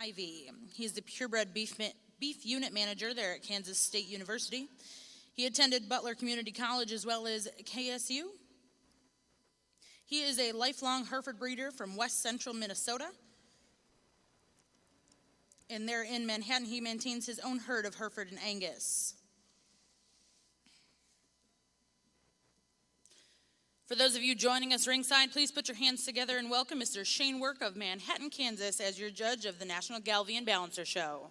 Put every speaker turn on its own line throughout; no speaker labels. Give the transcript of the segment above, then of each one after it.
Ivy. He is the purebred beef unit manager there at Kansas State University. He attended Butler Community College as well as KSU. He is a lifelong Hereford breeder from West Central Minnesota. And there in Manhattan, he maintains his own herd of Hereford and Angus. For those of you joining us ringside, please put your hands together and welcome Mr. Shane Work of Manhattan, Kansas, as your judge of the National Galvian Balancer Show.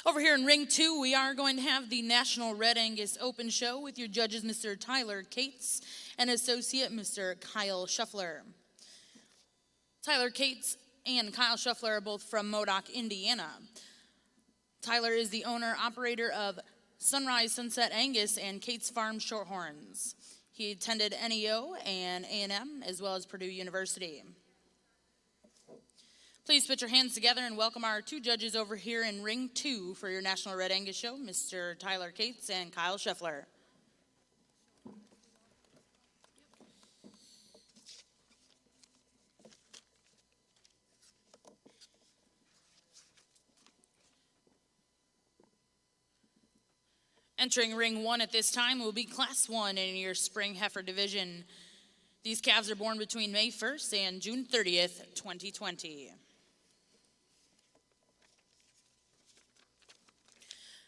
Over here in Ring 2, we are going to have the National Red Angus Open Show with your judges, Mr. Tyler Cates and associate, Mr. Kyle Shuffler. Tyler Cates and Kyle Shuffler are both from Modoc, Indiana. Tyler is the owner-operator of Sunrise Sunset Angus and Cates Farm Shorthorns. He attended NEO and A&M as well as Purdue University. Please put your hands together and welcome our two judges over here in Ring 2 for your National Red Angus Show, Mr. Tyler Cates and Kyle Shuffler. Entering Ring 1 at this time will be Class 1 in your Spring Heifer Division. These calves are born between May 1st and June 30th, 2020.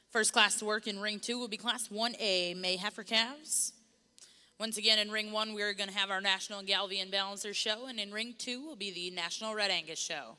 First class to work in Ring 2 will be Class 1A, May Heifer calves. Once again, in Ring 1, we are going to have our National Galvian Balancer Show, and in Ring 2 will be the National Red Angus Show.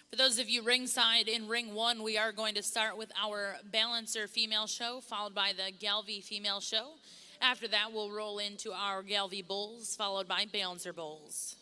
For those of you ringside in Ring 1, we are going to start with our Balancer female show, followed by the Galvy female show. After that, we'll roll into our Galvy bulls, followed by Balancer bulls.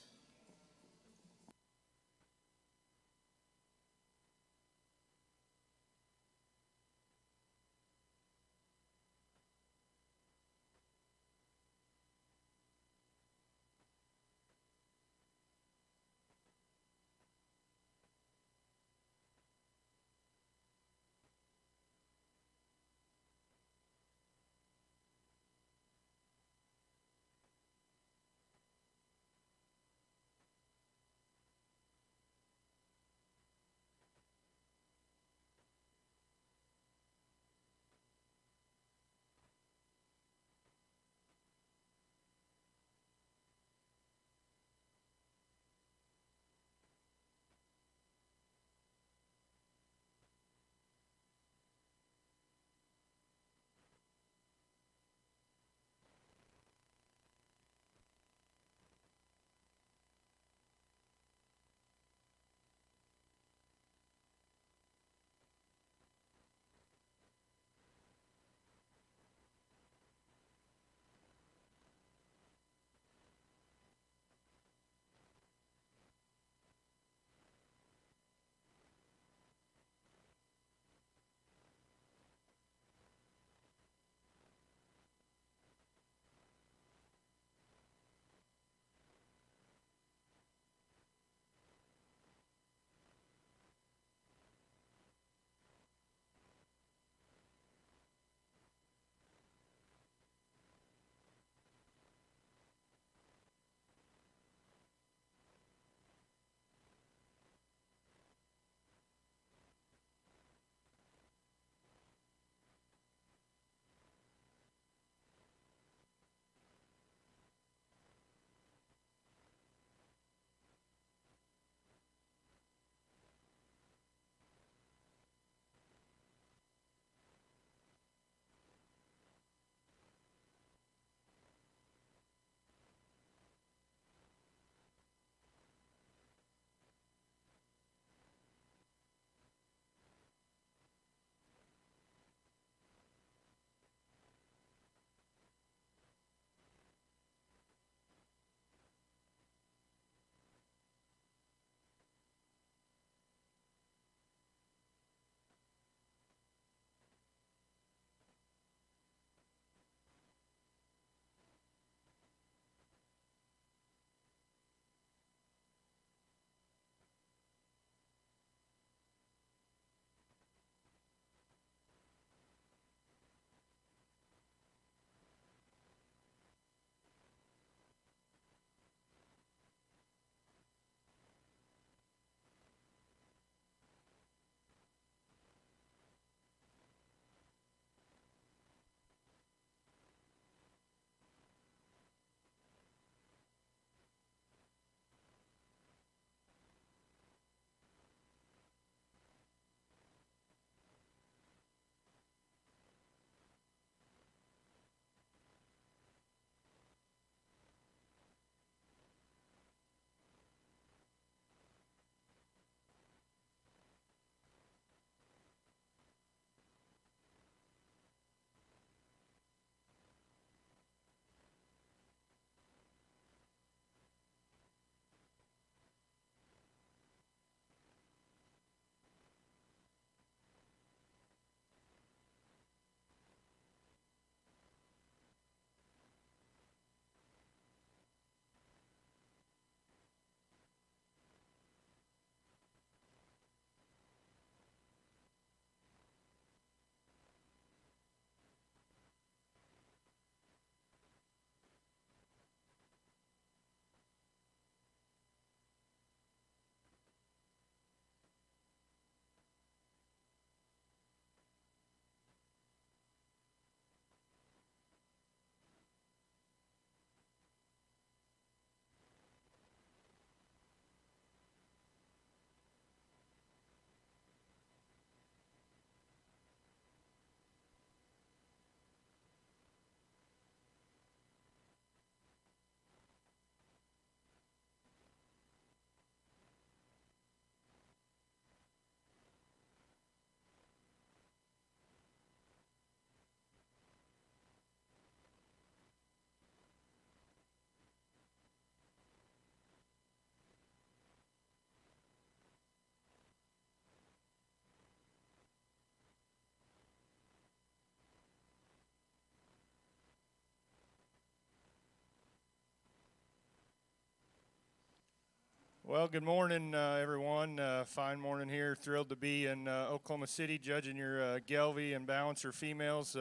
Well, good morning, everyone. Fine morning here. Thrilled to be in Oklahoma City judging your Gelbvieh and Balancer females.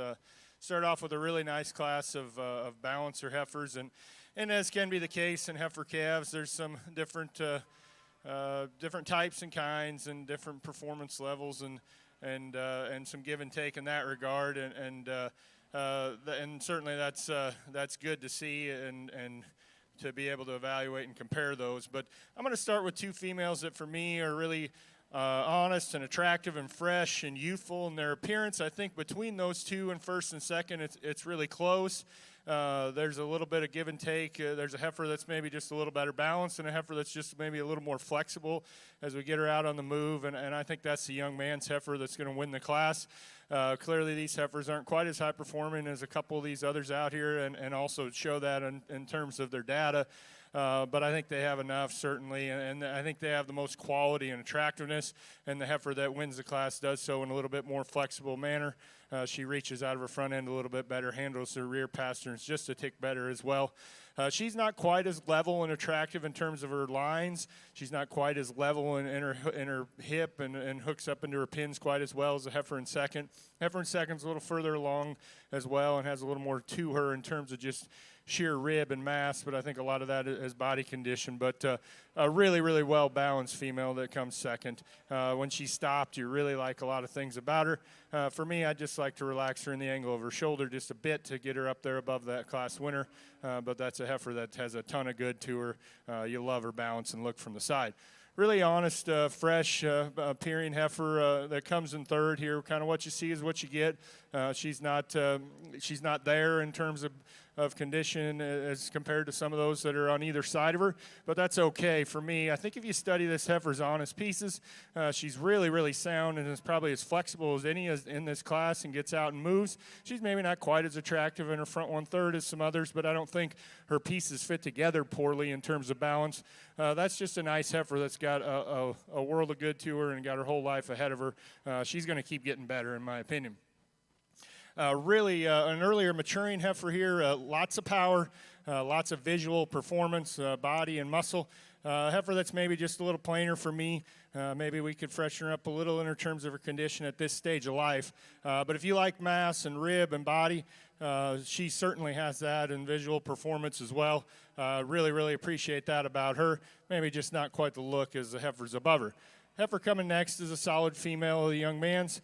Start off with a really nice class of Balancer heifers, and as can be the case in heifer calves, there's some different types and kinds and different performance levels and some give and take in that regard, and certainly that's good to see and to be able to evaluate and compare those. But I'm going to start with two females that for me are really honest and attractive and fresh and youthful in their appearance. I think between those two in first and second, it's really close. There's a little bit of give and take. There's a heifer that's maybe just a little better balanced and a heifer that's just maybe a little more flexible as we get her out on the move, and I think that's the young man's heifer that's going to win the class. Clearly these heifers aren't quite as high performing as a couple of these others out here, and also show that in terms of their data. But I think they have enough, certainly, and I think they have the most quality and attractiveness, and the heifer that wins the class does so in a little bit more flexible manner. She reaches out of her front end a little bit better, handles her rear pasterns just a tick better as well. She's not quite as level and attractive in terms of her lines. She's not quite as level in her hip and hooks up into her pins quite as well as the heifer in second. Heifer in second's a little further along as well and has a little more to her in terms of just sheer rib and mass, but I think a lot of that is body condition. But a really, really well-balanced female that comes second. When she stopped, you really like a lot of things about her. For me, I just like to relax her in the angle of her shoulder just a bit to get her up there above that class winner. But that's a heifer that has a ton of good to her. You love her balance and look from the side. Really honest, fresh appearing heifer that comes in third here. Kind of what you see is what you get. She's not there in terms of condition as compared to some of those that are on either side of her, but that's okay for me. I think if you study this heifer's honest pieces, she's really, really sound and is probably as flexible as any in this class and gets out and moves. She's maybe not quite as attractive in her front 1/3 as some others, but I don't think her pieces fit together poorly in terms of balance. That's just a nice heifer that's got a world of good to her and got her whole life ahead of her. She's going to keep getting better, in my opinion. Really an earlier maturing heifer here, lots of power, lots of visual performance, body and muscle. Heifer that's maybe just a little plainer for me. Maybe we could freshen her up a little in her terms of her condition at this stage of life. But if you like mass and rib and body, she certainly has that in visual performance as well. Really, really appreciate that about her. Maybe just not quite the look as the heifers above her. Heifer coming next is a solid female of the young man's.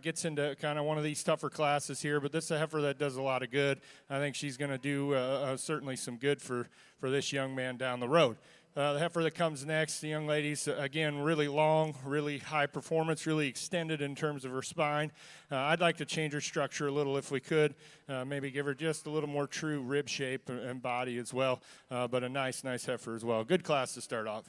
Gets into kind of one of these tougher classes here, but this is a heifer that does a lot of good. I think she's going to do certainly some good for this young man down the road. The heifer that comes next, the young lady's, again, really long, really high performance, really extended in terms of her spine. I'd like to change her structure a little if we could, maybe give her just a little more true rib shape and body as well, but a nice heifer as well. Good class to start off.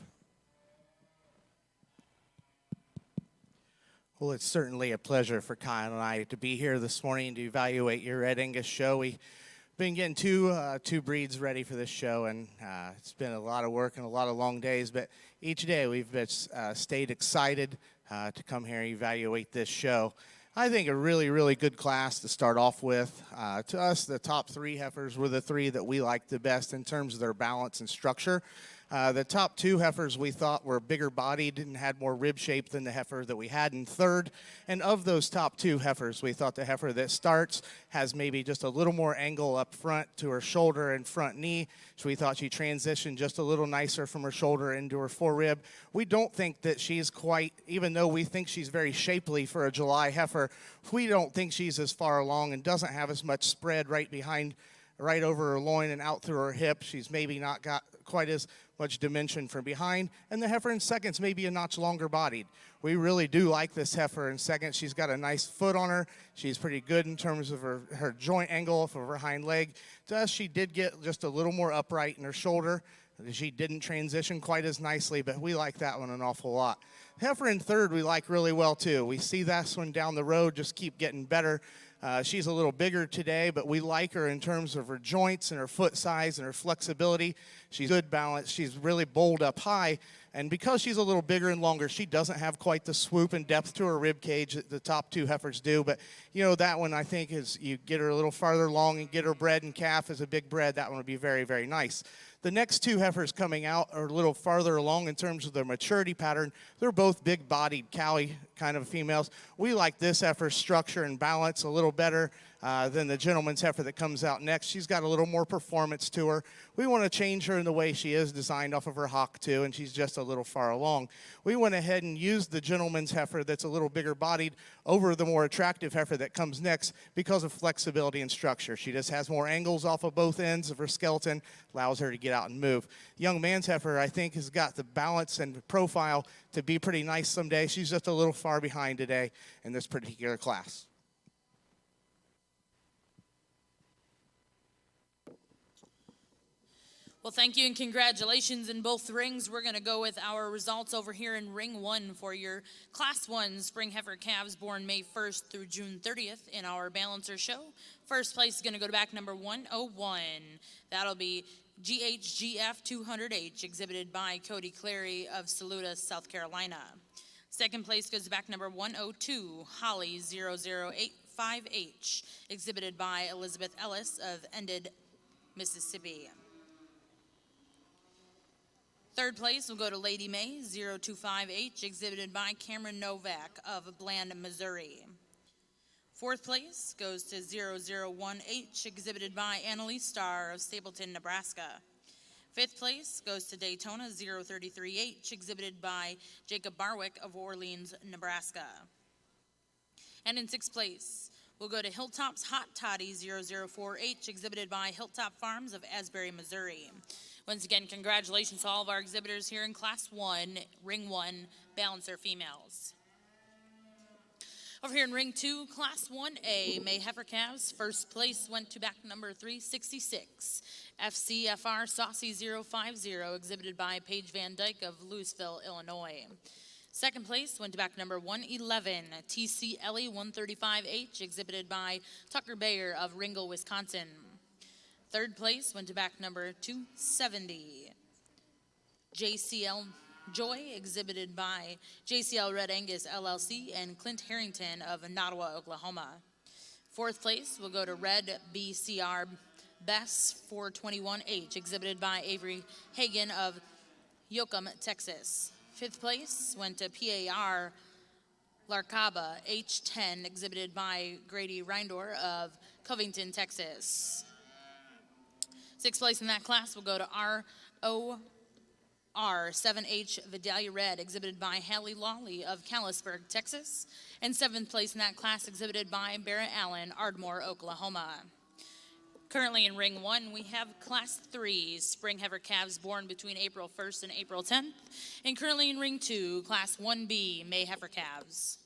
Well, it's certainly a pleasure for Kyle and I to be here this morning to evaluate your Red Angus show. We've been getting two breeds ready for this show, and it's been a lot of work and a lot of long days, but each day we've stayed excited to come here and evaluate this show. I think a really, really good class to start off with. To us, the top three heifers were the three that we liked the best in terms of their balance and structure. The top two heifers we thought were bigger bodied and had more rib shape than the heifer that we had in third. And of those top two heifers, we thought the heifer that starts has maybe just a little more angle up front to her shoulder and front knee. So we thought she transitioned just a little nicer from her shoulder into her forerib. We don't think that she's quite, even though we think she's very shapely for a July heifer, we don't think she's as far along and doesn't have as much spread right over her loin and out through her hip. She's maybe not got quite as much dimension from behind, and the heifer in second's maybe a notch longer bodied. We really do like this heifer in second. She's got a nice foot on her. She's pretty good in terms of her joint angle off of her hind leg. To us, she did get just a little more upright in her shoulder. She didn't transition quite as nicely, but we like that one an awful lot. Heifer in third we like really well too. We see this one down the road just keep getting better. She's a little bigger today, but we like her in terms of her joints and her foot size and her flexibility. She's good balance. She's really bowled up high. And because she's a little bigger and longer, she doesn't have quite the swoop and depth to her rib cage that the top two heifers do. But, you know, that one I think is you get her a little farther along and get her bred and calf as a big bred. That one would be very, very nice. The next two heifers coming out are a little farther along in terms of their maturity pattern. They're both big-bodied cowie kind of females. We like this heifer's structure and balance a little better than the gentleman's heifer that comes out next. She's got a little more performance to her. We want to change her in the way she is designed off of her hock too, and she's just a little far along. We went ahead and used the gentleman's heifer that's a little bigger bodied over the more attractive heifer that comes next because of flexibility and structure. She just has more angles off of both ends of her skeleton, allows her to get out and move. Young man's heifer, I think, has got the balance and profile to be pretty nice someday. She's just a little far behind today in this particular class.
Well, thank you and congratulations in both rings. We're going to go with our results over here in Ring 1 for your Class 1 Spring Heifer Calves born May 1st through June 30th in our Balancer Show. First place is going to go to back number 101. That'll be GHGF 200H, exhibited by Cody Clary of Saluda, South Carolina. Second place goes to back number 102, Holly 0085H, exhibited by Elizabeth Ellis of Ended, Mississippi. Third place will go to Lady May 025H, exhibited by Cameron Novak of Bland, Missouri. Fourth place goes to 001H, exhibited by Annalise Starr of Stapleton, Nebraska. Fifth place goes to Daytona 033H, exhibited by Jacob Barwick of Orleans, Nebraska. And in sixth place, we'll go to Hilltop's Hot Toddy 004H, exhibited by Hilltop Farms of Asbury, Missouri. Once again, congratulations to all of our exhibitors here in Class 1, Ring 1, Balancer Females. Over here in Ring 2, Class 1A, May Heifer Calves. First place went to back number 366, FCFR Saucy 050, exhibited by Paige Van Dyke of Louisville, Illinois. Second place went to back number 111, TCLE 135H, exhibited by Tucker Bayer of Ringgold, Wisconsin. Third place went to back number 270, JCL Joy, exhibited by JCL Red Angus LLC and Clint Harrington of Nottawa, Oklahoma. Fourth place will go to Red BCR Bess 421H, exhibited by Avery Hagan of Yoakum, Texas. Fifth place went to PAR Larcaba H10, exhibited by Grady Reindor of Covington, Texas. Sixth place in that class will go to ROR7H Vidalia Red, exhibited by Hallie Lawley of Callisburg, Texas. And seventh place in that class, exhibited by Barrett Allen, Ardmore, Oklahoma. Currently in Ring 1, we have Class 3 Spring Heifer Calves born between April 1st and April 10th. And currently in Ring 2, Class 1B May Heifer Calves.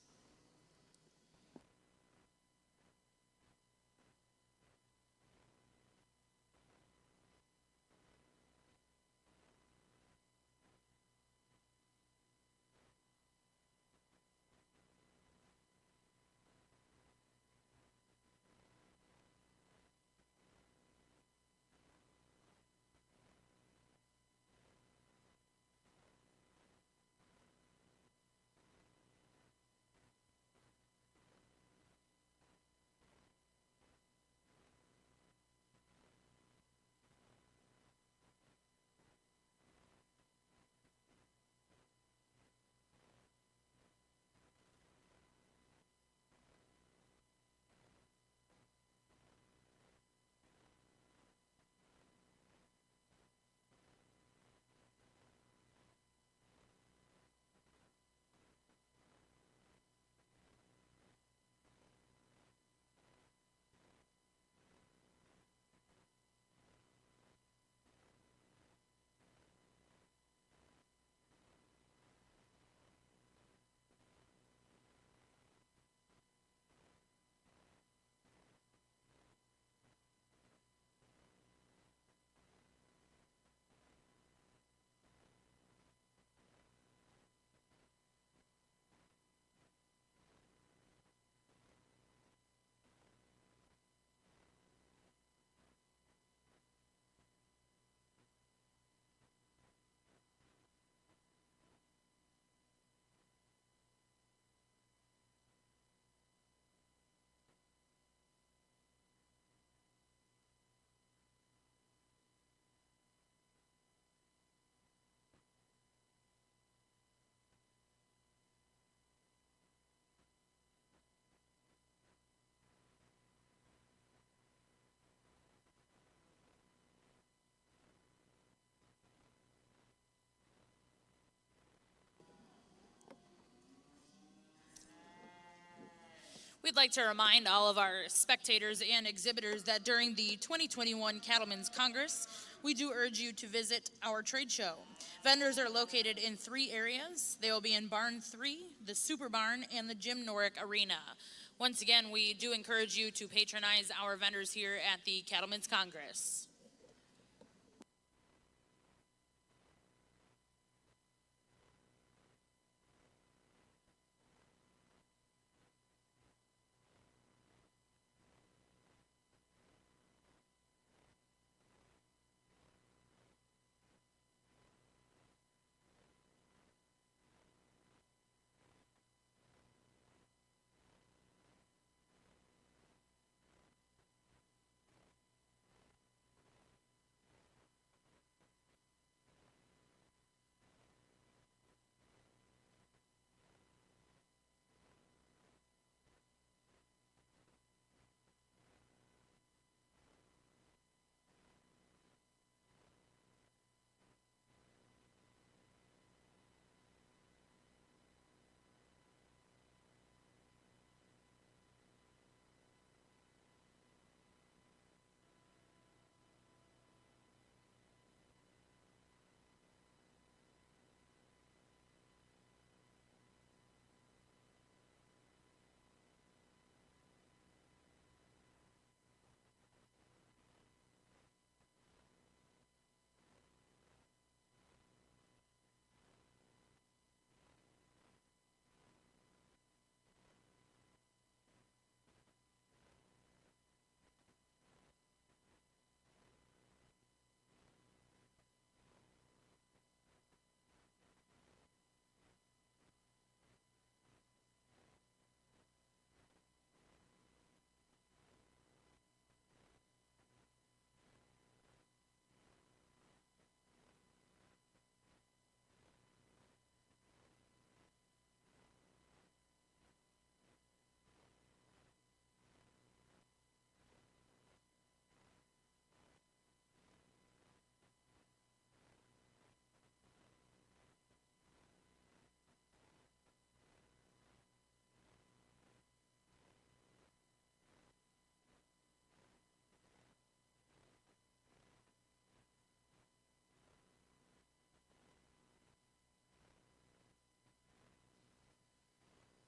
We'd like to remind all of our spectators and exhibitors that during the 2021 Cattlemen's Congress, we do urge you to visit our trade show. Vendors are located in 3 areas. They will be in Barn 3, the Super Barn, and the Jim Norick Arena. Once again, we do encourage you to patronize our vendors here at the Cattlemen's Congress.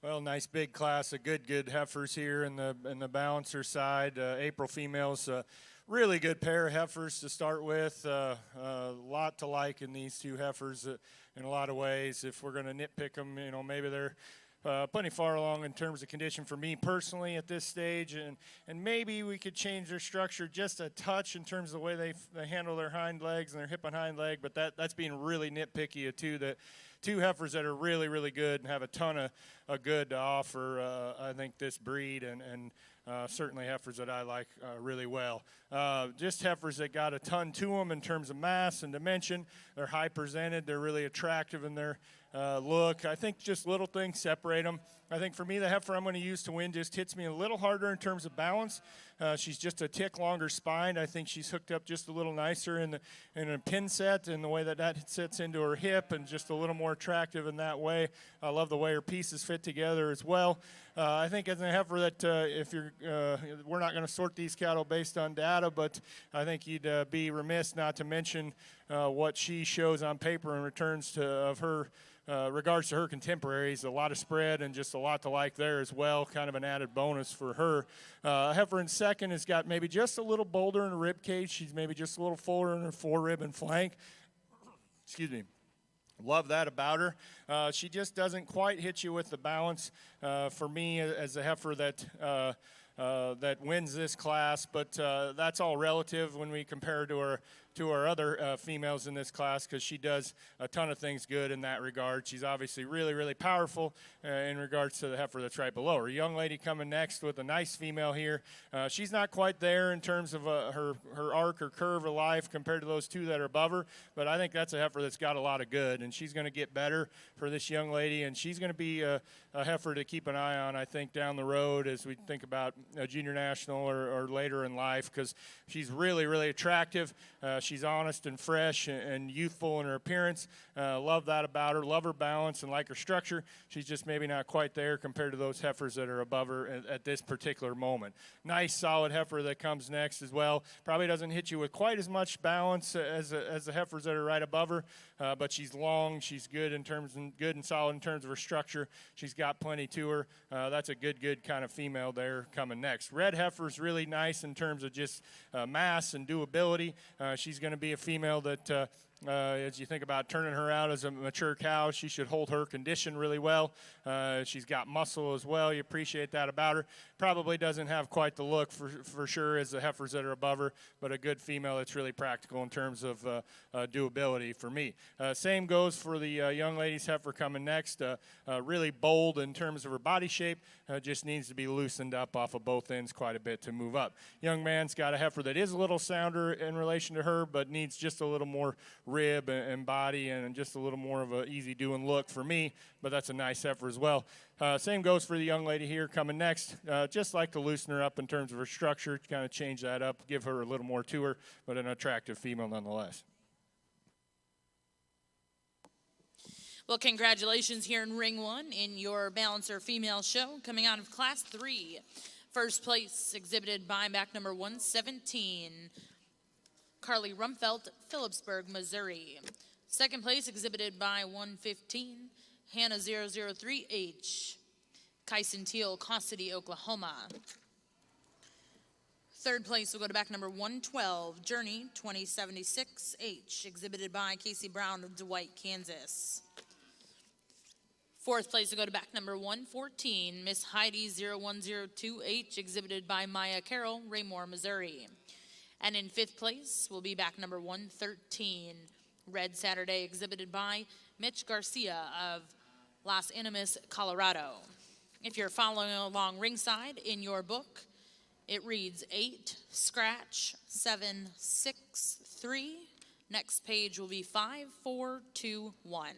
Well, nice big class of good heifers here in the balancer side. April females, really good pair of heifers to start with. A lot to like in these 2 heifers in a lot of ways. If we're going to nitpick them, maybe they're plenty far along in terms of condition for me personally at this stage, and maybe we could change their structure just a touch in terms of the way they handle their hind legs and their hip and hind leg, but that's being really nitpicky of 2 heifers that are really good and have a ton of good to offer, I think, this breed, and certainly heifers that I like really well. Just heifers that got a ton to them in terms of mass and dimension. They're high presented. They're really attractive in their look. I think just little things separate them. I think for me, the heifer I'm going to use to win just hits me a little harder in terms of balance. She's just a tick longer spine. I think she's hooked up just a little nicer in a pin set, and the way that sits into her hip, and just a little more attractive in that way. I love the way her pieces fit together as well. I think as a heifer that if you're, we're not going to sort these cattle based on data, but I think you'd be remiss not to mention what she shows on paper in returns of her regards to her contemporaries. A lot of spread and just a lot to like there as well, kind of an added bonus for her. Heifer in second has got maybe just a little bolder in her rib cage. She's maybe just a little fuller in her forerib and flank. Excuse me. Love that about her. She just doesn't quite hit you with the balance for me as a heifer that wins this class, but that's all relative when we compare to our other females in this class, because she does a ton of things good in that regard. She's obviously really powerful in regards to the heifer that's right below her. A young lady coming next with a nice female here. She's not quite there in terms of her arc or curve of life compared to those 2 that are above her, but I think that's a heifer that's got a lot of good, and she's going to get better for this young lady, and she's going to be a heifer to keep an eye on, I think, down the road as we think about a junior national or later in life, because she's really attractive. She's honest and fresh and youthful in her appearance. Love that about her. Love her balance and like her structure. She's just maybe not quite there compared to those heifers that are above her at this particular moment. Nice, solid heifer that comes next as well. Probably doesn't hit you with quite as much balance as the heifers that are right above her, but she's long. She's good and solid in terms of her structure. She's got plenty to her. That's a good kind of female there coming next. Red heifer's really nice in terms of just mass and doability. She's going to be a female that as you think about turning her out as a mature cow, she should hold her condition really well. She's got muscle as well. You appreciate that about her. Probably doesn't have quite the look for sure as the heifers that are above her, but a good female that's really practical in terms of doability for me. Same goes for the young lady's heifer coming next. Really bold in terms of her body shape. Just needs to be loosened up off of both ends quite a bit to move up. Young man's got a heifer that is a little sounder in relation to her, but needs just a little more rib and body and just a little more of an easy doing look for me, but that's a nice heifer as well. Same goes for the young lady here coming next. Just like to loosen her up in terms of her structure, kind of change that up, give her a little more to her, but an attractive female nonetheless.
Well, congratulations here in Ring 1 in your Balancer Female Show coming out of Class 3. First place exhibited by back number 117, Carly Rumfelt, Phillipsburg, Missouri. Second place exhibited by 115, Hannah 003H, Kyson Teal, Cost City, Oklahoma. Third place will go to back number 112, Journey 2076H, exhibited by Casey Brown of Dwight, Kansas. Fourth place will go to back number 114, Miss Heidi 0102H, exhibited by Maya Carroll, Raymore, Missouri. And in fifth place will be back number 113, Red Saturday, exhibited by Mitch Garcia of Los Animas, Colorado. If you're following along ringside in your book, it reads 8, scratch, 7, 6, 3. Next page will be 5, 4, 2, 1.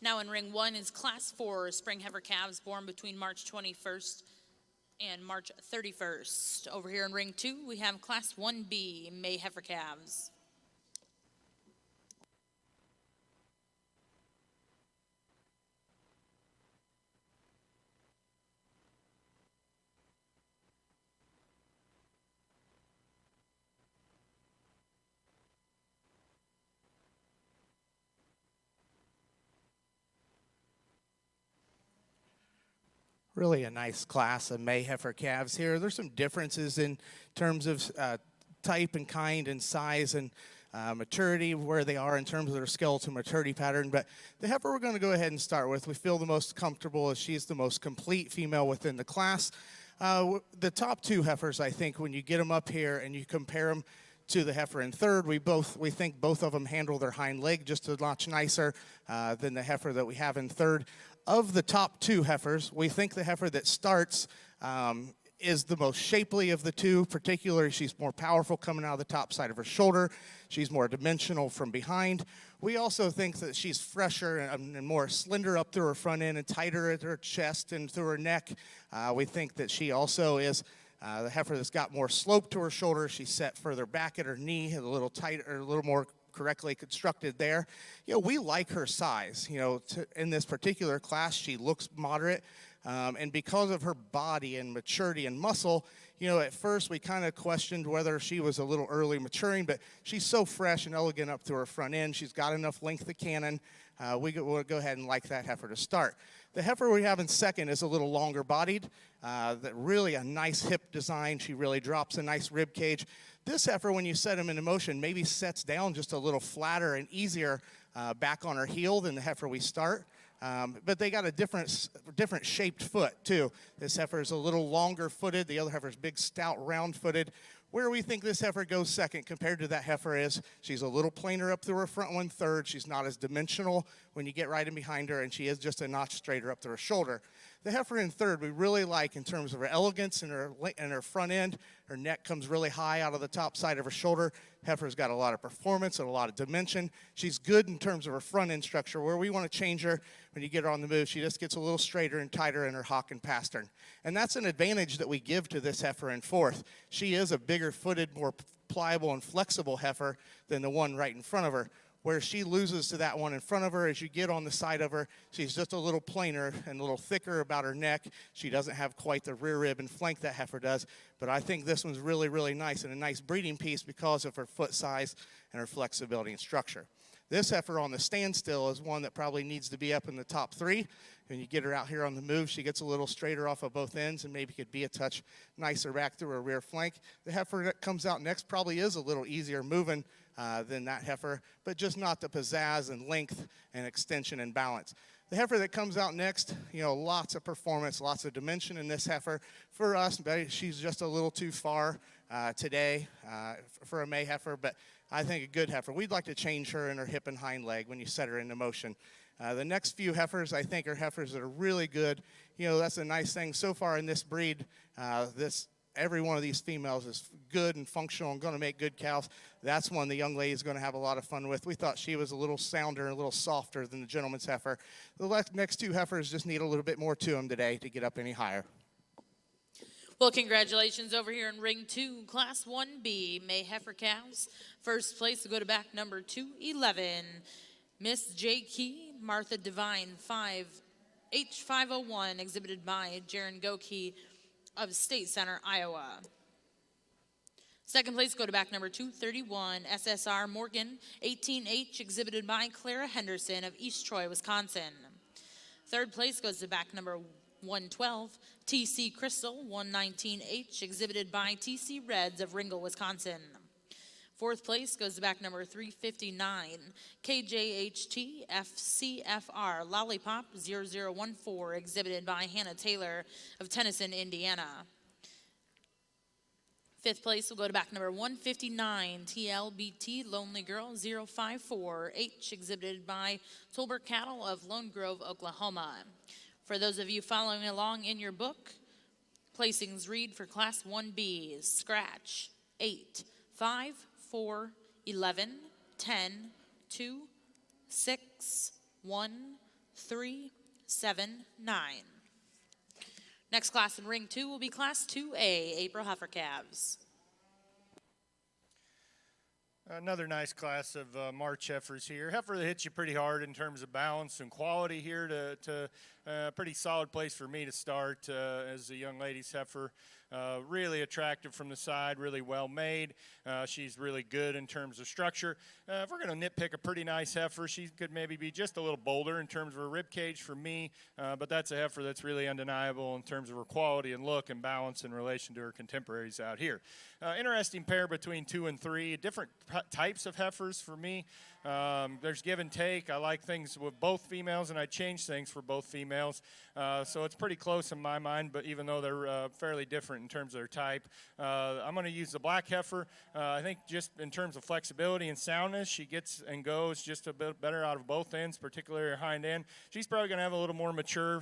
Now in Ring 1 is Class 4 spring heifer calves born between March 21st and March 31st. Over here in Ring 2, we have Class 1B May heifer calves.
Really a nice class of May heifer calves here. There's some differences in terms of type and kind and size and maturity, where they are in terms of their skeletal maturity pattern. But the heifer we're going to go ahead and start with, we feel the most comfortable as she's the most complete female within the class. The top two heifers, I think, when you get them up here and you compare them to the heifer in third, we think both of them handle their hind leg just a notch nicer than the heifer that we have in third. Of the top two heifers, we think the heifer that starts is the most shapely of the two. Particularly, she's more powerful coming out of the top side of her shoulder. She's more dimensional from behind. We also think that she's fresher and more slender up through her front end and tighter at her chest and through her neck. We think that she also is the heifer that's got more slope to her shoulder. She's set further back at her knee, a little tighter, a little more correctly constructed there. We like her size. In this particular class, she looks moderate. And because of her body and maturity and muscle, at first we kind of questioned whether she was a little early maturing, but she's so fresh and elegant up through her front end. She's got enough length of cannon. We'll go ahead and like that heifer to start. The heifer we have in second is a little longer bodied. Really a nice hip design. She really drops a nice rib cage. This heifer, when you set him into motion, maybe sets down just a little flatter and easier back on her heel than the heifer we start. But they got a different shaped foot, too. This heifer is a little longer footed. The other heifer is big, stout, round footed. Where we think this heifer goes second compared to that heifer is she's a little plainer up through her front 1/3. She's not as dimensional when you get right in behind her, and she is just a notch straighter up through her shoulder. The heifer in third we really like in terms of her elegance and her front end. Her neck comes really high out of the top side of her shoulder. Heifer's got a lot of performance and a lot of dimension. She's good in terms of her front end structure. Where we want to change her when you get her on the move, she just gets a little straighter and tighter in her hock and pastern. And that's an advantage that we give to this heifer in fourth. She is a bigger footed, more pliable and flexible heifer than the one right in front of her. Where she loses to that one in front of her, as you get on the side of her, she's just a little plainer and a little thicker about her neck. She doesn't have quite the rear rib and flank that heifer does, but I think this one's really, really nice and a nice breeding piece because of her foot size and her flexibility and structure. This heifer on the standstill is one that probably needs to be up in the top three. When you get her out here on the move, she gets a little straighter off of both ends and maybe could be a touch nicer back through her rear flank. The heifer that comes out next probably is a little easier moving than that heifer, but just not the pizzazz and length and extension and balance. The heifer that comes out next, lots of performance, lots of dimension in this heifer. For us, she's just a little too far today for a May heifer, but I think a good heifer. We'd like to change her in her hip and hind leg when you set her into motion. The next few heifers, I think, are heifers that are really good. That's a nice thing. So far in this breed, every one of these females is good and functional and going to make good cows. That's one the young lady is going to have a lot of fun with. We thought she was a little sounder and a little softer than the gentleman's heifer. The next two heifers just need a little bit more to them today to get up any higher.
Well, congratulations over here in Ring 2, Class 1B, May heifer calves. First place will go to back number 211, Miss J. Key, Martha Devine, H501, exhibited by Jaron Gokey of State Center, Iowa. Second place go to back number 231, SSR Morgan, 18H, exhibited by Clara Henderson of East Troy, Wisconsin. Third place goes to back number 112, TC Crystal, 119H, exhibited by TC Reds of Ringgold, Wisconsin. Fourth place goes to back number 359, KJHT FCFR Lollipop 0014, exhibited by Hannah Taylor of Tennyson, Indiana. Fifth place will go to back number 159, TLBT Lonely Girl 054H, exhibited by Tolbert Cattle of Lone Grove, Oklahoma. For those of you following along in your book, placings read for Class 1B, scratch 8, 5, 4, 11, 10, 2, 6, 1, 3, 7, 9. Next class in Ring 2 will be Class 2A, April heifer calves.
Another nice class of March heifers here. Heifer that hits you pretty hard in terms of balance and quality here to a pretty solid place for me to start as a young lady's heifer. Really attractive from the side, really well made. She's really good in terms of structure. If we're going to nitpick a pretty nice heifer, she could maybe be just a little bolder in terms of her rib cage for me, but that's a heifer that's really undeniable in terms of her quality and look and balance in relation to her contemporaries out here. Interesting pair between 2 and 3, different types of heifers for me. There's give and take. I like things with both females, and I change things for both females. So it's pretty close in my mind, but even though they're fairly different in terms of their type. I'm going to use the black heifer. I think just in terms of flexibility and soundness, she gets and goes just a bit better out of both ends, particularly her hind end. She's probably going to have a little more mature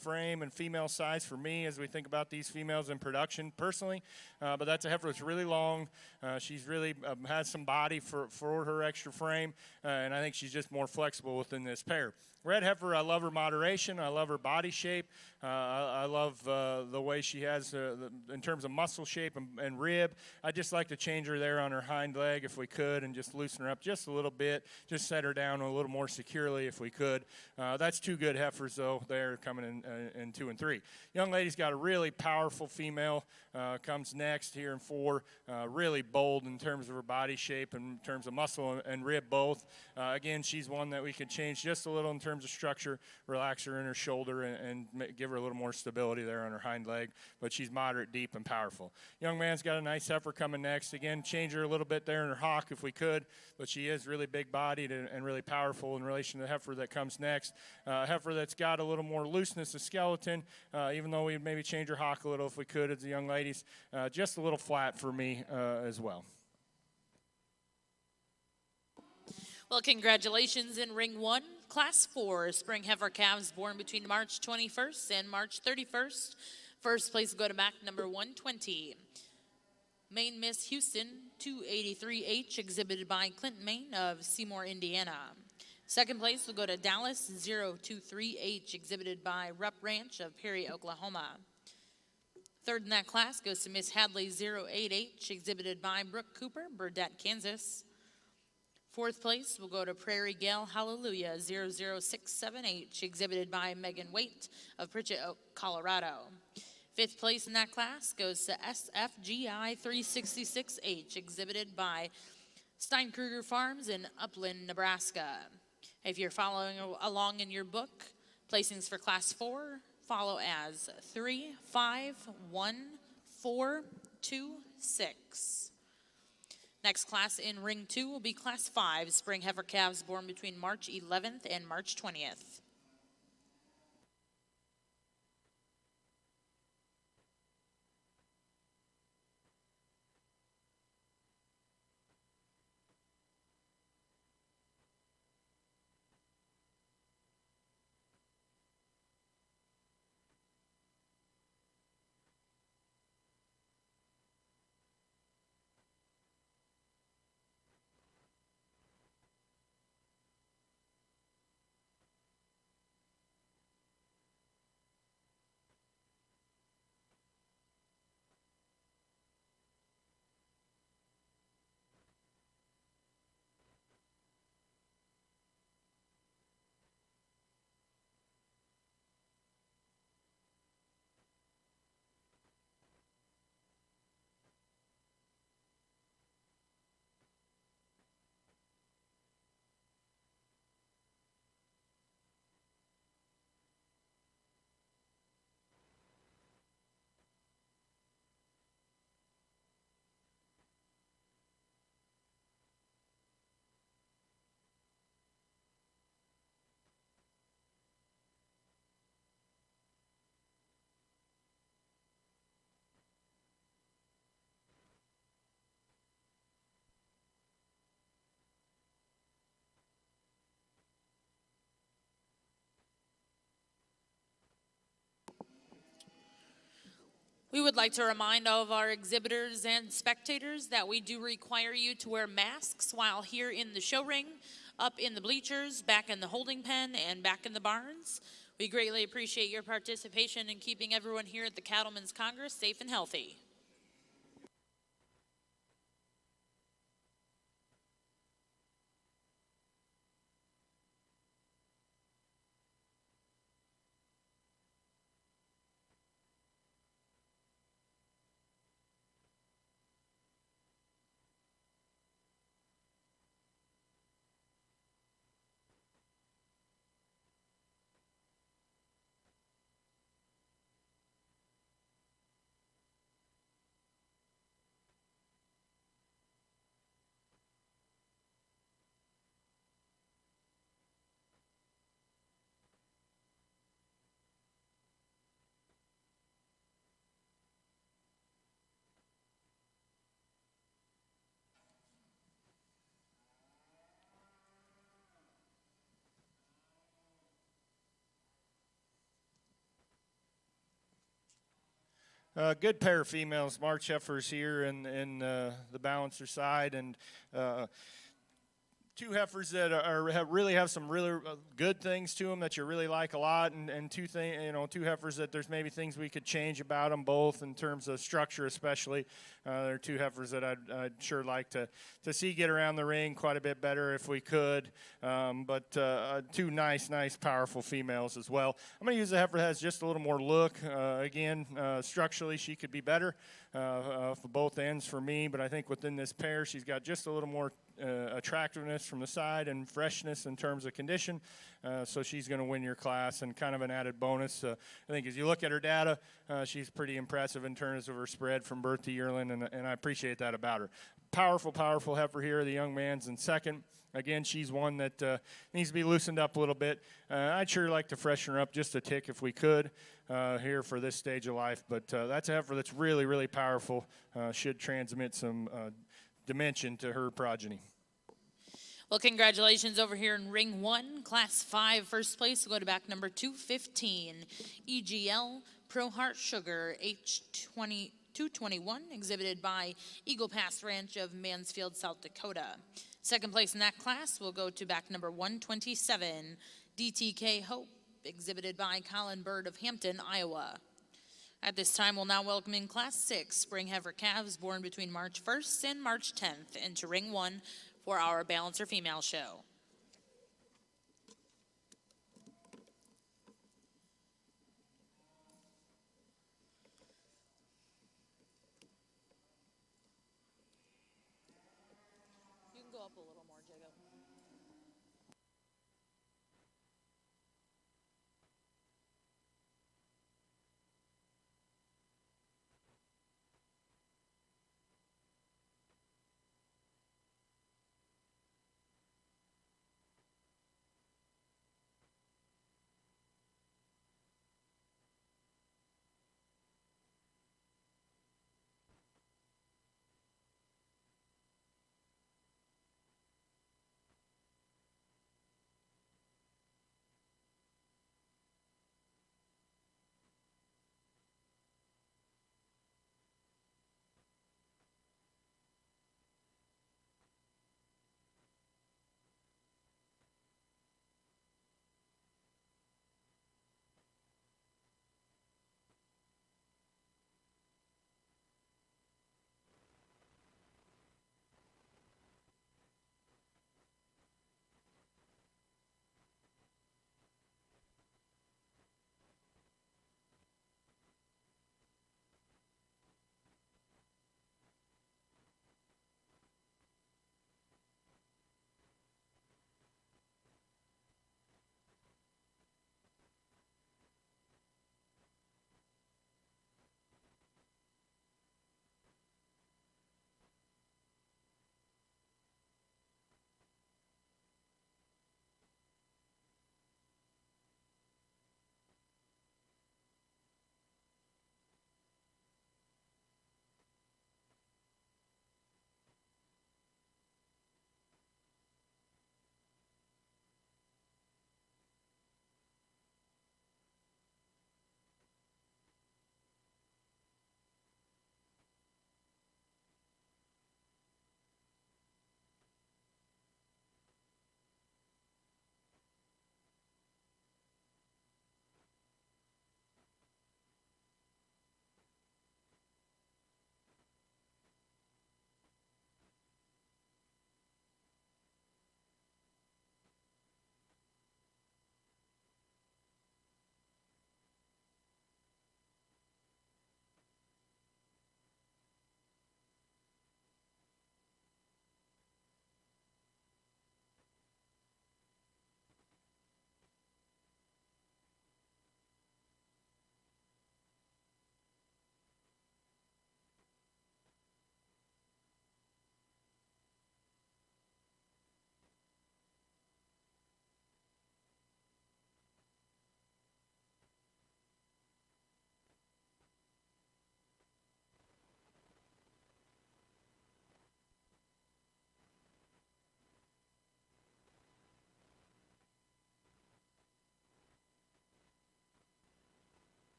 frame and female size for me as we think about these females in production personally. But that's a heifer that's really long. She's really has some body for her extra frame, and I think she's just more flexible within this pair. Red heifer, I love her moderation. I love her body shape. I love the way she has in terms of muscle shape and rib. I'd just like to change her there on her hind leg if we could and just loosen her up just a little bit, just set her down a little more securely if we could. That's two good heifers, though. They're coming in 2 and 3. Young lady's got a really powerful female, comes next here in 4, really bold in terms of her body shape and in terms of muscle and rib both. Again, she's one that we could change just a little in terms of structure, relax her in her shoulder and give her a little more stability there on her hind leg, but she's moderate, deep, and powerful. Young man's got a nice heifer coming next. Again, change her a little bit there in her hock if we could, but she is really big-bodied and really powerful in relation to the heifer that comes next. Heifer that's got a little more looseness of skeleton, even though we'd maybe change her hock a little if we could as the young ladies. Just a little flat for me as well.
Well, congratulations in Ring 1, Class 4 spring heifer calves born between March 21st and March 31st. First place will go to MAC number 120. Maine Miss Houston 283H, exhibited by Clinton Maine of Seymour, Indiana. Second place will go to Dallas 023H, exhibited by Rupp Ranch of Perry, Oklahoma. Third in that class goes to Miss Hadley 08H, exhibited by Brooke Cooper, Burdett, Kansas. Fourth place will go to Prairie Gale Hallelujah 00678H, exhibited by Megan Waite of Pritchett, Colorado. Fifth place in that class goes to SFGI 366H, exhibited by Steinkruger Farms in Upland, Nebraska. If you're following along in your book, placings for Class 4 follow as 3, 5, 1, 4, 2, 6. Next class in Ring 2 will be Class 5, spring heifer calves born between March 11th and March 20th. We would like to remind all of our exhibitors and spectators that we do require you to wear masks while here in the show ring, up in the bleachers, back in the holding pen, and back in the barns. We greatly appreciate your participation in keeping everyone here at the Cattlemen's Congress safe and healthy.
Good pair of females, March heifers here in the balancer side, and two heifers that really have some really good things to them that you really like a lot, and two heifers that there's maybe things we could change about them both in terms of structure, especially. They're two heifers that I'd sure like to see get around the ring quite a bit better if we could. But two nice, powerful females as well. I'm going to use a heifer that has just a little more look. Again, structurally she could be better for both ends for me, but I think within this pair she's got just a little more attractiveness from the side and freshness in terms of condition, so she's going to win your class, and kind of an added bonus. I think as you look at her data, she's pretty impressive in terms of her spread from birth to yearling, and I appreciate that about her. Powerful heifer here. The young man's in second. Again, she's one that needs to be loosened up a little bit. I'd sure like to freshen her up just a tick if we could here for this stage of life, but that's a heifer that's really powerful, should transmit some dimension to her progeny.
Well, congratulations over here in Ring 1, Class 5, first place. We'll go to back number 215, EGL Pro Heart Sugar, H221, exhibited by Eagle Pass Ranch of Mansfield, South Dakota. Second place in that class will go to back number 127, DTK Hope, exhibited by Colin Bird of Hampton, Iowa. At this time, we'll now welcome in Class 6 spring heifer calves born between March 1st and March 10th into Ring 1 for our Balancer Female Show. You can go up a little more, Jacob.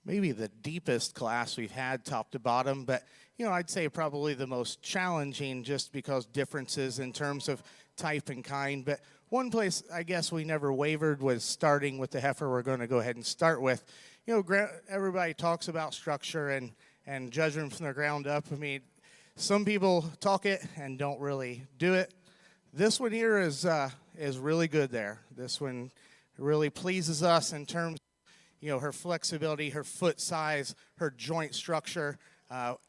maybe the deepest class we've had top to bottom, but I'd say probably the most challenging just because differences in terms of type and kind. But one place I guess we never wavered was starting with the heifer we're going to go ahead and start with. Everybody talks about structure and judging from the ground up. I mean, some people talk it and don't really do it. This one here is really good there. This one really pleases us in terms of, her flexibility, her foot size, her joint structure,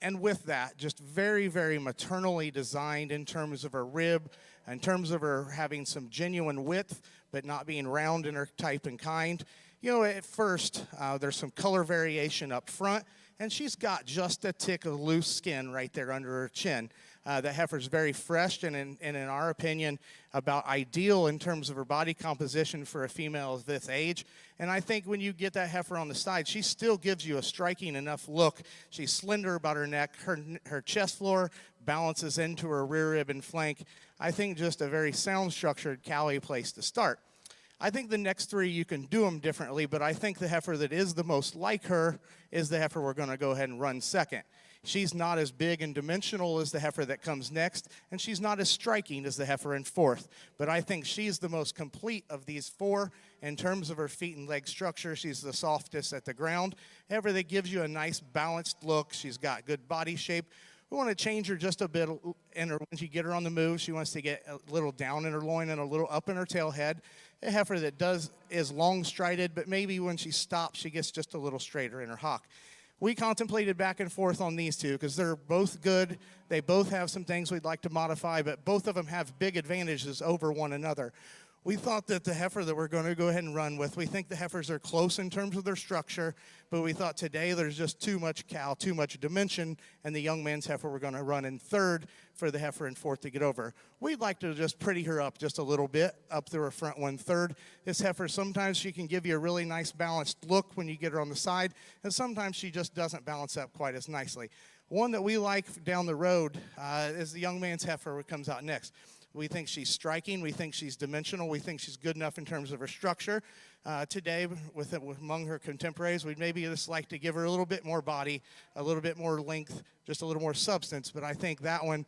and with that, just very, very maternally designed in terms of her rib, in terms of her having some genuine width, but not being round in her type and kind. At first, there's some color variation up front, and she's got just a tick of loose skin right there under her chin. The heifer's very fresh and in our opinion, about ideal in terms of her body composition for a female of this age. And I think when you get that heifer on the side, she still gives you a striking enough look. She's slender about her neck. Her chest floor balances into her rear rib and flank. I think just a very sound structured Cali place to start. I think the next three, you can do them differently, but I think the heifer that is the most like her is the heifer we're going to go ahead and run second. She's not as big and dimensional as the heifer that comes next, and she's not as striking as the heifer in fourth. But I think she's the most complete of these four in terms of her feet and leg structure. She's the softest at the ground. Heifer that gives you a nice balanced look. She's got good body shape. We want to change her just a bit, and when you get her on the move, she wants to get a little down in her loin and a little up in her tail head. A heifer that is long strided, but maybe when she stops, she gets just a little straighter in her hock. We contemplated back and forth on these two because they're both good. They both have some things we'd like to modify, but both of them have big advantages over one another. We thought that the heifer that we're going to go ahead and run with, we think the heifers are close in terms of their structure, but we thought today there's just too much cow, too much dimension, and the young man's heifer we're going to run in third for the heifer in fourth to get over. We'd like to just pretty her up just a little bit, up through her front 1/3. This heifer, sometimes she can give you a really nice balanced look when you get her on the side, and sometimes she just doesn't balance up quite as nicely. One that we like down the road is the young man's heifer that comes out next. We think she's striking. We think she's dimensional. We think she's good enough in terms of her structure. Today, among her contemporaries, we'd maybe just like to give her a little bit more body, a little bit more length, just a little more substance. But I think that one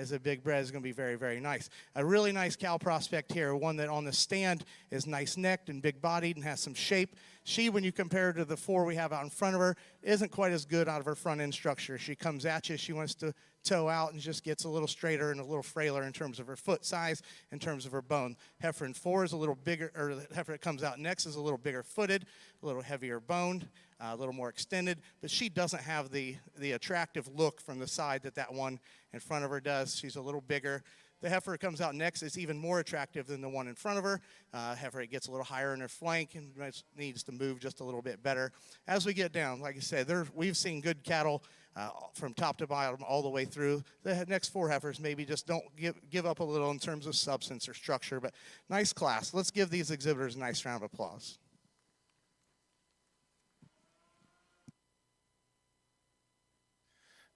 is a big bred, is going to be very, very nice. A really nice cow prospect here, one that on the stand is nice-necked and big-bodied and has some shape. She, when you compare her to the four we have out in front of her, isn't quite as good out of her front end structure. She comes at you, she wants to toe out and just gets a little straighter and a little frailer in terms of her foot size, in terms of her bone. Heifer in four is a little bigger, or the heifer that comes out next is a little bigger footed, a little heavier boned, a little more extended, but she doesn't have the attractive look from the side that one in front of her does. She's a little bigger. The heifer that comes out next is even more attractive than the one in front of her. Heifer that gets a little higher in her flank and needs to move just a little bit better. As we get down, like I said, we've seen good cattle from top to bottom all the way through. The next four heifers maybe just don't give up a little in terms of substance or structure, but nice class. Let's give these exhibitors a nice round of applause.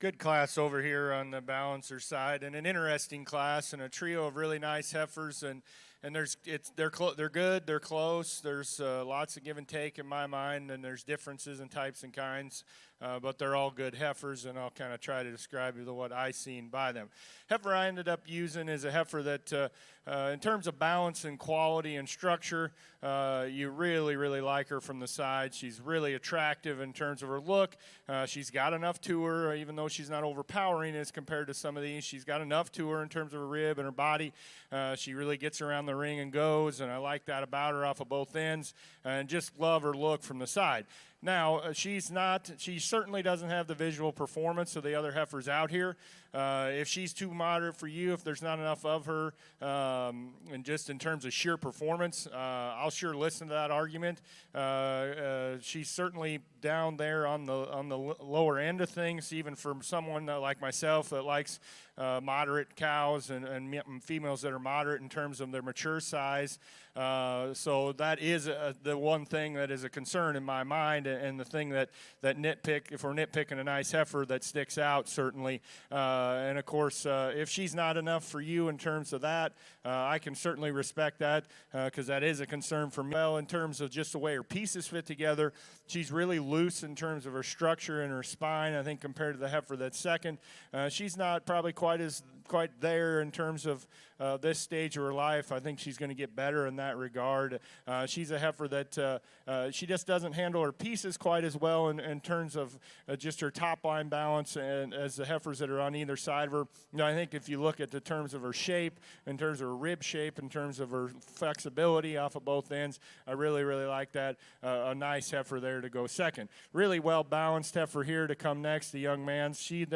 Good class over here on the balancer side, and an interesting class, and a trio of really nice heifers, and they're good, they're close. There's lots of give and take in my mind, and there's differences in types and kinds, but they're all good heifers, and I'll kind of try to describe you what I seen by them. Heifer I ended up using is a heifer that, in terms of balance and quality and structure, you really, really like her from the side. She's really attractive in terms of her look. She's got enough to her, even though she's not overpowering as compared to some of these. She's got enough to her in terms of her rib and her body. She really gets around the ring and goes, and I like that about her off of both ends, and just love her look from the side. Now, she certainly doesn't have the visual performance of the other heifers out here. If she's too moderate for you, if there's not enough of her, and just in terms of sheer performance, I'll sure listen to that argument. She's certainly down there on the lower end of things, even for someone like myself that likes moderate cows and females that are moderate in terms of their mature size. So that is the one thing that is a concern in my mind, and the thing that if we're nitpicking a nice heifer that sticks out, certainly. And of course, if she's not enough for you in terms of that, I can certainly respect that, because that is a concern for me. Well, in terms of just the way her pieces fit together, she's really loose in terms of her structure and her spine, I think, compared to the heifer that's second. She's not probably quite there in terms of this stage of her life. I think she's going to get better in that regard. She's a heifer that she just doesn't handle her pieces quite as well in terms of just her top line balance and as the heifers that are on either side of her. I think if you look at the terms of her shape, in terms of her rib shape, in terms of her flexibility off of both ends, I really, really like that. A nice heifer there to go second. Really well balanced heifer here to come next, the young man. She's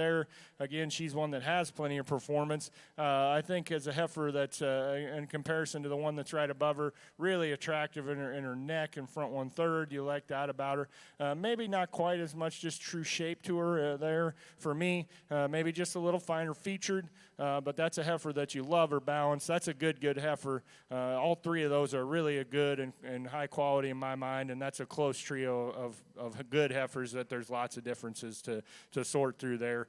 one that has plenty of performance. I think as a heifer that's in comparison to the one that's right above her, really attractive in her neck and front 1/3. You like that about her. Maybe not quite as much just true shape to her there for me. Maybe just a little finer featured, but that's a heifer that you love her balance. That's a good heifer. All three of those are really a good and high quality in my mind, and that's a close trio of good heifers that there's lots of differences to sort through there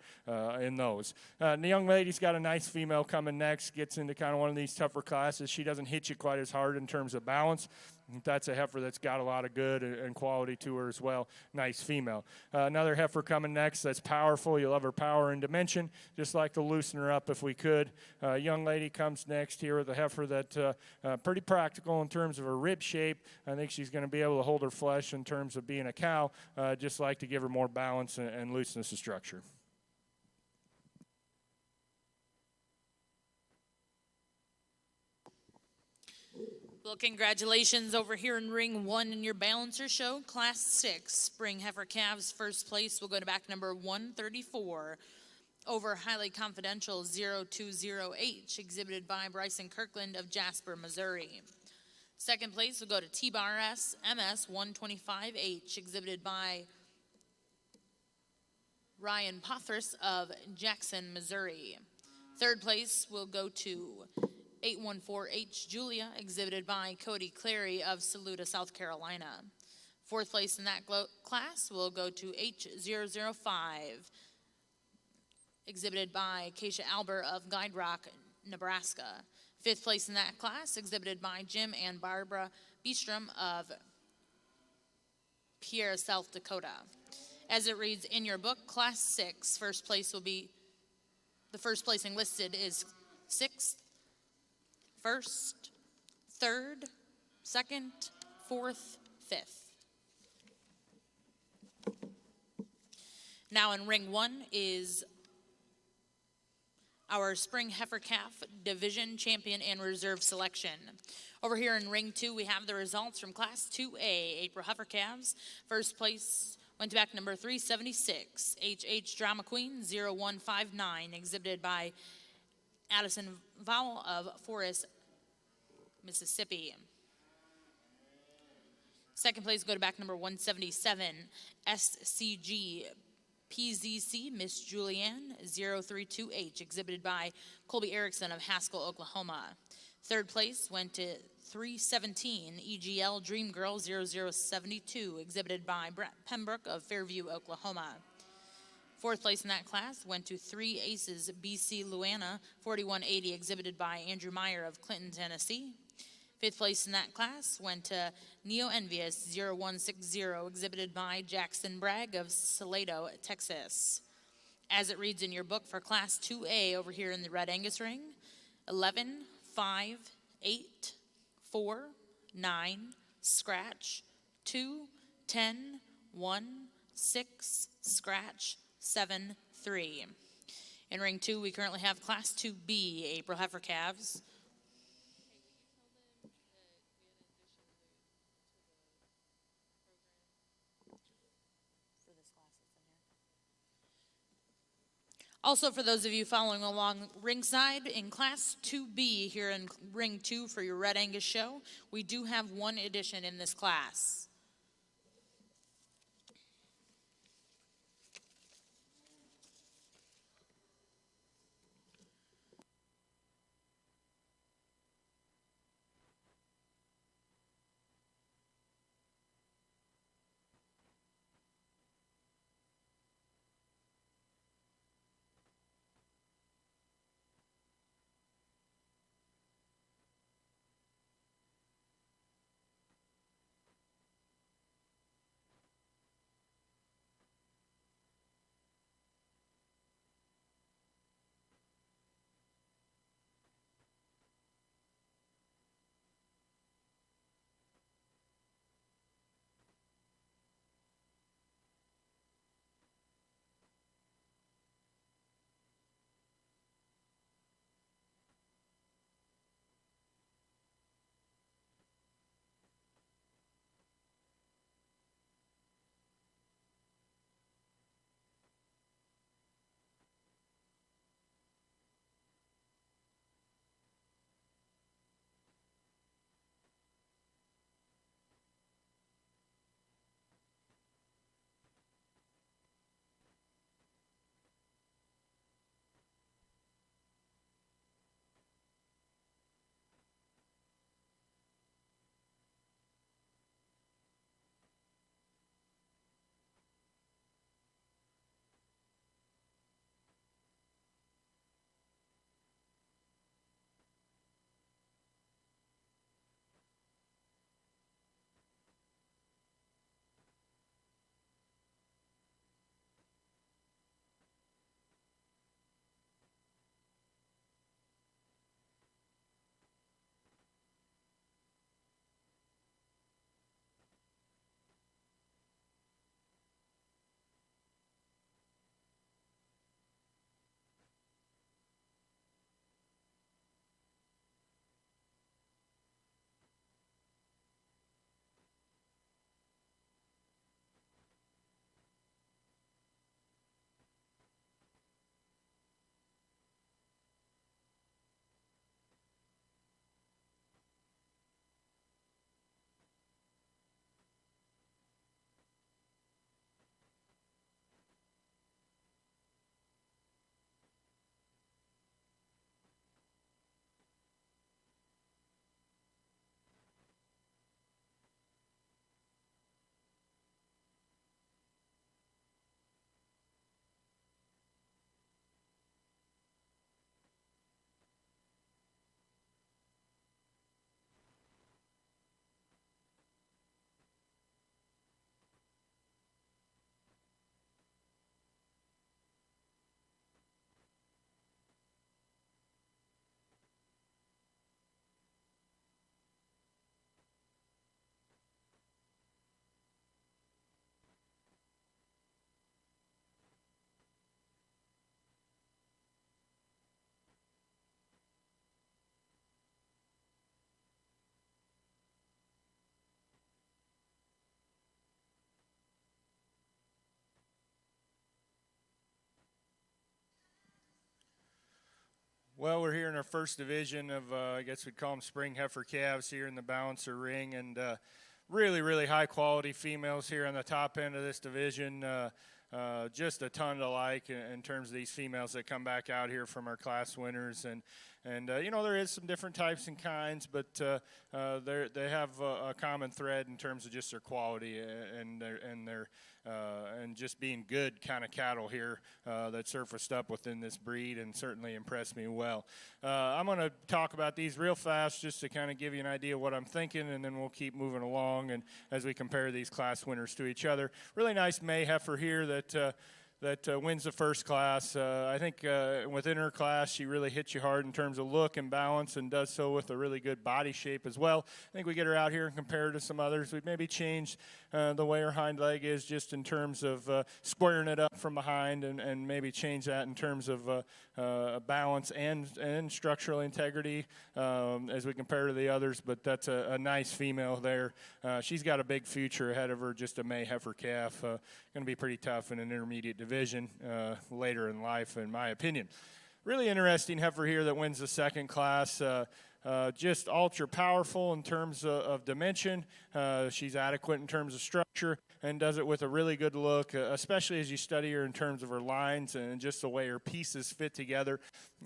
in those. The young lady's got a nice female coming next, gets into kind of one of these tougher classes. She doesn't hit you quite as hard in terms of balance. That's a heifer that's got a lot of good and quality to her as well. Nice female. Another heifer coming next that's powerful. You love her power and dimension. Just like to loosen her up if we could. Young lady comes next here with a heifer that pretty practical in terms of her rib shape. I think she's going to be able to hold her flesh in terms of being a cow. Just like to give her more balance and looseness of structure.
Well, congratulations over here in Ring 1 in your Balancer Show, Class 6. Spring Heifer Calves first place will go to back number 134 over Highly Confidential 020H, exhibited by Bryson Kirkland of Jasper, Missouri. Second place will go to T-Bar S MS 125H, exhibited by Ryan Pothras of Jackson, Missouri. Third place will go to 814H Julia, exhibited by Cody Clary of Saluda, South Carolina. Fourth place in that class will go to H005, exhibited by Keisha Albert of Guide Rock, Nebraska. Fifth place in that class, exhibited by Jim and Barbara Beestrom of Pierre, South Dakota. As it reads in your book, Class 6, first place will be, the first placing listed is 6th, 1st, 3rd, 2nd, 4th, 5th. Now in Ring 1 is our Spring Heifer Calf Division Champion and Reserve Selection. Over here in Ring 2, we have the results from Class 2A, April Heifer Calves. First place went to back number 376, HH Drama Queen 0159, exhibited by Addison Vowell of Forest, Mississippi. Second place go to back number 177, SCG PZC Miss Julianne 032H, exhibited by Colby Erickson of Haskell, Oklahoma. Third place went to 317 EGL Dream Girl 0072, exhibited by Brett Pembroke of Fairview, Oklahoma. Fourth place in that class went to 3 Aces BC Luana 4180, exhibited by Andrew Meyer of Clinton, Tennessee. Fifth place in that class went to Neo Envious 0160, exhibited by Jackson Bragg of Salado, Texas. As it reads in your book for Class 2A over here in the Red Angus ring, 11, 5, 8, 4, 9, scratch, 2, 10, 1, 6, scratch, 7, 3. In Ring 2, we currently have Class 2B, April Heifer Calves. Also, for those of you following along ringside, in Class 2B here in Ring 2 for your Red Angus show, we do have one addition in this class.
Well, we're here in our first division of, I guess we'd call them spring heifer calves here in the balancer ring, and really, really high quality females here on the top end of this division. Just a ton to like in terms of these females that come back out here from our class winners, and you know, there is some different types and kinds, but they have a common thread in terms of just their quality and just being good kind of cattle here that surfaced up within this breed and certainly impressed me well. I'm going to talk about these real fast just to kind of give you an idea of what I'm thinking, and then we'll keep moving along and as we compare these class winners to each other. Really nice May heifer here that wins the first class. I think within her class, she really hits you hard in terms of look and balance, and does so with a really good body shape as well. I think we get her out here and compare her to some others. We've maybe changed the way her hind leg is just in terms of squaring it up from behind, and maybe change that in terms of balance and structural integrity as we compare to the others. But that's a nice female there. She's got a big future ahead of her, just a May heifer calf. Going to be pretty tough in an intermediate division later in life, in my opinion. Really interesting heifer here that wins the second class. Just ultra powerful in terms of dimension. She's adequate in terms of structure, and does it with a really good look, especially as you study her in terms of her lines and just the way her pieces fit together.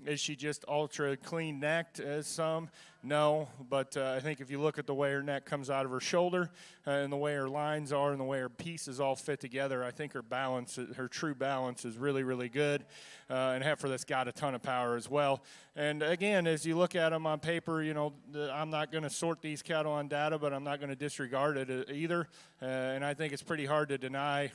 Is she just ultra clean necked as some? No, but I think if you look at the way her neck comes out of her shoulder and the way her lines are and the way her pieces all fit together, I think her balance, her true balance, is really, really good. And heifer that's got a ton of power as well. And again, as you look at them on paper, you know, I'm not going to sort these cattle on data, but I'm not going to disregard it either. And I think it's pretty hard to deny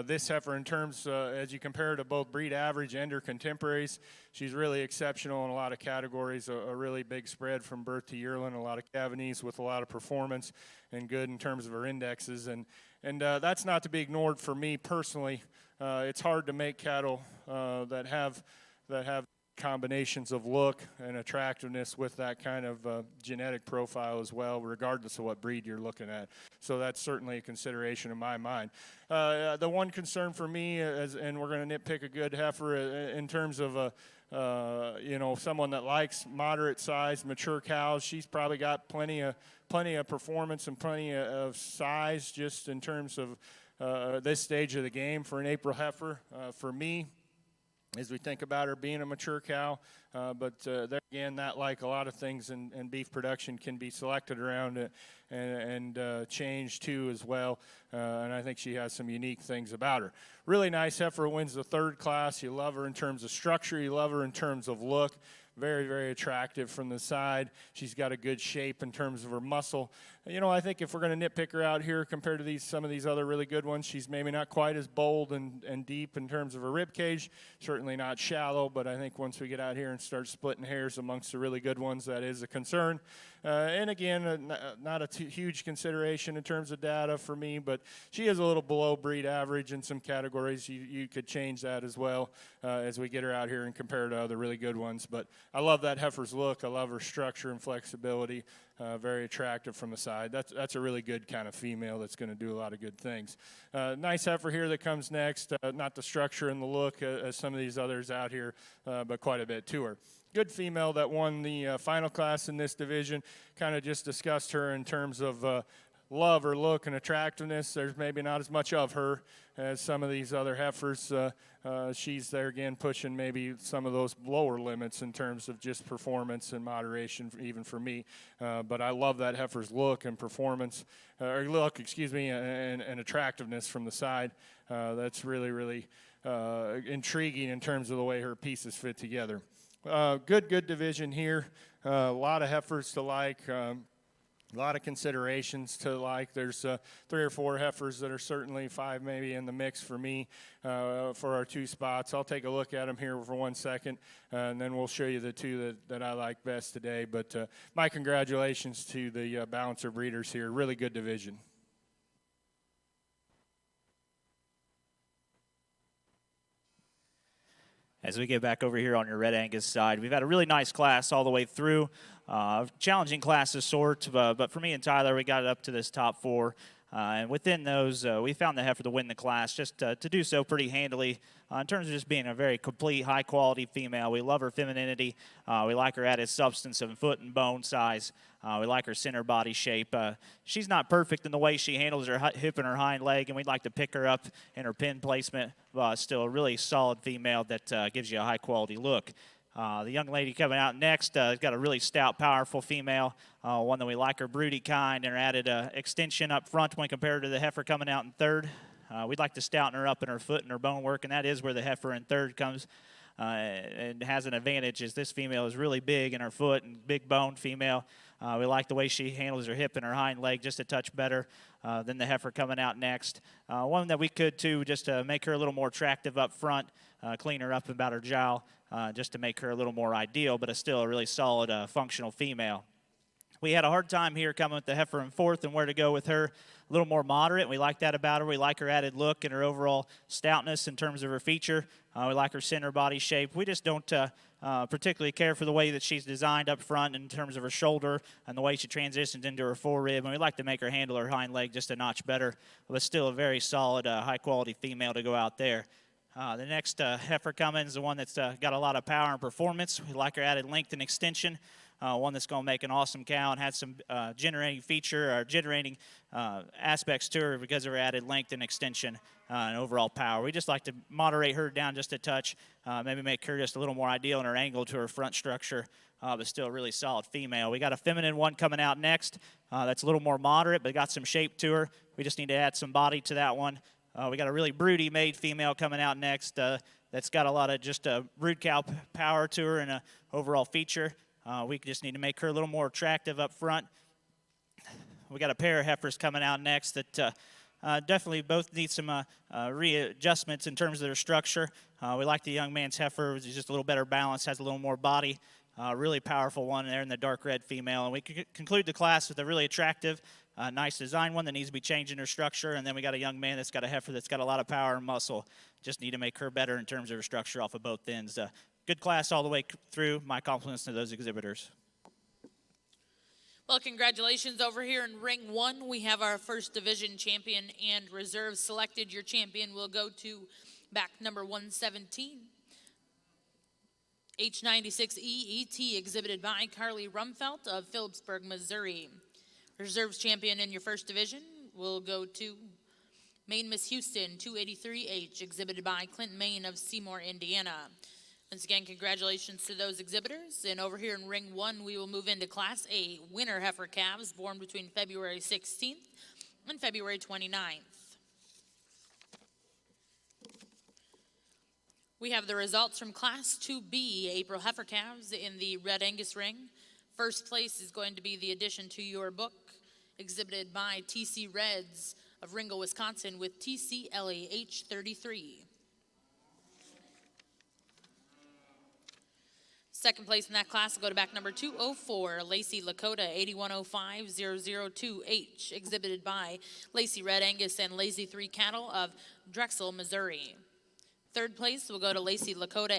this heifer in terms, as you compare her to both breed average and her contemporaries. She's really exceptional in a lot of categories, a really big spread from birth to yearling, a lot of cavities with a lot of performance, and good in terms of her indexes. And that's not to be ignored for me personally. It's hard to make cattle that have combinations of look and attractiveness with that kind of genetic profile as well, regardless of what breed you're looking at. So that's certainly a consideration in my mind. The one concern for me, and we're going to nitpick a good heifer in terms of you know, someone that likes moderate-sized mature cows. She's probably got plenty of performance and plenty of size just in terms of this stage of the game for an April heifer. For me, as we think about her being a mature cow, but there again, that, like a lot of things in beef production, can be selected around and changed too as well. And I think she has some unique things about her. Really nice heifer, wins the third class. You love her in terms of structure. You love her in terms of look. Very, very attractive from the side. She's got a good shape in terms of her muscle. You know, I think if we're going to nitpick her out here compared to some of these other really good ones, she's maybe not quite as bold and deep in terms of her rib cage. Certainly not shallow, but I think once we get out here and start splitting hairs amongst the really good ones, that is a concern. And again, not a huge consideration in terms of data for me, but she is a little below breed average in some categories. You could change that as well as we get her out here and compare her to other really good ones. But I love that heifer's look. I love her structure and flexibility. Very attractive from the side. That's a really good kind of female that's going to do a lot of good things. Nice heifer here that comes next. Not the structure and the look as some of these others out here, but quite a bit to her. Good female that won the final class in this division. Kind of just discussed her in terms of love her look and attractiveness. There's maybe not as much of her as some of these other heifers. She's there again pushing maybe some of those lower limits in terms of just performance and moderation, even for me. But I love that heifer's look and performance, and attractiveness from the side. That's really, really intriguing in terms of the way her pieces fit together. Good division here. A lot of heifers to like. A lot of considerations to like. There's 3 or 4 heifers that are certainly 5 maybe in the mix for me for our 2 spots. I'll take a look at them here for 1 second, and then we'll show you the 2 that I like best today. But my congratulations to the balancer breeders here. Really good division.
As we get back over here on your Red Angus side, we've had a really nice class all the way through. Challenging class to sort, but for me and Tyler, we got it up to this top 4. And within those, we found the heifer to win the class, just to do so pretty handily in terms of just being a very complete, high-quality female. We love her femininity. We like her added substance of foot and bone size. We like her center body shape. She's not perfect in the way she handles her hip and her hind leg, and we'd like to pick her up in her pin placement. Still a really solid female that gives you a high-quality look. The young lady coming out next has got a really stout, powerful female, one that we like her broody kind, and her added extension up front when compared to the heifer coming out in third. We'd like to stouten her up in her foot and her bone work, and that is where the heifer in third comes and has an advantage, as this female is really big in her foot and big boned female. We like the way she handles her hip and her hind leg just a touch better than the heifer coming out next. One that we could, too, just to make her a little more attractive up front, clean her up about her jowl, just to make her a little more ideal, but still a really solid, functional female. We had a hard time here coming with the heifer in fourth and where to go with her. A little more moderate. We like that about her. We like her added look and her overall stoutness in terms of her feature. We like her center body shape. We just don't particularly care for the way that she's designed up front in terms of her shoulder and the way she transitions into her forerib. And we like to make her handle her hind leg just a notch better, but still a very solid, high-quality female to go out there. The next heifer coming is the one that's got a lot of power and performance. We like her added length and extension. One that's going to make an awesome cow and has some generating feature or generating aspects to her because of her added length and extension and overall power. We just like to moderate her down just a touch, maybe make her just a little more ideal in her angle to her front structure, but still a really solid female. We got a feminine one coming out next that's a little more moderate, but got some shape to her. We just need to add some body to that one. We got a really broody made female coming out next that's got a lot of just brood cow power to her and overall feature. We just need to make her a little more attractive up front. We got a pair of heifers coming out next that definitely both need some readjustments in terms of their structure. We like the young man's heifer. It's just a little better balance, has a little more body. Really powerful one there in the dark red female. And we conclude the class with a really attractive, nice design one that needs to be changing her structure. And then we got a young man that's got a heifer that's got a lot of power and muscle. Just need to make her better in terms of her structure off of both ends. Good class all the way through. My compliments to those exhibitors.
Well, congratulations over here in ring one. We have our first division champion and reserve selected. Your champion will go to back number 117. H96E ET exhibited by Carly Rumfelt of Phillipsburg, Missouri. Reserves champion in your first division will go to Maine Miss Houston 283H exhibited by Clint Main of Seymour, Indiana. Once again, congratulations to those exhibitors. And over here in ring one, we will move into Class A winter heifer calves born between February 16th and February 29th. We have the results from Class 2B April heifer calves in the Red Angus ring. First place is going to be the addition to your book, exhibited by TC Reds of Ringgold, Wisconsin, with TC Ellie H33. Second place in that class will go to back number 204, Lacey Lakota 8105002H, exhibited by Lacey Red Angus and Lazy 3 Cattle of Drexel, Missouri. Third place will go to Lacey Lakota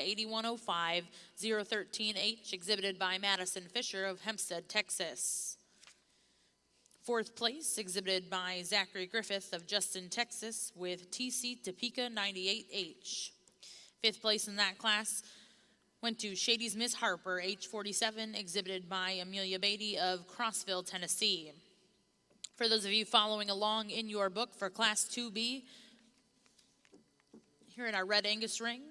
8105013H, exhibited by Madison Fisher of Hempstead, Texas. Fourth place, exhibited by Zachary Griffith of Justin, Texas, with TC Topeka 98H. Fifth place in that class went to Shady's Miss Harper, H47, exhibited by Amelia Beatty of Crossville, Tennessee. For those of you following along in your book for Class 2B, here in our Red Angus ring,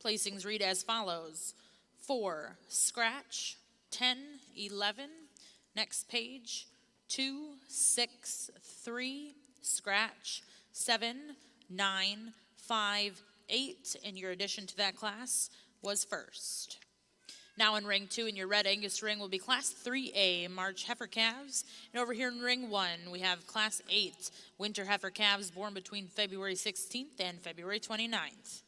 placings read as follows: 4, scratch, 10, 11, next page, 2, 6, 3, scratch, 7, 9, 5, 8, and your addition to that class was first. Now in ring 2 in your Red Angus ring will be Class 3A March heifer calves. And over here in ring 1 we have Class 8 winter heifer calves born between February 16th and February 29th.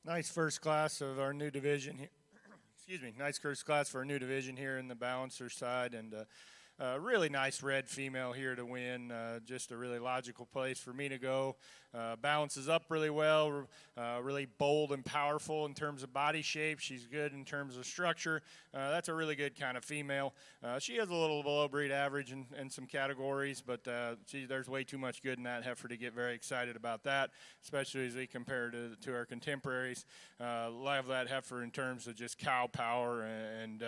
Nice first class of our new division. Excuse me. Nice first class for our new division here in the balancer side, and really nice red female here to win. Just a really logical place for me to go. Balances up really well, really bold and powerful in terms of body shape. She's good in terms of structure. That's a really good kind of female. She has a little below breed average in some categories, but there's way too much good in that heifer to get very excited about that, especially as we compare to our contemporaries. Love that heifer in terms of just cow power and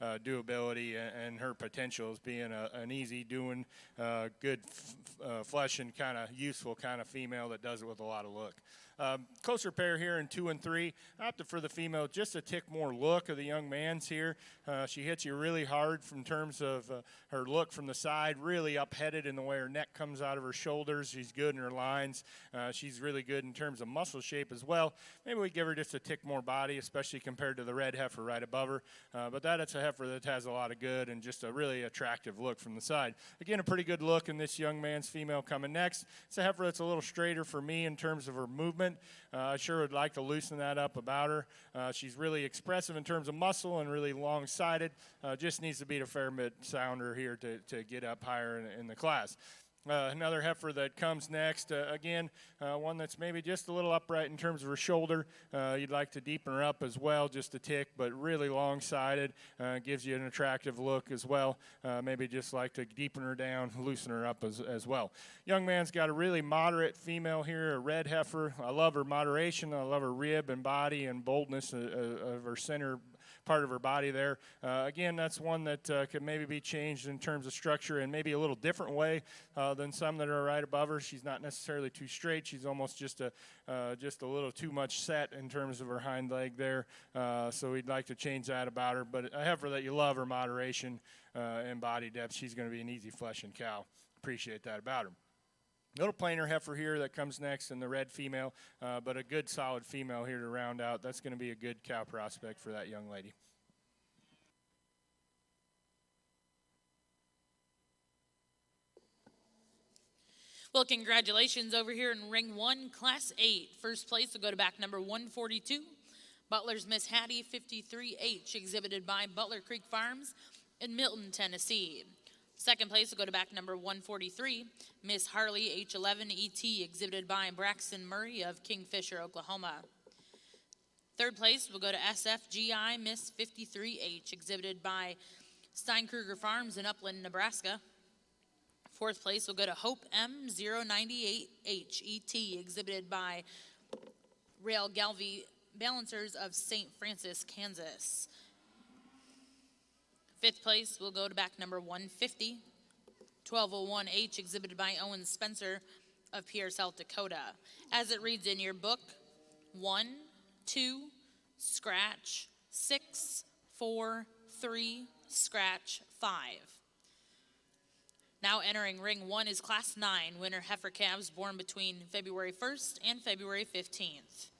doability and her potential as being an easy doing, good flesh and kind of useful kind of female that does it with a lot of look. Closer pair here in 2 and 3. I opted for the female just a tick more look of the young man's here. She hits you really hard in terms of her look from the side, really up-headed in the way her neck comes out of her shoulders. She's good in her lines. She's really good in terms of muscle shape as well. Maybe we give her just a tick more body, especially compared to the red heifer right above her. But it's a heifer that has a lot of good and just a really attractive look from the side. Again, a pretty good look in this young man's female coming next. It's a heifer that's a little straighter for me in terms of her movement. I sure would like to loosen that up about her. She's really expressive in terms of muscle and really long-sided. Just needs to beat a fair bit sounder here to get up higher in the class. Another heifer that comes next, again, one that's maybe just a little upright in terms of her shoulder. You'd like to deepen her up as well, just a tick, but really long-sided. Gives you an attractive look as well. Maybe just like to deepen her down, loosen her up as well. Young man's got a really moderate female here, a red heifer. I love her moderation. I love her rib and body and boldness of her center part of her body there. Again, that's one that could maybe be changed in terms of structure in maybe a little different way than some that are right above her. She's not necessarily too straight. She's almost just a little too much set in terms of her hind leg there. So we'd like to change that about her. But a heifer that you love, her moderation and body depth, she's going to be an easy fleshing cow. Appreciate that about her. Little plainer heifer here that comes next in the red female, but a good solid female here to round out. That's going to be a good cow prospect for that young lady.
Well, congratulations over here in Ring 1, Class 8. First place will go to back number 142, Butler's Miss Hattie 53H, exhibited by Butler Creek Farms in Milton, Tennessee. Second place will go to back number 143, Miss Harley H11ET, exhibited by Braxton Murray of Kingfisher, Oklahoma. Third place will go to SFGI Miss 53H, exhibited by Steinkruger Farms in Upland, Nebraska. Fourth place will go to Hope M098HET, exhibited by Rail Galvey Balancers of St. Francis, Kansas. Fifth place will go to back number 150, 1201H, exhibited by Owen Spencer of Pierre, South Dakota. As it reads in your book, 1, 2, scratch, 6, 4, 3, scratch, 5. Now entering Ring 1 is Class 9, winner heifer calves born between February 1st and February 15th.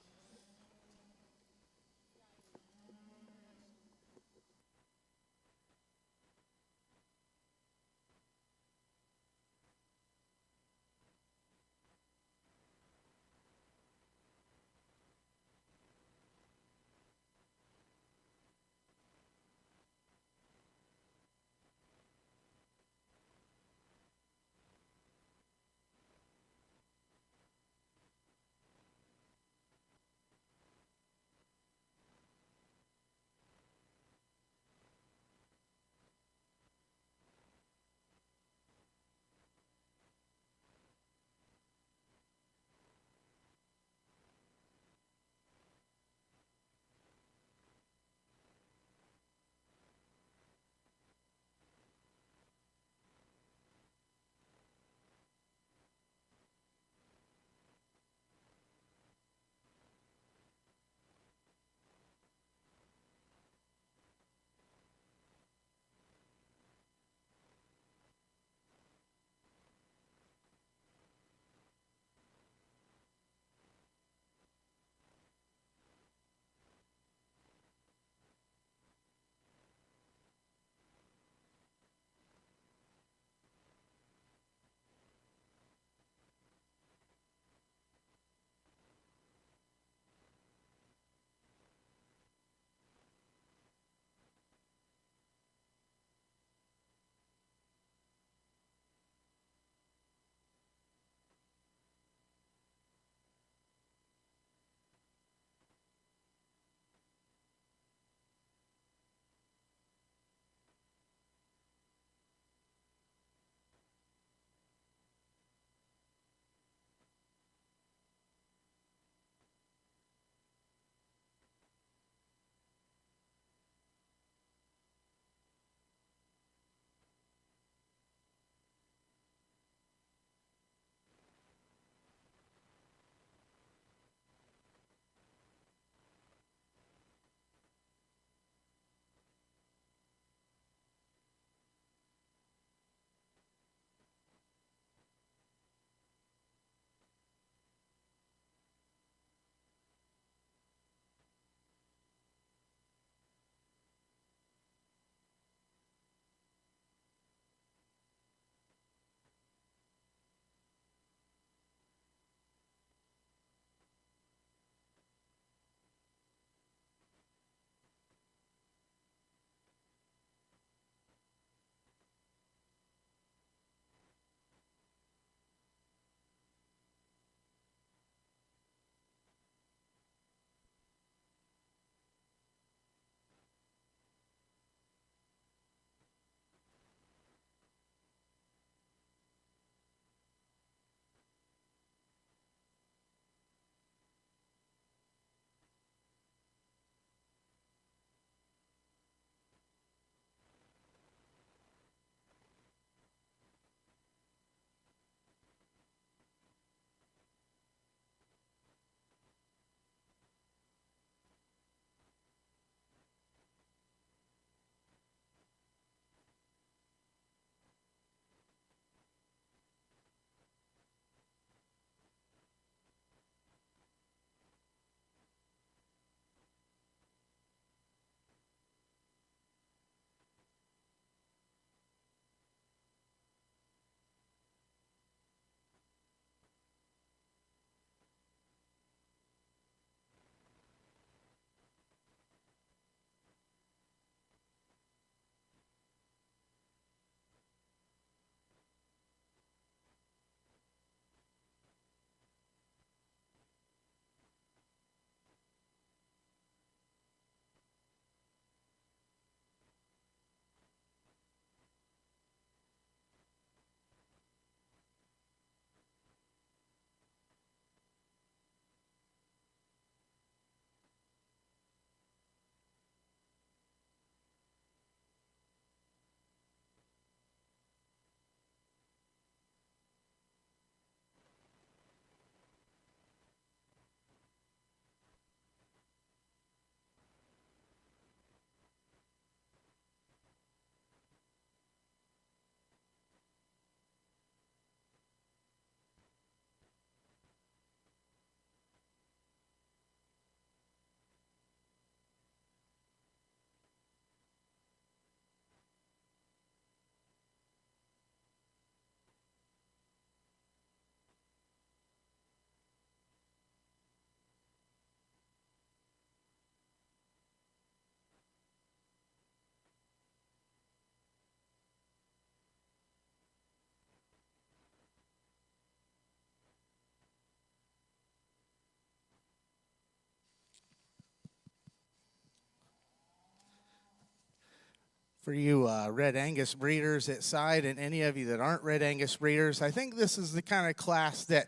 For you Red Angus breeders at side and any of you that aren't Red Angus breeders, I think this is the kind of class that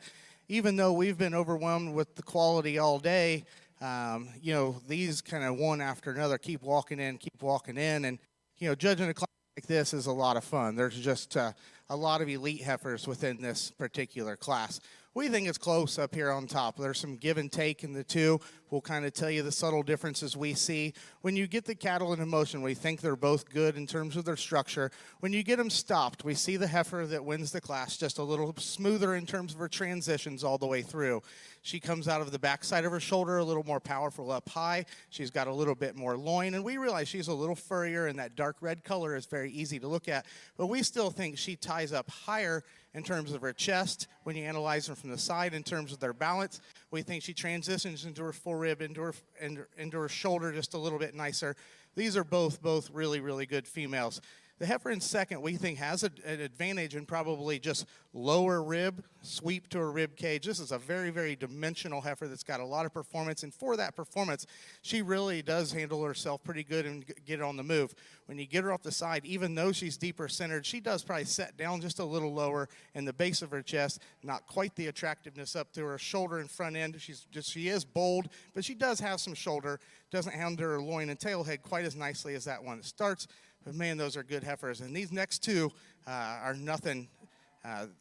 even though we've been overwhelmed with the quality all day, these kind of one after another keep walking in. And, judging a class like this is a lot of fun. There's just a lot of elite heifers within this particular class. We think it's close up here on top. There's some give and take in the two. We'll kind of tell you the subtle differences we see. When you get the cattle in motion, we think they're both good in terms of their structure. When you get them stopped, we see the heifer that wins the class just a little smoother in terms of her transitions all the way through. She comes out of the backside of her shoulder a little more powerful up high. She's got a little bit more loin, and we realize she's a little furrier, and that dark red color is very easy to look at. But we still think she ties up higher in terms of her chest when you analyze them from the side in terms of their balance. We think she transitions into her forerib, into her shoulder just a little bit nicer. These are both really, really good females. The heifer in second, we think, has an advantage in probably just lower rib, sweep to her rib cage. This is a very, very dimensional heifer that's got a lot of performance, and for that performance, she really does handle herself pretty good and get it on the move. When you get her off the side, even though she's deeper centered, she does probably set down just a little lower in the base of her chest, not quite the attractiveness up to her shoulder and front end. She is bold, but she does have some shoulder, doesn't handle her loin and tail head quite as nicely as that one. It starts. But, man, those are good heifers. And these next two are nothing.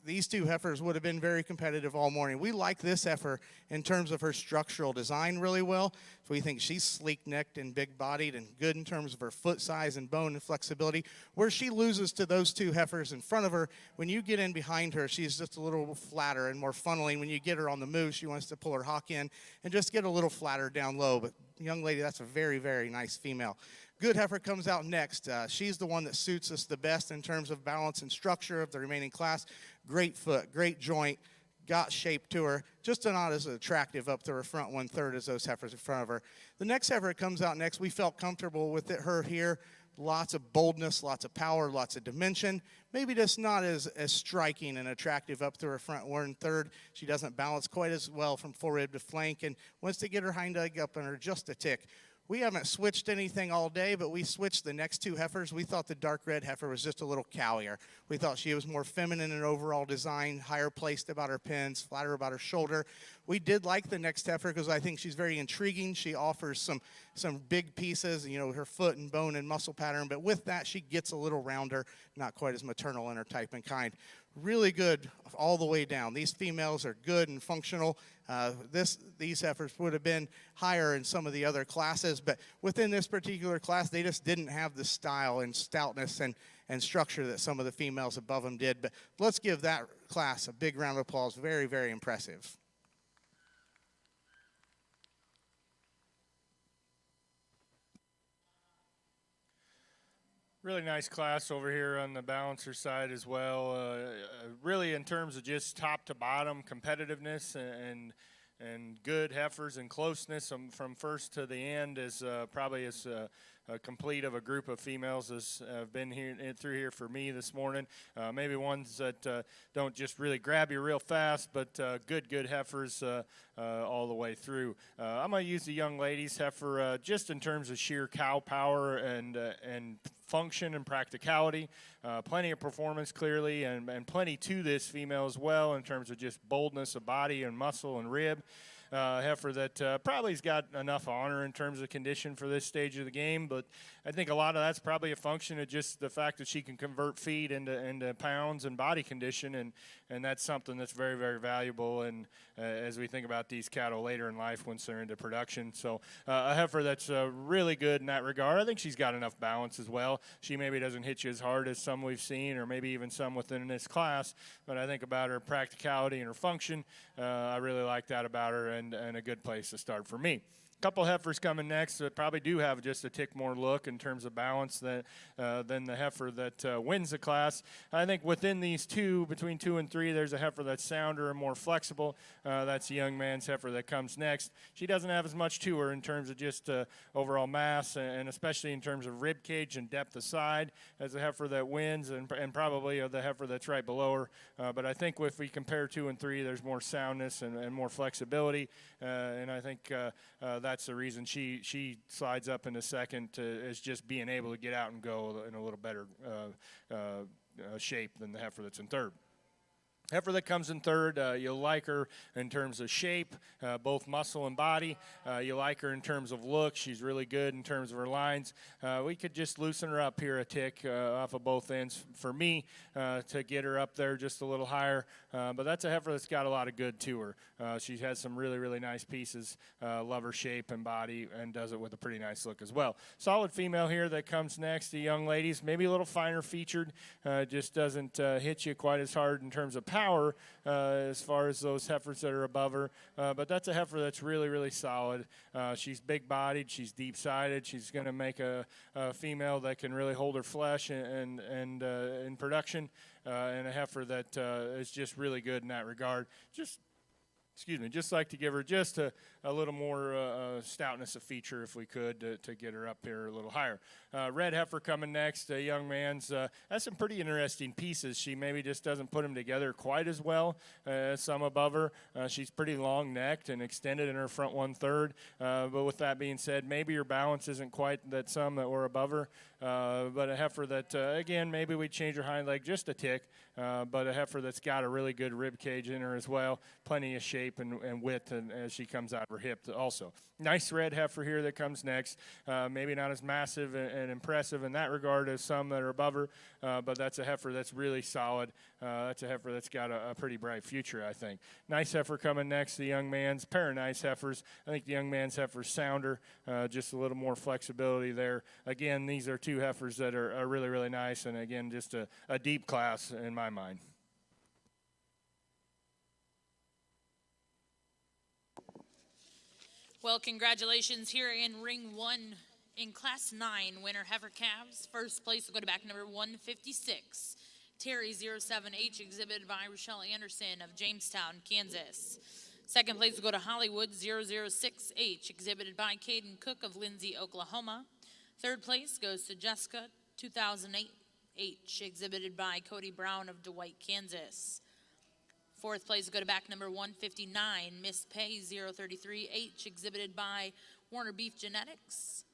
These two heifers would have been very competitive all morning. We like this heifer in terms of her structural design really well. So we think she's sleek-necked and big-bodied and good in terms of her foot size and bone and flexibility. Where she loses to those two heifers in front of her, when you get in behind her, she's just a little flatter and more funneling. When you get her on the move, she wants to pull her hock in and just get a little flatter down low. But, young lady, that's a very, very nice female. Good heifer comes out next. She's the one that suits us the best in terms of balance and structure of the remaining class. Great foot, great joint, got shape to her, just not as attractive up to her front 1/3 as those heifers in front of her. The next heifer that comes out next, we felt comfortable with her here. Lots of boldness, lots of power, lots of dimension. Maybe just not as striking and attractive up to her front 1/3. She doesn't balance quite as well from forerib to flank and wants to get her hind leg up on her just a tick. We haven't switched anything all day, but we switched the next two heifers. We thought the dark red heifer was just a little cowier. We thought she was more feminine in overall design, higher placed about her pins, flatter about her shoulder. We did like the next heifer because I think she's very intriguing. She offers some big pieces, her foot and bone and muscle pattern, but with that, she gets a little rounder, not quite as maternal in her type and kind. Really good all the way down. These females are good and functional. These heifers would have been higher in some of the other classes, but within this particular class, they just didn't have the style and stoutness and structure that some of the females above them did. But let's give that class a big round of applause. Very, very impressive.
Really nice class over here on the balancer side as well. Really, in terms of just top to bottom competitiveness and good heifers and closeness from first to the end is probably as complete of a group of females as have been through here for me this morning. Maybe ones that don't just really grab you real fast, but good heifers all the way through. I'm going to use the young lady's heifer just in terms of sheer cow power and function and practicality. Plenty of performance clearly and plenty to this female as well in terms of just boldness of body and muscle and rib. Heifer that probably's got enough honor in terms of condition for this stage of the game, but I think a lot of that's probably a function of just the fact that she can convert feed into pounds and body condition, and that's something that's very, very valuable and as we think about these cattle later in life once they're into production. So a heifer that's really good in that regard. I think she's got enough balance as well. She maybe doesn't hit you as hard as some we've seen or maybe even some within this class, but I think about her practicality and her function. I really like that about her and a good place to start for me. Couple heifers coming next that probably do have just a tick more look in terms of balance than the heifer that wins the class. I think within these two, between 2 and 3, there's a heifer that's sounder and more flexible. That's the young man's heifer that comes next. She doesn't have as much to her in terms of just overall mass and especially in terms of rib cage and depth of side as the heifer that wins and probably the heifer that's right below her. But I think if we compare 2 and 3, there's more soundness and more flexibility. And I think that that's the reason she slides up in the second is just being able to get out and go in a little better shape than the heifer that's in third. Heifer that comes in third, you'll like her in terms of shape, both muscle and body. You like her in terms of look. She's really good in terms of her lines. We could just loosen her up here a tick off of both ends for me to get her up there just a little higher. But that's a heifer that's got a lot of good to her. She has some really, really nice pieces. Love her shape and body, and does it with a pretty nice look as well. Solid female here that comes next, the young ladies, maybe a little finer featured, just doesn't hit you quite as hard in terms of power as far as those heifers that are above her. But that's a heifer that's really, really solid. She's big-bodied. She's deep-sided. She's going to make a female that can really hold her flesh and in production, and a heifer that is just really good in that regard. Just like to give her just a little more stoutness of feature if we could to get her up here a little higher. Red heifer coming next, a young man's, has some pretty interesting pieces. She maybe just doesn't put them together quite as well as some above her. She's pretty long-necked and extended in her front 1/3. But with that being said, maybe her balance isn't quite that some that were above her. But a heifer that, again, maybe we change her hind leg just a tick, but a heifer that's got a really good rib cage in her as well, plenty of shape and width as she comes out of her hip also. Nice red heifer here that comes next. Maybe not as massive and impressive in that regard as some that are above her, but that's a heifer that's really solid. That's a heifer that's got a pretty bright future, I think. Nice heifer coming next, the young man's. Pair of nice heifers. I think the young man's heifer's sounder, just a little more flexibility there. Again, these are two heifers that are really, really nice, and again, just a deep class in my mind.
Well, congratulations here in ring 1 in class 9, winner heifer calves. First place will go to back number 156, Terry 07H, exhibited by Rochelle Anderson of Jamestown, Kansas. Second place will go to Hollywood 006H, exhibited by Caden Cook of Lindsay, Oklahoma. Third place goes to Jessica 2008H, exhibited by Cody Brown of Dwight, Kansas. Fourth place will go to back number 159, Miss Pay 033H, exhibited by Warner Beef Genetics.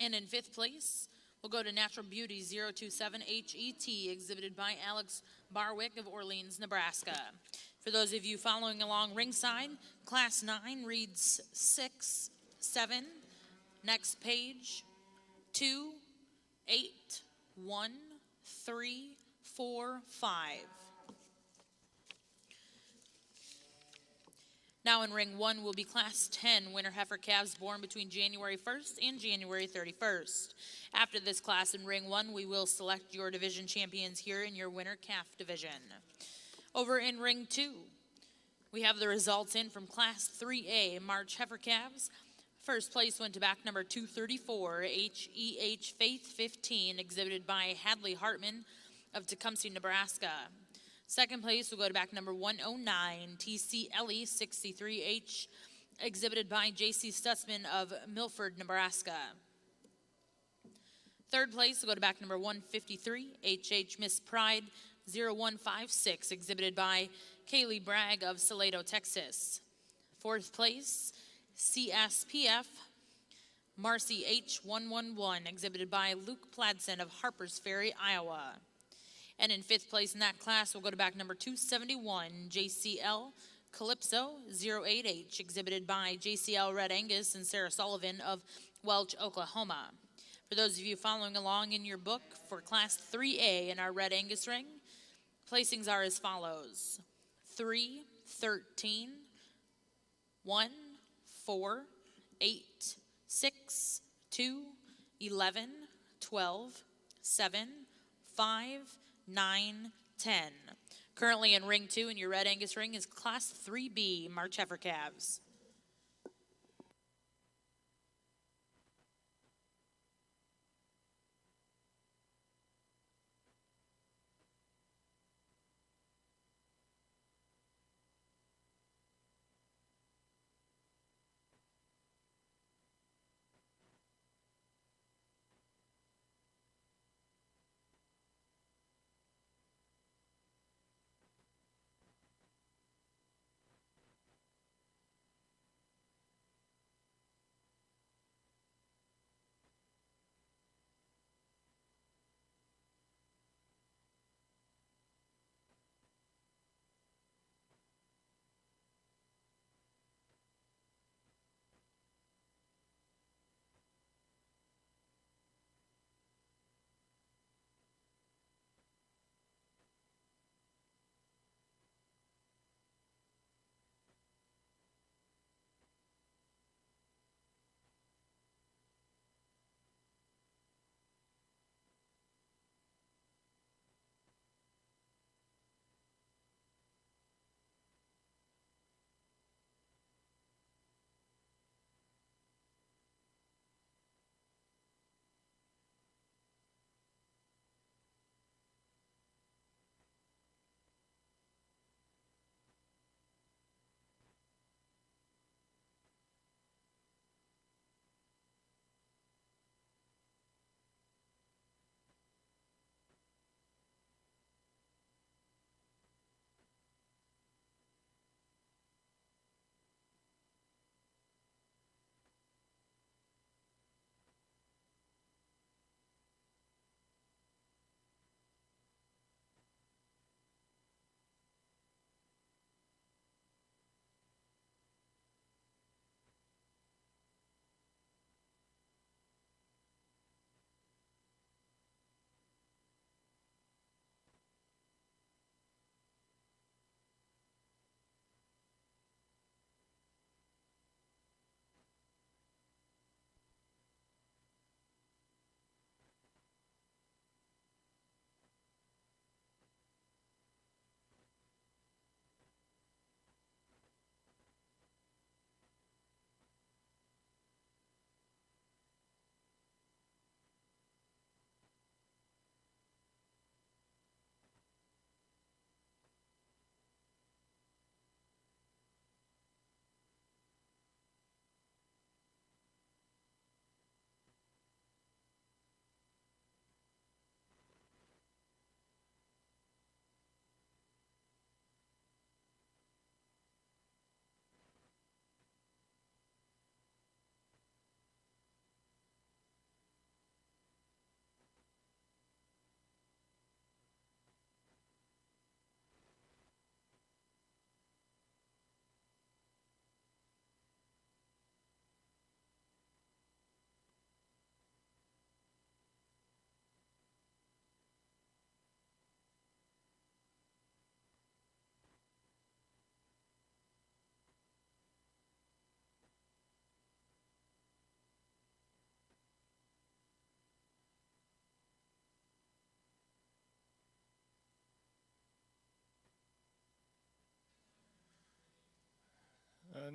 And in fifth place, we'll go to Natural Beauty 027HET, exhibited by Alex Barwick of Orleans, Nebraska. For those of you following along ringside, class 9 reads 6, 7, next page, 2, 8, 1, 3, 4, 5. Now in ring 1 will be class 10 winner heifer calves born between January 1st and January 31st. After this class in ring 1, we will select your division champions here in your winner calf division. Over in ring 2, we have the results in from class 3A March heifer calves. First place went to back number 234, HEH Faith 15, exhibited by Hadley Hartman of Tecumseh, Nebraska. Second place will go to back number 109, TC Ellie 63H, exhibited by JC Stutzman of Milford, Nebraska. Third place will go to back number 153, HH Miss Pride 0156, exhibited by Kaylee Bragg of Salado, Texas. Fourth place, CSPF Marcy H111, exhibited by Luke Pladsen of Harpers Ferry, Iowa. And in fifth place in that class, we'll go to back number 271, JCL Calypso 08H, exhibited by JCL Red Angus and Sarah Sullivan of Welch, Oklahoma. For those of you following along in your book for class 3A in our Red Angus ring, placings are as follows: 3, 13, 1, 4, 8, 6, 2, 11, 12, 7, 5, 9, 10. Currently in ring 2 in your Red Angus ring is class 3B March heifer calves.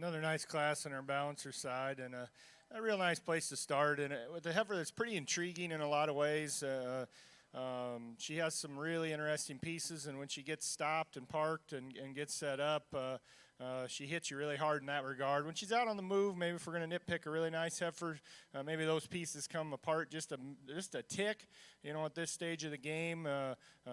Another nice class on our balancer side, and a real nice place to start. And with a heifer that's pretty intriguing in a lot of ways. She has some really interesting pieces, and when she gets stopped and parked and gets set up, she hits you really hard in that regard. When she's out on the move, maybe if we're going to nitpick a really nice heifer, maybe those pieces come apart just a tick. You know, at this stage of the game,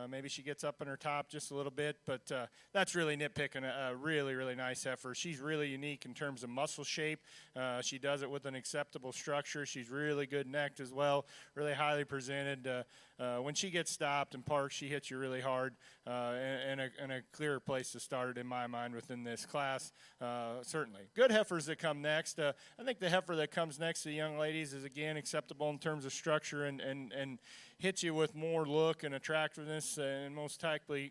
maybe she gets up in her top just a little bit, but that's really nitpicking a really, really nice heifer. She's really unique in terms of muscle shape. She does it with an acceptable structure. She's really good necked as well, really highly presented. When she gets stopped and parked, she hits you really hard, and a clearer place to start in my mind within this class, certainly. Good heifers that come next. I think the heifer that comes next to the young ladies is, again, acceptable in terms of structure and hits you with more look and attractiveness, and most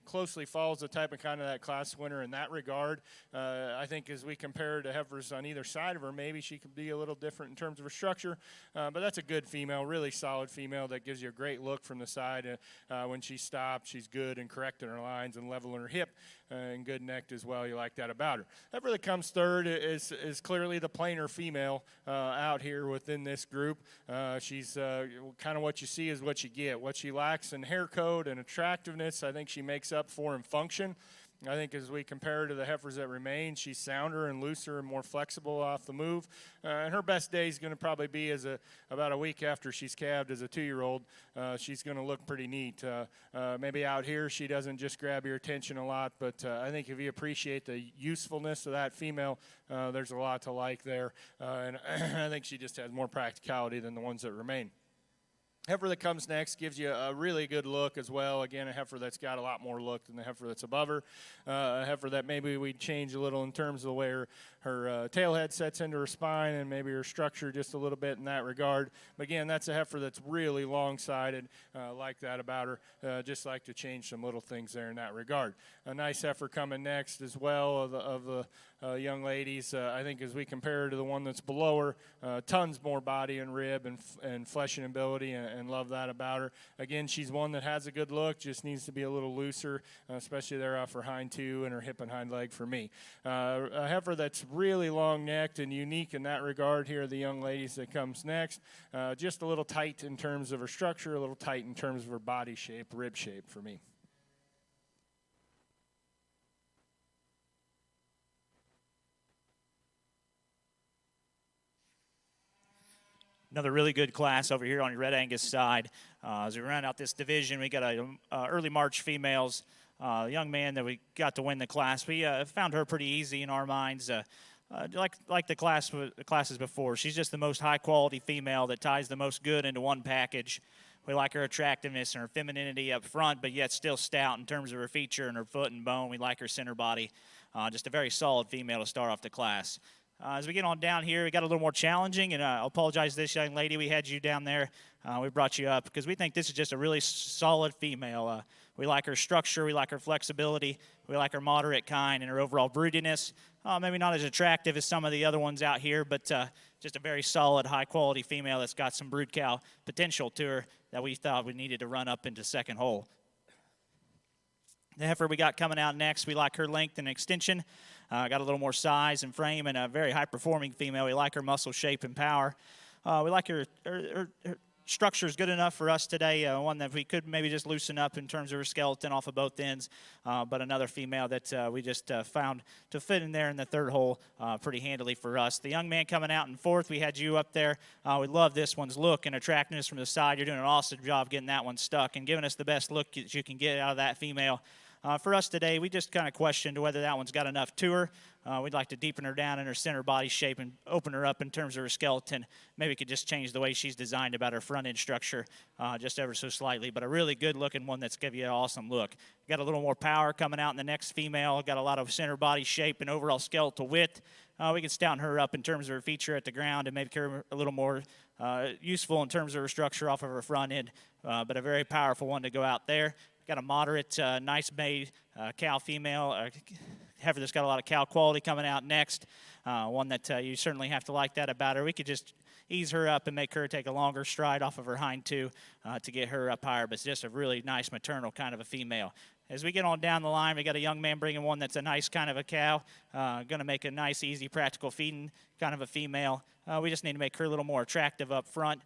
closely follows the type of kind of that class winner in that regard. I think as we compare to heifers on either side of her, maybe she could be a little different in terms of her structure, but that's a good female, really solid female that gives you a great look from the side. When she stops, she's good and correct in her lines and level in her hip, and good necked as well. You like that about her. Heifer that comes third is clearly the plainer female out here within this group. She's kind of what you see is what you get. What she lacks in hair coat and attractiveness, I think she makes up for in function. I think as we compare her to the heifers that remain, she's sounder and looser and more flexible off the move. And her best day is going to probably be about a week after she's calved as a 2-year-old. She's going to look pretty neat. Maybe out here she doesn't just grab your attention a lot, but I think if you appreciate the usefulness of that female, there's a lot to like there. And I think she just has more practicality than the ones that remain. Heifer that comes next gives you a really good look as well. Again, a heifer that's got a lot more look than the heifer that's above her. A heifer that maybe we'd change a little in terms of the way her tail head sets into her spine and maybe her structure just a little bit in that regard. But again, that's a heifer that's really long-sided, like that about her. Just like to change some little things there in that regard. A nice heifer coming next as well of the young ladies. I think as we compare her to the one that's below her, tons more body and rib and fleshing ability, and love that about her. Again, she's one that has a good look, just needs to be a little looser, especially there off her hind two and her hip and hind leg for me. A heifer that's really long-necked and unique in that regard here, the young ladies that comes next. Just a little tight in terms of her structure, a little tight in terms of her body shape, rib shape for me.
Another really good class over here on your Red Angus side. As we round out this division, we got a early March females. Young man that we got to win the class. We found her pretty easy in our minds. Like the classes before, she's just the most high-quality female that ties the most good into one package. We like her attractiveness and her femininity up front, but yet still stout in terms of her feature and her foot and bone. We like her center body. Just a very solid female to start off the class. As we get on down here, we got a little more challenging, and I'll apologize to this young lady. We had you down there. We brought you up because we think this is just a really solid female. We like her structure. We like her flexibility. We like her moderate kind and her overall broodiness. Maybe not as attractive as some of the other ones out here, but just a very solid, high-quality female that's got some brood cow potential to her that we thought we needed to run up into second hole. The heifer we got coming out next, we like her length and extension. Got a little more size and frame, and a very high-performing female. We like her muscle shape and power. We like her structure is good enough for us today, one that we could maybe just loosen up in terms of her skeleton off of both ends, but another female that we just found to fit in there in the third hole pretty handily for us. The young man coming out in fourth, we had you up there. We love this one's look and attractiveness from the side. You're doing an awesome job getting that one stuck and giving us the best look that you can get out of that female. For us today, we just kind of questioned whether that one's got enough to her. We'd like to deepen her down in her center body shape and open her up in terms of her skeleton. Maybe we could just change the way she's designed about her front end structure just ever so slightly. But a really good looking one that's give you an awesome look. Got a little more power coming out in the next female. Got a lot of center body shape and overall skeletal width. We can stouten her up in terms of her feature at the ground and make her a little more useful in terms of her structure off of her front end. But a very powerful one to go out there. Got a moderate, nice made cow female. Heifer that's got a lot of cow quality coming out next. One that you certainly have to like that about her. We could just ease her up and make her take a longer stride off of her hind two to get her up higher. But it's just a really nice maternal kind of a female. As we get on down the line, we got a young man bringing one that's a nice kind of a cow, going to make a nice, easy, practical feeding kind of a female. We just need to make her a little more attractive up front.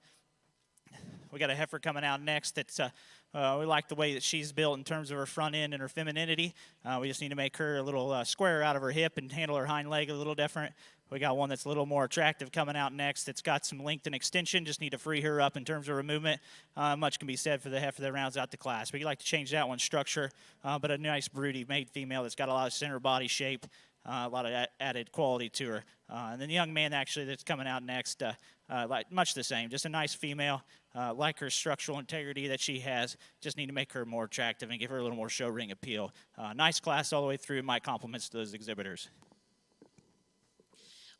We got a heifer coming out next that's we like the way that she's built in terms of her front end and her femininity. We just need to make her a little squarer out of her hip and handle her hind leg a little different. We got one that's a little more attractive coming out next. It's got some length and extension. Just need to free her up in terms of her movement. Much can be said for the heifer that rounds out the class. We like to change that one structure, but a nice broody made female that's got a lot of center body shape, a lot of added quality to her. And then the young man actually that's coming out next, like much the same, just a nice female. Like her structural integrity that she has, just need to make her more attractive and give her a little more show ring appeal. Nice class all the way through. My compliments to those exhibitors.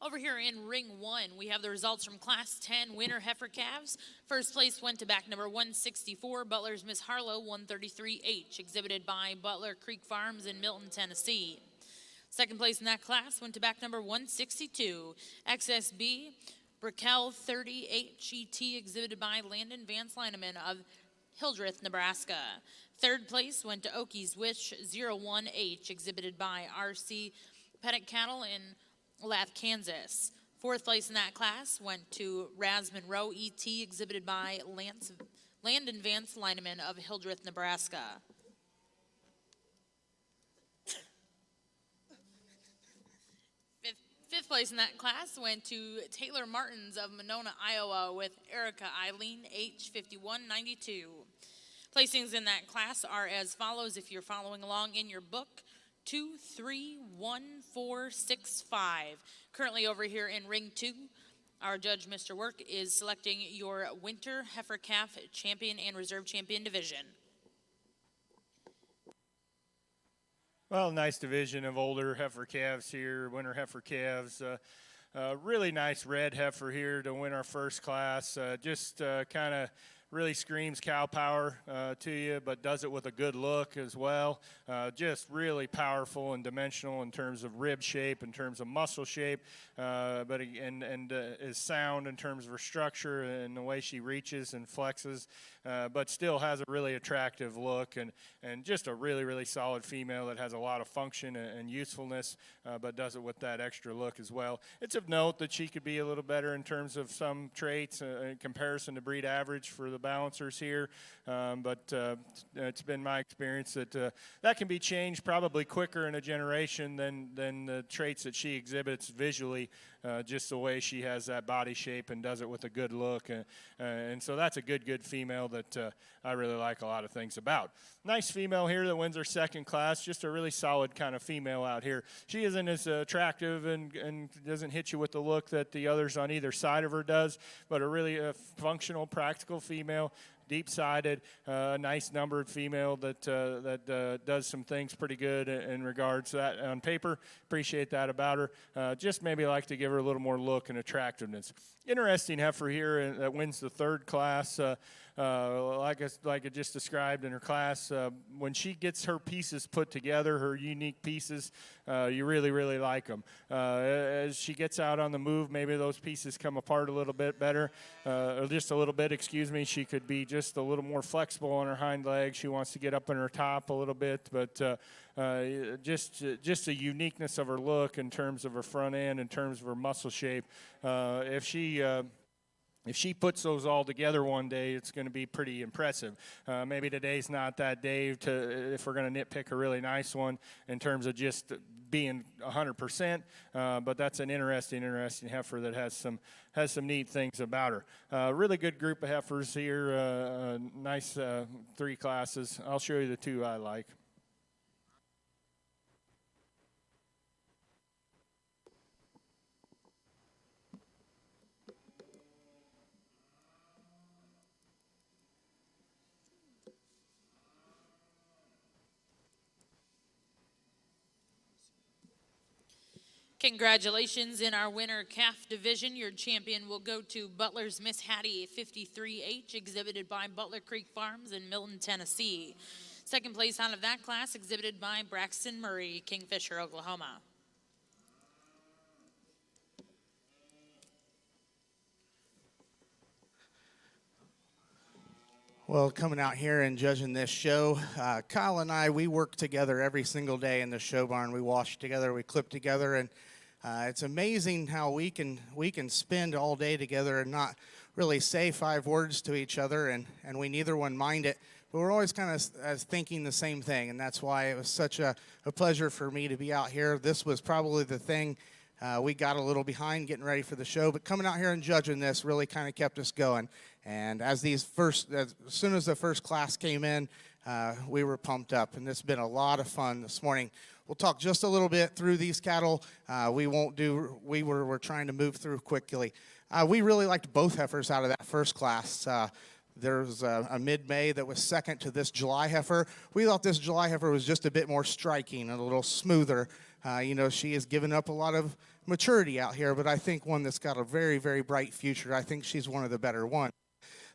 Over here in ring 1, we have the results from Class 10 winner heifer calves. First place went to back number 164, Butler's Miss Harlow 133H, exhibited by Butler Creek Farms in Milton, Tennessee. Second place in that class went to back number 162, XSB Brickell 30HET, exhibited by Landon Vance Lineman of Hildreth, Nebraska. Third place went to Okies Wish 01H, exhibited by RC Pettit Cattle in Olathe, Kansas. Fourth place in that class went to Raz Monroe ET, exhibited by Landon Vance Lineman of Hildreth, Nebraska. Fifth place in that class went to Taylor Martins of Monona, Iowa, with Erica Eileen H5192. Placings in that class are as follows if you're following along in your book: 2, 3, 1, 4, 6, 5. Currently over here in ring 2, our judge, Mr. Work, is selecting your winter heifer calf champion and reserve champion division.
Well, nice division of older heifer calves here, winter heifer calves. Really nice red heifer here to win our first class. Just kind of really screams cow power to you, but does it with a good look as well. Just really powerful and dimensional in terms of rib shape, in terms of muscle shape, but is sound in terms of her structure and the way she reaches and flexes, but still has a really attractive look and just a really, really solid female that has a lot of function and usefulness, but does it with that extra look as well. It's of note that she could be a little better in terms of some traits in comparison to breed average for the balancers here, but it's been my experience that that can be changed probably quicker in a generation than the traits that she exhibits visually, just the way she has that body shape and does it with a good look, and so that's a good female that I really like a lot of things about. Nice female here that wins her second class, just a really solid kind of female out here. She isn't as attractive and doesn't hit you with the look that the others on either side of her does, but a really functional, practical female, deep-sided, nice numbered female that does some things pretty good in regards to that on paper. Appreciate that about her. Just maybe like to give her a little more look and attractiveness. Interesting heifer here that wins the third class. Like I just described in her class, when she gets her pieces put together, her unique pieces, you really, really like them. As she gets out on the move, maybe those pieces come apart a little bit better, or just a little bit, excuse me. She could be just a little more flexible on her hind legs. She wants to get up on her top a little bit, but just the uniqueness of her look in terms of her front end, in terms of her muscle shape. If she puts those all together one day, it's going to be pretty impressive. Maybe today's not that day if we're going to nitpick a really nice one in terms of just being 100%, but that's an interesting heifer that has some neat things about her. Really good group of heifers here, nice 3 classes. I'll show you the 2 I like.
Congratulations in our winner calf division. Your champion will go to Butler's Miss Hattie 53H, exhibited by Butler Creek Farms in Milton, Tennessee. Second place out of that class, exhibited by Braxton Murray, Kingfisher, Oklahoma.
Well, coming out here and judging this show, Kyle and I, we work together every single day in the show barn. We wash together, we clip together, and it's amazing how we can spend all day together and not really say 5 words to each other, and we neither one mind it. But we're always kind of thinking the same thing, and that's why it was such a pleasure for me to be out here. This was probably the thing we got a little behind getting ready for the show, but coming out here and judging this really kind of kept us going. And as soon as the first class came in, we were pumped up, and it's been a lot of fun this morning. We'll talk just a little bit through these cattle. We're trying to move through quickly. We really liked both heifers out of that first class. There's a mid-May that was second to this July heifer. We thought this July heifer was just a bit more striking and a little smoother. She has given up a lot of maturity out here, but I think one that's got a very, very bright future. I think she's one of the better ones.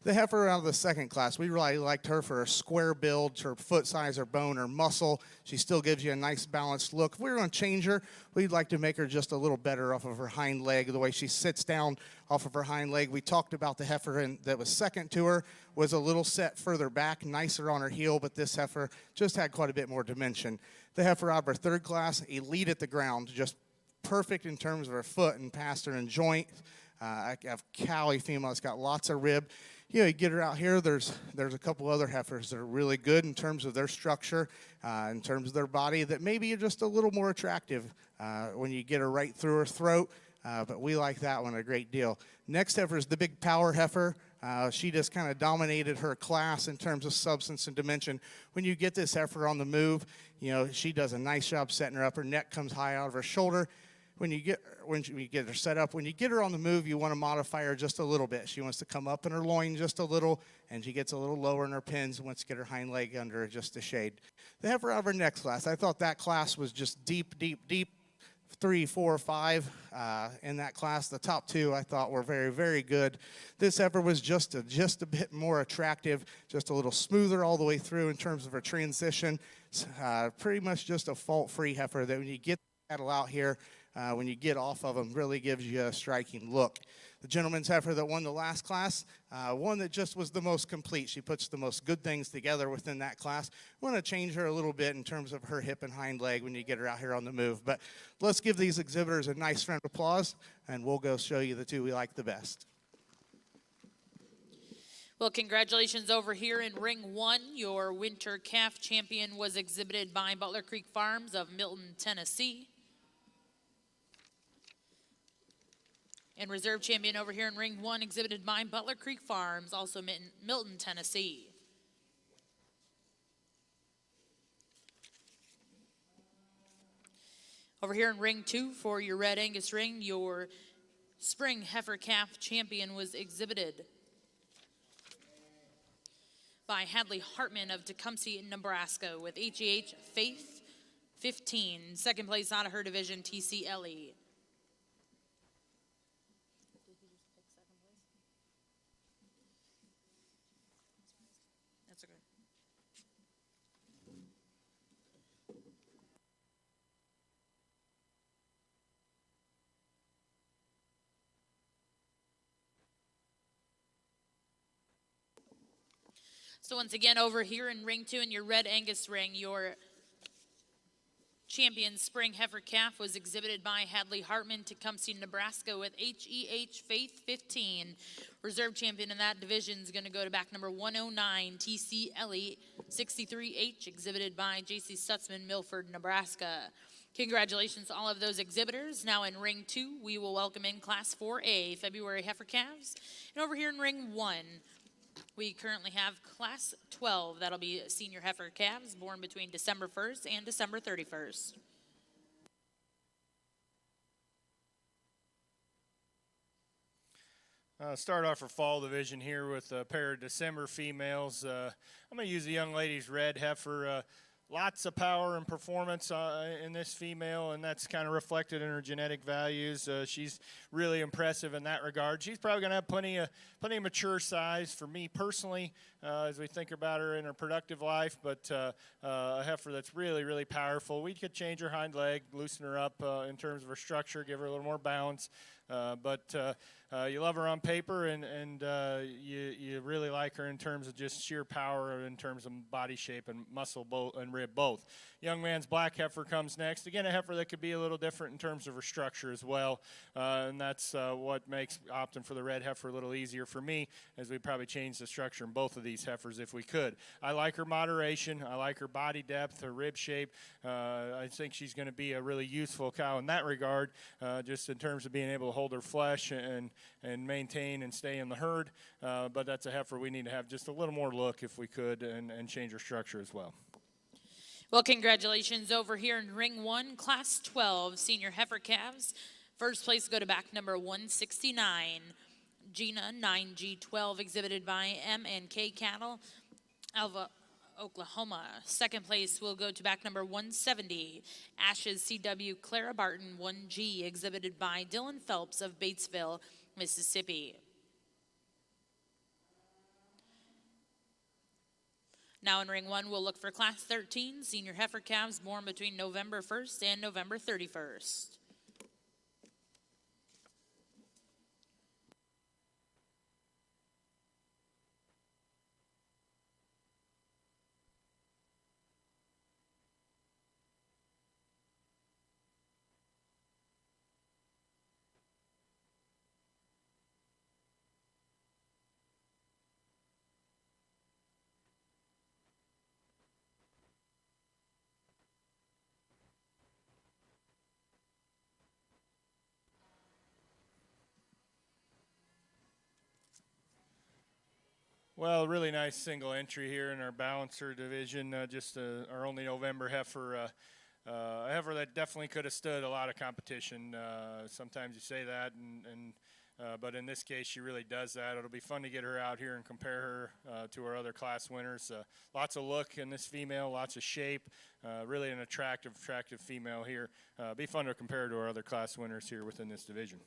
The heifer out of the second class, we really liked her for her square build, her foot size, her bone, her muscle. She still gives you a nice balanced look. If we were going to change her, we'd like to make her just a little better off of her hind leg, the way she sits down off of her hind leg. We talked about the heifer that was second to her, was a little set further back, nicer on her heel, but this heifer just had quite a bit more dimension. The heifer out of her third class, elite at the ground, just perfect in terms of her foot and pastern and joint. I have Callie female that's got lots of rib. You get her out here, there's a couple other heifers that are really good in terms of their structure, in terms of their body, that maybe are just a little more attractive when you get her right through her throat, but we like that one a great deal. Next heifer is the big power heifer. She just kind of dominated her class in terms of substance and dimension. When you get this heifer on the move, she does a nice job setting her up. Her neck comes high out of her shoulder. When you get her set up, when you get her on the move, you want to modify her just a little bit. She wants to come up in her loin just a little, and she gets a little lower in her pins and wants to get her hind leg under her just a shade. The heifer out of her next class, I thought that class was just deep, 3, 4, 5 in that class. The top 2 I thought were very, very good. This heifer was just a bit more attractive, just a little smoother all the way through in terms of her transition. Pretty much just a fault-free heifer that when you get the cattle out here, when you get off of them, really gives you a striking look. The gentleman's heifer that won the last class, one that just was the most complete. She puts the most good things together within that class. We want to change her a little bit in terms of her hip and hind leg when you get her out here on the move. But let's give these exhibitors a nice round of applause, and we'll go show you the 2 we like the best.
Well, congratulations over here in Ring 1. Your winter calf champion was exhibited by Butler Creek Farms of Milton, Tennessee. And reserve champion over here in Ring 1, exhibited by Butler Creek Farms, also Milton, Tennessee. Over here in Ring 2 for your Red Angus ring, your spring heifer calf champion was exhibited by Hadley Hartman of Tecumseh, Nebraska, with HEH Faith 15. Second place out of her division, TCLE. That's okay. So once again, over here in Ring 2 in your Red Angus ring, your champion spring heifer calf was exhibited by Hadley Hartman, Tecumseh, Nebraska, with HEH Faith 15. Reserve champion in that division is going to go to back number 109, TCLE 63H, exhibited by JC Stutzman, Milford, Nebraska. Congratulations to all of those exhibitors. Now in Ring 2, we will welcome in Class 4A, February heifer calves. And over here in Ring 1, we currently have Class 12. That'll be senior heifer calves born between December 1st and December 31st.
Start off our fall division here with a pair of December females. I'm going to use the young lady's red heifer. Lots of power and performance in this female, and that's kind of reflected in her genetic values. She's really impressive in that regard. She's probably going to have plenty of mature size for me personally as we think about her in her productive life, but a heifer that's really, really powerful. We could change her hind leg, loosen her up in terms of her structure, give her a little more balance. But you love her on paper, and you really like her in terms of just sheer power, in terms of body shape and muscle and rib both. Young man's black heifer comes next. Again, a heifer that could be a little different in terms of her structure as well, and that's what makes opting for the red heifer a little easier for me, as we probably change the structure in both of these heifers if we could. I like her moderation. I like her body depth, her rib shape. I think she's going to be a really useful cow in that regard, just in terms of being able to hold her flesh and maintain and stay in the herd. But that's a heifer we need to have just a little more look if we could, and change her structure as well.
Well, congratulations over here in Ring 1, Class 12, Senior Heifer Calves. First place go to back number 169, Gina 9G12, exhibited by M&K Cattle, Alva, Oklahoma. Second place will go to back number 170, Ashes CW Clara Barton 1G, exhibited by Dylan Phelps of Batesville, Mississippi. Now in Ring 1, we'll look for Class 13, Senior Heifer Calves born between November 1st and November 31st.
Well, really nice single entry here in our balancer division. Just our only November heifer. A heifer that definitely could have stood a lot of competition. Sometimes you say that, but in this case, she really does that. It'll be fun to get her out here and compare her to our other class winners. Lots of look in this female, lots of shape. Really an attractive female here. Be fun to compare to our other class winners here within this division.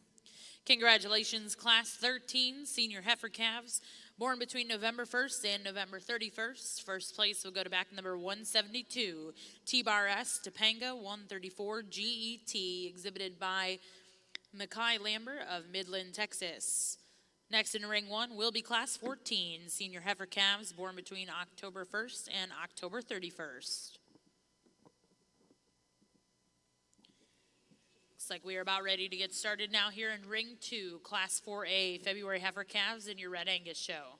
Congratulations, Class 13, Senior Heifer Calves, born between November 1st and November 31st. First place will go to back number 172, T-Bar S, Topanga 134 GET, exhibited by Mackay Lambert of Midland, Texas. Next in Ring 1 will be Class 14, Senior Heifer Calves, born between October 1st and October 31st. Looks like we are about ready to get started now here in Ring 2, Class 4A, February Heifer Calves in your Red Angus show.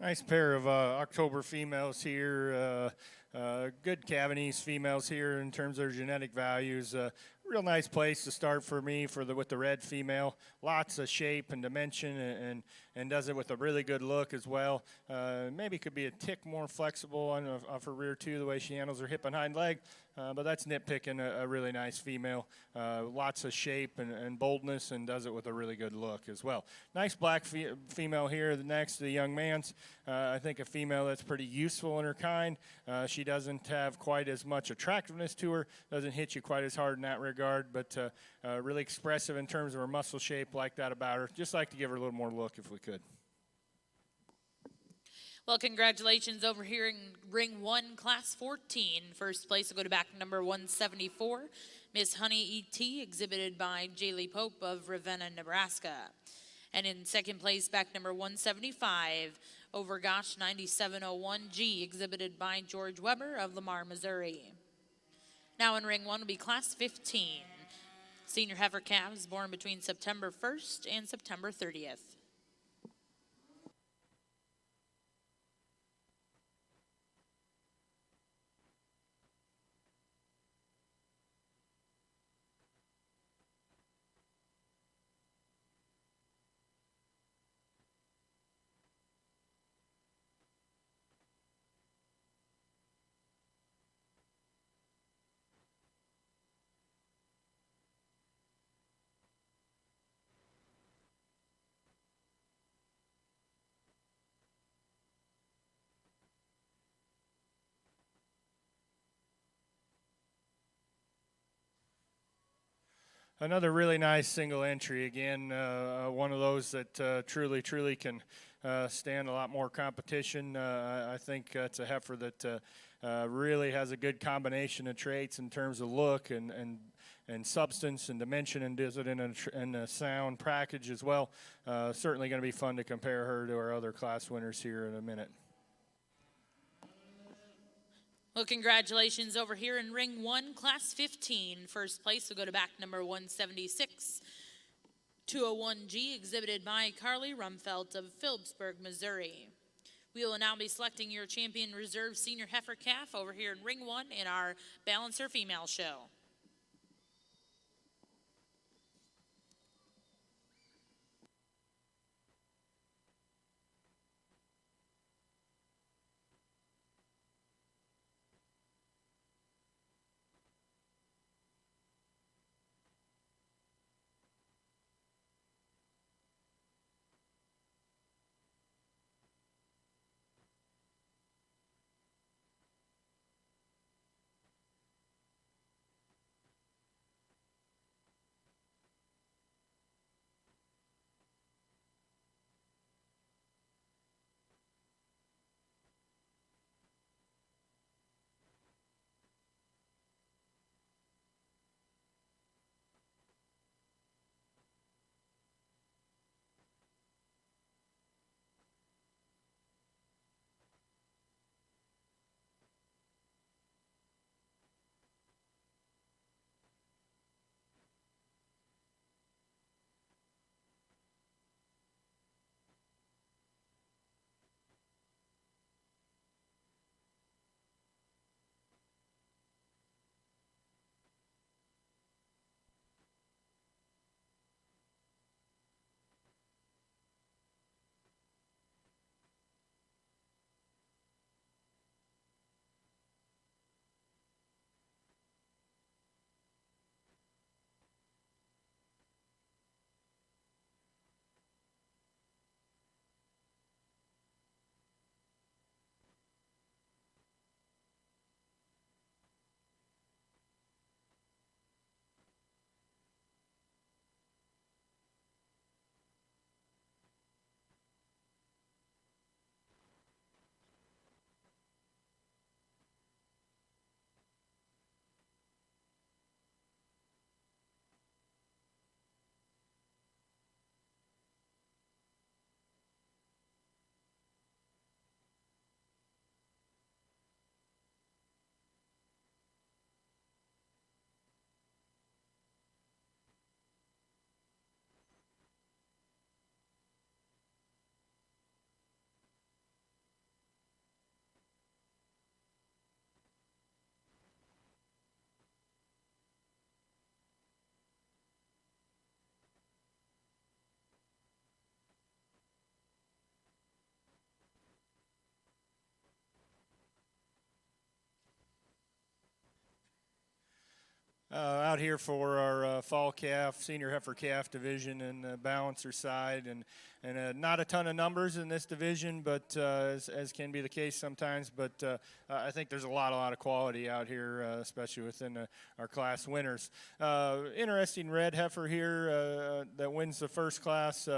Nice pair of October females here. Good Cavanese females here in terms of their genetic values. Real nice place to start for me with the red female. Lots of shape and dimension, and and does it with a really good look as well. Maybe could be a tick more flexible off her rear too, the way she handles her hip and hind leg. But that's nitpicking a really nice female. Lots of shape and boldness, and does it with a really good look as well. Nice black female here. The next, the young man's. I think a female that's pretty useful in her kind. She doesn't have quite as much attractiveness to her. Doesn't hit you quite as hard in that regard, but really expressive in terms of her muscle shape. Like that about her. Just like to give her a little more look if we could.
Well, congratulations over here in Ring 1, Class 14. First place will go to back number 174, Miss Honey E.T., exhibited by Jaylee Pope of Ravenna, Nebraska. And in second place, back number 175, Overgosh 9701G, exhibited by George Weber of Lamar, Missouri. Now in Ring 1 will be Class 15, senior heifer calves born between September 1st and September 30th.
Another really nice single entry. Again, one of those that truly can stand a lot more competition. I think it's a heifer that really has a good combination of traits in terms of look and substance and dimension, and does it in a sound package as well. Certainly going to be fun to compare her to our other class winners here in a minute.
Well, congratulations over here in Ring 1, Class 15. First place will go to back number 176, 201G, exhibited by Carly Rumfelt of Phillipsburg, Missouri. We will now be selecting your champion reserve senior heifer calf over here in Ring 1 in our Balancer Female Show.
out here for our fall calf, senior heifer calf division and the balancer side, and not a ton of numbers in this division, but as can be the case sometimes. But I think there's a lot of quality out here, especially within our class winners. Interesting red heifer here that wins the first class.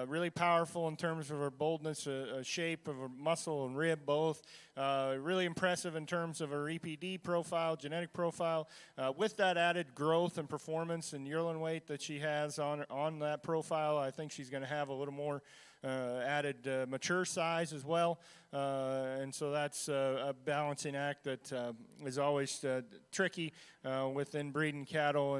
Really powerful in terms of her boldness, shape of her muscle and rib both. Really impressive in terms of her EPD profile, genetic profile. With that added growth and performance and yearling weight that she has on that profile, I think she's going to have a little more added mature size as well. And so that's a balancing act that is always tricky within breeding cattle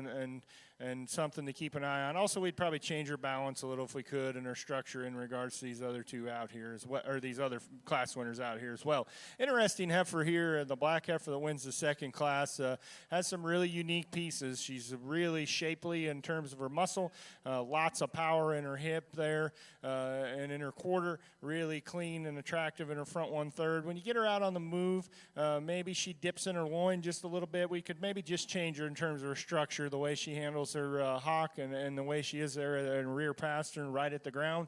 and something to keep an eye on. Also, we'd probably change her balance a little if we could and her structure in regards to these other two out here as well, or these other class winners out here as well. Interesting heifer here, the black heifer that wins the second class, has some really unique pieces. She's really shapely in terms of her muscle, lots of power in her hip there, and in her quarter, really clean and attractive in her front 1/3. When you get her out on the move, maybe she dips in her loin just a little bit. We could maybe just change her in terms of her structure, the way she handles her hock and the way she is there in rear pastern right at the ground.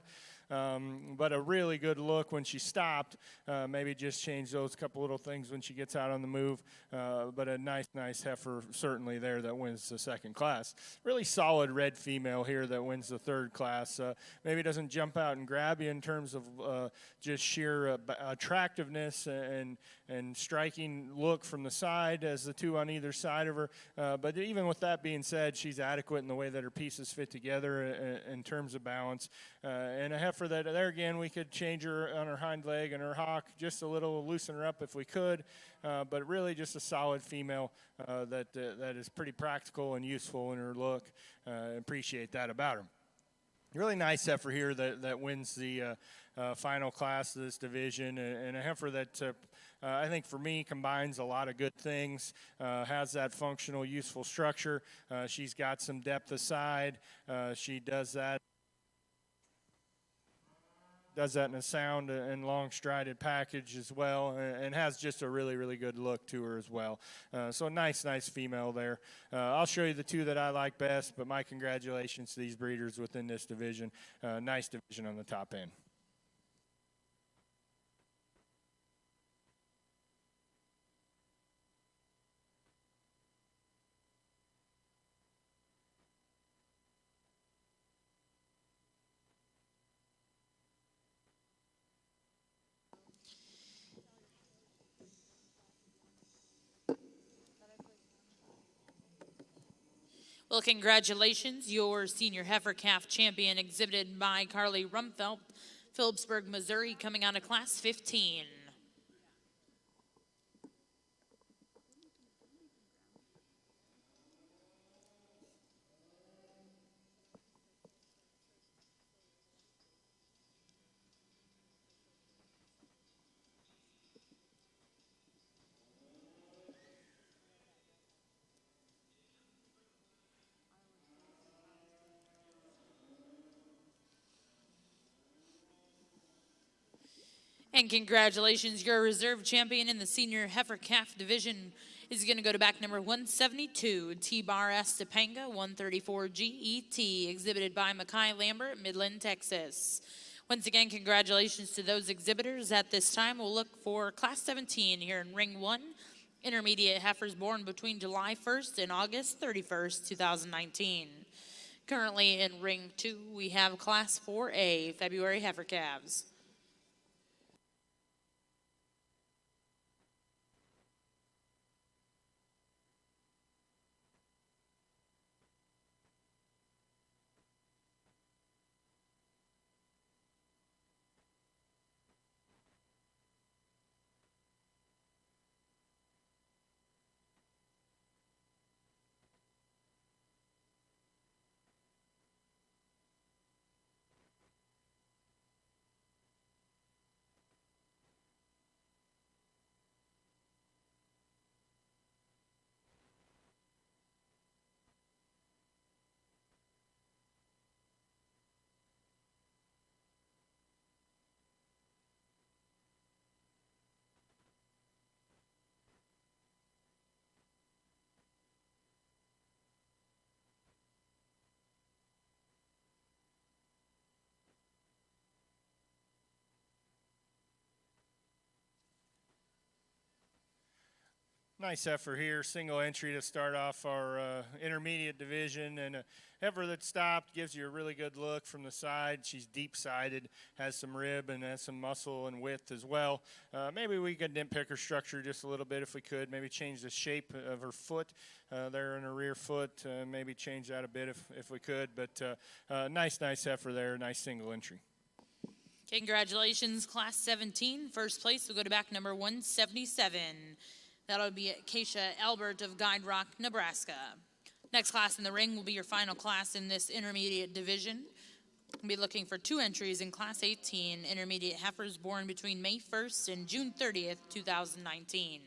But a really good look when she stopped. Maybe just change those couple little things when she gets out on the move. But a nice heifer certainly there that wins the second class. Really solid red female here that wins the third class. Maybe doesn't jump out and grab you in terms of just sheer attractiveness and striking look from the side as the two on either side of her. But even with that being said, she's adequate in the way that her pieces fit together in terms of balance. And a heifer that, there again, we could change her on her hind leg and her hock just a little, loosen her up if we could. But really just a solid female that is pretty practical and useful in her look. Appreciate that about her. Really nice heifer here that wins the final class of this division, and a heifer that I think for me combines a lot of good things, has that functional, useful structure. She's got some depth aside. She does that in a sound and long strided package as well, and has just a really good look to her as well. So a nice female there. I'll show you the two that I like best, but my congratulations to these breeders within this division. Nice division on the top end.
Well, congratulations. Your senior heifer calf champion exhibited by Carly Rumfelt, Phillipsburg, Missouri, coming out of class 15. And congratulations, your reserve champion in the senior heifer calf division is going to go to back number 172, T-Bar Estepanga, 134 GET, exhibited by Mackay Lambert, Midland, Texas. Once again, congratulations to those exhibitors. At this time, we'll look for class 17 here in ring 1, intermediate heifers born between July 1st and August 31st, 2019. Currently in ring 2, we have class 4A, February heifer calves.
Nice heifer here, single entry to start off our intermediate division, and a heifer that stopped gives you a really good look from the side. She's deep-sided, has some rib and has some muscle and width as well. Maybe we could nitpick her structure just a little bit if we could. Maybe change the shape of her foot there in her rear foot. Maybe change that a bit if we could. But nice heifer there, nice single entry.
Okay, congratulations, Class 17. First place will go to back number 177. That'll be Keisha Albert of Guide Rock, Nebraska. Next class in the ring will be your final class in this intermediate division. We'll be looking for 2 entries in Class 18 intermediate heifers born between May 1st and June 30th, 2019.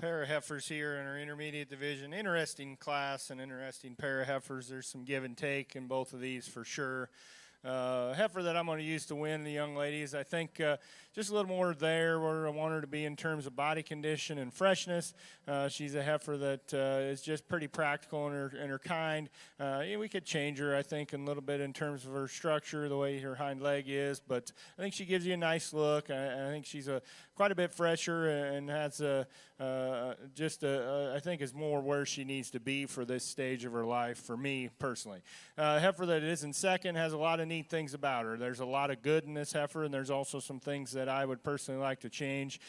Pair of heifers here in our intermediate division. Interesting class and interesting pair of heifers. There's some give and take in both of these for sure. Heifer that I'm going to use to win the young ladies, I think just a little more there where I want her to be in terms of body condition and freshness. She's a heifer that is just pretty practical in her kind. We could change her, I think, a little bit in terms of her structure, the way her hind leg is, but I think she gives you a nice look. I think she's quite a bit fresher and has I think is more where she needs to be for this stage of her life for me personally. Heifer that is in second has a lot of neat things about her. There's a lot of good in this heifer, and there's also some things that I would personally like to change.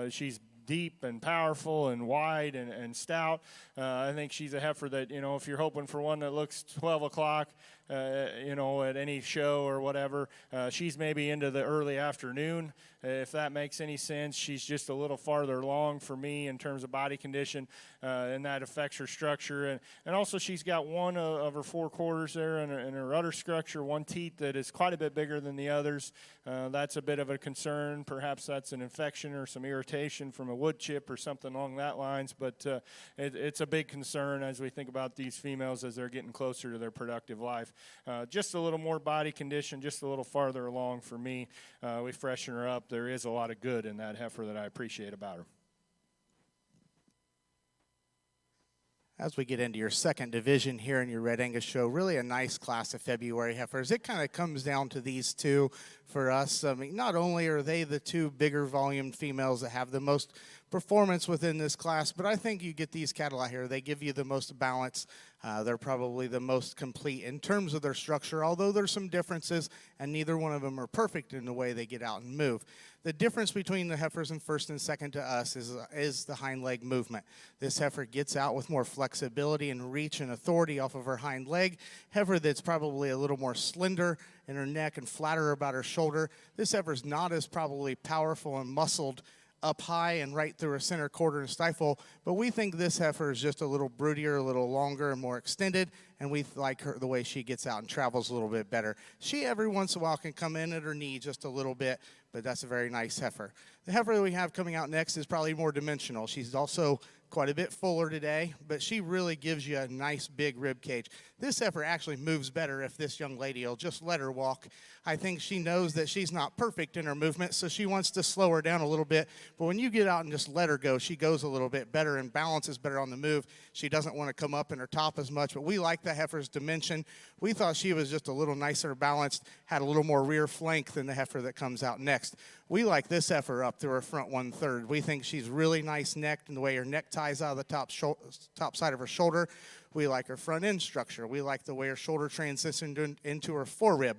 She's deep and powerful and wide and stout. I think she's a heifer that, if you're hoping for one that looks 12 o'clock, at any show or whatever, she's maybe into the early afternoon, if that makes any sense. She's just a little farther along for me in terms of body condition, and that affects her structure. And also she's got one of her 4 quarters there in her udder structure, one teat that is quite a bit bigger than the others. That's a bit of a concern. Perhaps that's an infection or some irritation from a wood chip or something along that lines, but it's a big concern as we think about these females as they're getting closer to their productive life. Just a little more body condition, just a little farther along for me. We freshen her up. There is a lot of good in that heifer that I appreciate about her.
As we get into your second division here in your Red Angus show, really a nice class of February heifers. It kind of comes down to these two for us. I mean, not only are they the 2 bigger volume females that have the most performance within this class, but I think you get these cattle out here. They give you the most balance. They're probably the most complete in terms of their structure, although there's some differences, and neither one of them are perfect in the way they get out and move. The difference between the heifers in first and second to us is the hind leg movement. This heifer gets out with more flexibility and reach and authority off of her hind leg. Heifer that's probably a little more slender in her neck and flatter about her shoulder. This heifer's not as probably powerful and muscled up high and right through her center quarter and stifle, but we think this heifer is just a little broodier, a little longer and more extended, and we like her the way she gets out and travels a little bit better. She every once in a while can come in at her knee just a little bit, but that's a very nice heifer. The heifer that we have coming out next is probably more dimensional. She's also quite a bit fuller today, but she really gives you a nice big rib cage. This heifer actually moves better if this young lady will just let her walk. I think she knows that she's not perfect in her movement, so she wants to slow her down a little bit. But when you get out and just let her go, she goes a little bit better and balances better on the move. She doesn't want to come up in her top as much, but we like the heifer's dimension. We thought she was just a little nicer balanced, had a little more rear flank than the heifer that comes out next. We like this heifer up through her front 1/3. We think she's really nice necked in the way her neck ties out of the top side of her shoulder. We like her front end structure. We like the way her shoulder transitioned into her forerib.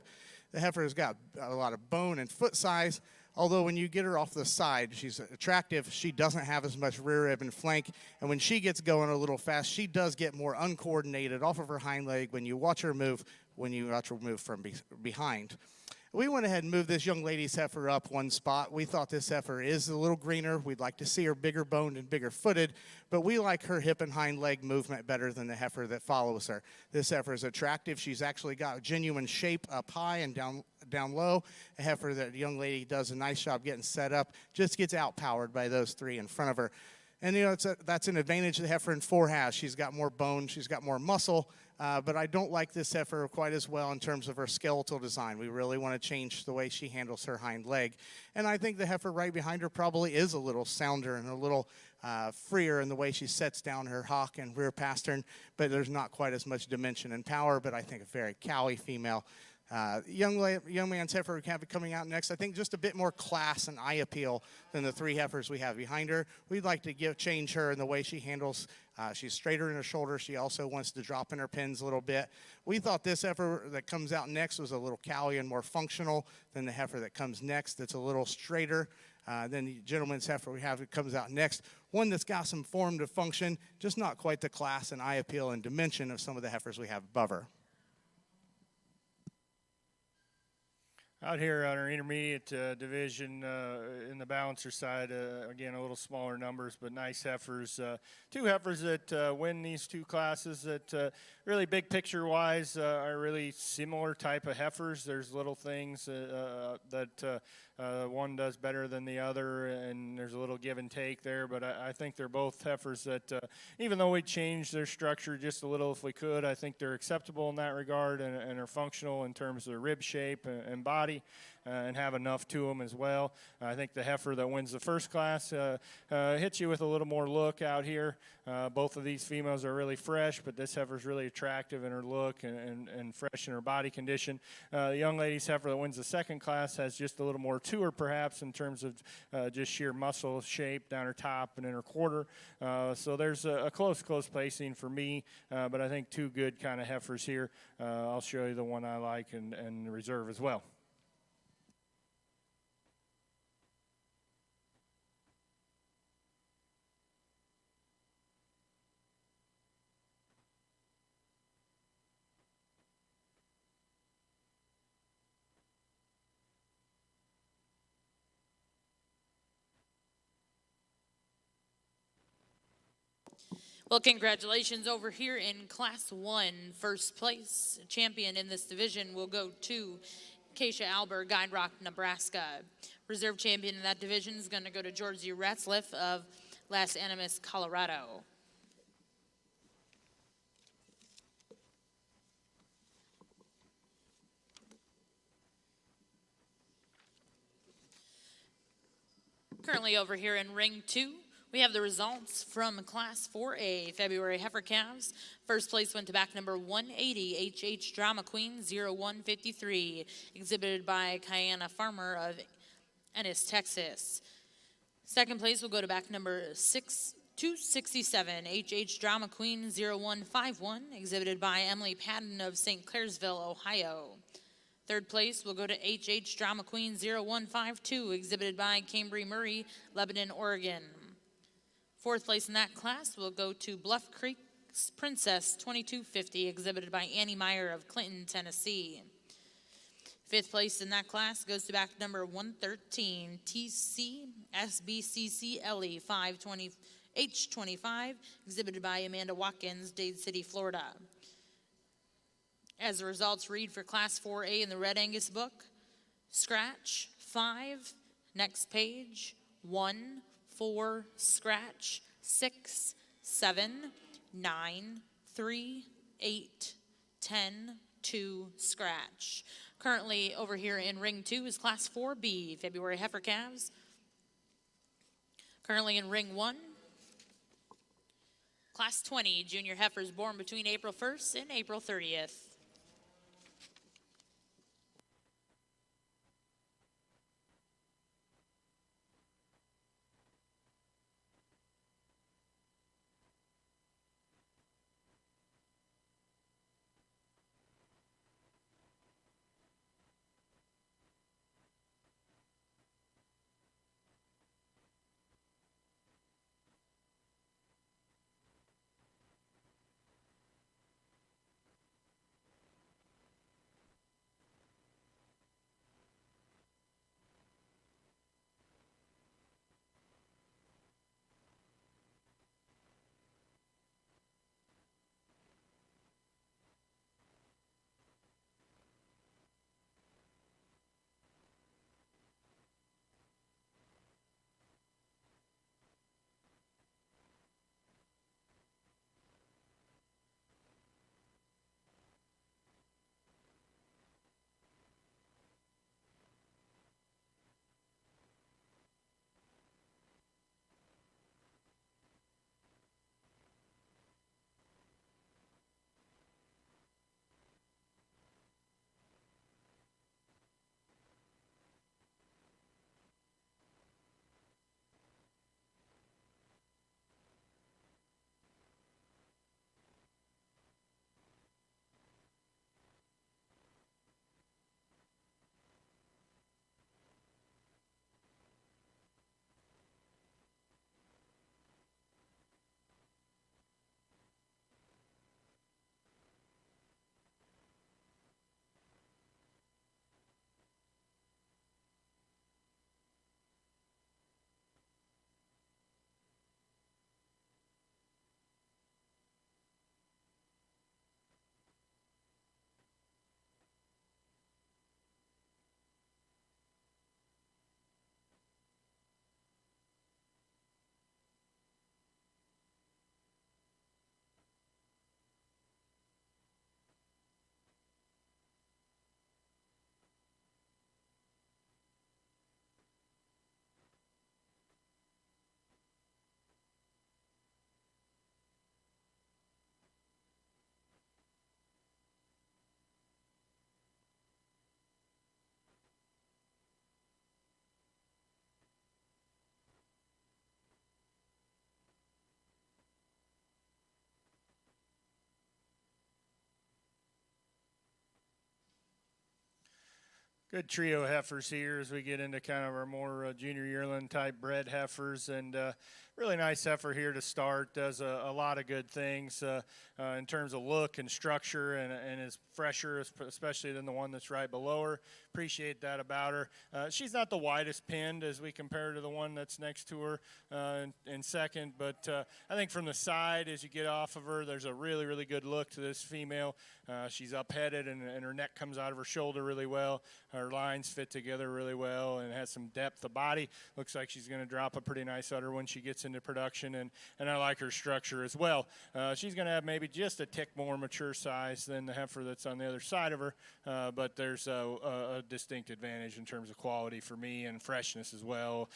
The heifer has got a lot of bone and foot size, although when you get her off the side, she's attractive. She doesn't have as much rear rib and flank, and when she gets going a little fast, she does get more uncoordinated off of her hind leg when you watch her move from behind. We went ahead and moved this young lady's heifer up one spot. We thought this heifer is a little greener. We'd like to see her bigger boned and bigger footed, but we like her hip and hind leg movement better than the heifer that follows her. This heifer is attractive. She's actually got genuine shape up high and down low. A heifer that young lady does a nice job getting set up, just gets outpowered by those three in front of her. And, that's an advantage the heifer in 4 has. She's got more bone. She's got more muscle. But I don't like this heifer quite as well in terms of her skeletal design. We really want to change the way she handles her hind leg. And I think the heifer right behind her probably is a little sounder and a little freer in the way she sets down her hock and rear pastern. But there's not quite as much dimension and power, but I think a very cowy female. Young man's heifer we have coming out next, I think just a bit more class and eye appeal than the 3 heifers we have behind her. We'd like to change her in the way she handles. She's straighter in her shoulder. She also wants to drop in her pins a little bit. We thought this heifer that comes out next was a little cowy and more functional than the heifer that comes next that's a little straighter than the gentleman's heifer we have that comes out next. One that's got some form to function, just not quite the class and eye appeal and dimension of some of the heifers we have above her.
Out here on our intermediate division in the balancer side, again, a little smaller numbers, but nice heifers. 2 heifers that win these 2 classes that really big picture-wise are really similar type of heifers. There's little things that one does better than the other, and there's a little give and take there, but I think they're both heifers that even though we changed their structure just a little if we could, I think they're acceptable in that regard and are functional in terms of rib shape and body. And have enough to them as well. I think the heifer that wins the first class hits you with a little more look out here. Both of these females are really fresh, but this heifer's really attractive in her look and fresh in her body condition. The young lady's heifer that wins the second class has just a little more to her perhaps in terms of just sheer muscle shape down her top and in her quarter. So there's a close placing for me, but I think 2 good kind of heifers here. I'll show you the one I like and reserve as well.
Well, congratulations over here in Class 1. First place champion in this division will go to Keisha Albert, Guide Rock, Nebraska. Reserve champion in that division is going to go to Georgie Ratzliff of Las Animas, Colorado. Currently over here in Ring 2, we have the results from Class 4A February heifer calves. First place went to back number 180, HH Drama Queen 0153, exhibited by Kiana Farmer of Ennis, Texas. Second place will go to back number 267, HH Drama Queen 0151, exhibited by Emily Patton of St. Clairsville, Ohio. Third place will go to HH Drama Queen 0152, exhibited by Cambry Murray, Lebanon, Oregon. Fourth place in that class will go to Bluff Creek's Princess 2250, exhibited by Annie Meyer of Clinton, Tennessee. Fifth place in that class goes to back number 113, TC SBCCLE 520 H25, exhibited by Amanda Watkins, Dade City, Florida. As the results read for Class 4A in the Red Angus book, scratch, 5, next page, 1, 4, scratch, 6, 7, 9, 3, 8, 10, 2, scratch. Currently over here in Ring 2 is Class 4B, February heifer calves. Currently in Ring 1, Class 20, junior heifers born between April 1st and April 30th.
Good trio heifers here as we get into kind of our more junior yearling type bred heifers, and really nice heifer here to start. Does a lot of good things in terms of look and structure, and is fresher, especially than the one that's right below her. Appreciate that about her. She's not the widest pinned as we compare to the one that's next to her in second, but I think from the side as you get off of her, there's a really, really good look to this female. She's up-headed, and her neck comes out of her shoulder really well. Her lines fit together really well and has some depth of body. Looks like she's going to drop a pretty nice udder when she gets into production, and I like her structure as well. She's going to have maybe just a tick more mature size than the heifer that's on the other side of her, but there's a distinct advantage in terms of quality for me and freshness as well.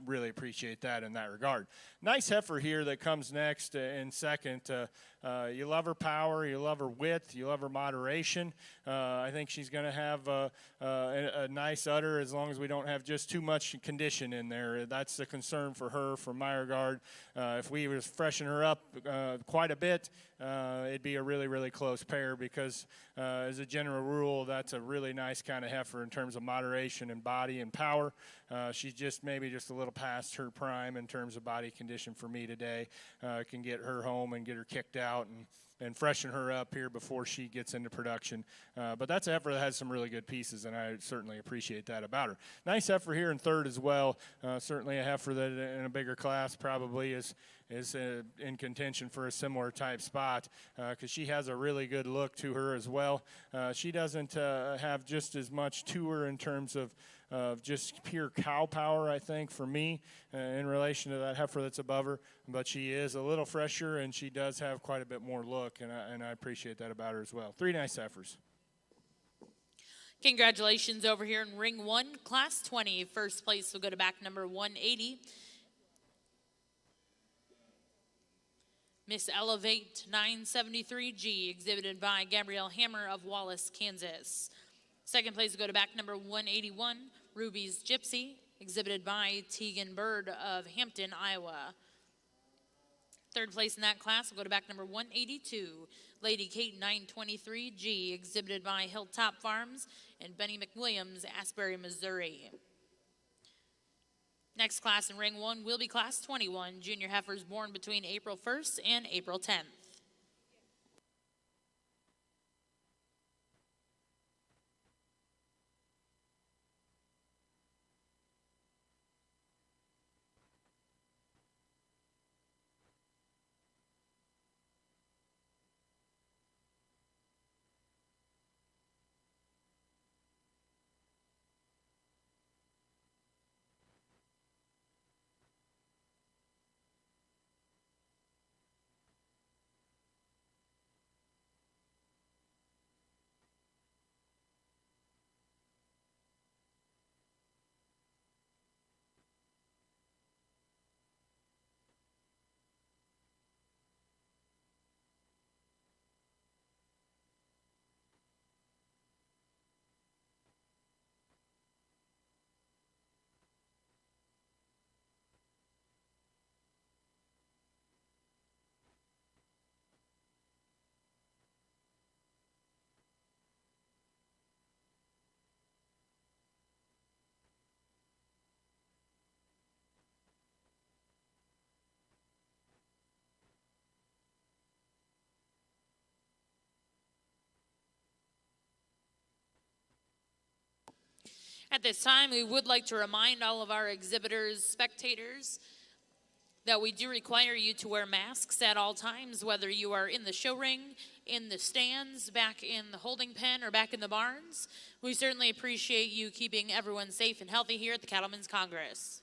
Really appreciate that in that regard. Nice heifer here that comes next in second. You love her power, you love her width, you love her moderation. I think she's going to have a nice udder as long as we don't have just too much condition in there. That's the concern for her from my regard. If we was freshen her up quite a bit, it'd be a really, really close pair because as a general rule, that's a really nice kind of heifer in terms of moderation and body and power. She's just maybe just a little past her prime in terms of body condition for me today. Can get her home and get her kicked out and freshen her up here before she gets into production. But that's a heifer that has some really good pieces, and I certainly appreciate that about her. Nice heifer here in third as well. Certainly a heifer that in a bigger class probably is in contention for a similar type spot because she has a really good look to her as well. She doesn't have just as much to her in terms of just pure cow power, I think, for me, in relation to that heifer that's above her. But she is a little fresher, and she does have quite a bit more look, and I appreciate that about her as well. Three nice heifers.
Congratulations over here in Ring 1, Class 20. First place will go to back number 180. Miss Elevate 973G, exhibited by Gabrielle Hammer of Wallace, Kansas. Second place will go to back number 181, Ruby's Gypsy, exhibited by Tegan Bird of Hampton, Iowa. Third place in that class will go to back number 182, Lady Kate 923G, exhibited by Hilltop Farms and Benny McWilliams, Asbury, Missouri. Next class in Ring 1 will be Class 21, junior heifers born between April 1st and April 10th. At this time, we would like to remind all of our exhibitors, spectators, that we do require you to wear masks at all times, whether you are in the show ring, in the stands, back in the holding pen, or back in the barns. We certainly appreciate you keeping everyone safe and healthy here at the Cattlemen's Congress.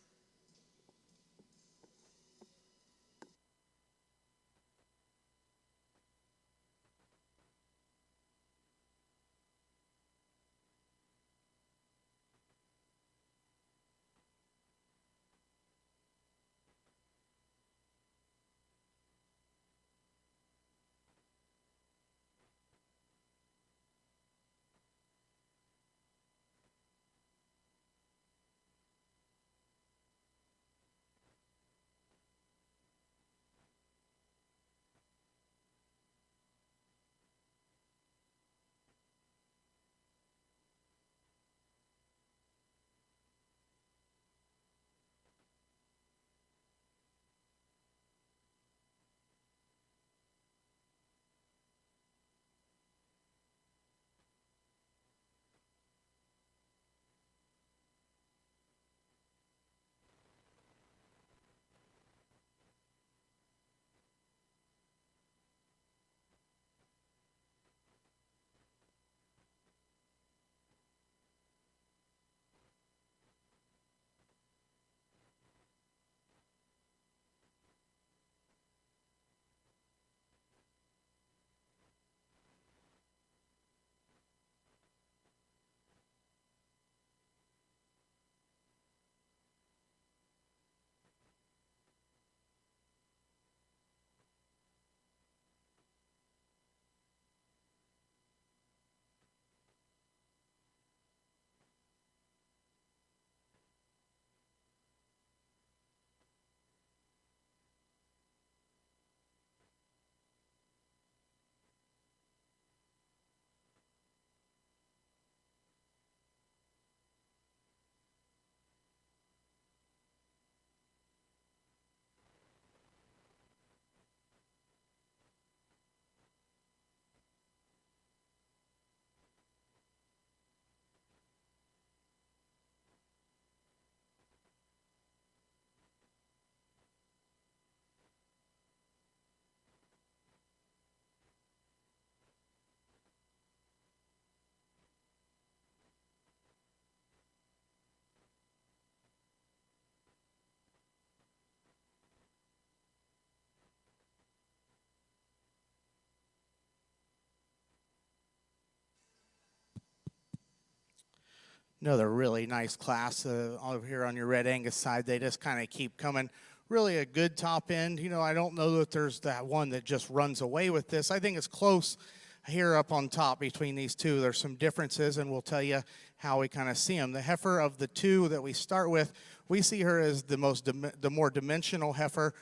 Another really nice class over here on your Red Angus side. They just kind of keep coming. Really a good top end. You know, I don't know that there's that one that just runs away with this. I think it's close here up on top between these two. There's some differences, and we'll tell you how we kind of see them. The heifer of the two that we start with, we see her as the more dimensional heifer.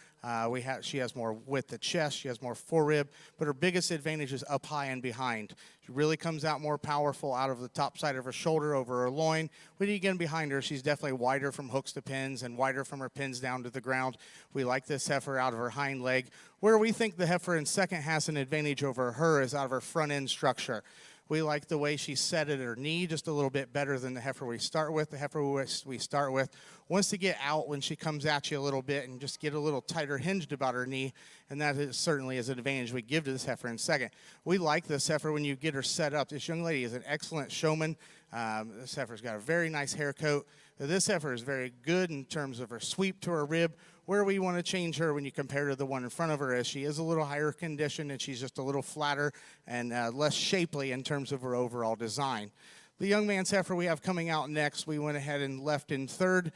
She has more width at chest, she has more forerib, but her biggest advantage is up high and behind. She really comes out more powerful out of the top side of her shoulder over her loin. When you get behind her, she's definitely wider from hooks to pins and wider from her pins down to the ground. We like this heifer out of her hind leg. Where we think the heifer in second has an advantage over her is out of her front end structure. We like the way she's set at her knee just a little bit better than the heifer we start with. The heifer we start with wants to get out when she comes at you a little bit and just get a little tighter hinged about her knee, and that certainly is an advantage we give to this heifer in second. We like this heifer when you get her set up. This young lady is an excellent showman. This heifer's got a very nice hair coat. This heifer is very good in terms of her sweep to her rib. Where we want to change her when you compare to the one in front of her is she is a little higher conditioned and she's just a little flatter and less shapely in terms of her overall design. The young man's heifer we have coming out next, we went ahead and left in third.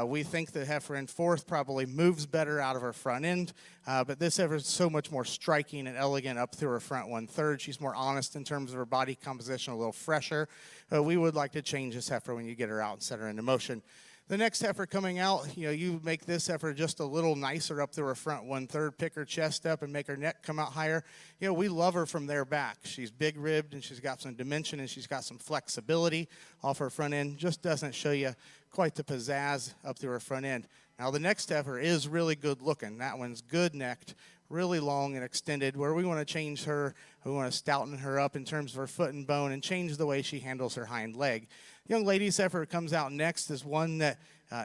We think the heifer in fourth probably moves better out of her front end, but this heifer is so much more striking and elegant up through her front 1/3. She's more honest in terms of her body composition, a little fresher. We would like to change this heifer when you get her out and set her into motion. The next heifer coming out, you make this heifer just a little nicer up through her front 1/3, pick her chest up and make her neck come out higher. We love her from there back. She's big ribbed and she's got some dimension and she's got some flexibility off her front end. Just doesn't show you quite the pizzazz up through her front end. Now the next heifer is really good looking. That one's good necked, really long and extended. Where we want to change her, we want to stouten her up in terms of her foot and bone and change the way she handles her hind leg. Young lady's heifer comes out next is one that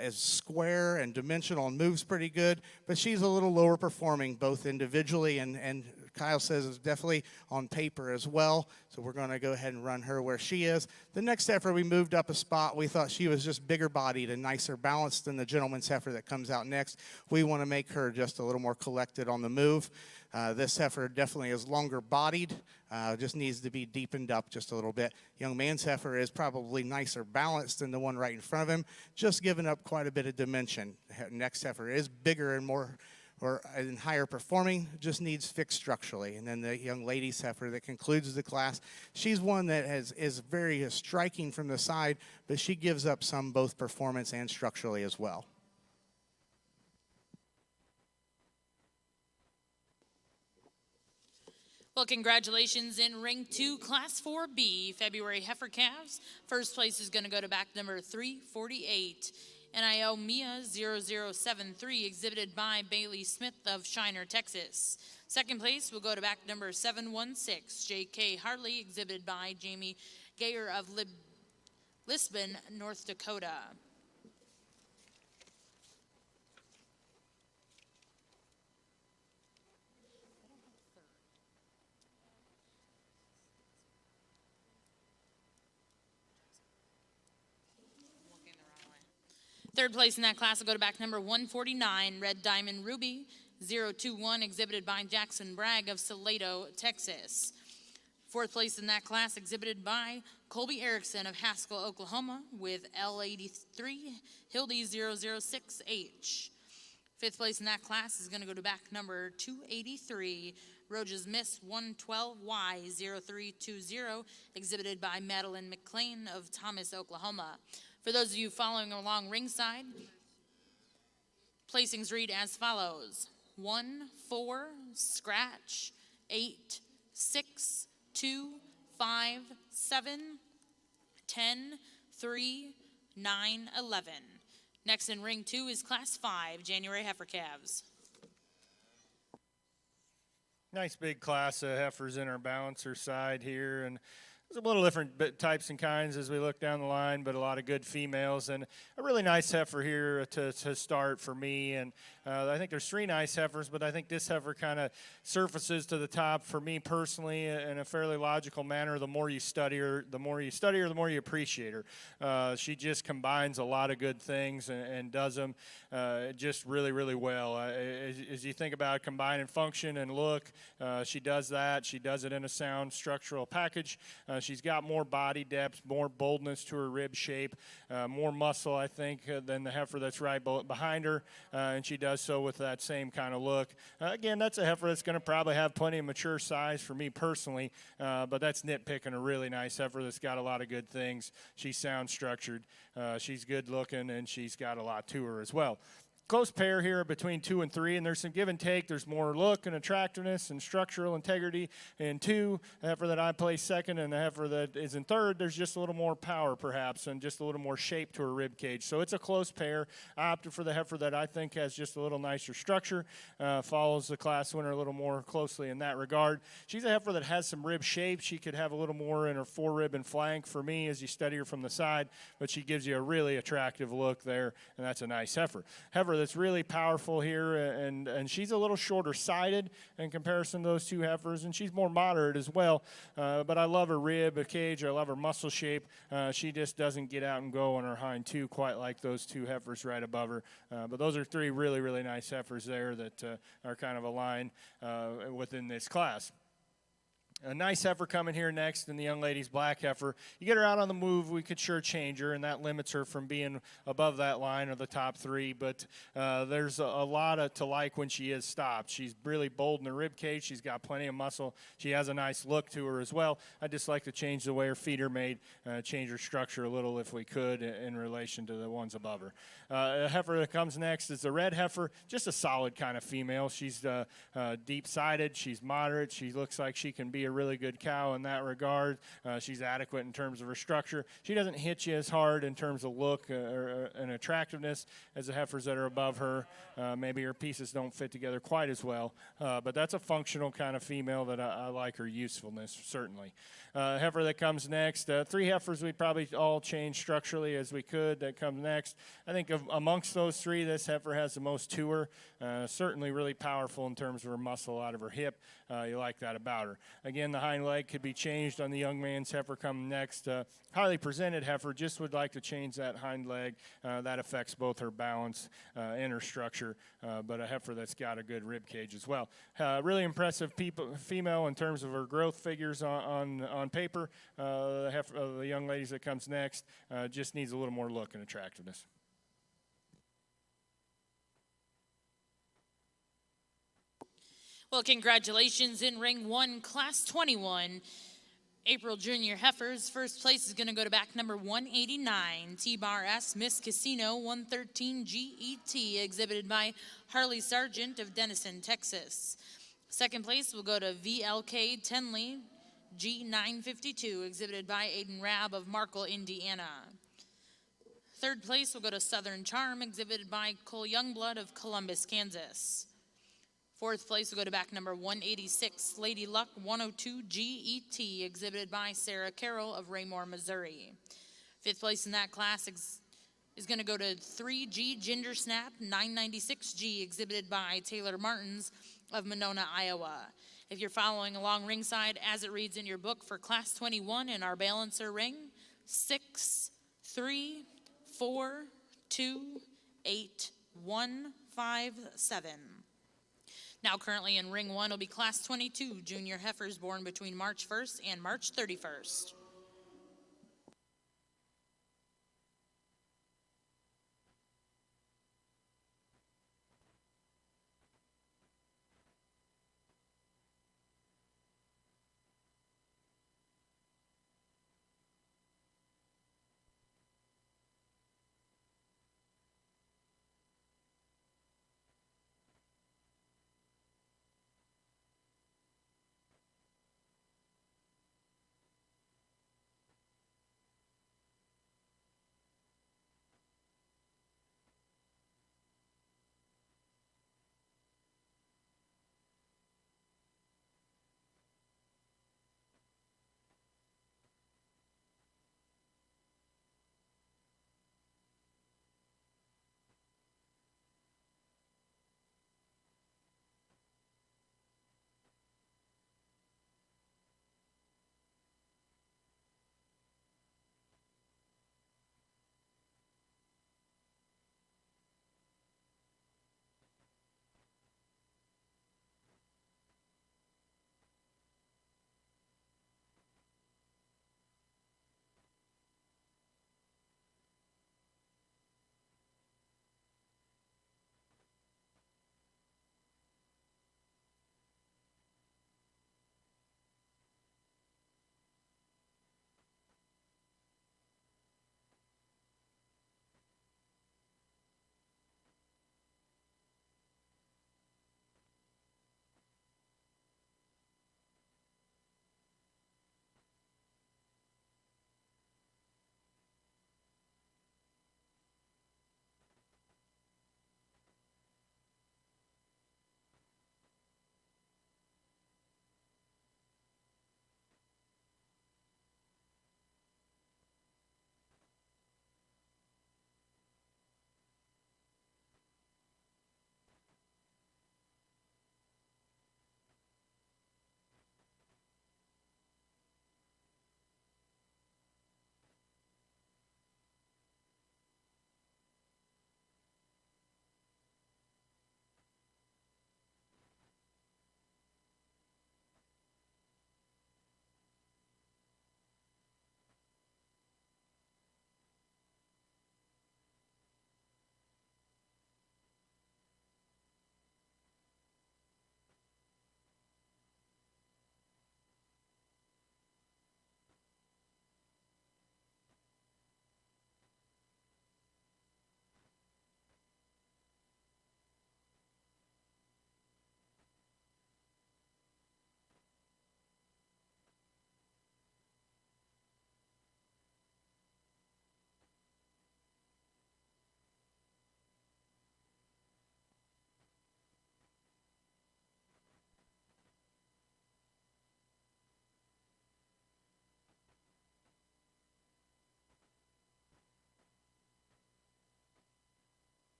is square and dimensional and moves pretty good, but she's a little lower performing both individually and Kyle says is definitely on paper as well. So we're going to go ahead and run her where she is. The next heifer we moved up a spot. We thought she was just bigger bodied and nicer balanced than the gentleman's heifer that comes out next. We want to make her just a little more collected on the move. This heifer definitely is longer bodied, just needs to be deepened up just a little bit. Young man's heifer is probably nicer balanced than the one right in front of him, just giving up quite a bit of dimension. Next heifer is bigger and higher performing, just needs fixed structurally. And then the young lady's heifer that concludes the class, she's one that is very striking from the side, but she gives up some both performance and structurally as well.
Well, congratulations in Ring 2, Class 4B, February heifer calves. First place is going to go to back number 348. NIL Mia 0073, exhibited by Bailey Smith of Shiner, Texas. Second place will go to back number 716, J.K. Hartley, exhibited by Jamie Gayer of Lisbon, North Dakota. Third place in that class will go to back number 149, Red Diamond Ruby 021, exhibited by Jackson Bragg of Salado, Texas. Fourth place in that class exhibited by Colby Erickson of Haskell, Oklahoma with L83 Hildy 006H. Fifth place in that class is going to go to back number 283, Roges Miss 112Y0320, exhibited by Madeline McClain of Thomas, Oklahoma. For those of you following along ringside, placings read as follows: 1, 4, scratch, 8, 6, 2, 5, 7, 10, 3, 9, 11. Next in ring 2 is Class 5, January heifer calves.
Nice big class of heifers in our balancer side here, and there's a little different types and kinds as we look down the line, but a lot of good females and a really nice heifer here to start for me. And I think there's 3 nice heifers, but I think this heifer kind of surfaces to the top for me personally in a fairly logical manner. The more you study her, the more you appreciate her. She just combines a lot of good things and does them just really, really well. As you think about combining function and look, she does that. She does it in a sound structural package. She's got more body depth, more boldness to her rib shape, more muscle, I think, than the heifer that's right behind her, and she does so with that same kind of look. Again, that's a heifer that's going to probably have plenty of mature size for me personally, but that's nitpicking a really nice heifer that's got a lot of good things. She's sound structured, she's good looking, and she's got a lot to her as well. Close pair here between 2 and 3, and there's some give and take. There's more look and attractiveness and structural integrity in 2. The heifer that I place second and the heifer that is in third, there's just a little more power perhaps and just a little more shape to her rib cage. So it's a close pair. I opted for the heifer that I think has just a little nicer structure, follows the class winner a little more closely in that regard. She's a heifer that has some rib shape. She could have a little more in her forerib and flank for me as you study her from the side, but she gives you a really attractive look there, and that's a nice heifer. Heifer that's really powerful here, and she's a little shorter sided in comparison to those two heifers, and she's more moderate as well, but I love her rib cage. I love her muscle shape. She just doesn't get out and go on her hind two quite like those two heifers right above her, but those are 3 really, really nice heifers there that are kind of aligned within this class. A nice heifer coming here next, and the young lady's black heifer. You get her out on the move, we could sure change her, and that limits her from being above that line of the top 3. But there's a lot to like when she is stopped. She's really bold in the rib cage. She's got plenty of muscle. She has a nice look to her as well. I just like to change the way her feet are made, change her structure a little if we could in relation to the ones above her. A heifer that comes next is the red heifer, just a solid kind of female. She's deep-sided. She's moderate. She looks like she can be a really good cow in that regard. She's adequate in terms of her structure. She doesn't hit you as hard in terms of look and attractiveness as the heifers that are above her. Maybe her pieces don't fit together quite as well, but that's a functional kind of female that I like her usefulness, certainly. Heifer that comes next, 3 heifers we'd probably all change structurally as we could that comes next. I think amongst those 3, this heifer has the most to her. Certainly really powerful in terms of her muscle out of her hip. You like that about her. Again, the hind leg could be changed on the young man's heifer coming next. Highly presented heifer, just would like to change that hind leg. That affects both her balance and her structure, but a heifer that's got a good rib cage as well. Really impressive female in terms of her growth figures on paper. The young ladies that comes next just needs a little more look and attractiveness.
Well, congratulations in ring 1, class 21. April Junior Heifers. First place is going to go to back number 189, T-Bar S Miss Casino 113 GET, exhibited by Harley Sargent of Denison, Texas. Second place will go to VLK Tenley G952, exhibited by Aiden Rabb of Markle, Indiana. Third place will go to Southern Charm, exhibited by Cole Youngblood of Columbus, Kansas. Fourth place will go to back number 186, Lady Luck 102 GET, exhibited by Sarah Carroll of Raymore, Missouri. Fifth place in that class is going to go to 3G Ginger Snap 996G, exhibited by Taylor Martins of Monona, Iowa. If you're following along ringside as it reads in your book for class 21 in our balancer ring, 6, 3, 4, 2, 8, 1, 5, 7. Now currently in ring 1 will be class 22 junior heifers born between March 1st and March 31st.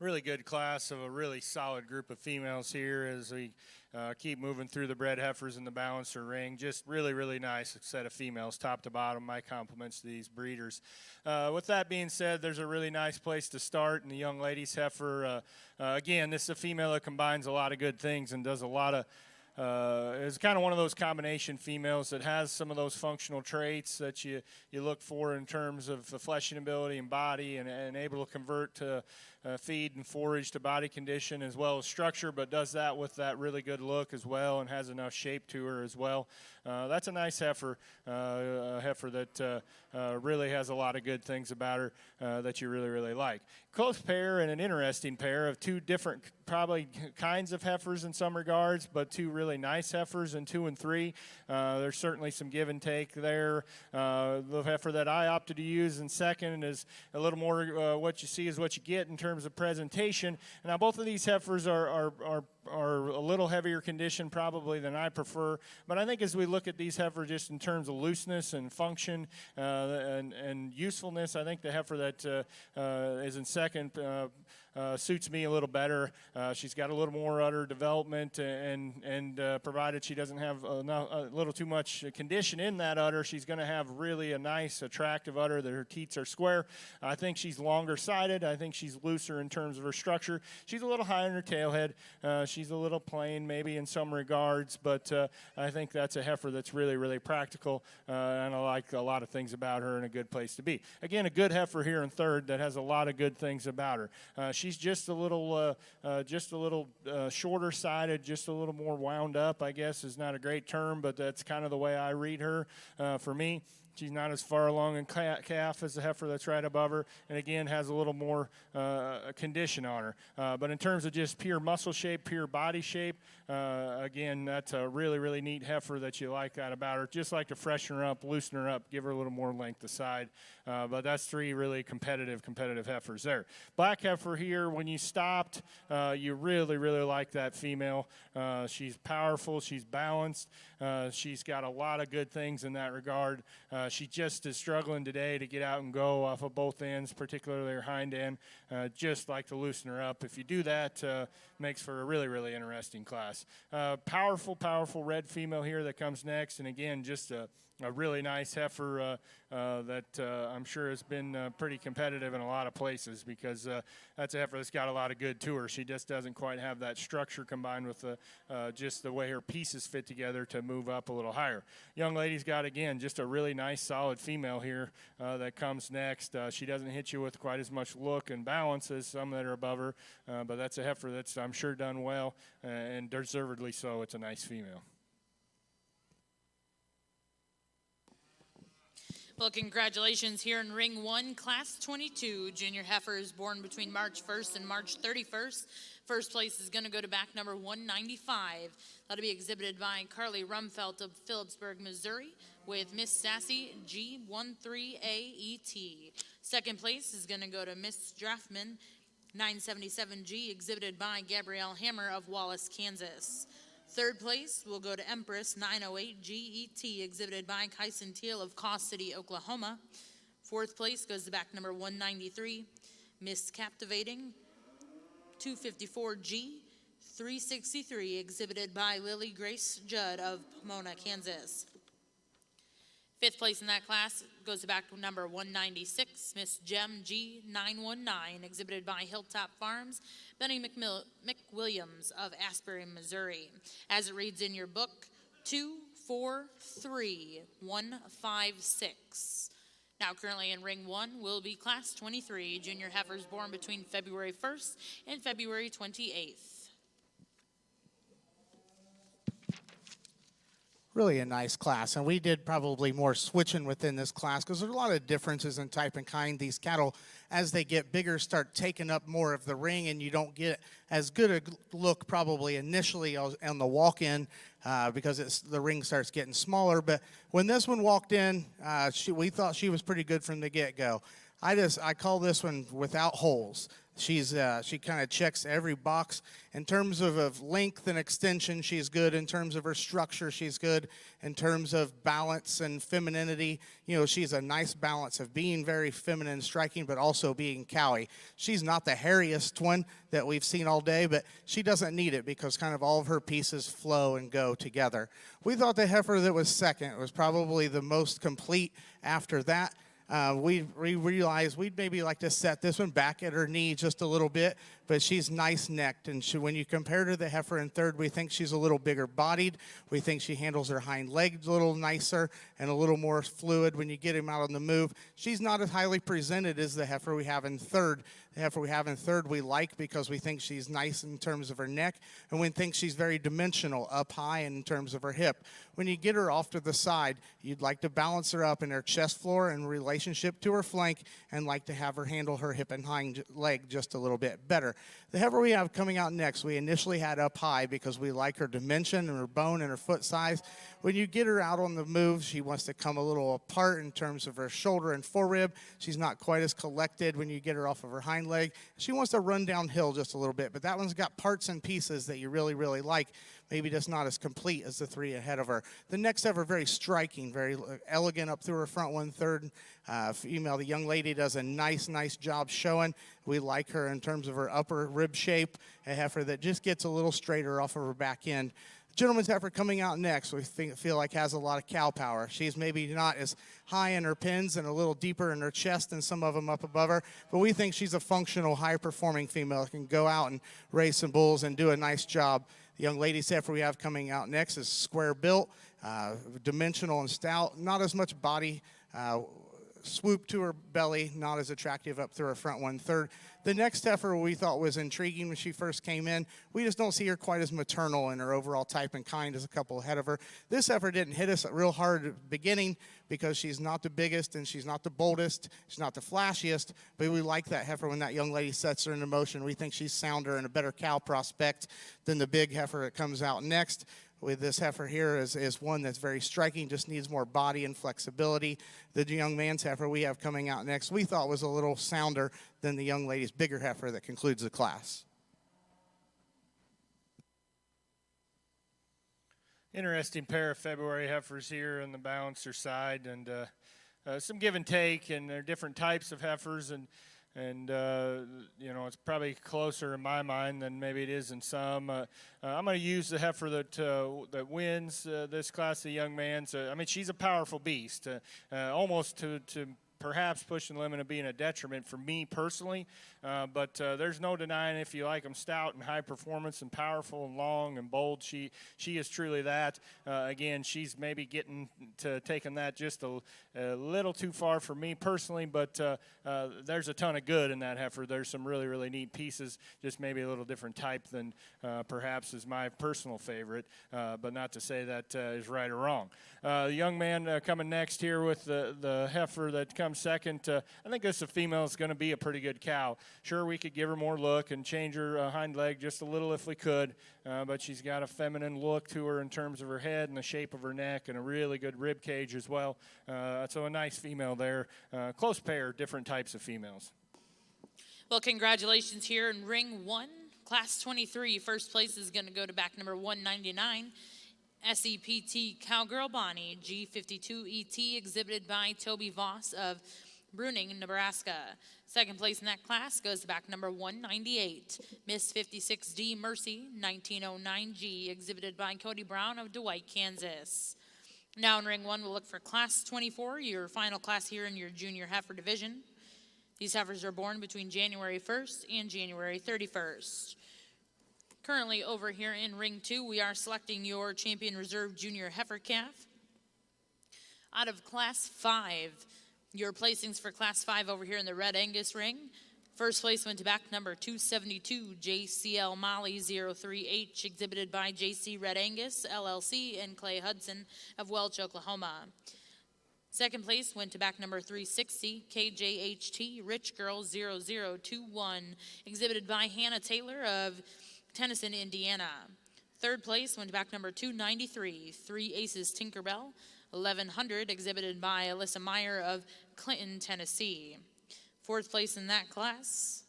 really good class of a really solid group of females here as we keep moving through the bred heifers in the balancer ring. Just really, really nice set of females, top to bottom. My compliments to these breeders. With that being said, there's a really nice place to start in the young ladies heifer. Again, this is a female that combines a lot of good things and does a lot of is kind of one of those combination females that has some of those functional traits that you look for in terms of fleshing ability and body, and able to convert to feed and forage to body condition as well as structure, but does that with that really good look as well and has enough shape to her as well. That's a nice heifer, a heifer that really has a lot of good things about her that you really, really like. Close pair and an interesting pair of two different probably kinds of heifers in some regards, but two really nice heifers in 2 and 3. There's certainly some give and take there. The heifer that I opted to use in second is a little more what you see is what you get in terms of presentation. Now both of these heifers are a little heavier condition probably than I prefer, but I think as we look at these heifers just in terms of looseness and function and usefulness, I think the heifer that is in second suits me a little better. She's got a little more udder development, and provided she doesn't have a little too much condition in that udder, she's going to have really a nice, attractive udder that her teats are square. I think she's longer sided. I think she's looser in terms of her structure. She's a little high in her tail head. She's a little plain maybe in some regards, but I think that's a heifer that's really, really practical, and I like a lot of things about her and a good place to be. Again, a good heifer here in third that has a lot of good things about her. She's just a little shorter sided, just a little more wound up, I guess is not a great term, but that's kind of the way I read her for me. She's not as far along in calf as the heifer that's right above her, and again has a little more condition on her. But in terms of just pure muscle shape, pure body shape, again, that's a really, really neat heifer that you like that about her. Just like to freshen her up, loosen her up, give her a little more length of side. But that's 3 really competitive heifers there. Black heifer here, when you stopped, you really, really like that female. She's powerful, she's balanced, she's got a lot of good things in that regard. She just is struggling today to get out and go off of both ends, particularly her hind end. Just like to loosen her up. If you do that, makes for a really, really interesting class. Powerful red female here that comes next, and again, just a really nice heifer that I'm sure has been pretty competitive in a lot of places, because that's a heifer that's got a lot of good to her. She just doesn't quite have that structure combined with just the way her pieces fit together to move up a little higher. Young lady's got, again, just a really nice solid female here that comes next. She doesn't hit you with quite as much look and balance as some that are above her, but that's a heifer that's, I'm sure, done well, and deservedly so. It's a nice female.
Well, congratulations here in Ring 1, Class 22. Junior heifers born between March 1st and March 31st. First place is going to go to back number 195. That'll be exhibited by Carly Rumfelt of Phillipsburg, Missouri, with Miss Sassy G13AET. Second place is going to go to Miss Draftman 977G, exhibited by Gabrielle Hammer of Wallace, Kansas. Third place will go to Empress 908 GET, exhibited by Kyson Teal of Caw City, Oklahoma. Fourth place goes to back number 193, Miss Captivating 254G 363, exhibited by Lily Grace Judd of Pomona, Kansas. Fifth place in that class goes to back to number 196, Miss Gem G919, exhibited by Hilltop Farms, Benny McWilliams of Asbury, Missouri. As it reads in your book, 243156. Now currently in Ring 1 will be Class 23, junior heifers born between February 1st and February 28th.
Really a nice class, and we did probably more switching within this class because there's a lot of differences in type and kind. These cattle, as they get bigger, start taking up more of the ring, and you don't get as good a look probably initially on the walk-in because the ring starts getting smaller. But when this one walked in, we thought she was pretty good from the get-go. I call this one without holes. She kind of checks every box. In terms of length and extension, she's good. In terms of her structure, she's good. In terms of balance and femininity, she's a nice balance of being very feminine, striking, but also being cowy. She's not the hairiest one that we've seen all day, but she doesn't need it because kind of all of her pieces flow and go together. We thought the heifer that was second was probably the most complete after that. We realized we'd maybe like to set this one back at her knee just a little bit, but she's nice-necked, and when you compare her to the heifer in third, we think she's a little bigger bodied. We think she handles her hind legs a little nicer and a little more fluid when you get him out on the move. She's not as highly presented as the heifer we have in third. The heifer we have in third we like because we think she's nice in terms of her neck, and we think she's very dimensional up high in terms of her hip. When you get her off to the side, you'd like to balance her up in her chest floor in relationship to her flank and like to have her handle her hip and hind leg just a little bit better. The heifer we have coming out next, we initially had up high because we like her dimension and her bone and her foot size. When you get her out on the move, she wants to come a little apart in terms of her shoulder and forerib. She's not quite as collected when you get her off of her hind leg. She wants to run downhill just a little bit, but that one's got parts and pieces that you really, really like. Maybe just not as complete as the three ahead of her. The next heifer, very striking, very elegant up through her front 1/3. Female, the young lady does a nice job showing. We like her in terms of her upper rib shape, a heifer that just gets a little straighter off of her back end. Gentleman's heifer coming out next, we feel like has a lot of cow power. She's maybe not as high in her pins and a little deeper in her chest than some of them up above her, but we think she's a functional, high-performing female that can go out and raise some bulls and do a nice job. The young lady's heifer we have coming out next is square built, dimensional and stout, not as much body swoop to her belly, not as attractive up through her front 1/3. The next heifer we thought was intriguing when she first came in. We just don't see her quite as maternal in her overall type and kind as a couple ahead of her. This heifer didn't hit us real hard at the beginning because she's not the biggest and she's not the boldest, she's not the flashiest, but we like that heifer when that young lady sets her into motion. We think she's sounder and a better cow prospect than the big heifer that comes out next. With this heifer here is one that's very striking, just needs more body and flexibility. The young man's heifer we have coming out next we thought was a little sounder than the young lady's bigger heifer that concludes the class.
Interesting pair of February heifers here on the balancer side, and some give and take, and they're different types of heifers, and it's probably closer in my mind than maybe it is in some. I'm going to use the heifer that wins this class, the young man. So, she's a powerful beast, almost to perhaps pushing the limit of being a detriment for me personally. But there's no denying if you like them stout and high performance and powerful and long and bold, she is truly that. Again, she's maybe taking that just a little too far for me personally, but there's a ton of good in that heifer. There's some really, really neat pieces, just maybe a little different type than perhaps is my personal favorite, but not to say that is right or wrong. The young man coming next here with the heifer that comes second, I think this female is going to be a pretty good cow. Sure, we could give her more look and change her hind leg just a little if we could, but she's got a feminine look to her in terms of her head and the shape of her neck and a really good rib cage as well. So a nice female there. Close pair, different types of females.
Well, congratulations here in ring 1, class 23. First place is going to go to back number 199. SEPT Cowgirl Bonnie, G52ET, exhibited by Toby Voss of Bruning, Nebraska. Second place in that class goes to back number 198, Miss 56D Mercy, 1909G, exhibited by Cody Brown of Dwight, Kansas. Now in ring 1, we'll look for class 24, your final class here in your junior heifer division. These heifers are born between January 1st and January 31st. Currently over here in ring 2, we are selecting your champion reserve junior heifer calf. Out of class 5, your placings for class 5 over here in the red Angus ring. First place went to back number 272, JCL Molly 03H, exhibited by JC Red Angus, LLC, and Clay Hudson of Welch, Oklahoma. Second place went to back number 360, KJHT Rich Girl 0021, exhibited by Hannah Taylor of Tennyson, Indiana. Third place went to back number 293, Three Aces Tinkerbell 1100, exhibited by Alyssa Meyer of Clinton, Tennessee. Fourth place in that class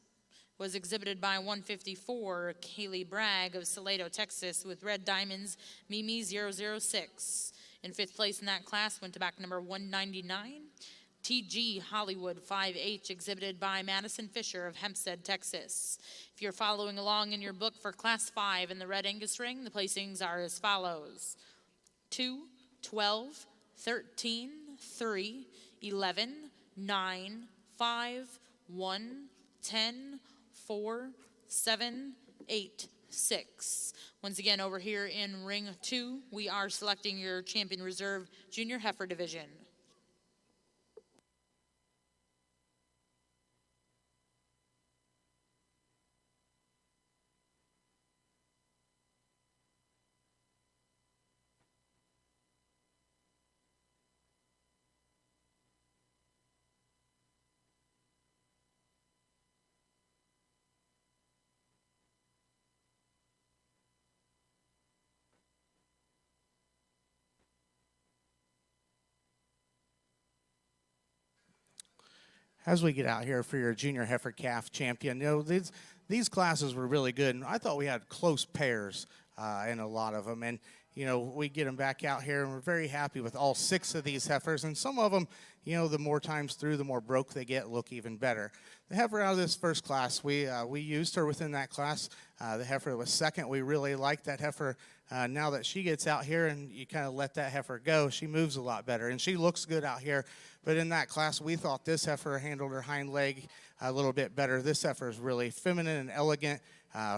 was exhibited by 154, Kaylee Bragg of Salado, Texas, with red diamonds, Mimi 006. In fifth place in that class went to back number 199, TG Hollywood 5H, exhibited by Madison Fisher of Hempstead, Texas. If you're following along in your book for Class 5 in the Red Angus ring, the placings are as follows: 2, 12, 13, 3, 11, 9, 5, 1, 10, 4, 7, 8, 6. Once again, over here in ring 2, we are selecting your champion reserve junior heifer division.
As we get out here for your junior heifer calf champion, these classes were really good, and I thought we had close pairs in a lot of them. And we get them back out here, and we're very happy with all 6 of these heifers. And some of them, the more times through, the more broke they get, look even better. The heifer out of this first class, we used her within that class. The heifer that was second, we really liked that heifer. Now that she gets out here and you kind of let that heifer go, she moves a lot better, and she looks good out here. But in that class, we thought this heifer handled her hind leg a little bit better. This heifer is really feminine and elegant,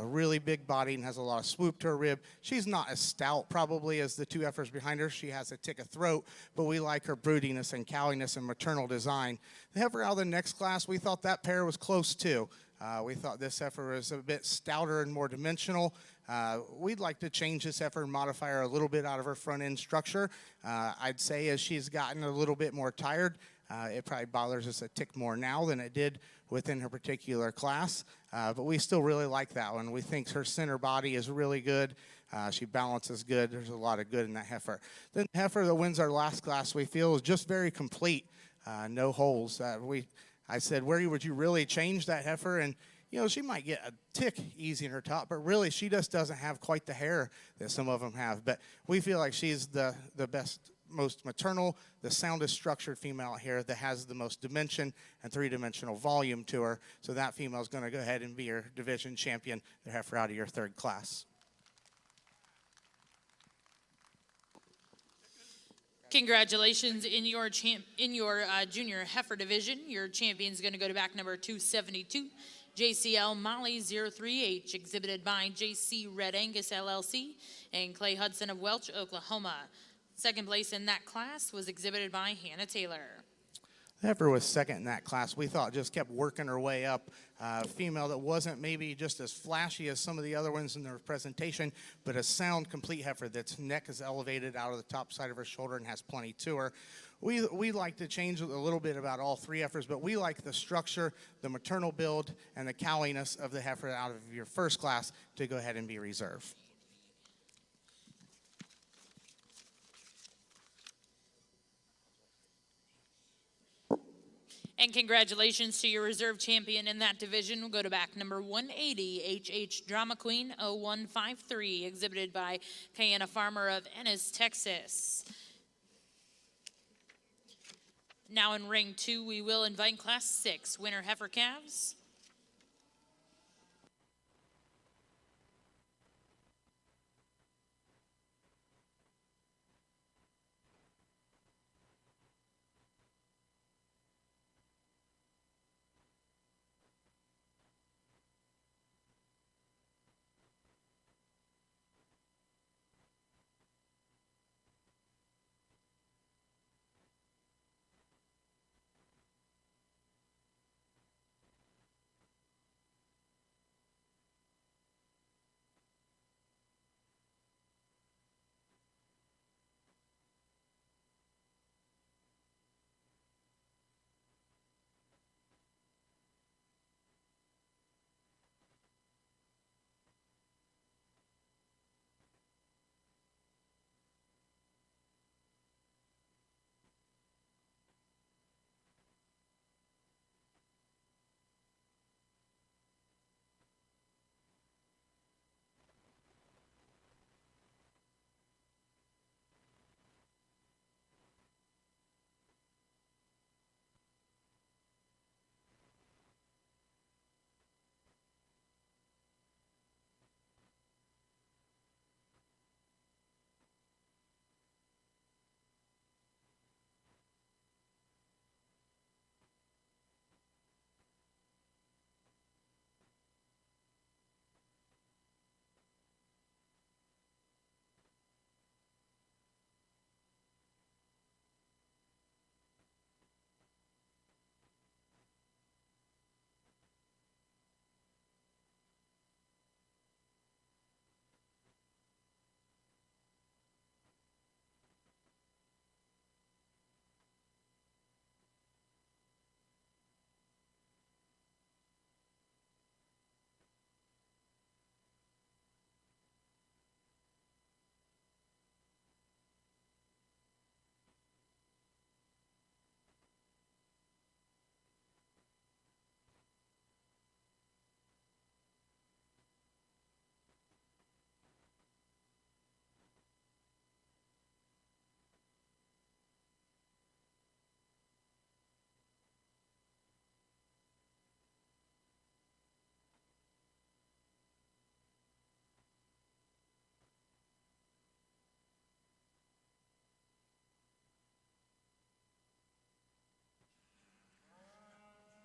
really big body, and has a lot of swoop to her rib. She's not as stout probably as the 2 heifers behind her. She has a tick of throat, but we like her broodiness and cowiness and maternal design. The heifer out of the next class, we thought that pair was close too. We thought this heifer was a bit stouter and more dimensional. We'd like to change this heifer and modify her a little bit out of her front end structure. I'd say as she's gotten a little bit more tired, it probably bothers us a tick more now than it did within her particular class. But we still really like that one. We think her center body is really good. She balances good. There's a lot of good in that heifer. Then the heifer that wins our last class, we feel, is just very complete. No holes. I said, where would you really change that heifer? And, she might get a tick easy in her top, but really she just doesn't have quite the hair that some of them have. But we feel like she's the best, most maternal, the soundest structured female out here that has the most dimension and 3-dimensional volume to her. So that female is going to go ahead and be your division champion, the heifer out of your third class.
Congratulations in your junior heifer division. Your champion is going to go to back number 272, JCL Molly 03H, exhibited by JC Red Angus LLC and Clay Hudson of Welch, Oklahoma. Second place in that class was exhibited by Hannah Taylor.
The heifer was second in that class. We thought just kept working her way up. Female that wasn't maybe just as flashy as some of the other ones in their presentation, but a sound, complete heifer that's neck is elevated out of the top side of her shoulder and has plenty to her. We like to change a little bit about all 3 heifers, but we like the structure, the maternal build, and the cowiness of the heifer out of your first class to go ahead and be reserved.
And congratulations to your reserve champion in that division. We'll go to back number 180, HH Drama Queen 0153, exhibited by Kayana Farmer of Ennis, Texas. Now in ring 2, we will invite Class 6 winner heifer calves.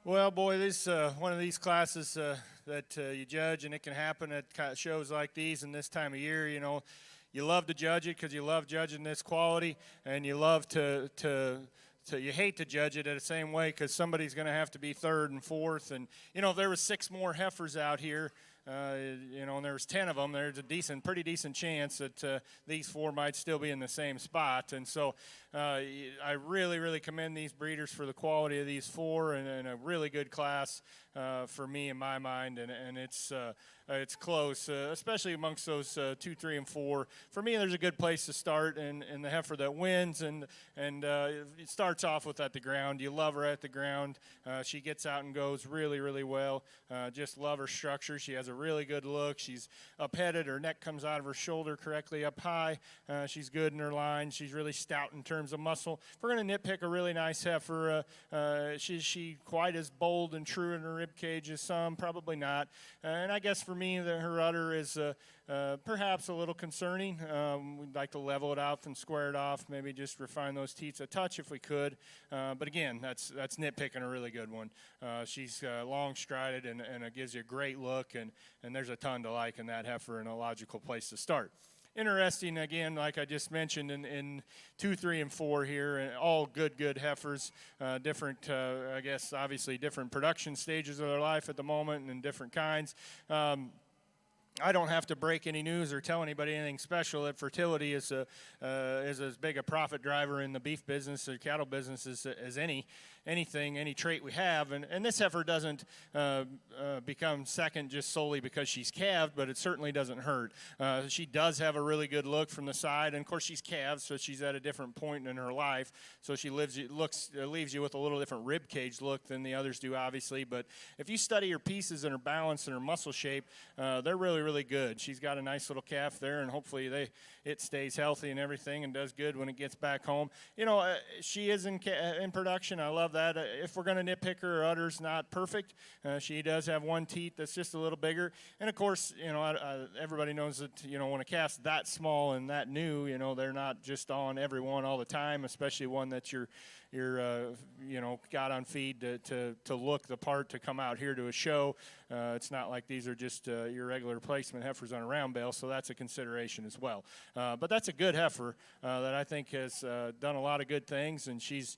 Well, boy, this one of these classes that you judge, and it can happen at kind of shows like these and this time of year. You know, you love to judge it because you love judging this quality, and you love you hate to judge it at the same way because somebody's going to have to be third and fourth. And you know, if there was 6 more heifers out here, you know, and there was 10 of them, there's a pretty decent chance that these 4 might still be in the same spot. And so I really, really commend these breeders for the quality of these 4 and a really good class for me in my mind. And it's close, especially amongst those 2, 3, and 4. For me, there's a good place to start, and the heifer that wins, and it starts off with at the ground. You love her at the ground. She gets out and goes really, really well. Just love her structure. She has a really good look. She's up-headed. Her neck comes out of her shoulder correctly up high. She's good in her line. She's really stout in terms of muscle. If we're going to nitpick a really nice heifer, she quite as bold and true in her rib cage as some? Probably not. And I guess for me, her udder is perhaps a little concerning. We'd like to level it out and square it off, maybe just refine those teats a touch if we could. But again, that's nitpicking a really good one. She's long strided and it gives you a great look, and there's a ton to like in that heifer and a logical place to start. Interesting, again, like I just mentioned, in 2, 3, and 4 here, and all good heifers, different, I guess, obviously different production stages of their life at the moment and different kinds. I don't have to break any news or tell anybody anything special that fertility is as big a profit driver in the beef business or cattle business as any trait we have. And this heifer doesn't become second just solely because she's calved, but it certainly doesn't hurt. She does have a really good look from the side, and of course she's calved, so she's at a different point in her life. So she leaves you with a little different rib cage look than the others do, obviously. But if you study her pieces and her balance and her muscle shape, they're really good. She's got a nice little calf there, and hopefully it stays healthy and everything and does good when it gets back home. You know, she is in production. I love that. If we're going to nitpick her udder's not perfect. She does have one teat that's just a little bigger. And of course, you know, everybody knows that, you know, when a calf's that small and that new, you know, they're not just on every one all the time, especially one that you're you know, got on feed to look the part to come out here to a show. It's not like these are just your regular replacement heifers on a round bale, so that's a consideration as well. But that's a good heifer that I think has done a lot of good things, and she's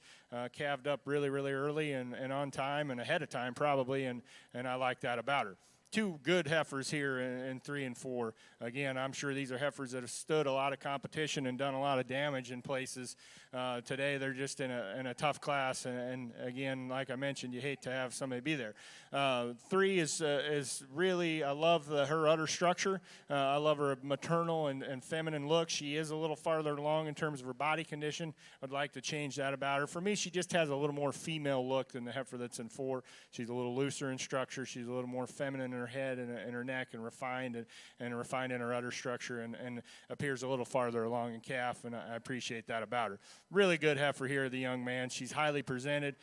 calved up really early and on time and ahead of time probably, and I like that about her. 2 good heifers here in 3 and 4. Again, I'm sure these are heifers that have stood a lot of competition and done a lot of damage in places. Today, they're just in a tough class, and again, like I mentioned, you hate to have somebody be there. 3 is really, I love her udder structure. I love her maternal and feminine look. She is a little farther along in terms of her body condition. I'd like to change that about her. For me, she just has a little more female look than the heifer that's in 4. She's a little looser in structure. She's a little more feminine in her head and her neck, and refined in her udder structure, and appears a little farther along in calf, and I appreciate that about her. Really good heifer here, the young man. She's highly presented.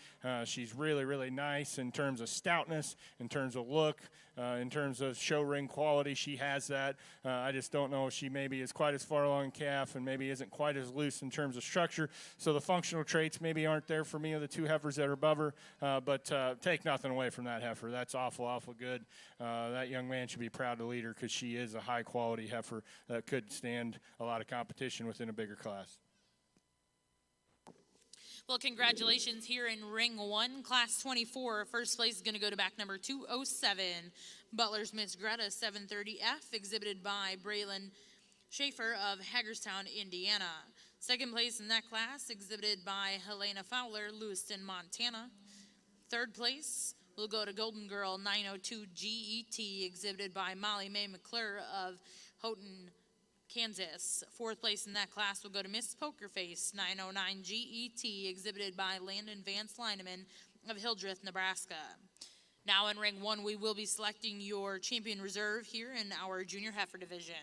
She's really nice in terms of stoutness, in terms of look, in terms of show ring quality. She has that. I just don't know if she maybe is quite as far along in calf and maybe isn't quite as loose in terms of structure. So the functional traits maybe aren't there for me of the 2 heifers that are above her, but take nothing away from that heifer. That's awful good. That young man should be proud to lead her because she is a high-quality heifer that could stand a lot of competition within a bigger class.
Well, congratulations here in Ring 1, Class 24. First place is going to go to back number 207, Butler's Miss Greta 730F, exhibited by Braylon Schaefer of Hagerstown, Indiana. Second place in that class, exhibited by Helena Fowler, Lewiston, Montana. Third place will go to Golden Girl 902 GET, exhibited by Molly Mae McClure of Houghton, Kansas. Fourth place in that class will go to Miss Pokerface 909 GET, exhibited by Landon Vance Lineman of Hildreth, Nebraska. Now in Ring 1, we will be selecting your champion reserve here in our junior heifer division.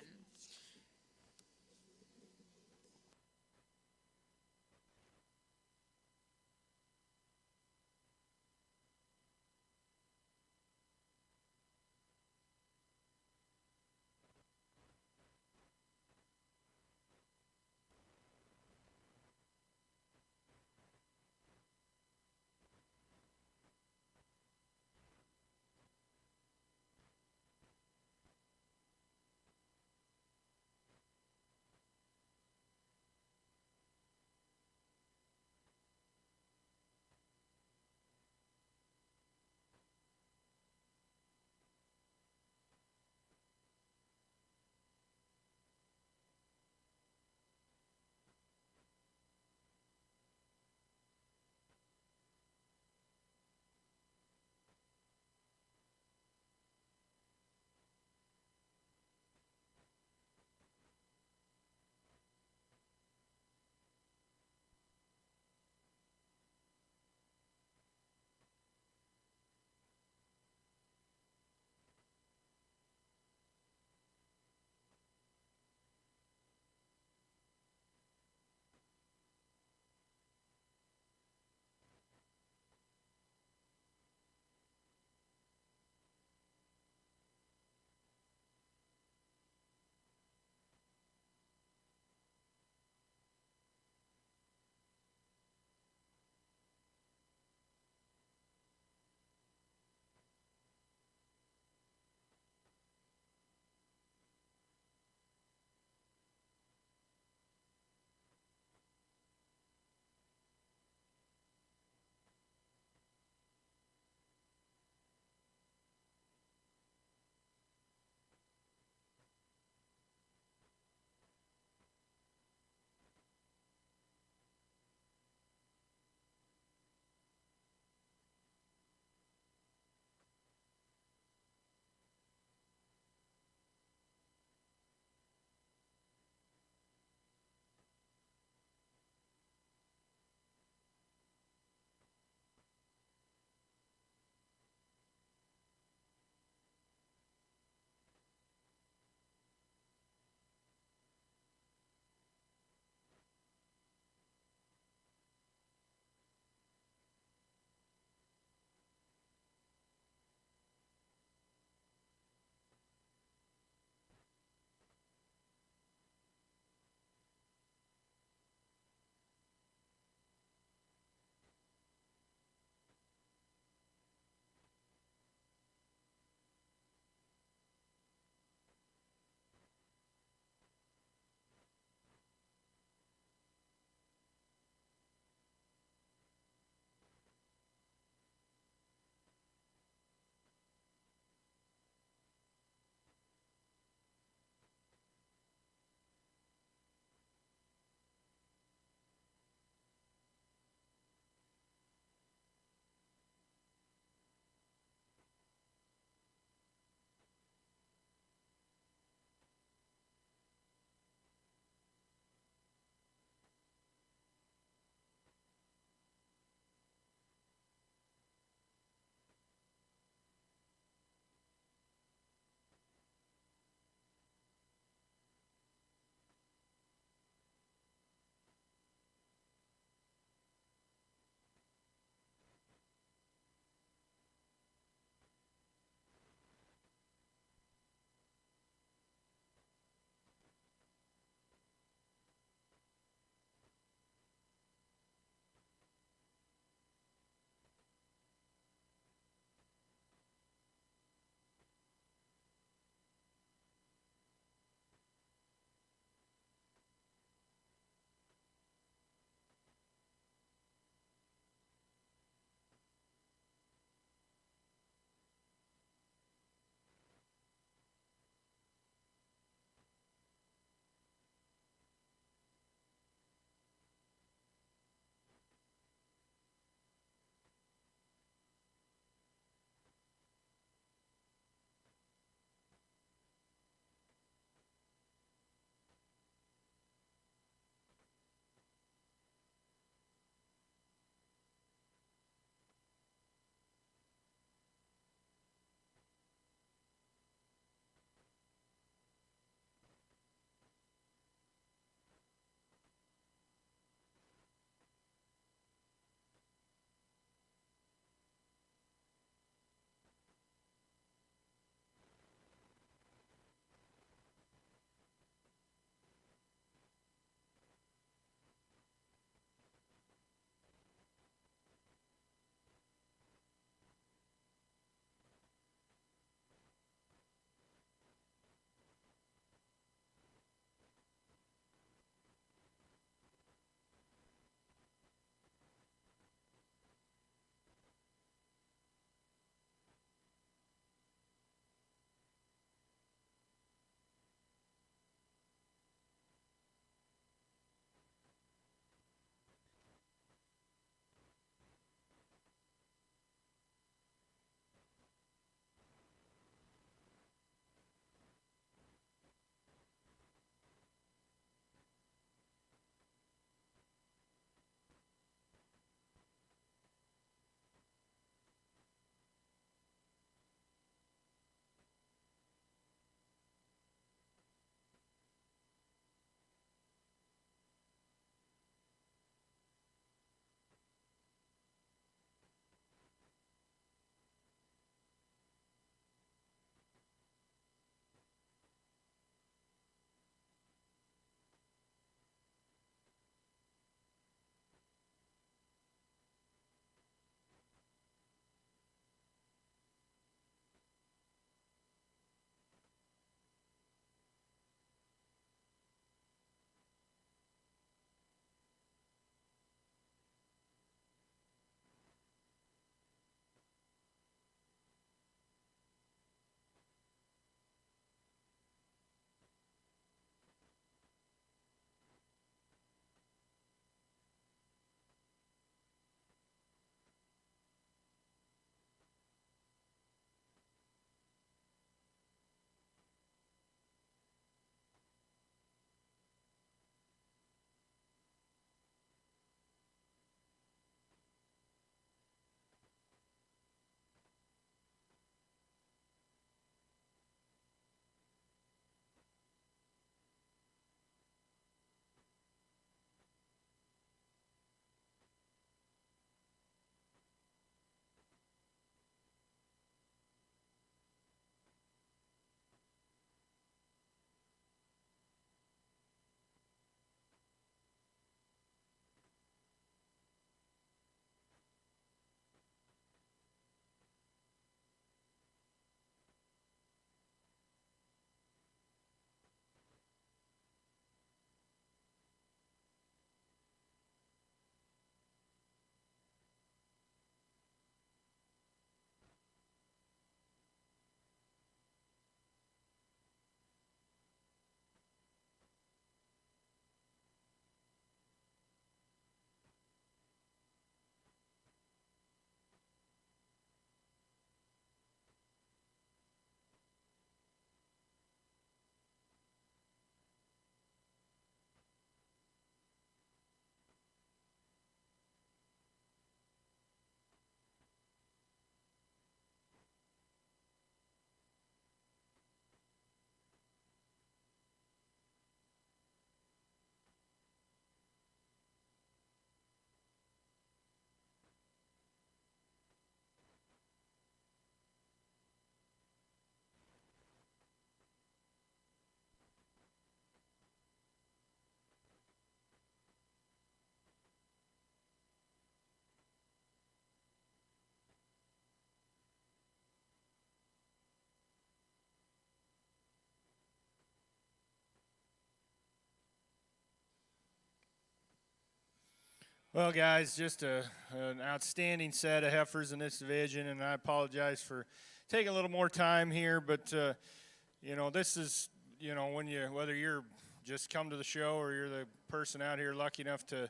Well, guys, just an outstanding set of heifers in this division, and I apologize for taking a little more time here, but this is, whether you're just come to the show or you're the person out here lucky enough to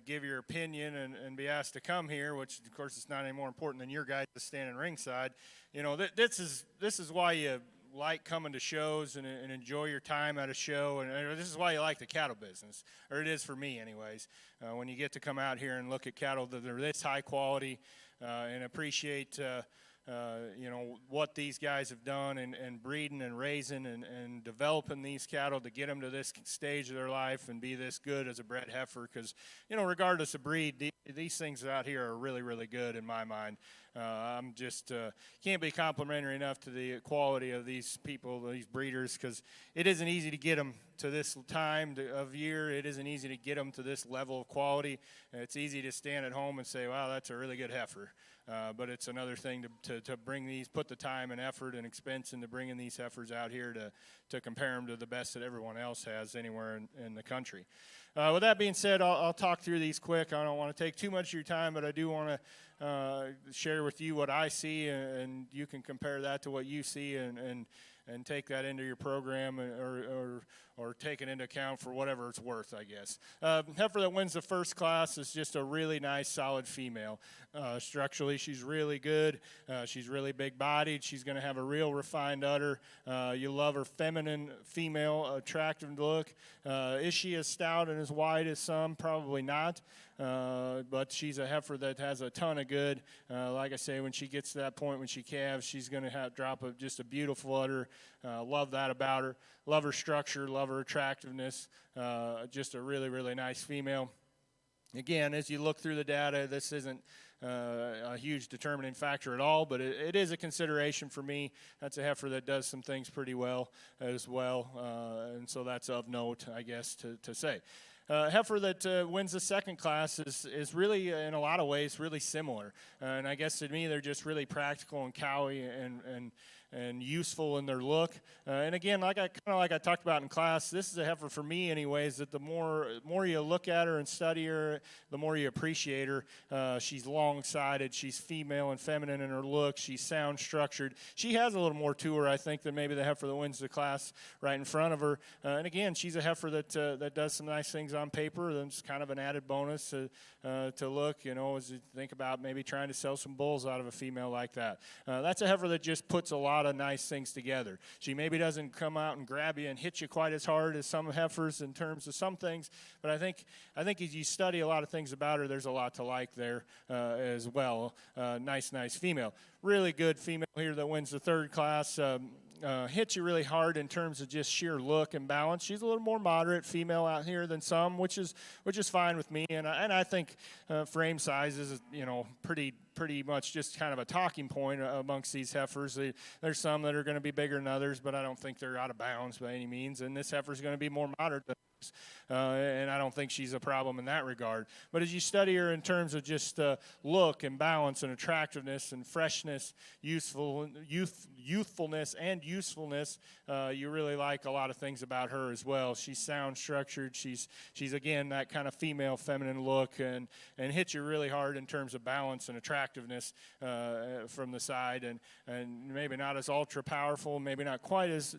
give your opinion and be asked to come here, which of course is not any more important than your guys standing ringside. This is why you like coming to shows and enjoy your time at a show, and this is why you like the cattle business, or it is for me anyways. When you get to come out here and look at cattle that are this high quality and appreciate what these guys have done and breeding and raising and developing these cattle to get them to this stage of their life and be this good as a bred heifer, because regardless of breed, these things out here are really, really good in my mind. I'm just can't be complimentary enough to the quality of these people, these breeders, because it isn't easy to get them to this time of year. It isn't easy to get them to this level of quality. It's easy to stand at home and say, wow, that's a really good heifer. But it's another thing to bring these, put the time and effort and expense into bringing these heifers out here to compare them to the best that everyone else has anywhere in the country. With that being said, I'll talk through these quick. I don't want to take too much of your time, but I do want to share with you what I see, and you can compare that to what you see and take that into your program or take it into account for whatever it's worth, I guess. Heifer that wins the first class is just a really nice, solid female. Structurally, she's really good. She's really big-bodied. She's going to have a real refined udder. You love her feminine, female, attractive look. Is she as stout and as wide as some? Probably not. But she's a heifer that has a ton of good. Like I say, when she gets to that point, when she calves, she's going to drop just a beautiful udder. Love that about her. Love her structure, love her attractiveness. Just a really, really nice female. Again, as you look through the data, this isn't a huge determining factor at all, but it is a consideration for me. That's a heifer that does some things pretty well as well, and so that's of note, I guess, to say. Heifer that wins the second class is really, in a lot of ways, really similar. And I guess to me, they're just really practical and cowy and useful in their look. And again, like I talked about in class, this is a heifer for me anyways, that the more you look at her and study her, the more you appreciate her. She's long-sided, she's female and feminine in her look, she's sound structured. She has a little more to her, I think, than maybe the heifer that wins the class right in front of her. And again, she's a heifer that does some nice things on paper. That's kind of an added bonus to look, as you think about maybe trying to sell some bulls out of a female like that. That's a heifer that just puts a lot of nice things together. She maybe doesn't come out and grab you and hit you quite as hard as some heifers in terms of some things, but I think as you study a lot of things about her, there's a lot to like there as well. Nice female. Really good female here that wins the third class. Hits you really hard in terms of just sheer look and balance. She's a little more moderate female out here than some, which is fine with me. And I think frame size is pretty much just kind of a talking point amongst these heifers. There's some that are going to be bigger than others, but I don't think they're out of bounds by any means. And this heifer is going to be more moderate than others. And I don't think she's a problem in that regard. But as you study her in terms of just look and balance and attractiveness and freshness, youthfulness and usefulness, you really like a lot of things about her as well. She's sound structured. She's again that kind of female feminine look and hits you really hard in terms of balance and attractiveness from the side, and maybe not as ultra powerful, maybe not quite as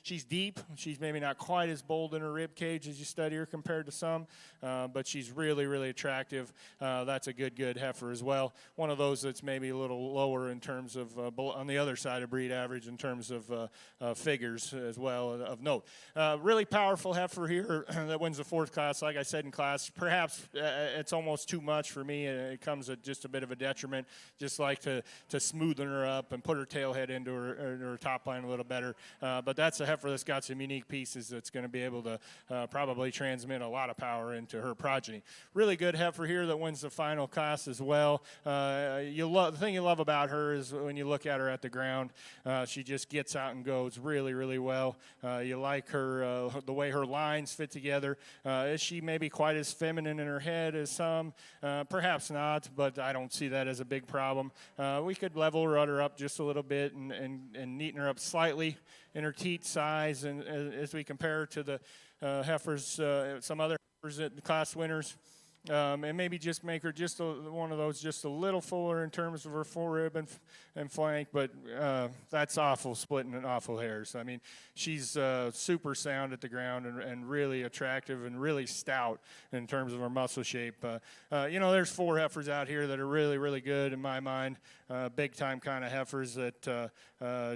she's deep. She's maybe not quite as bold in her rib cage as you study her compared to some, but she's really, really attractive. That's a good heifer as well. One of those that's maybe a little lower in terms of on the other side of breed average in terms of figures as well of note. Really powerful heifer here that wins the fourth class. Like I said in class, perhaps it's almost too much for me. It comes at just a bit of a detriment. Just like to smoothen her up and put her tail head into her top line a little better. But that's a heifer that's got some unique pieces that's going to be able to probably transmit a lot of power into her progeny. Really good heifer here that wins the final class as well. The thing you love about her is when you look at her at the ground, she just gets out and goes really, really well. You like her, the way her lines fit together. Is she maybe quite as feminine in her head as some? Perhaps not, but I don't see that as a big problem. We could level her udder up just a little bit and neaten her up slightly in her teat size, and as we compare her to the heifers, some other heifers at the class winners. and maybe just make her just one of those just a little fuller in terms of her forerib and flank, but that's awful, splitting and awful hairs. I mean, she's super sound at the ground and really attractive and really stout in terms of her muscle shape. There's 4 heifers out here that are really, really good in my mind, big-time kind of heifers that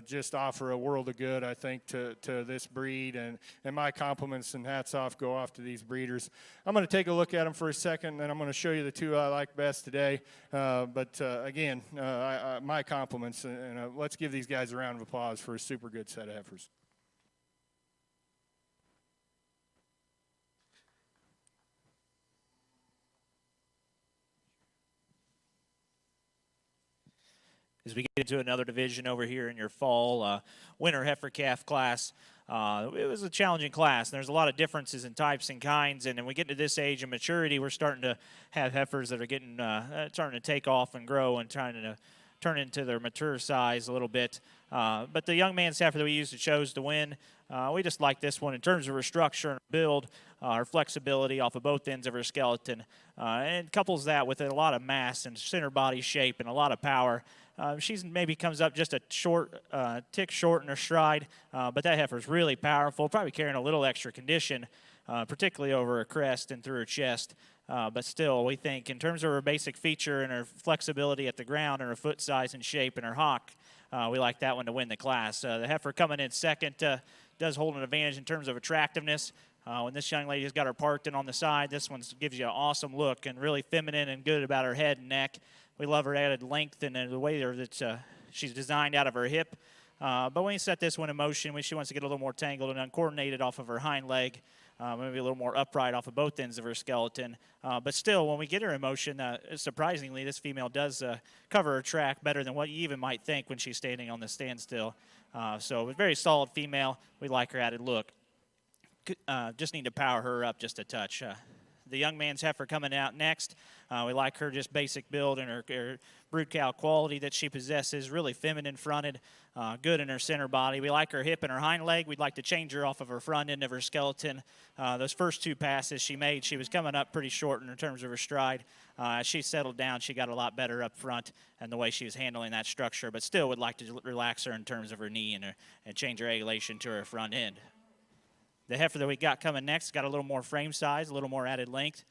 just offer a world of good, I think, to this breed, and my compliments and hats off go off to these breeders. I'm going to take a look at them for a second, and I'm going to show you the 2 I like best today. Again, my compliments, and let's give these guys a round of applause for a super good set of heifers.
As we get into another division over here in your fall winter heifer calf class, it was a challenging class. There's a lot of differences in types and kinds, and when we get to this age of maturity, we're starting to have heifers that are getting starting to take off and grow and trying to turn into their mature size a little bit. But the young man's heifer that we used chose to win. We just like this one in terms of her structure and build, her flexibility off of both ends of her skeleton, and couples that with a lot of mass and center body shape and a lot of power. She's maybe comes up just a tick short in her stride, but that heifer's really powerful, probably carrying a little extra condition, particularly over her crest and through her chest. But still, we think in terms of her basic feature and her flexibility at the ground and her foot size and shape and her hock, we like that one to win the class. The heifer coming in second does hold an advantage in terms of attractiveness. When this young lady has got her parked in on the side, this one gives you an awesome look and really feminine and good about her head and neck. We love her added length and the way that she's designed out of her hip. But when you set this one in motion, when she wants to get a little more tangled and uncoordinated off of her hind leg, maybe a little more upright off of both ends of her skeleton. But still, when we get her in motion, surprisingly, this female does cover her track better than what you even might think when she's standing on the standstill. So a very solid female. We like her added look. Just need to power her up just a touch. The young man's heifer coming out next. We like her just basic build and her brood cow quality that she possesses, really feminine fronted, good in her center body. We like her hip and her hind leg. We'd like to change her off of her front end of her skeleton. Those first 2 passes she made, she was coming up pretty short in terms of her stride. As she settled down, she got a lot better up front and the way she was handling that structure, but still would like to relax her in terms of her knee and change her angulation to her front end. The heifer that we got coming next got a little more frame size, a little more added length.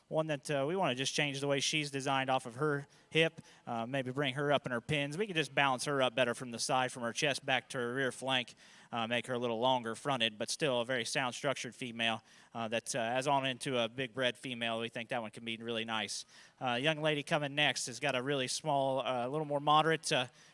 One that we want to just change the way she's designed off of her hip, maybe bring her up in her pins. We can just balance her up better from the side, from her chest back to her rear flank, make her a little longer fronted, but still a very sound structured female that as on into a big bred female. We think that one can be really nice. Young lady coming next has got a really small, a little more moderate,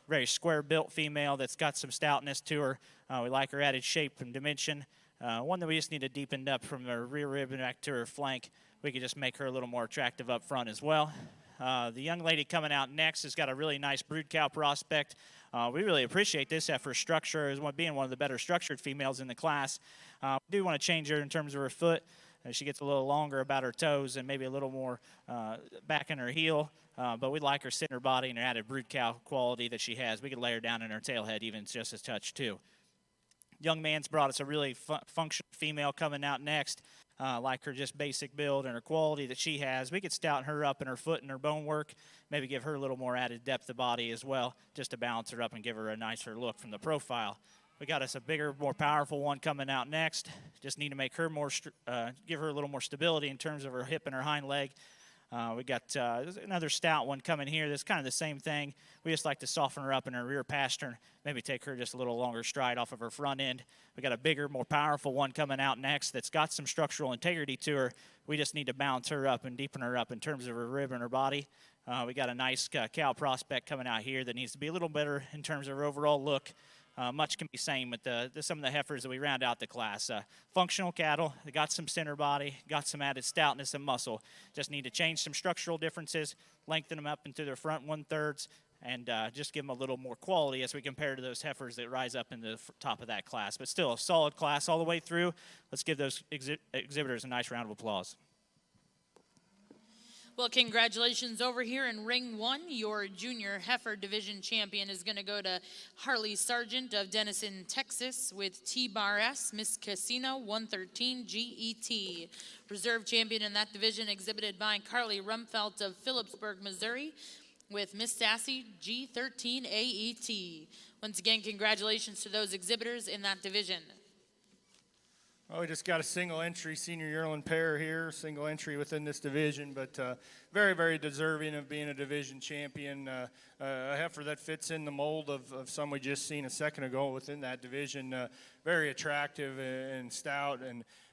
very square built female that's got some stoutness to her. We like her added shape and dimension. One that we just need to deepen up from her rear rib and back to her flank. We could just make her a little more attractive up front as well. The young lady coming out next has got a really nice brood cow prospect. We really appreciate this heifer's structure as being one of the better structured females in the class. We do want to change her in terms of her foot. She gets a little longer about her toes and maybe a little more back in her heel. But we like her center body and her added brood cow quality that she has. We could lay her down in her tail head even just a touch too. Young man's brought us a really functional female coming out next. Like her just basic build and her quality that she has. We could stouten her up in her foot and her bone work, maybe give her a little more added depth of body as well, just to balance her up and give her a nicer look from the profile. We got us a bigger, more powerful one coming out next. Just need to make her more, give her a little more stability in terms of her hip and her hind leg. We got another stout one coming here that's kind of the same thing. We just like to soften her up in her rear pastern, maybe take her just a little longer stride off of her front end. We got a bigger, more powerful one coming out next that's got some structural integrity to her. We just need to balance her up and deepen her up in terms of her rib and her body. We got a nice cow prospect coming out here that needs to be a little better in terms of her overall look. Much can be same with some of the heifers that we round out the class. Functional cattle, they got some center body, got some added stoutness and muscle. Just need to change some structural differences, lengthen them up into their front 1/3, and just give them a little more quality as we compare to those heifers that rise up in the top of that class. But still a solid class all the way through. Let's give those exhibitors a nice round of applause.
Well, congratulations over here in ring 1. Your junior heifer division champion is going to go to Harley Sargent of Denison, Texas with T-Bar S, Miss Casino 113 GET. Reserve champion in that division exhibited by Carly Rumfelt of Phillipsburg, Missouri with Miss Sassy G13 AET. Once again, congratulations to those exhibitors in that division.
Well, we just got a single entry senior yearling pair here, single entry within this division, but very, very deserving of being a division champion. A heifer that fits in the mold of some we just seen a second ago within that division. Very attractive and stout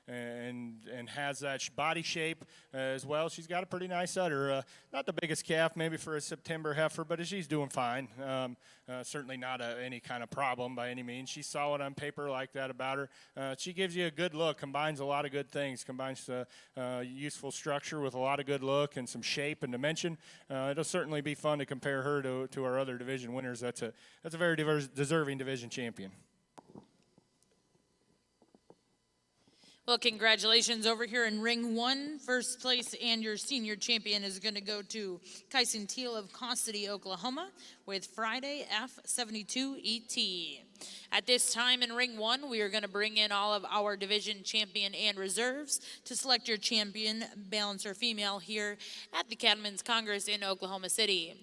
and has that body shape as well. She's got a pretty nice udder. Not the biggest calf maybe for a September heifer, but she's doing fine. Certainly not any kind of problem by any means. She's solid on paper, like that about her. She gives you a good look, combines a lot of good things, combines useful structure with a lot of good look and some shape and dimension. It'll certainly be fun to compare her to our other division winners. That's a very deserving division champion.
Well, congratulations over here in ring 1. First place and your senior champion is going to go to Kyson Teal of Caw City, Oklahoma with Friday F72 ET. At this time in ring 1, we are going to bring in all of our division champion and reserves to select your champion, balancer female, here at the Cattlemen's Congress in Oklahoma City.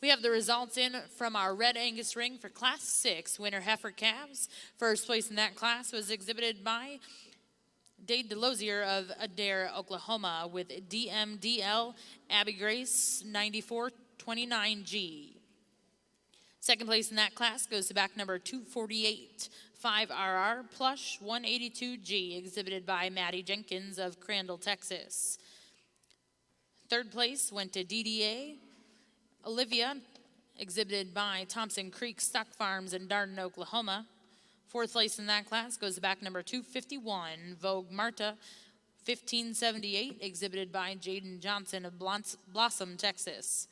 We have the results in from our Red Angus ring for Class 6 winner heifer calves. First place in that class was exhibited by Dade DeLozier of Adair, Oklahoma with DMDL Abby Grace 9429G. Second place in that class goes to back number 248, 5RR Plush 182G, exhibited by Maddie Jenkins of Crandall, Texas. Third place went to DDA Olivia, exhibited by Thompson Creek Stock Farms in Darden, Oklahoma. Fourth place in that class goes to back number 251, Vogue Marta, 1578, exhibited by Jaden Johnson of Blossom, Texas.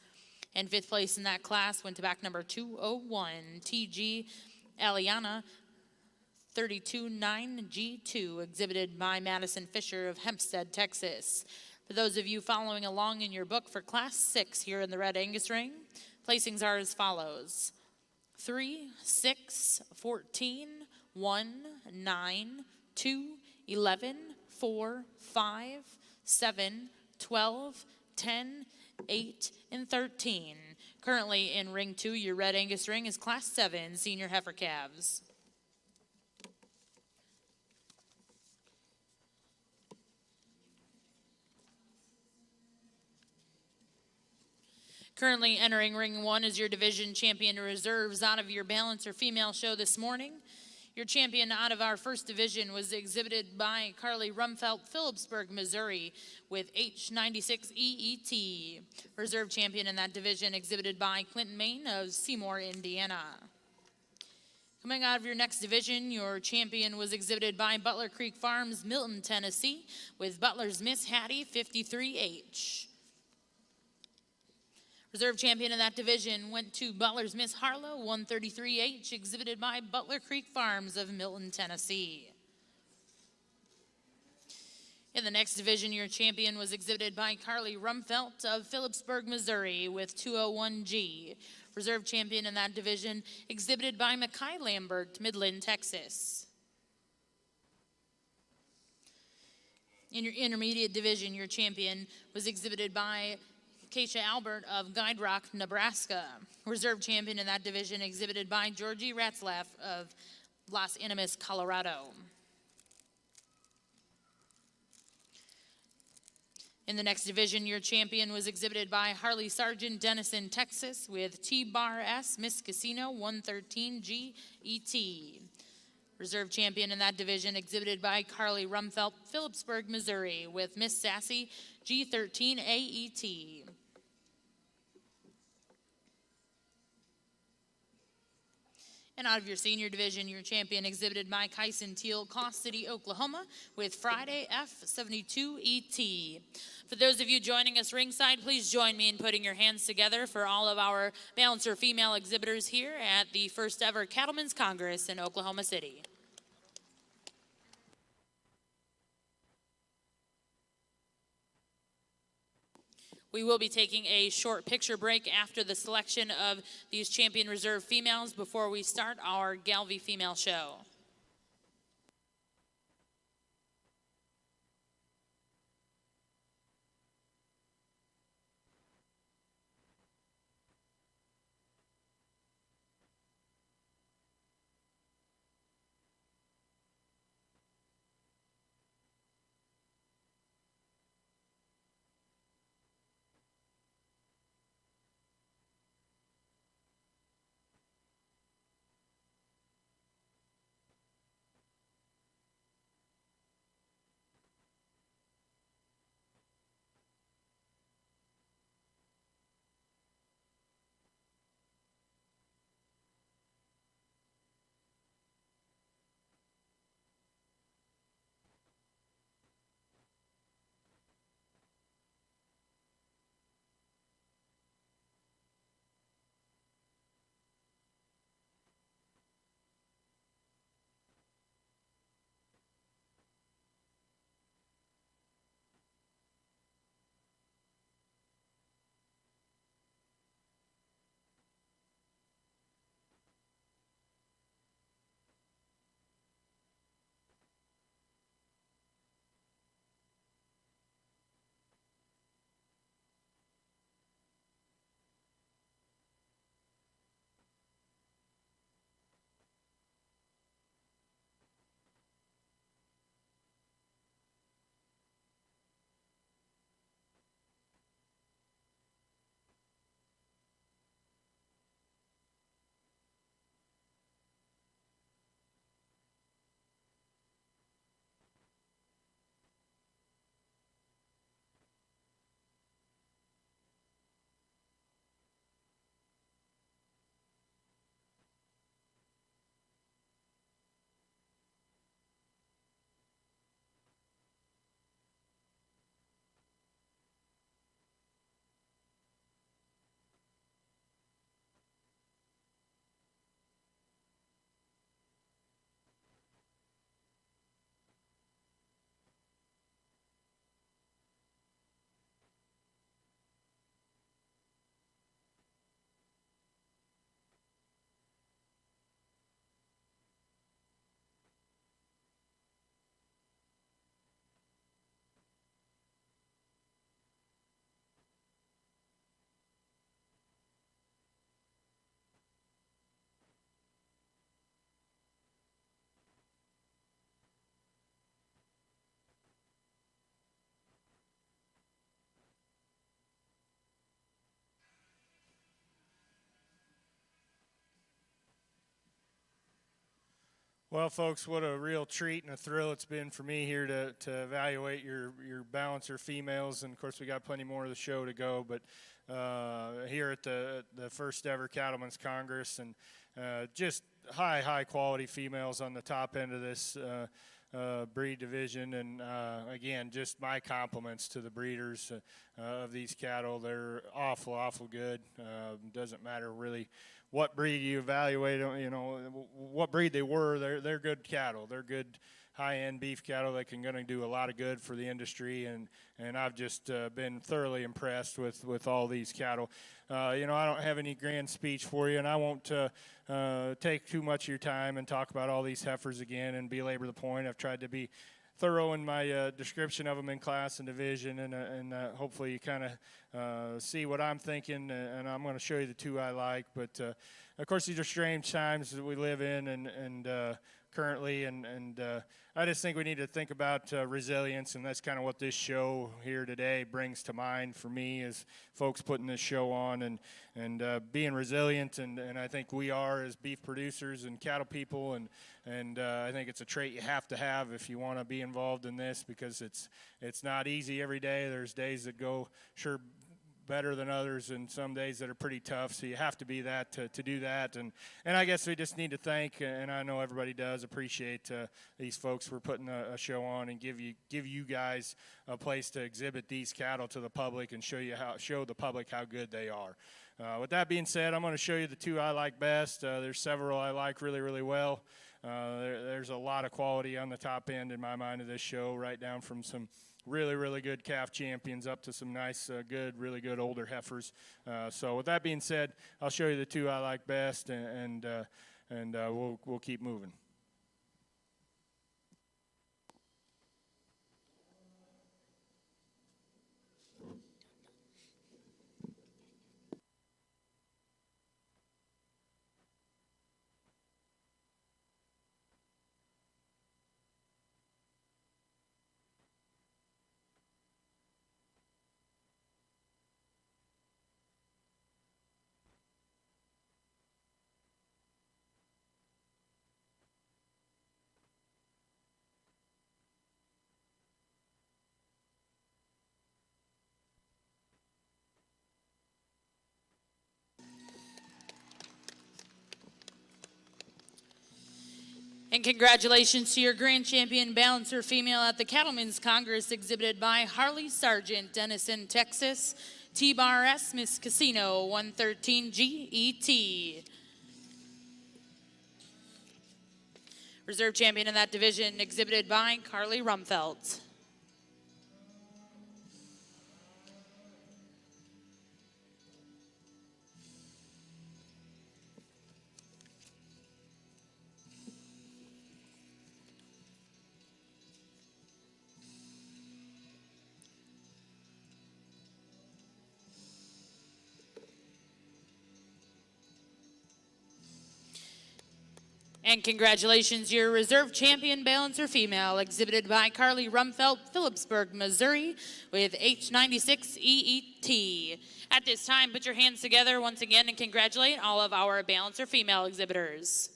And fifth place in that class went to back number 201, TG Aliana, 329G2, exhibited by Madison Fisher of Hempstead, Texas. For those of you following along in your book for Class 6 here in the Red Angus ring, placings are as follows: 3, 6, 14, 1, 9, 2, 11, 4, 5, 7, 12, 10, 8, and 13. Currently in ring 2, your Red Angus ring is Class 7 senior heifer calves. Currently entering ring 1 is your division champion reserves out of your balancer female show this morning. Your champion out of our first division was exhibited by Carly Rumfelt, Phillipsburg, Missouri with H96 EET. Reserve champion in that division exhibited by Clinton Main of Seymour, Indiana. Coming out of your next division, your champion was exhibited by Butler Creek Farms, Milton, Tennessee with Butler's Miss Hattie 53H. Reserve champion in that division went to Butler's Miss Harlow 133H, exhibited by Butler Creek Farms of Milton, Tennessee. In the next division, your champion was exhibited by Carly Rumfelt of Phillipsburg, Missouri with 201G. Reserve champion in that division exhibited by Mackay Lambert, Midland, Texas. In your intermediate division, your champion was exhibited by Keisha Albert of Guide Rock, Nebraska. Reserve champion in that division exhibited by Georgie Ratzlaff of Los Animas, Colorado. In the next division, your champion was exhibited by Harley Sargent, Denison, Texas with T-Bar S, Miss Casino 113G ET. Reserve champion in that division exhibited by Carly Rumfelt, Phillipsburg, Missouri with Miss Sassy G13 AET. And out of your senior division, your champion exhibited by Kyson Teal, Caw City, Oklahoma with Friday F72 ET. For those of you joining us ringside, please join me in putting your hands together for all of our balancer female exhibitors here at the first ever Cattlemen's Congress in Oklahoma City. We will be taking a short picture break after the selection of these champion reserve females before we start our Galvey female show.
Well, folks, what a real treat and a thrill it's been for me here to evaluate your balancer females. And, of course, we got plenty more of the show to go. But here at the first ever Cattlemen's Congress, and just high quality females on the top end of this breed division. And, again, just my compliments to the breeders of these cattle. They're awful good. Doesn't matter really what breed you evaluate, you know, what breed they were. They're good cattle. They're good high-end beef cattle that can gonna do a lot of good for the industry, and I've just been thoroughly impressed with all these cattle. You know, I don't have any grand speech for you, and I won't take too much of your time and talk about all these heifers again and belabor the point. I've tried to be thorough in my description of them in class and division, and hopefully you kind of see what I'm thinking, and I'm going to show you the two I like. But of course, these are strange times that we live in, and currently, and I just think we need to think about resilience, and that's kind of what this show here today brings to mind for me, is folks putting this show on and being resilient, and I think we are as beef producers and cattle people, and I think it's a trait you have to have if you want to be involved in this, because it's not easy every day. There's days that go sure better than others, and some days that are pretty tough, so you have to be that to do that, and I guess we just need to thank, and I know everybody does appreciate these folks for putting a show on and give you guys a place to exhibit these cattle to the public and show the public how good they are. With that being said, I'm going to show you the two I like best. There's several I like really well. There's a lot of quality on the top end in my mind of this show, right down from some really, really good calf champions up to some nice, really good older heifers. So with that being said, I'll show you the two I like best, and we'll keep moving.
And congratulations to your grand champion balancer female at the Cattlemen's Congress, exhibited by Harley Sargent, Denison, Texas. T-Bar S, Miss Casino, 113 GET. Reserve champion in that division, exhibited by Carly Rumfelt. And congratulations, your reserve champion balancer female, exhibited by Carly Rumfelt, Phillipsburg, Missouri, with H96 EET. At this time, put your hands together once again and congratulate all of our balancer female exhibitors.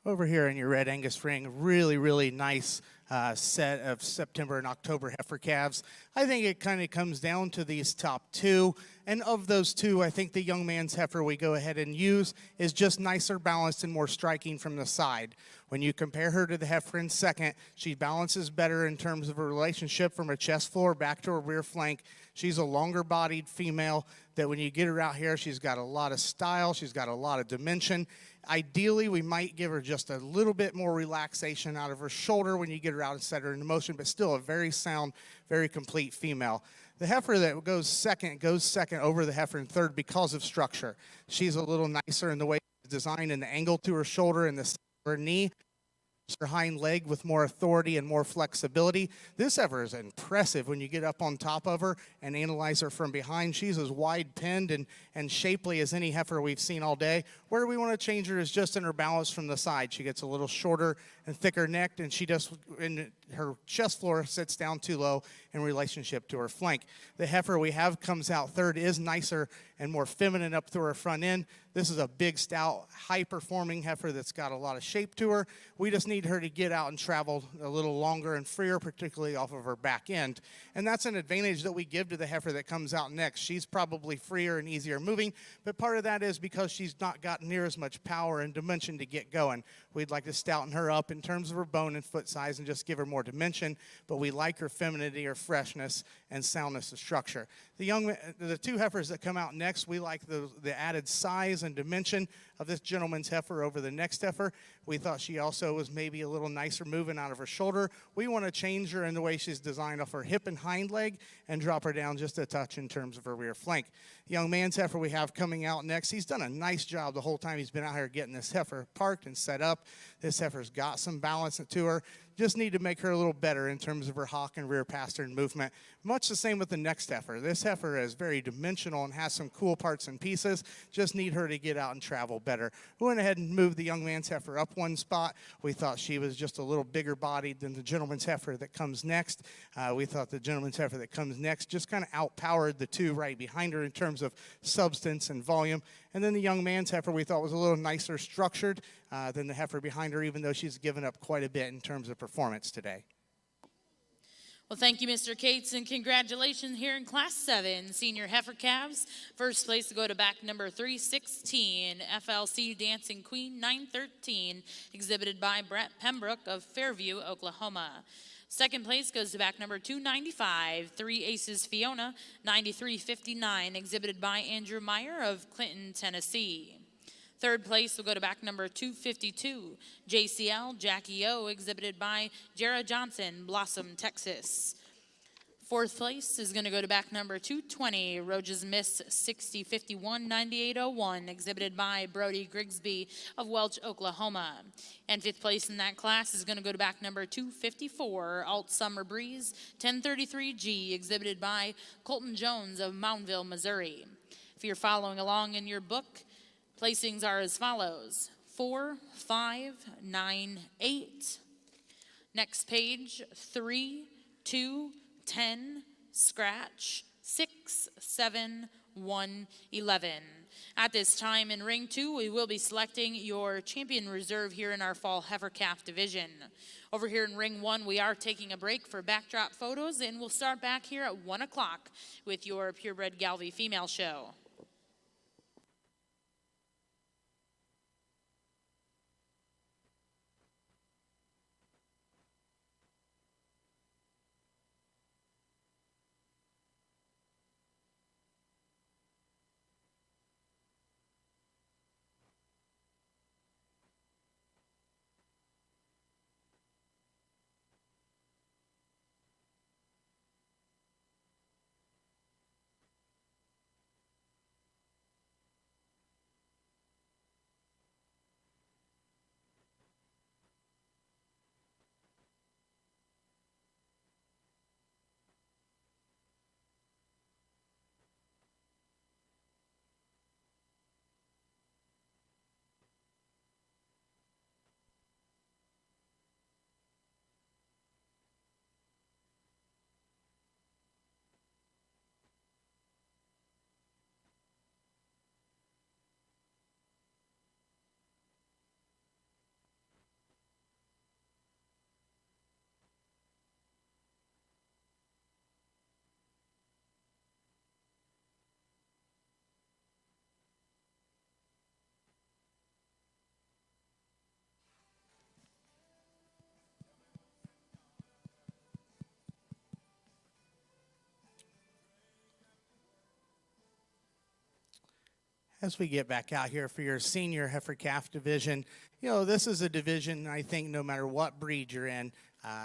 Over here in your red Angus ring, really, really nice set of September and October heifer calves. I think it kind of comes down to these top two. And of those two, I think the young man's heifer we go ahead and use is just nicer balanced and more striking from the side. When you compare her to the heifer in second, she balances better in terms of a relationship from her chest floor back to her rear flank. She's a longer bodied female that when you get her out here, she's got a lot of style, she's got a lot of dimension. Ideally, we might give her just a little bit more relaxation out of her shoulder when you get her out and set her into motion, but still a very sound, very complete female. The heifer that goes second over the heifer in third because of structure. She's a little nicer in the way it's designed and the angle to her shoulder and the side of her knee. Her hind leg with more authority and more flexibility. This heifer is impressive when you get up on top of her and analyze her from behind. She's as wide pinned and shapely as any heifer we've seen all day. Where we want to change her is just in her balance from the side. She gets a little shorter and thicker necked, and her chest floor sits down too low in relationship to her flank. The heifer we have comes out third is nicer and more feminine up through her front end. This is a big, stout, high-performing heifer that's got a lot of shape to her. We just need her to get out and travel a little longer and freer, particularly off of her back end. And that's an advantage that we give to the heifer that comes out next. She's probably freer and easier moving, but part of that is because she's not got near as much power and dimension to get going. We'd like to stouten her up in terms of her bone and foot size and just give her more dimension, but we like her femininity, her freshness, and soundness of structure. The two heifers that come out next, we like the added size and dimension of this gentleman's heifer over the next heifer. We thought she also was maybe a little nicer moving out of her shoulder. We want to change her in the way she's designed off her hip and hind leg and drop her down just a touch in terms of her rear flank. The young man's heifer we have coming out next, he's done a nice job the whole time he's been out here getting this heifer parked and set up. This heifer's got some balance to her. Just need to make her a little better in terms of her hock and rear pastern movement. Much the same with the next heifer. This heifer is very dimensional and has some cool parts and pieces. Just need her to get out and travel better. We went ahead and moved the young man's heifer up one spot. We thought she was just a little bigger bodied than the gentleman's heifer that comes next. We thought the gentleman's heifer that comes next just kind of outpowered the two right behind her in terms of substance and volume. And then the young man's heifer we thought was a little nicer structured than the heifer behind her, even though she's given up quite a bit in terms of performance today.
Well, thank you, Mr. Cates, and congratulations here in Class 7, Senior Heifer Calves. First place to go to back number 316, FLC Dancing Queen 913, exhibited by Brett Pembroke of Fairview, Oklahoma. Second place goes to back number 295, Three Aces Fiona, 93.59, exhibited by Andrew Meyer of Clinton, Tennessee. Third place will go to back number 252, JCL Jackie O, exhibited by Jara Johnson, Blossom, Texas. Fourth place is going to go to back number 220, Roge's Miss 6051 9801, exhibited by Brody Grigsby of Welch, Oklahoma. And fifth place in that class is going to go to back number 254, Alt Summer Breeze 1033G, exhibited by Colton Jones of Mountville, Missouri. If you're following along in your book, placings are as follows: 4, 5, 9, 8. Next page, 3, 2, 10, scratch, 6, 7, 1, 11. At this time in Ring 2, we will be selecting your champion reserve here in our Fall Heifer Calf division. Over here in Ring 1, we are taking a break for backdrop photos, and we'll start back here at 1 o'clock with your Purebred Galvey Female Show.
As we get back out here for your senior heifer calf division, this is a division, I think, no matter what breed you're in,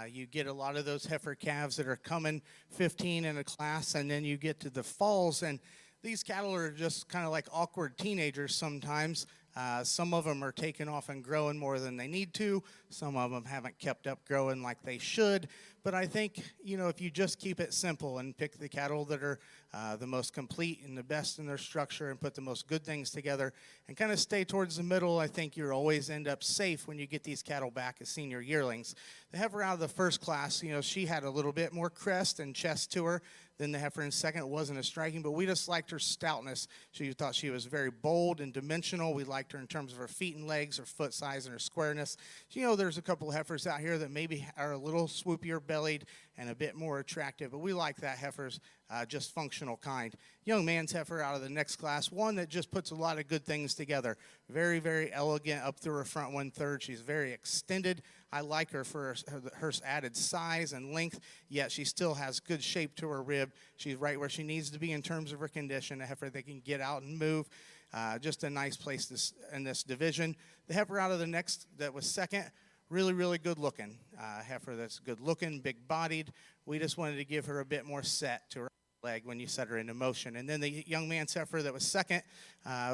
you get a lot of those heifer calves that are coming 15 in a class, and then you get to the falls, and these cattle are just kind of like awkward teenagers sometimes. Some of them are taking off and growing more than they need to. Some of them haven't kept up growing like they should. But I think, if you just keep it simple and pick the cattle that are the most complete and the best in their structure and put the most good things together and kind of stay towards the middle, I think you'll always end up safe when you get these cattle back as senior yearlings. The heifer out of the first class, she had a little bit more crest and chest to her than the heifer in second. It wasn't as striking, but we just liked her stoutness. She thought she was very bold and dimensional. We liked her in terms of her feet and legs, her foot size, and her squareness. There's a couple of heifers out here that maybe are a little swoopier bellied and a bit more attractive, but we like that heifer's just functional kind. Young man's heifer out of the next class, one that just puts a lot of good things together. Very, very elegant up through her front 1/3. She's very extended. I like her for her added size and length, yet she still has good shape to her rib. She's right where she needs to be in terms of her condition, a heifer that can get out and move. Just a nice place in this division. The heifer out of the next that was second, really, really good looking. Heifer that's good looking, big bodied. We just wanted to give her a bit more set to her leg when you set her into motion. And then the young man's heifer that was second,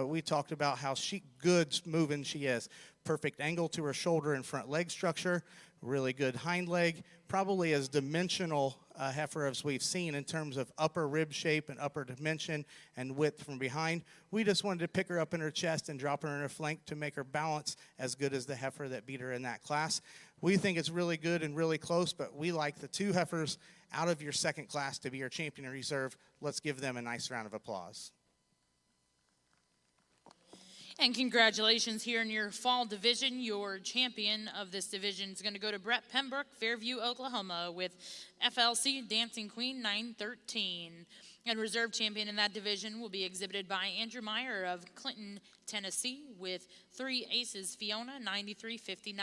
we talked about how good moving she is. Perfect angle to her shoulder and front leg structure, really good hind leg, probably as dimensional heifer as we've seen in terms of upper rib shape and upper dimension and width from behind. We just wanted to pick her up in her chest and drop her in her flank to make her balance as good as the heifer that beat her in that class. We think it's really good and really close, but we like the two heifers out of your second class to be your champion reserve. Let's give them a nice round of applause.
And congratulations here in your fall division. Your champion of this division is going to go to Brett Pembroke, Fairview, Oklahoma, with FLC Dancing Queen 913. And reserve champion in that division will be exhibited by Andrew Meyer of Clinton, Tennessee, with 3 aces, Fiona, 93.59.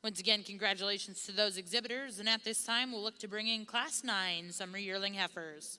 Once again, congratulations to those exhibitors, and at this time, we'll look to bring in Class 9 Summer Yearling Heifers.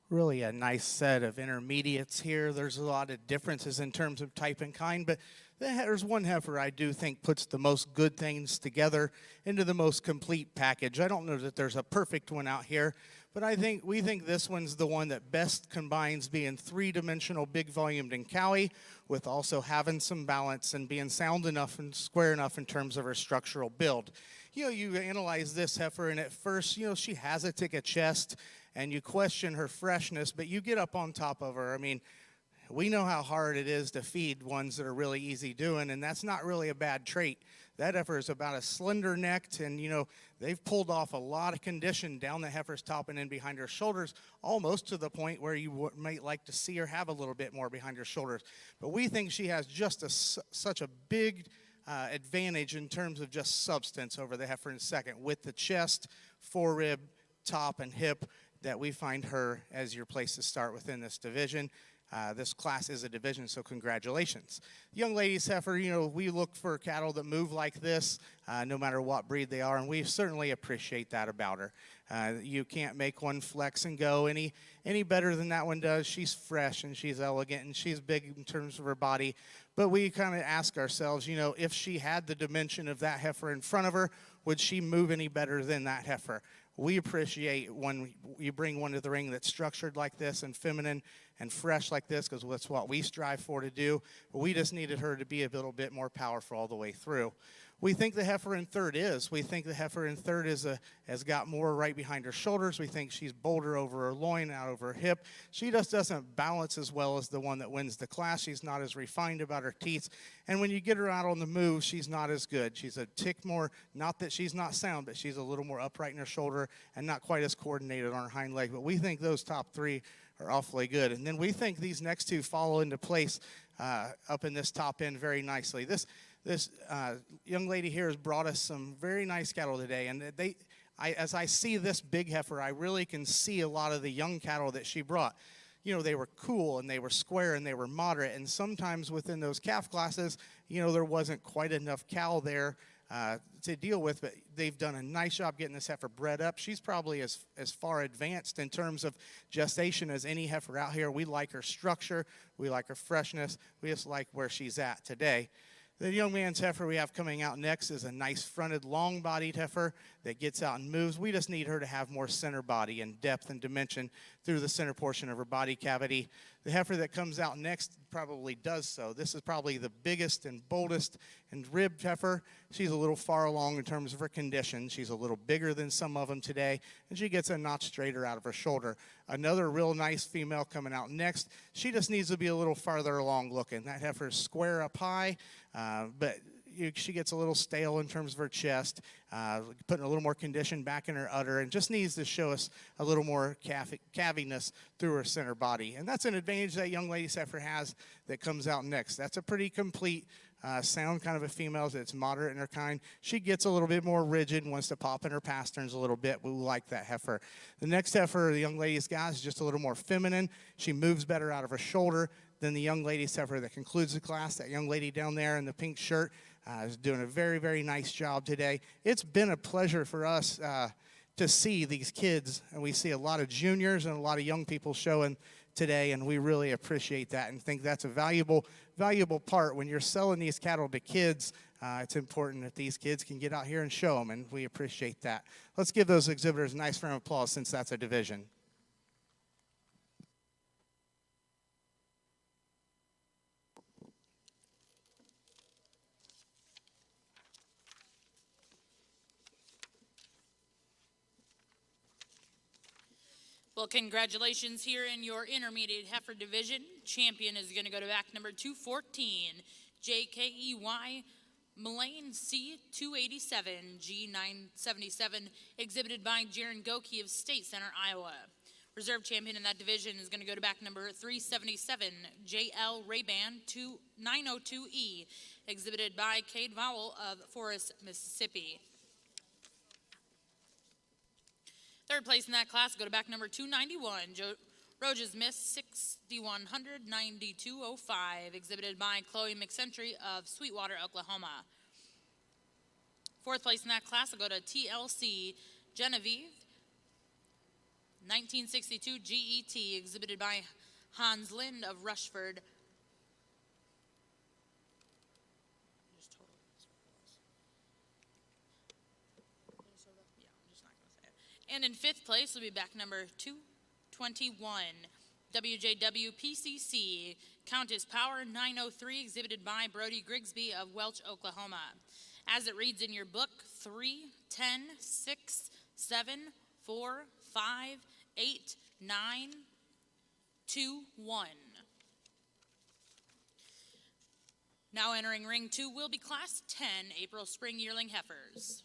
really a nice set of intermediates here. There's a lot of differences in terms of type and kind, but there's one heifer I do think puts the most good things together into the most complete package. I don't know that there's a perfect one out here, but we think this one's the one that best combines being three-dimensional, big-volumed and cowy with also having some balance and being sound enough and square enough in terms of her structural build. You analyze this heifer, and at first, she has a thick chest, and you question her freshness, but you get up on top of her. I mean, we know how hard it is to feed ones that are really easy doing, and that's not really a bad trait. That heifer is about a slender-necked, and, they've pulled off a lot of condition down the heifer's top and in behind her shoulders, almost to the point where you might like to see her have a little bit more behind her shoulders. But we think she has just such a big advantage in terms of just substance over the heifer in second, with the chest, forerib, top, and hip, that we find her as your place to start within this division. This class is a division, so congratulations. Young ladies heifer, we look for cattle that move like this, no matter what breed they are, and we certainly appreciate that about her. You can't make one flex and go any better than that one does. She's fresh, and she's elegant, and she's big in terms of her body. But we kind of ask ourselves, if she had the dimension of that heifer in front of her, would she move any better than that heifer? We appreciate when you bring one to the ring that's structured like this and feminine and fresh like this, because that's what we strive for to do. But we just needed her to be a little bit more powerful all the way through. We think the heifer in third is. We think the heifer in third has got more right behind her shoulders. We think she's bolder over her loin, out over her hip. She just doesn't balance as well as the one that wins the class. She's not as refined about her teats. And when you get her out on the move, she's not as good. She's a tick more, not that she's not sound, but she's a little more upright in her shoulder and not quite as coordinated on her hind leg. But we think those top three are awfully good. And then we think these next two follow into place up in this top end very nicely. This young lady here has brought us some very nice cattle today, and as I see this big heifer, I really can see a lot of the young cattle that she brought. They were cool, and they were square, and they were moderate, and sometimes within those calf classes, there wasn't quite enough cow there to deal with, but they've done a nice job getting this heifer bred up. She's probably as far advanced in terms of gestation as any heifer out here. We like her structure. We like her freshness. We just like where she's at today. The young man's heifer we have coming out next is a nice fronted, long-bodied heifer that gets out and moves. We just need her to have more center body and depth and dimension through the center portion of her body cavity. The heifer that comes out next probably does so. This is probably the biggest and boldest and ribbed heifer. She's a little far along in terms of her condition. She's a little bigger than some of them today, and she gets a notch straighter out of her shoulder. Another real nice female coming out next. She just needs to be a little farther along looking. That heifer's square up high, but she gets a little stale in terms of her chest, putting a little more condition back in her udder, and just needs to show us a little more caviness through her center body. And that's an advantage that young lady heifer has that comes out next. That's a pretty complete sound kind of a female that's moderate in her kind. She gets a little bit more rigid and wants to pop in her pasterns a little bit. We like that heifer. The next heifer the young lady's got is just a little more feminine. She moves better out of her shoulder than the young lady's heifer that concludes the class. That young lady down there in the pink shirt is doing a very, very nice job today. It's been a pleasure for us to see these kids, and we see a lot of juniors and a lot of young people showing today, and we really appreciate that and think that's a valuable part when you're selling these cattle to kids. It's important that these kids can get out here and show them, and we appreciate that. Let's give those exhibitors a nice round of applause since that's a division.
Well, congratulations here in your intermediate heifer division. Champion is going to go to back number 214, JKEY Mullane C287 G977, exhibited by Jaron Goki of State Center, Iowa. Reserve champion in that division is going to go to back number 377, JL Rayban 902E, exhibited by Cade Vowell of Forest, Mississippi. Third place in that class, go to back number 291, Roges Miss 6100 9205, exhibited by Chloe McSentry of Sweetwater, Oklahoma. Fourth place in that class will go to TLC Genevieve 1962 GET, exhibited by Hans Lind of Rushford. And in fifth place will be back number 221, WJW PCC, Countess Power 903, exhibited by Brody Grigsby of Welch, Oklahoma. As it reads in your book, 3, 10, 6, 7, 4, 5, 8, 9, 2, 1. Now entering ring 2 will be class 10 April Spring Yearling Heifers.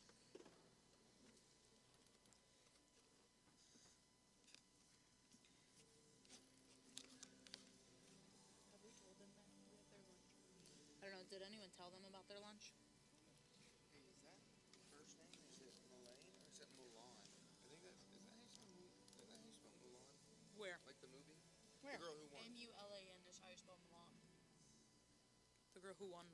I don't know, did anyone tell them about their lunch?
Hey, is that first name? Is it Mulan or is it Mulan? I think that's, is that how you spell Mulan?
Where?
Like the movie?
Where?
The girl who won.
M-U-L-A-N is how you spell Milan. The girl who won.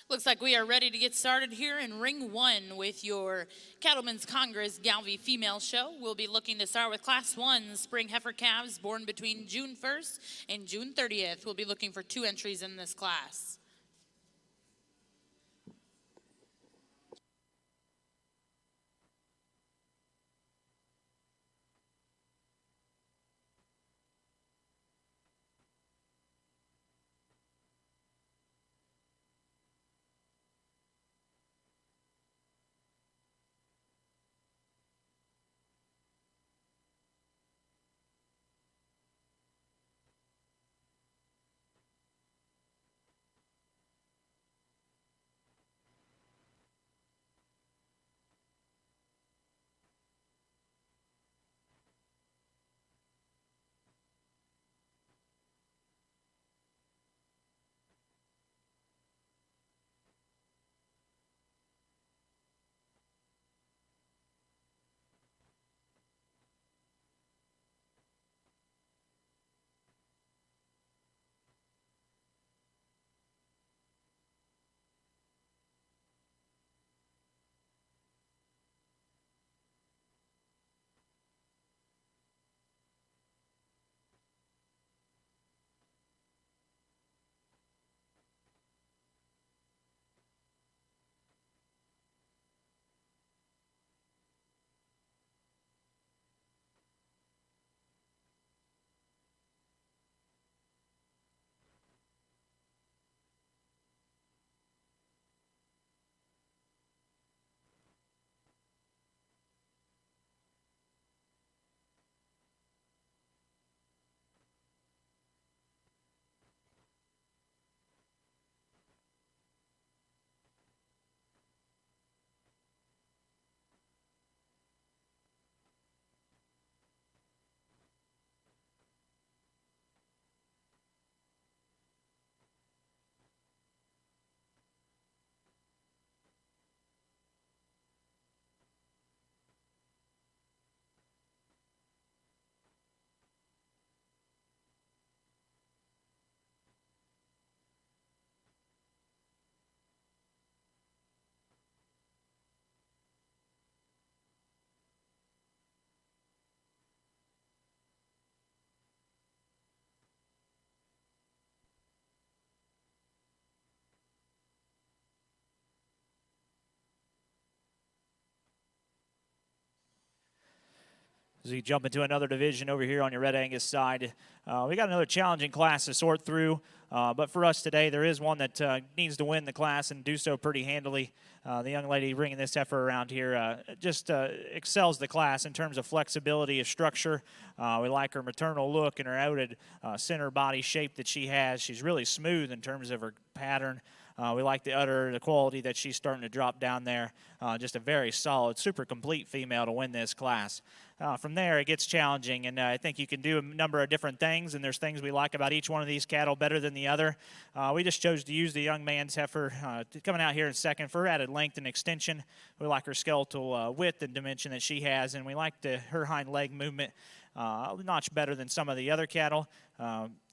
Looks like we are ready to get started here in ring one with your Cattlemen's Congress Galvey Female Show. We'll be looking to start with Class 1 spring heifer calves born between June 1st and June 30th. We'll be looking for 2 entries in this class.
As we jump into another division over here on your Red Angus side, we got another challenging class to sort through. But for us today, there is one that needs to win the class and do so pretty handily. The young lady bringing this heifer around here just excels the class in terms of flexibility of structure. We like her maternal look and her outed center body shape that she has. She's really smooth in terms of her pattern. We like the quality that she's starting to drop down there. Just a very solid, super complete female to win this class. From there, it gets challenging, and I think you can do a number of different things, and there's things we like about each one of these cattle better than the other. We just chose to use the young man's heifer coming out here in second for her added length and extension. We like her skeletal width and dimension that she has, and we like her hind leg movement a notch better than some of the other cattle.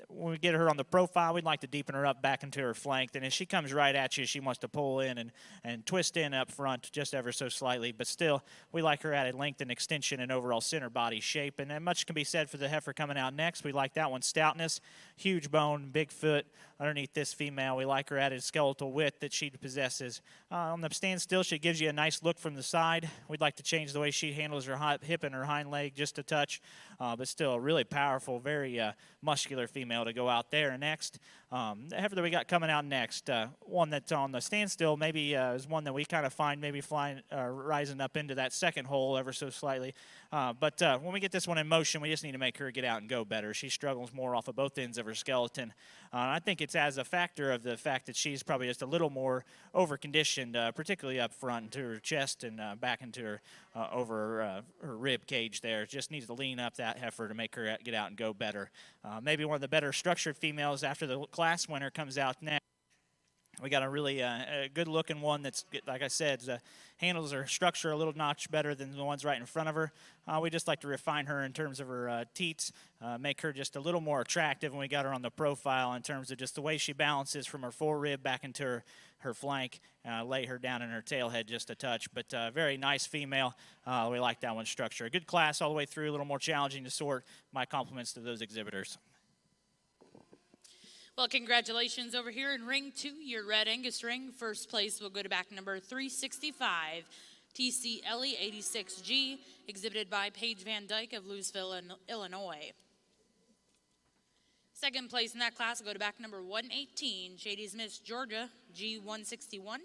When we get her on the profile, we'd like to deepen her up back into her flank. And as she comes right at you, she wants to pull in and twist in up front just ever so slightly. But still, we like her added length and extension and overall center body shape. And then much can be said for the heifer coming out next. We like that one stoutness, huge bone, big foot. Underneath this female, we like her added skeletal width that she possesses. On the standstill, she gives you a nice look from the side. We'd like to change the way she handles her hip and her hind leg just a touch. But still a really powerful, very muscular female to go out there next. The heifer that we got coming out next, one that's on the standstill maybe is one that we kind of find maybe rising up into that second hole ever so slightly. But when we get this one in motion, we just need to make her get out and go better. She struggles more off of both ends of her skeleton. I think it's as a factor of the fact that she's probably just a little more over-conditioned, particularly up front into her chest and back into her over her rib cage there. Just needs to lean up that heifer to make her get out and go better. Maybe one of the better structured females after the class winner comes out next. We got a really a good-looking one that's, like I said, handles her structure a little notch better than the ones right in front of her. We just like to refine her in terms of her teats, make her just a little more attractive when we got her on the profile in terms of just the way she balances from her forerib back into her flank, lay her down in her tail head just a touch. But very nice female. We like that one structure. A good class all the way through, a little more challenging to sort. My compliments to those exhibitors.
Well, congratulations over here in ring 2, your Red Angus ring. First place will go to back number 365, TCLE 86G, exhibited by Paige Van Dyke of Louisville, Illinois. Second place in that class will go to back number 118, Shady's Miss Georgia, G161,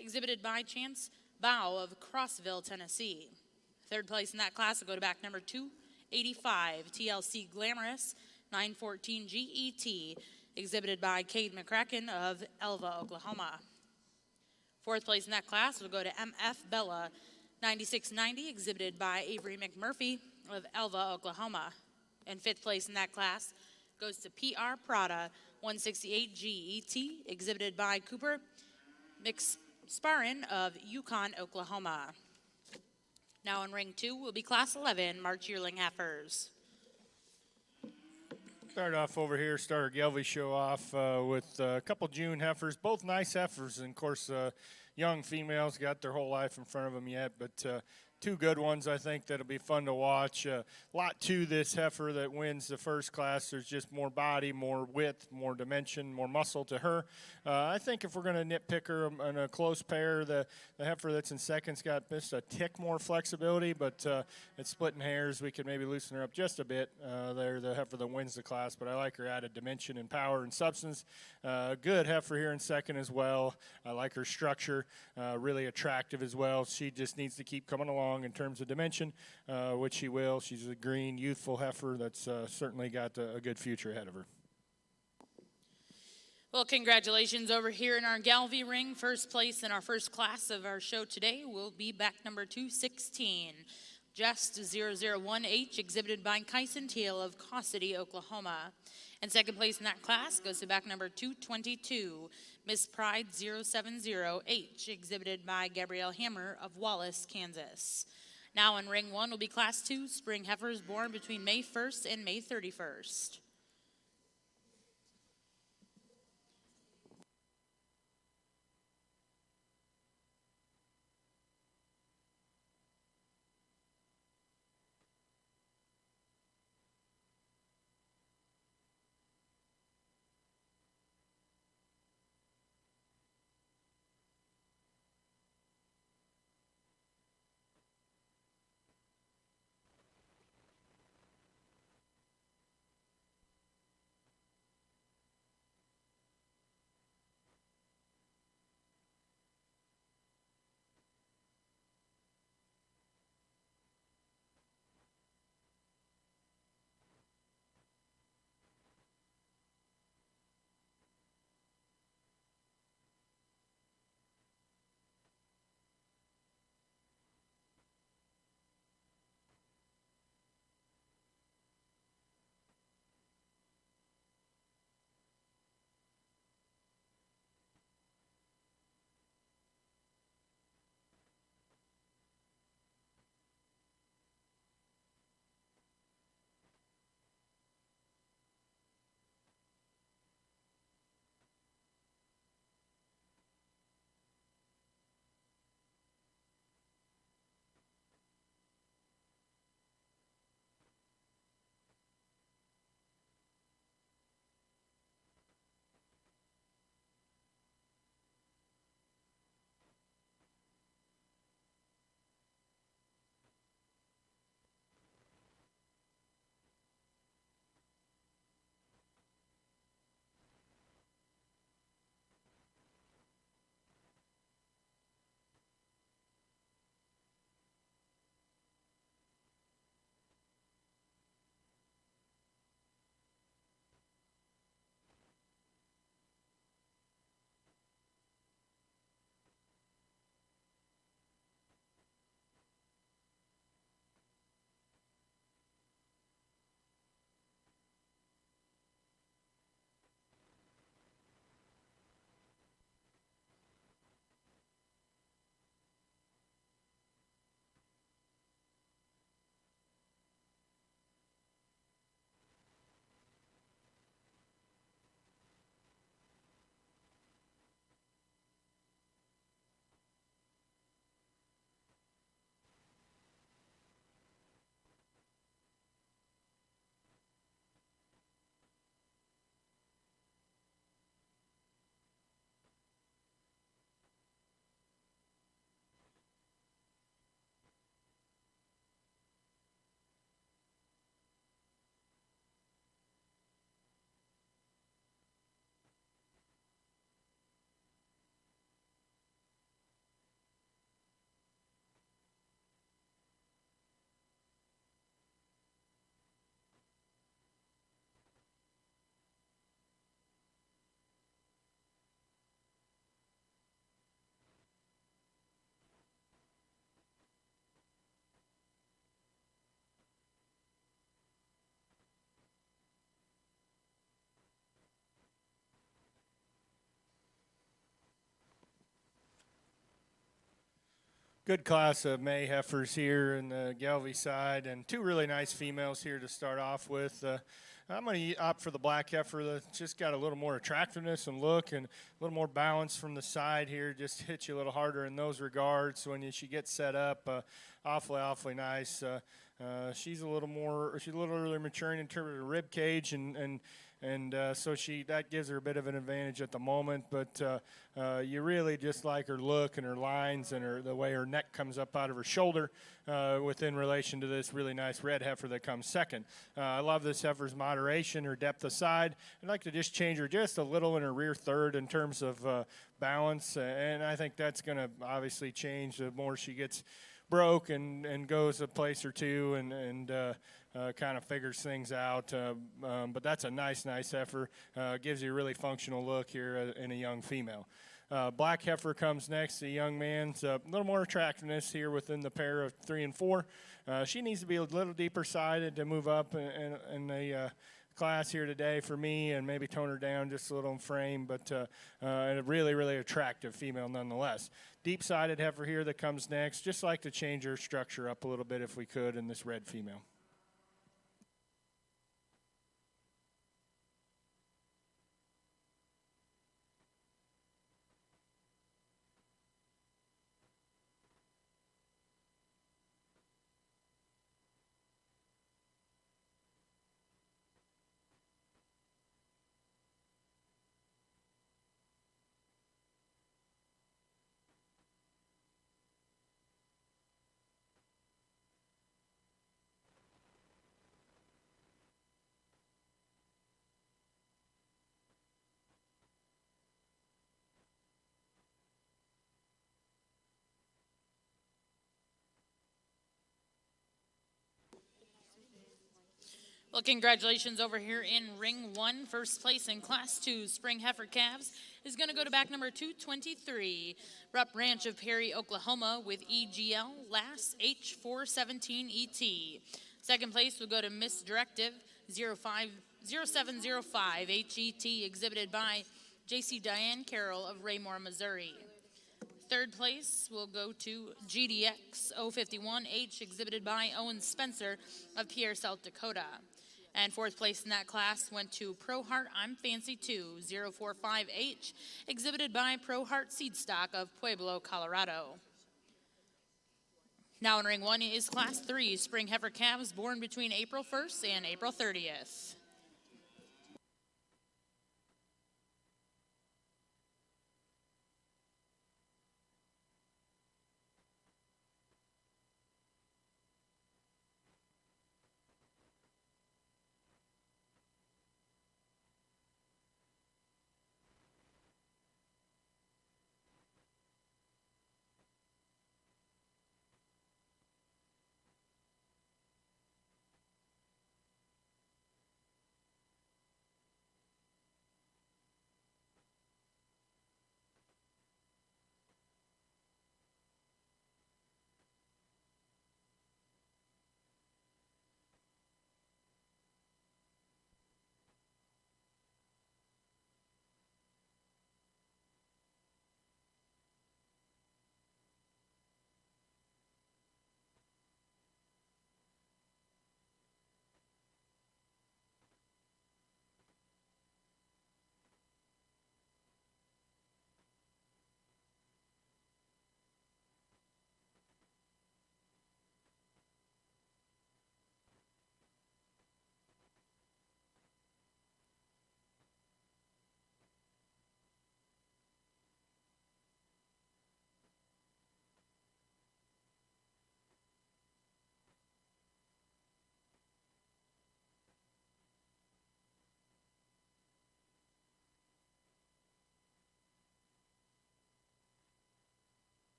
exhibited by Chance Bow of Crossville, Tennessee. Third place in that class will go to back number 285, TLC Glamorous, 914 GET, exhibited by Cade McCracken of Elva, Oklahoma. Fourth place in that class will go to MF Bella, 9690, exhibited by Avery McMurphy of Elva, Oklahoma. And fifth place in that class goes to PR Prada, 168 GET, exhibited by Cooper McSparrin of Yukon, Oklahoma. Now in ring 2 will be class 11, March yearling heifers.
Start off over here, start our Gelby show off with a couple June heifers, both nice heifers, and of course young females, got their whole life in front of them yet, but two good ones I think that'll be fun to watch. Lot 2, this heifer that wins the first class, there's just more body, more width, more dimension, more muscle to her. I think if we're going to nitpick her in a close pair, the heifer that's in second's got just a tick more flexibility, but it's splitting hairs. We could maybe loosen her up just a bit there, the heifer that wins the class, but I like her added dimension and power and substance. Good heifer here in second as well. I like her structure, really attractive as well. She just needs to keep coming along in terms of dimension, which she will. She's a green, youthful heifer that's certainly got a good future ahead of her.
Well, congratulations over here in our Galvey ring. First place in our first class of our show today will be back number 216, Just 001H, exhibited by Kyson Teal of Caw City, Oklahoma. And second place in that class goes to back number 222, Miss Pride 070H, exhibited by Gabrielle Hammer of Wallace, Kansas. Now in ring 1 will be class 2, spring heifers born between May 1st and May 31st.
Good class of May heifers here in the Gelvy side, and two really nice females here to start off with. I'm going to opt for the black heifer that's just got a little more attractiveness and look and a little more balance from the side here. Just hits you a little harder in those regards when she gets set up. Awfully nice. She's a little early maturing in terms of the rib cage, and so that gives her a bit of an advantage at the moment. But you really just like her look and her lines and the way her neck comes up out of her shoulder within relation to this really nice red heifer that comes second. I love this heifer's moderation, her depth of side. I'd like to just change her just a little in her rear third in terms of balance, and I think that's going to obviously change the more she gets broke and goes a place or two and kind of figures things out. But that's a nice heifer. Gives you a really functional look here in a young female. Black heifer comes next. The young man's a little more attractiveness here within the pair of 3 and 4. She needs to be a little deeper sided to move up in the class here today for me, and maybe tone her down just a little in frame, but a really attractive female nonetheless. Deep-sided heifer here that comes next. Just like to change her structure up a little bit if we could in this red female.
Well, congratulations over here in Ring 1. First place in Class 2 Spring Heifer Calves is going to go to back number 223, Rupp Ranch of Perry, Oklahoma, with EGL Lass H417ET. Second place will go to Miss Directive 0705 HET, exhibited by JC Diane Carroll of Raymore, Missouri. Third place will go to GDX 051H, exhibited by Owen Spencer of Pierre, South Dakota. And fourth place in that class went to Pro Heart I'm Fancy 2 045H, exhibited by Pro Heart Seedstock of Pueblo, Colorado. Now in Ring 1 is Class 3 Spring Heifer Calves born between April 1st and April 30th.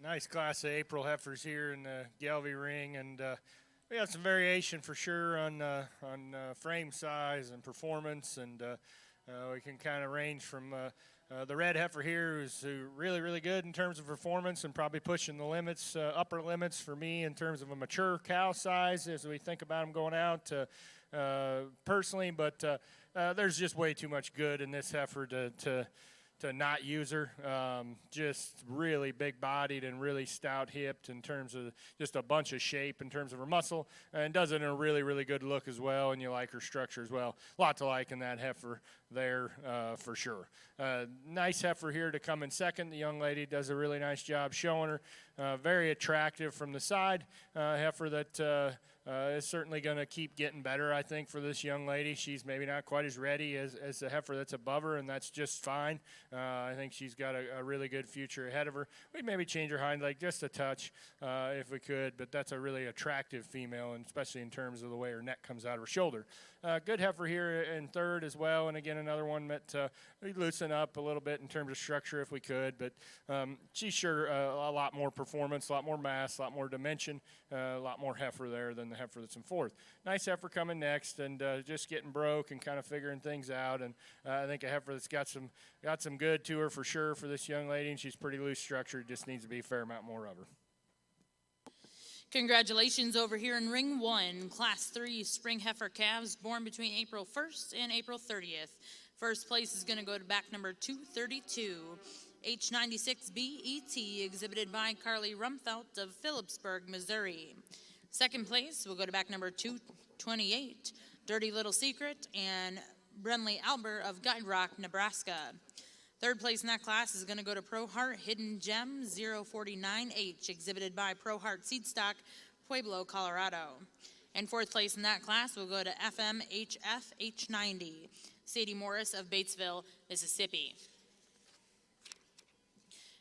Nice class of April heifers here in the Gelby ring, and we have some variation for sure on frame size and performance, and we can kind of range from the red heifer here, who's really good in terms of performance and probably pushing the limits, upper limits for me in terms of a mature cow size as we think about them going out personally. But there's just way too much good in this heifer to not use her. Just really big bodied and really stout hipped in terms of just a bunch of shape in terms of her muscle, and does it in a really good look as well, and you like her structure as well. A lot to like in that heifer there for sure. Nice heifer here to come in second. The young lady does a really nice job showing her. Very attractive from the side. Heifer that is certainly going to keep getting better, I think, for this young lady. She's maybe not quite as ready as the heifer that's above her, and that's just fine. I think she's got a really good future ahead of her. We'd maybe change her hind leg just a touch if we could, but that's a really attractive female, and especially in terms of the way her neck comes out of her shoulder. Good heifer here in third as well, and again, another one that we'd loosen up a little bit in terms of structure if we could, but she's sure a lot more performance, a lot more mass, a lot more dimension, a lot more heifer there than the heifer that's in fourth. Nice heifer coming next, and just getting broke and kind of figuring things out, and I think a heifer that's got some good to her for sure for this young lady, and she's pretty loose structured, just needs to be a fair amount more of her.
Congratulations over here in Ring 1, Class 3 spring heifer calves born between April 1st and April 30th. First place is going to go to back number 232, H96BET, exhibited by Carly Rumfelt of Phillipsburg, Missouri. Second place will go to back number 228, Dirty Little Secret, and Brenley Albert of Guide Rock, Nebraska. Third place in that class is going to go to Pro Heart Hidden Gem 049H, exhibited by Pro Heart Seedstock, Pueblo, Colorado. And fourth place in that class will go to FMHF H90, Sadie Morris of Batesville, Mississippi.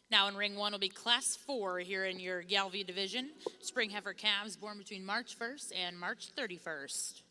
Now in Ring 1 will be Class 4 here in your Galvey division, spring heifer calves born between March 1st and March 31st.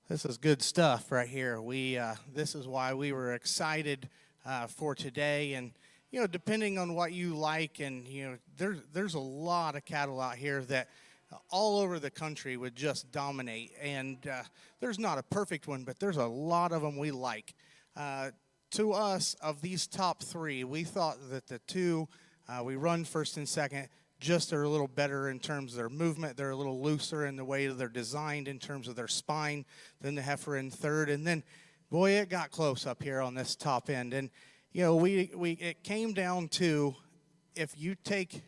This is good stuff right here. This is why we were excited for today. And, depending on what you like, and, there's a lot of cattle out here that all over the country would just dominate. And there's not a perfect one, but there's a lot of them we like. To us, of these top three, we thought that the two we run first and second just are a little better in terms of their movement. They're a little looser in the way that they're designed in terms of their spine than the heifer in third. And then, boy, it got close up here on this top end. And, it came down to, if you take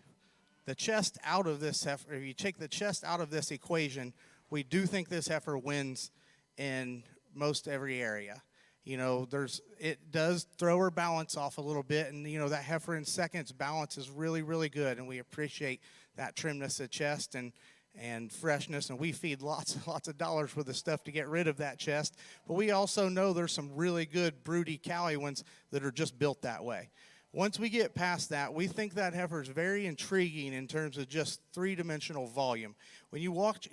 the chest out of this heifer, if you take the chest out of this equation, we do think this heifer wins in most every area. It does throw her balance off a little bit, and that heifer in second's balance is really, really good, and we appreciate that trimness of chest and freshness, and we feed lots and lots of dollars worth of stuff to get rid of that chest. But we also know there's some really good broody cowy ones that are just built that way. Once we get past that, we think that heifer is very intriguing in terms of just three-dimensional volume. When you walk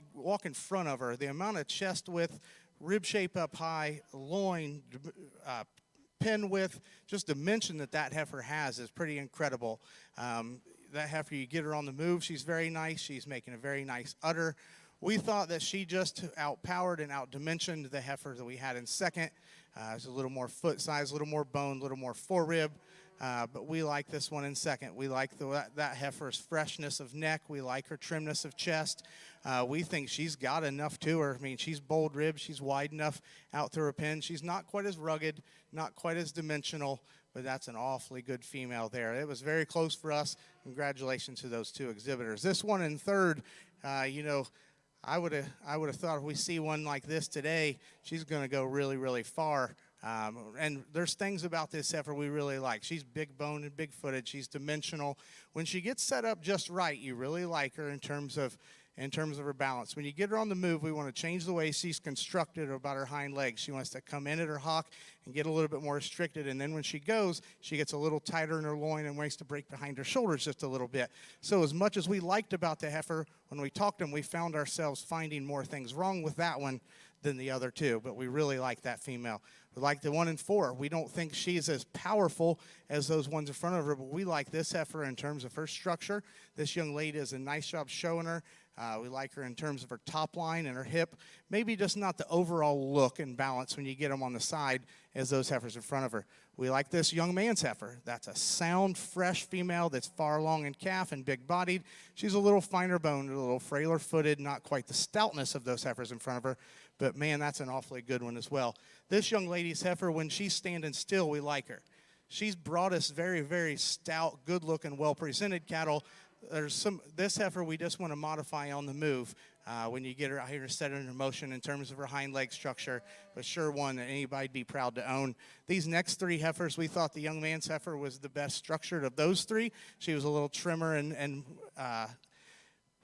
in front of her, the amount of chest width, rib shape up high, loin, pin width, just dimension that heifer has is pretty incredible. That heifer, you get her on the move, she's very nice. She's making a very nice udder. We thought that she just outpowered and outdimensioned the heifer that we had in second. It's a little more foot size, a little more bone, a little more forerib. But we like this one in second. We like that heifer's freshness of neck. We like her trimness of chest. We think she's got enough to her. I mean, she's bold ribbed. She's wide enough out through her pin. She's not quite as rugged, not quite as dimensional, but that's an awfully good female there. It was very close for us. Congratulations to those two exhibitors. This one in third, I would have thought if we see one like this today, she's going to go really, really far. And there's things about this heifer we really like. She's big boned and big footed. She's dimensional. When she gets set up just right, you really like her in terms of her balance. When you get her on the move, we want to change the way she's constructed about her hind legs. She wants to come in at her hock and get a little bit more restricted. And then when she goes, she gets a little tighter in her loin and wants to break behind her shoulders just a little bit. So as much as we liked about the heifer, when we talked to them, we found ourselves finding more things wrong with that one than the other two. But we really like that female. We like the one in four. We don't think she's as powerful as those ones in front of her, but we like this heifer in terms of her structure. This young lady does a nice job showing her. We like her in terms of her top line and her hip. Maybe just not the overall look and balance when you get them on the side as those heifers in front of her. We like this young man's heifer. That's a sound, fresh female that's far along in calf and big-bodied. She's a little finer boned, a little frailer footed, not quite the stoutness of those heifers in front of her. But, man, that's an awfully good one as well. This young lady's heifer, when she's standing still, we like her. She's brought us very, very stout, good-looking, well-presented cattle. This heifer we just want to modify on the move when you get her out here and set her in motion in terms of her hind leg structure, but sure one that anybody'd be proud to own. These next three heifers, we thought the young man's heifer was the best structured of those three. She was a little trimmer and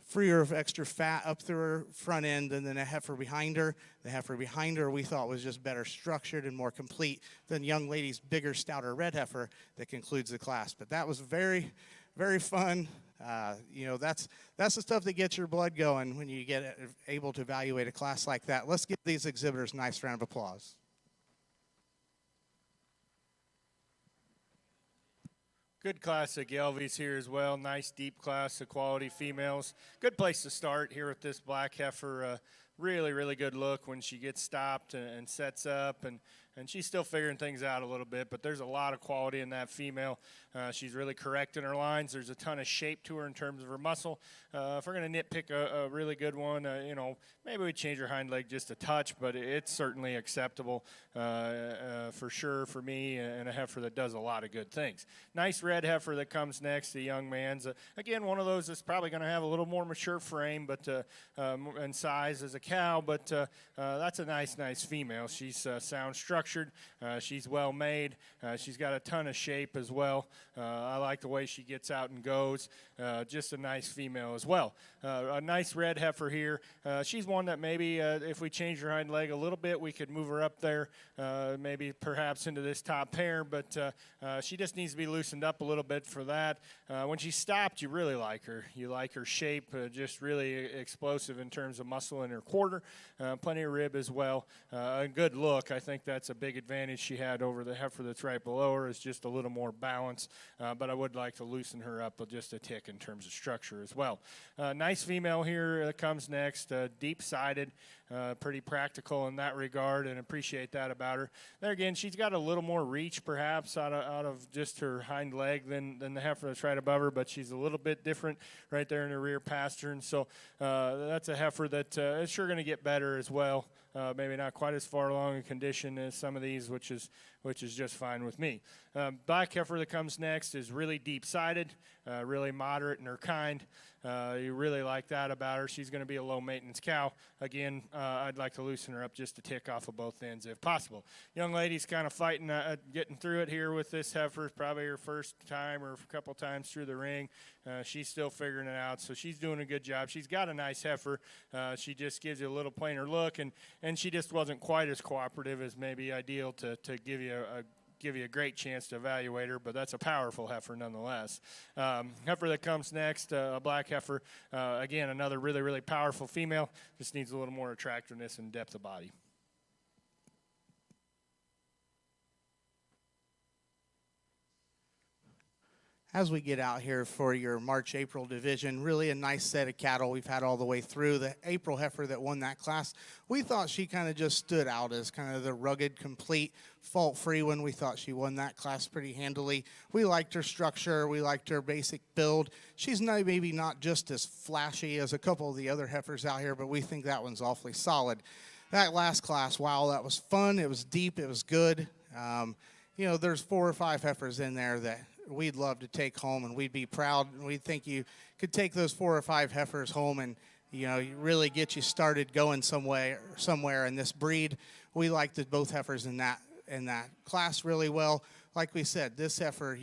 freer of extra fat up through her front end than the heifer behind her. The heifer behind her we thought was just better structured and more complete than young lady's bigger, stouter red heifer that concludes the class. But that was very, very fun. That's the stuff that gets your blood going when you get able to evaluate a class like that. Let's give these exhibitors a nice round of applause.
Good class of Gelvies here as well. Nice deep class of quality females. Good place to start here with this black heifer. Really, really good look when she gets stopped and sets up, and she's still figuring things out a little bit, but there's a lot of quality in that female. She's really correct in her lines. There's a ton of shape to her in terms of her muscle. If we're going to nitpick a really good one, maybe we change her hind leg just a touch, but it's certainly acceptable for sure for me, and a heifer that does a lot of good things. Nice red heifer that comes next, the young man's. Again, one of those that's probably going to have a little more mature frame and size as a cow, but that's a nice female. She's sound structured. She's well made. She's got a ton of shape as well. I like the way she gets out and goes. Just a nice female as well. A nice red heifer here. She's one that maybe if we change her hind leg a little bit, we could move her up there, maybe perhaps into this top pair, but she just needs to be loosened up a little bit for that. When she's stopped, you really like her. You like her shape, just really explosive in terms of muscle in her core. quarter. Plenty of rib as well. A good look. I think that's a big advantage she had over the heifer that's right below her, is just a little more balance. But I would like to loosen her up just a tick in terms of structure as well. Nice female here comes next, deep-sided, pretty practical in that regard, and appreciate that about her. There again, she's got a little more reach perhaps out of just her hind leg than the heifer that's right above her, but she's a little bit different right there in the rear pastern. So that's a heifer that is sure going to get better as well. Maybe not quite as far along in condition as some of these, which is just fine with me. Black heifer that comes next is really deep-sided, really moderate in her kind. You really like that about her. She's going to be a low-maintenance cow. Again, I'd like to loosen her up just to tick off of both ends if possible. Young lady's kind of fighting, getting through it here with this heifer. It's probably her first time or a couple times through the ring. She's still figuring it out, so she's doing a good job. She's got a nice heifer. She just gives you a little plainer look, and she just wasn't quite as cooperative as maybe ideal to give you a great chance to evaluate her, but that's a powerful heifer nonetheless. Heifer that comes next, a black heifer, again, another really, really powerful female, just needs a little more attractiveness and depth of body.
As we get out here for your March-April division, really a nice set of cattle we've had all the way through. The April heifer that won that class, we thought she kind of just stood out as kind of the rugged, complete, fault-free one. We thought she won that class pretty handily. We liked her structure. We liked her basic build. She's maybe not just as flashy as a couple of the other heifers out here, but we think that one's awfully solid. That last class, wow, that was fun. It was deep. It was good. There's 4 or 5 heifers in there that we'd love to take home, and we'd be proud, and we'd think you could take those 4 or 5 heifers home and, really get you started going somewhere in this breed. We liked both heifers in that class really well. Like we said, this heifer,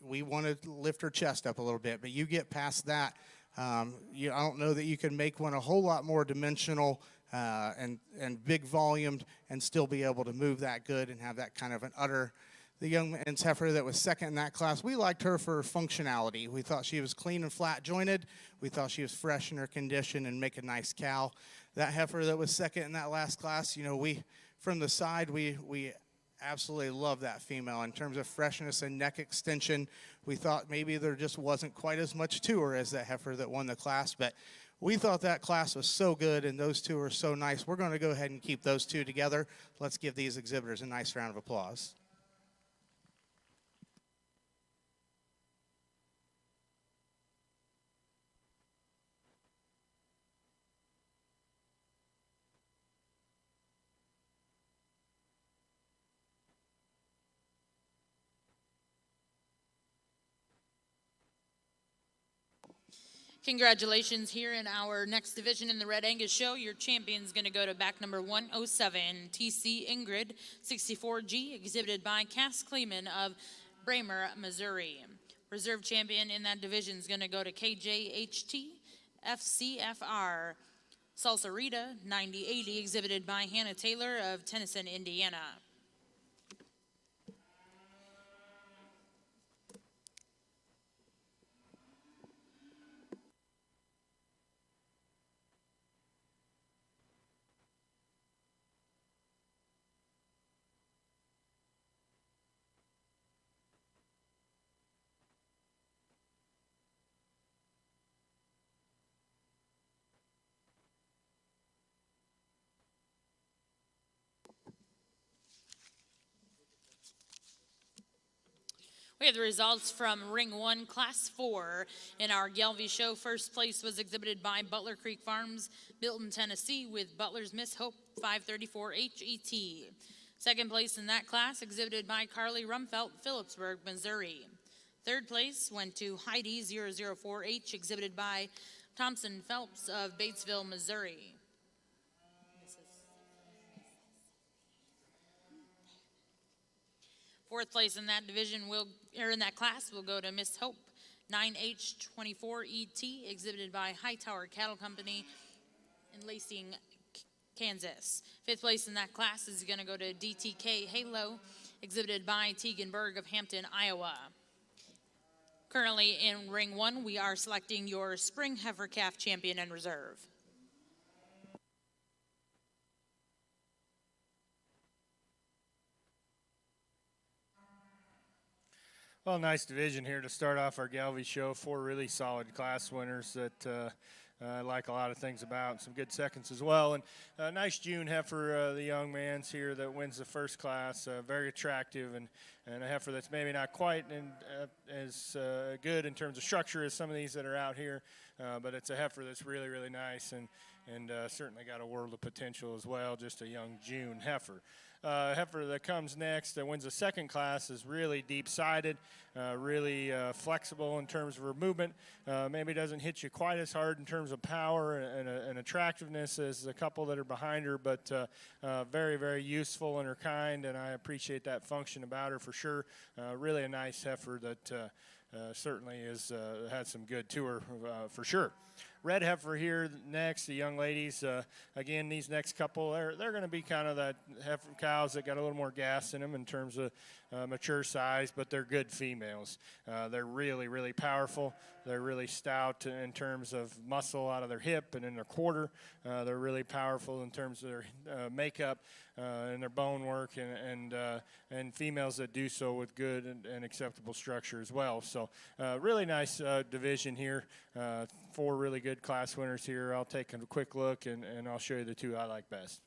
we want to lift her chest up a little bit, but you get past that, I don't know that you can make one a whole lot more dimensional and big volumed and still be able to move that good and have that kind of an udder. The young man's heifer that was second in that class, we liked her for functionality. We thought she was clean and flat jointed. We thought she was fresh in her condition and make a nice cow. That heifer that was second in that last class, from the side, we absolutely love that female. In terms of freshness and neck extension, we thought maybe there just wasn't quite as much to her as that heifer that won the class, but we thought that class was so good and those two are so nice. We're going to go ahead and keep those two together. Let's give these exhibitors a nice round of applause.
Congratulations. Here in our next division in the Red Angus Show, your champion's going to go to back number 107, TC Ingrid, 64G, exhibited by Cattlemen of Bramer, Missouri. Reserve champion in that division is going to go to KJHT, FCFR, Salsa Rita, 9080, exhibited by Hannah Taylor of Tennyson, Indiana. We have the results from Ring 1, Class 4. In our Gelby show, first place was exhibited by Butler Creek Farms, Milton, Tennessee, with Butler's Miss Hope 534 HET. Second place in that class, exhibited by Carly Rumfelt, Phillipsburg, Missouri. Third place went to Heidi 004H, exhibited by Thompson Phelps of Batesville, Missouri. Fourth place in that division in that class will go to Miss Hope 9H24ET, exhibited by Hightower Cattle Company in Lacing, Kansas. Fifth place in that class is going to go to DTK Halo, exhibited by Tegan Berg of Hampton, Iowa. Currently in Ring 1, we are selecting your Spring Heifer Calf Champion and Reserve.
Well, nice division here to start off our Galvey show. 4 really solid class winners that I like a lot of things about. Some good seconds as well. And a nice June heifer, the young man's here that wins the first class. Very attractive and a heifer that's maybe not quite as good in terms of structure as some of these that are out here. But it's a heifer that's really, really nice and certainly got a world of potential as well. Just a young June heifer. Heifer that comes next that wins the second class is really deep-sided, really flexible in terms of her movement. Maybe doesn't hit you quite as hard in terms of power and attractiveness as a couple that are behind her, but very, very useful in her kind, and I appreciate that function about her for sure. Really a nice heifer that certainly has had some good to her for sure. Red heifer here next, the young ladies. Again, these next couple, they're going to be kind of that heifer cows that got a little more gas in them in terms of mature size, but they're good females. They're really, really powerful. They're really stout in terms of muscle out of their hip and in their quarter. They're really powerful in terms of their makeup and their bone work, and females that do so with good and acceptable structure as well. So really nice division here. 4 really good class winners here. I'll take a quick look and I'll show you the 2 I like best.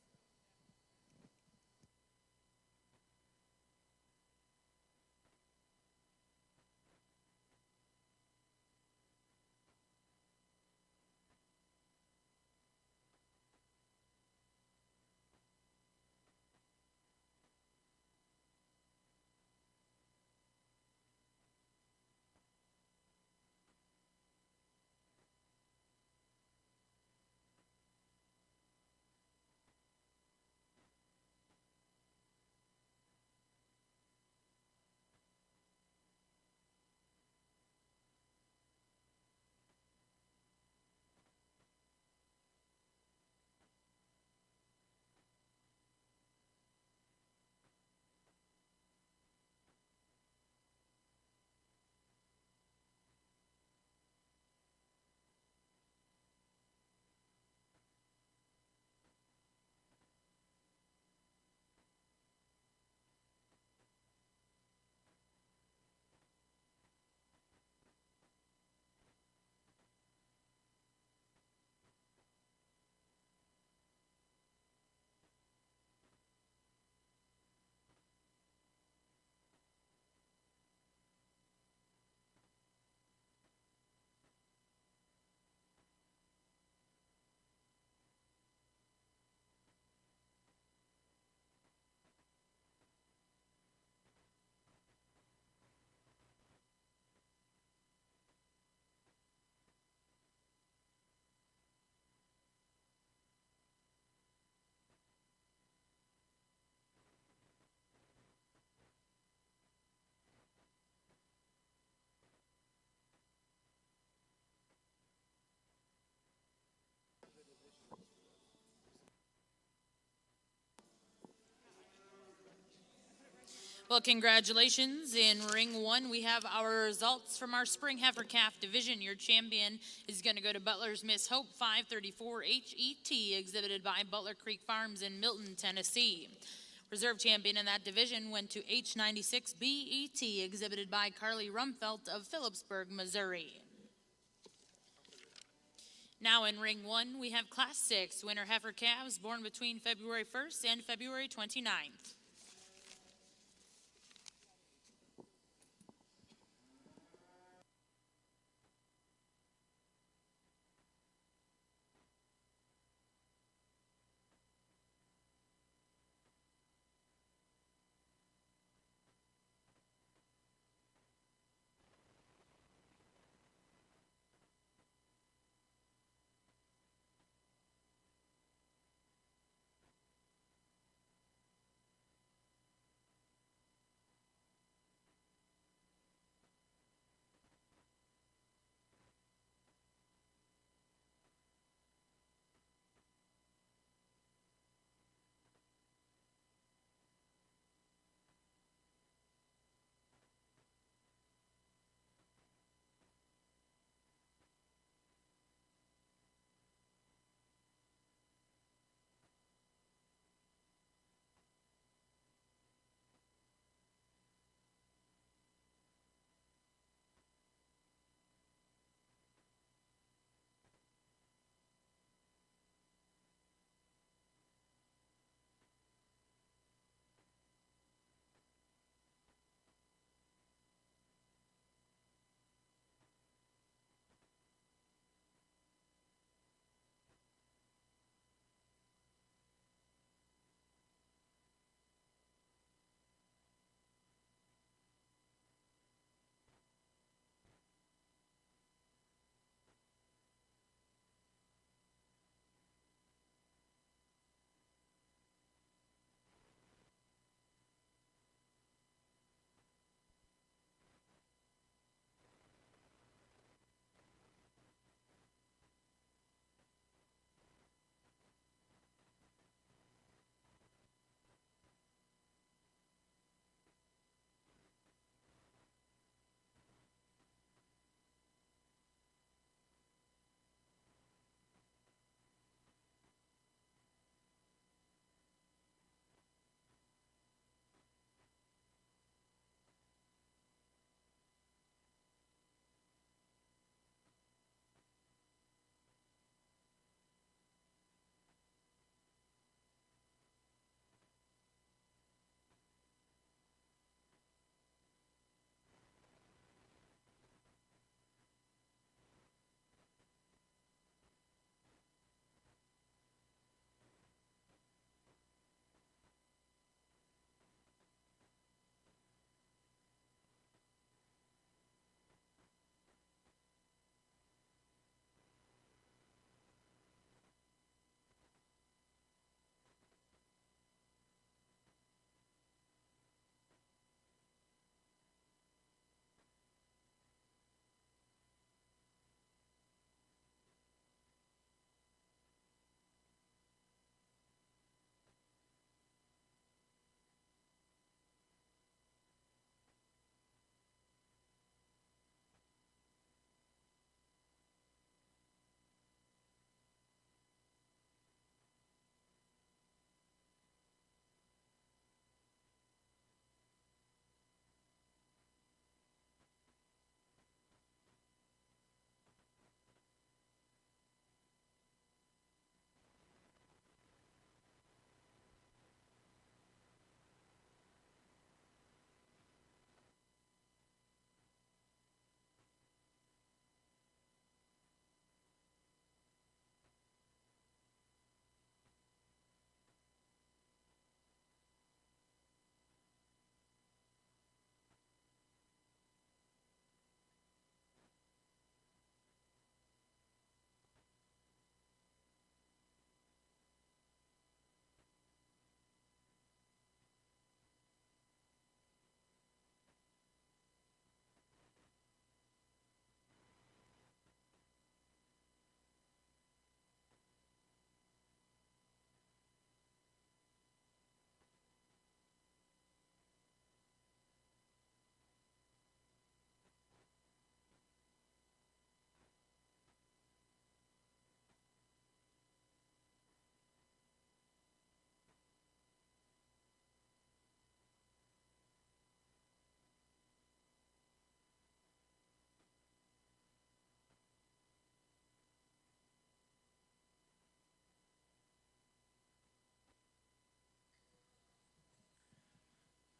Well, congratulations. In ring 1, we have our results from our spring heifer calf division. Your champion is going to go to Butler's Miss Hope 534 HET, exhibited by Butler Creek Farms in Milton, Tennessee. Reserve champion in that division went to H96 BET, exhibited by Carly Rumfelt of Phillipsburg, Missouri. Now in ring 1, we have Class 6 winner heifer calves born between February 1st and February 29th.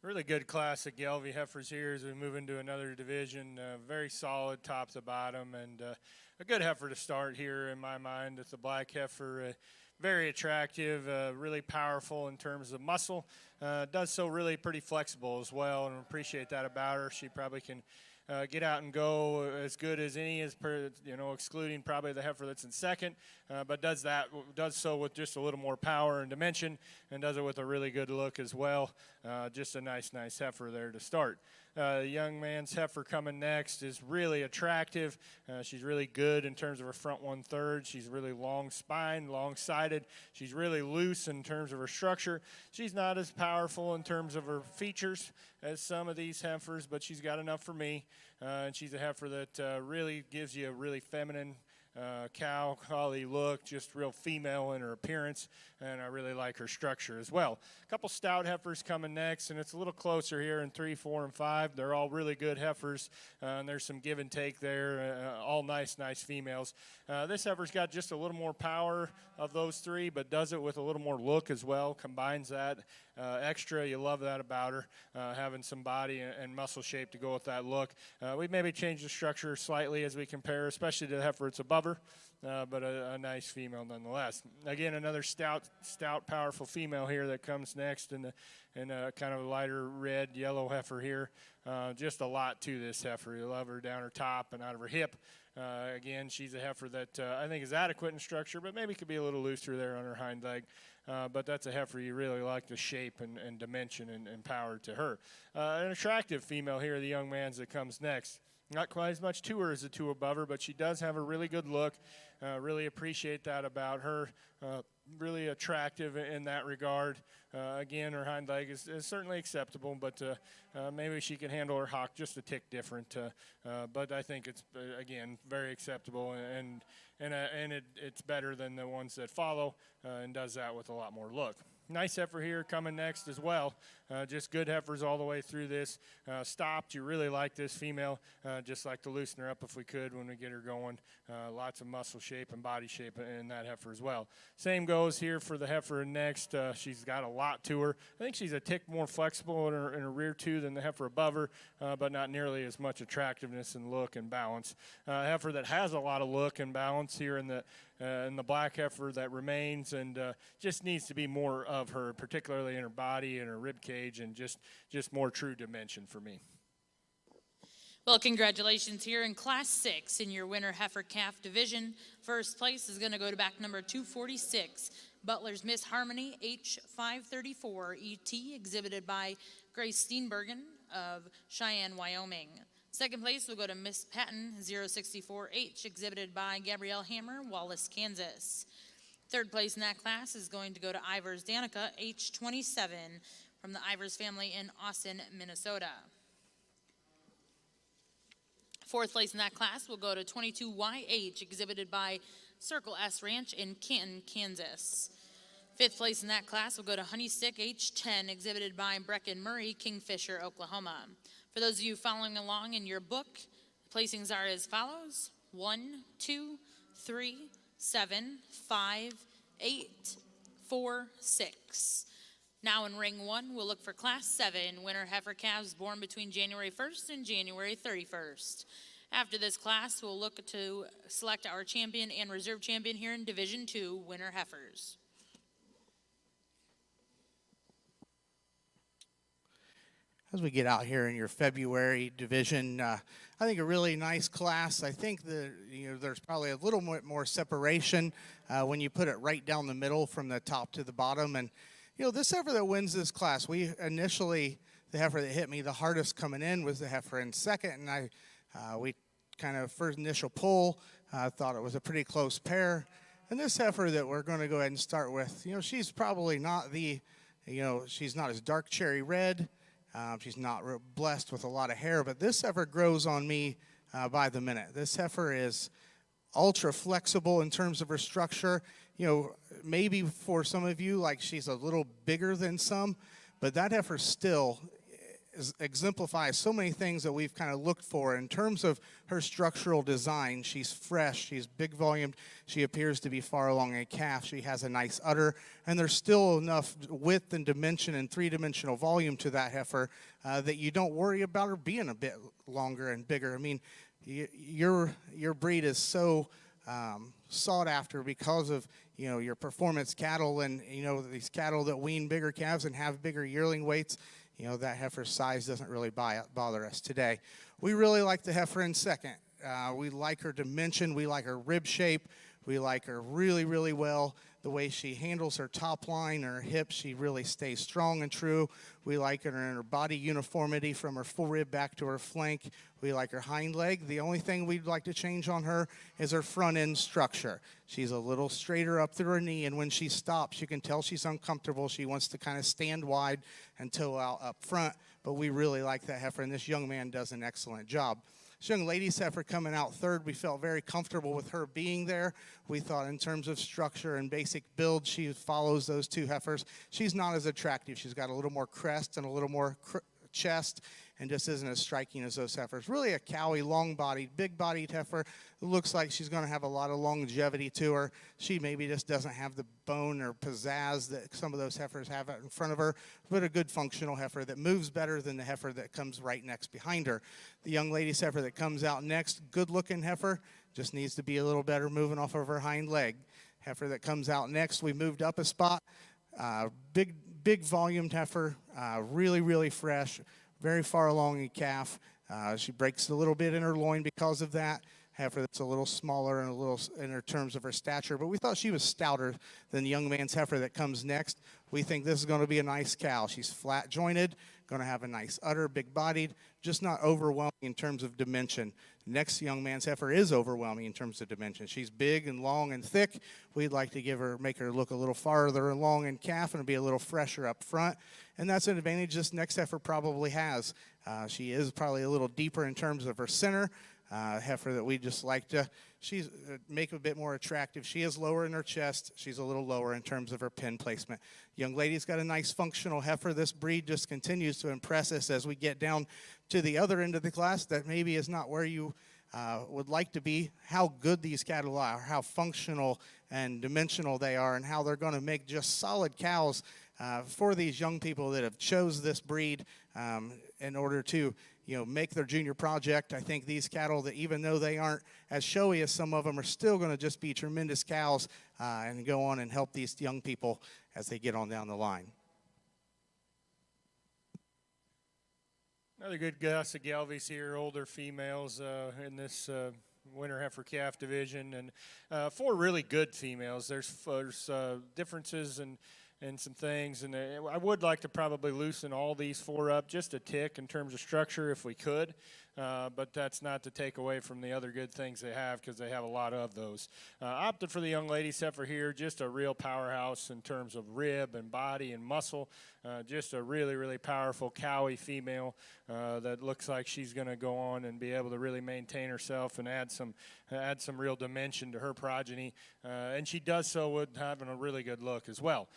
Really good class of Gelby heifers here as we move into another division. Very solid top to bottom, and a good heifer to start here in my mind. It's a black heifer, very attractive, really powerful in terms of muscle. Does so really pretty flexible as well, and appreciate that about her. She probably can get out and go as good as any, excluding probably the heifer that's in second, but does so with just a little more power and dimension, and does it with a really good look as well. Just a nice heifer there to start. The young man's heifer coming next is really attractive. She's really good in terms of her front 1/3. She's really long spine, long-sided. She's really loose in terms of her structure. She's not as powerful in terms of her features as some of these heifers, but she's got enough for me. And she's a heifer that really gives you a really feminine cow collie look, just real female in her appearance, and I really like her structure as well. A couple stout heifers coming next, and it's a little closer here in 3, 4, and 5. They're all really good heifers, and there's some give and take there. All nice females. This heifer's got just a little more power of those three, but does it with a little more look as well. Combines that extra. You love that about her, having some body and muscle shape to go with that look. We maybe change the structure slightly as we compare, especially to the heifer it's above her, but a nice female nonetheless. Again, another stout, powerful female here that comes next in a kind of a lighter red, yellow heifer here. Just a lot to this heifer. You love her down her top and out of her hip. Again, she's a heifer that I think is adequate in structure, but maybe could be a little looser there on her hind leg. But that's a heifer you really like the shape and dimension and power to her. An attractive female here, the young man's that comes next. Not quite as much to her as the two above her, but she does have a really good look. Really appreciate that about her. Really attractive in that regard. Again, her hind leg is certainly acceptable, but maybe she can handle her hock just a tick different. But I think it's, again, very acceptable, and it's better than the ones that follow, and does that with a lot more look. Nice heifer here coming next as well. Just good heifers all the way through this. Stopped. You really like this female. Just like to loosen her up if we could when we get her going. Lots of muscle shape and body shape in that heifer as well. Same goes here for the heifer next. She's got a lot to her. I think she's a tick more flexible in her rear too than the heifer above her, but not nearly as much attractiveness and look and balance. Heifer that has a lot of look and balance here in the black heifer that remains, and just needs to be more of her, particularly in her body and her rib cage, and just more true dimension for me.
Well, congratulations here in Class 6 in your winter heifer calf division. First place is going to go to back number 246, Butler's Miss Harmony H534 ET, exhibited by Grace Steenbergen of Cheyenne, Wyoming. Second place will go to Miss Patton 064H, exhibited by Gabrielle Hammer, Wallace, Kansas. Third place in that class is going to go to Ivers Danica H27 from the Ivers family in Austin, Minnesota. Fourth place in that class will go to 22YH, exhibited by Circle S Ranch in Canton, Kansas. Fifth place in that class will go to Honeystick H10, exhibited by Brecken Murray, Kingfisher, Oklahoma. For those of you following along in your book, placings are as follows: 1, 2, 3, 7, 5, 8, 4, 6. Now in ring 1, we'll look for Class 7 winter heifer calves born between January 1st and January 31st. After this class, we'll look to select our champion and reserve champion here in Division 2 winter heifers.
As we get out here in your February division, I think a really nice class. I think there's probably a little more separation when you put it right down the middle from the top to the bottom. And this heifer that wins this class, the heifer that hit me the hardest coming in was the heifer in second, and we kind of first initial pull thought it was a pretty close pair. And this heifer that we're going to go ahead and start with, she's probably not she's not as dark cherry red. She's not blessed with a lot of hair, but this heifer grows on me by the minute. This heifer is ultra flexible in terms of her structure. Maybe for some of you, like she's a little bigger than some, but that heifer still exemplifies so many things that we've kind of looked for in terms of her structural design. She's fresh, she's big volumed, she appears to be far along a calf, she has a nice udder, and there's still enough width and dimension and three-dimensional volume to that heifer that you don't worry about her being a bit longer and bigger. I mean, your breed is so sought after because of your performance cattle, and these cattle that wean bigger calves and have bigger yearling weights. That heifer's size doesn't really bother us today. We really like the heifer in second. We like her dimension. We like her rib shape. We like her really, really well. The way she handles her top line, her hips, she really stays strong and true. We like her in her body uniformity from her full rib back to her flank. We like her hind leg. The only thing we'd like to change on her is her front end structure. She's a little straighter up through her knee, and when she stops, you can tell she's uncomfortable. She wants to kind of stand wide and toe out up front, but we really like that heifer, and this young man does an excellent job. This young lady's heifer coming out third, we felt very comfortable with her being there. We thought in terms of structure and basic build, she follows those two heifers. She's not as attractive. She's got a little more crest and a little more chest, and just isn't as striking as those heifers. Really a cowy, long-bodied, big-bodied heifer. It looks like she's going to have a lot of longevity to her. She maybe just doesn't have the bone or pizzazz that some of those heifers have out in front of her, but a good functional heifer that moves better than the heifer that comes right next behind her. The young lady's heifer that comes out next, good-looking heifer, just needs to be a little better moving off of her hind leg. Heifer that comes out next, we moved up a spot. Big volumed heifer, really, really fresh, very far along in calf. She breaks a little bit in her loin because of that. Heifer that's a little smaller and a little in her terms of her stature, but we thought she was stouter than the young man's heifer that comes next. We think this is going to be a nice cow. She's flat jointed, going to have a nice udder, big bodied, just not overwhelming in terms of dimension. Next young man's heifer is overwhelming in terms of dimension. She's big and long and thick. We'd like to make her look a little farther along in calf and be a little fresher up front. And that's an advantage this next heifer probably has. She is probably a little deeper in terms of her center. Heifer that we just like to make a bit more attractive. She is lower in her chest. She's a little lower in terms of her pin placement. Young lady's got a nice functional heifer. This breed just continues to impress us as we get down to the other end of the class that maybe is not where you would like to be. How good these cattle are, how functional and dimensional they are, and how they're going to make just solid cows for these young people that have chose this breed in order to make their junior project. I think these cattle that even though they aren't as showy as some of them are still going to just be tremendous cows and go on and help these young people as they get on down the line.
Another good guss of Gelvies here, older females in this winter heifer calf division, and 4 really good females. There's differences and some things, and I would like to probably loosen all these 4 up just a tick in terms of structure if we could, but that's not to take away from the other good things they have, because they have a lot of those. Opted for the young lady's heifer here, just a real powerhouse in terms of rib and body and muscle. Just a really, really powerful cowy female that looks like she's going to go on and be able to really maintain herself and add some real dimension to her progeny. And she does so with having a really good look as well.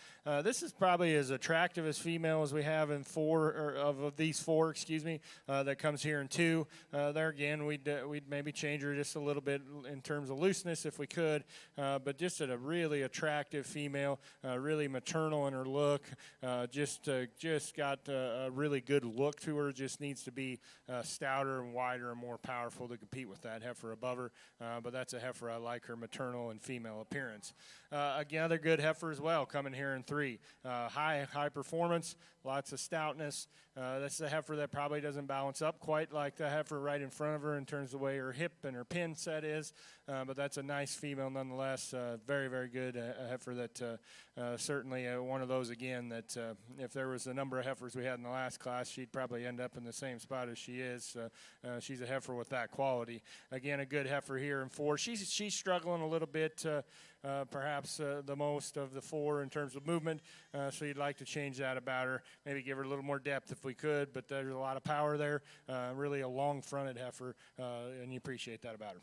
This is probably as attractive as female as we have in 4, or of these 4, that comes here in 2. There again, we'd maybe change her just a little bit in terms of looseness if we could, but just a really attractive female, really maternal in her look, just got a really good look to her. Just needs to be stouter and wider and more powerful to compete with that heifer above her, but that's a heifer I like, her maternal and female appearance. Another good heifer as well, coming here in 3. High performance, lots of stoutness. This is a heifer that probably doesn't balance up quite like the heifer right in front of her in terms of the way her hip and her pin set is, but that's a nice female nonetheless. Very, very good. A heifer that certainly one of those, again, that if there was a number of heifers we had in the last class, she'd probably end up in the same spot as she is. She's a heifer with that quality. Again, a good heifer here in 4. She's struggling a little bit, perhaps the most of the 4 in terms of movement, so you'd like to change that about her. Maybe give her a little more depth if we could, but there's a lot of power there. Really a long-fronted heifer, and you appreciate that about her.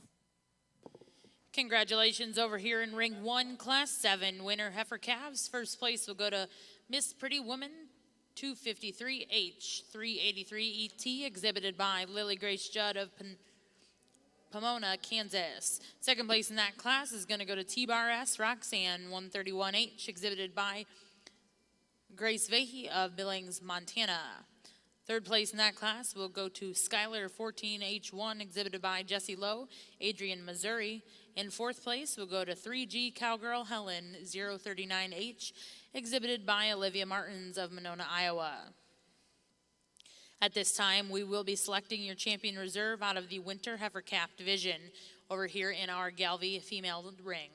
Congratulations over here in Ring 1, Class 7, winner heifer calves. First place will go to Miss Pretty Woman 253H 383 ET, exhibited by Lily Grace Judd of Pomona, Kansas. Second place in that class is going to go to T-Bar S Roxanne 131H, exhibited by Grace Vahey of Billings, Montana. Third place in that class will go to Skylar 14H1, exhibited by Jesse Lowe, Adrian, Missouri. And fourth place will go to 3G Cowgirl Helen 039H, exhibited by Olivia Martins of Monona, Iowa. At this time, we will be selecting your champion reserve out of the Winter Heifer Calf division over here in our Galvey female ring.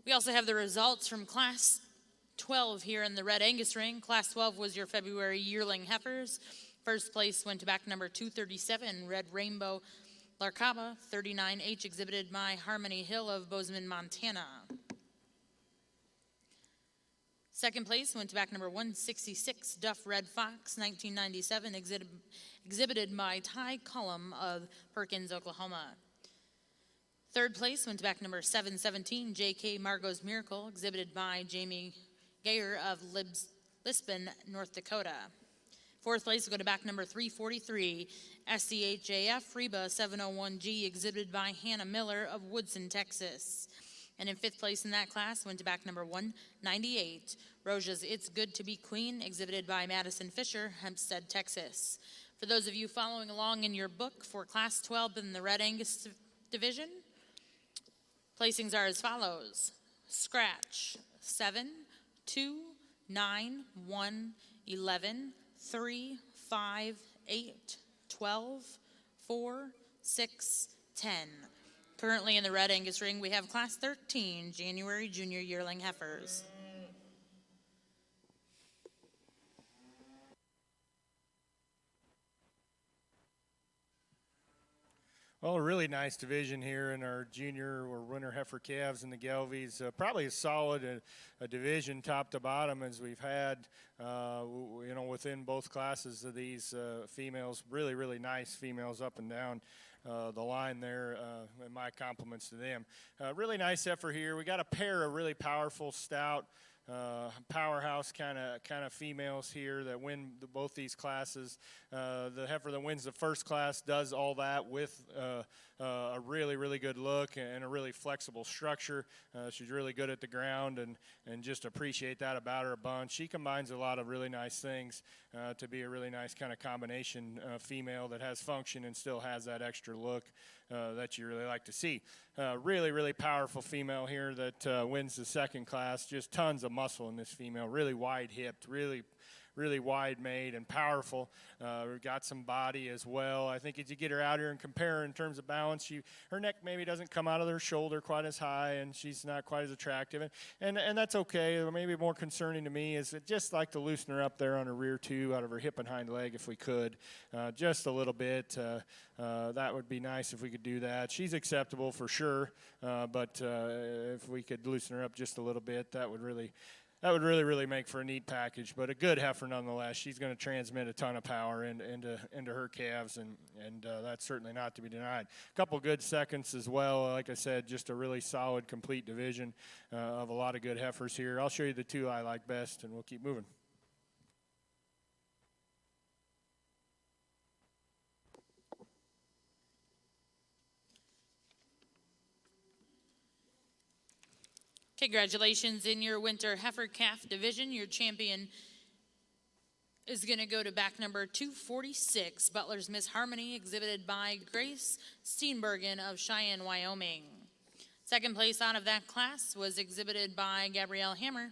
We also have the results from Class 12 here in the Red Angus ring. Class 12 was your February yearling heifers. First place went to back number 237, Red Rainbow Larkaba 39H, exhibited by Harmony Hill of Bozeman, Montana. Second place went to back number 166, Duff Red Fox 1997, exhibited by Ty Cullum of Perkins, Oklahoma. Third place went to back number 717, J.K. Margot's Miracle, exhibited by Jamie Gayer of Lisbon, North Dakota. Fourth place will go to back number 343, SCHAF Reba 701G, exhibited by Hannah Miller of Woodson, Texas. And in fifth place in that class went to back number 198, Roja's It's Good to Be Queen, exhibited by Madison Fisher, Hempstead, Texas. For those of you following along in your book for Class 12 in the Red Angus division, placings are as follows: scratch 7, 2, 9, 1, 11, 3, 5, 8, 12, 4, 6, 10. Currently in the Red Angus ring, we have Class 13, January Junior Yearling Heifers.
Well, a really nice division here in our junior or winter heifer calves in the Gelvies. Probably as solid a division top to bottom as we've had, within both classes of these females. Really, really nice females up and down the line there, and my compliments to them. Really nice heifer here. We got a pair of really powerful, stout, powerhouse kind of females here that win both these classes. The heifer that wins the first class does all that with a really, really good look and a really flexible structure. She's really good at the ground, and just appreciate that about her a bunch. She combines a lot of really nice things to be a really nice kind of combination female that has function and still has that extra look that you really like to see. Really, really powerful female here that wins the second class. Just tons of muscle in this female. Really wide-hipped, really wide made and powerful. We've got some body as well. I think as you get her out here and compare her in terms of balance, her neck maybe doesn't come out of her shoulder quite as high, and she's not quite as attractive. And that's okay. Maybe more concerning to me is just like to loosen her up there on her rear too, out of her hip and hind leg if we could, just a little bit. That would be nice if we could do that. She's acceptable for sure, but if we could loosen her up just a little bit, that would really, really make for a neat package. But a good heifer nonetheless. She's going to transmit a ton of power into her calves, and that's certainly not to be denied. A couple good seconds as well. Like I said, just a really solid, complete division of a lot of good heifers here. I'll show you the two I like best, and we'll keep moving.
Congratulations in your winter heifer calf division. Your champion is going to go to back number 246, Butler's Miss Harmony, exhibited by Grace Steenbergen of Cheyenne, Wyoming. Second place out of that class was exhibited by Gabrielle Hammer.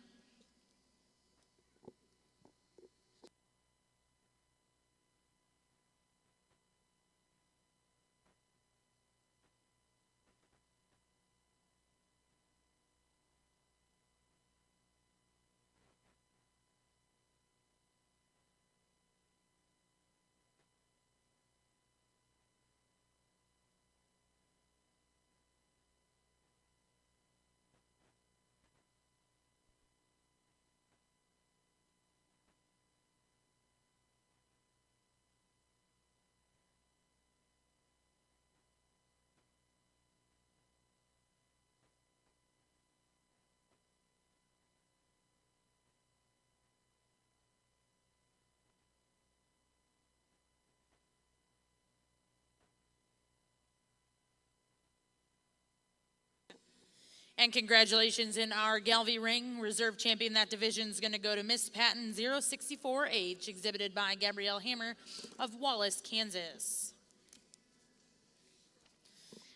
And congratulations in our Galvey ring. Reserve champion that division is going to go to Miss Patton 064H, exhibited by Gabrielle Hammer of Wallace, Kansas.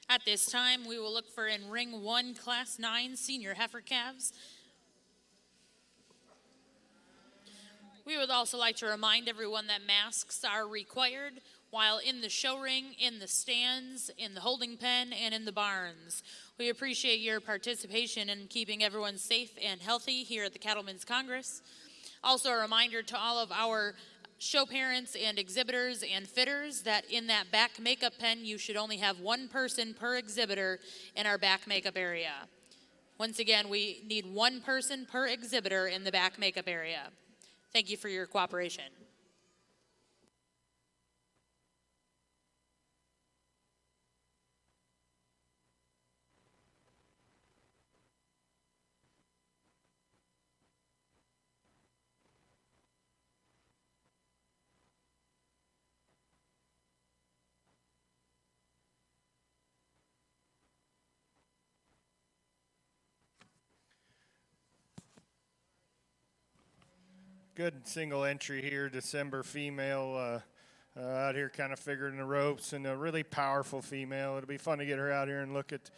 At this time, we will look for in ring 1, Class 9 senior heifer calves. We would also like to remind everyone that masks are required while in the show ring, in the stands, in the holding pen, and in the barns. We appreciate your participation in keeping everyone safe and healthy here at the Cattlemen's Congress. Also a reminder to all of our show parents and exhibitors and fitters that in that back makeup pen, you should only have one person per exhibitor in our back makeup area. Once again, we need one person per exhibitor in the back makeup area. Thank you for your cooperation.
Good single entry here, December female out here kind of figuring the ropes, and a really powerful female. It'll be fun to get her out here and look at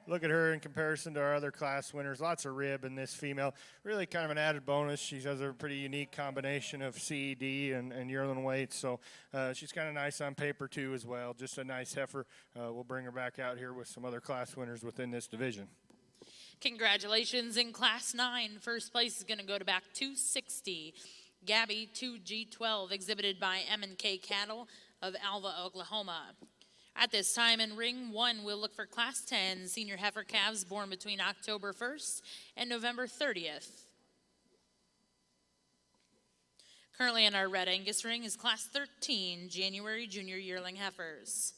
her in comparison to our other class winners. Lots of rib in this female. Really kind of an added bonus. She has a pretty unique combination of CED and yearling weight, so she's kind of nice on paper too as well. Just a nice heifer. We'll bring her back out here with some other class winners within this division.
Congratulations in Class 9. First place is going to go to back 260. Gabby 2G12, exhibited by M&K Cattle of Alva, Oklahoma. At this time in ring 1, we'll look for Class 10 senior heifer calves born between October 1st and November 30th. Currently in our Red Angus ring is Class 13 January junior yearling heifers.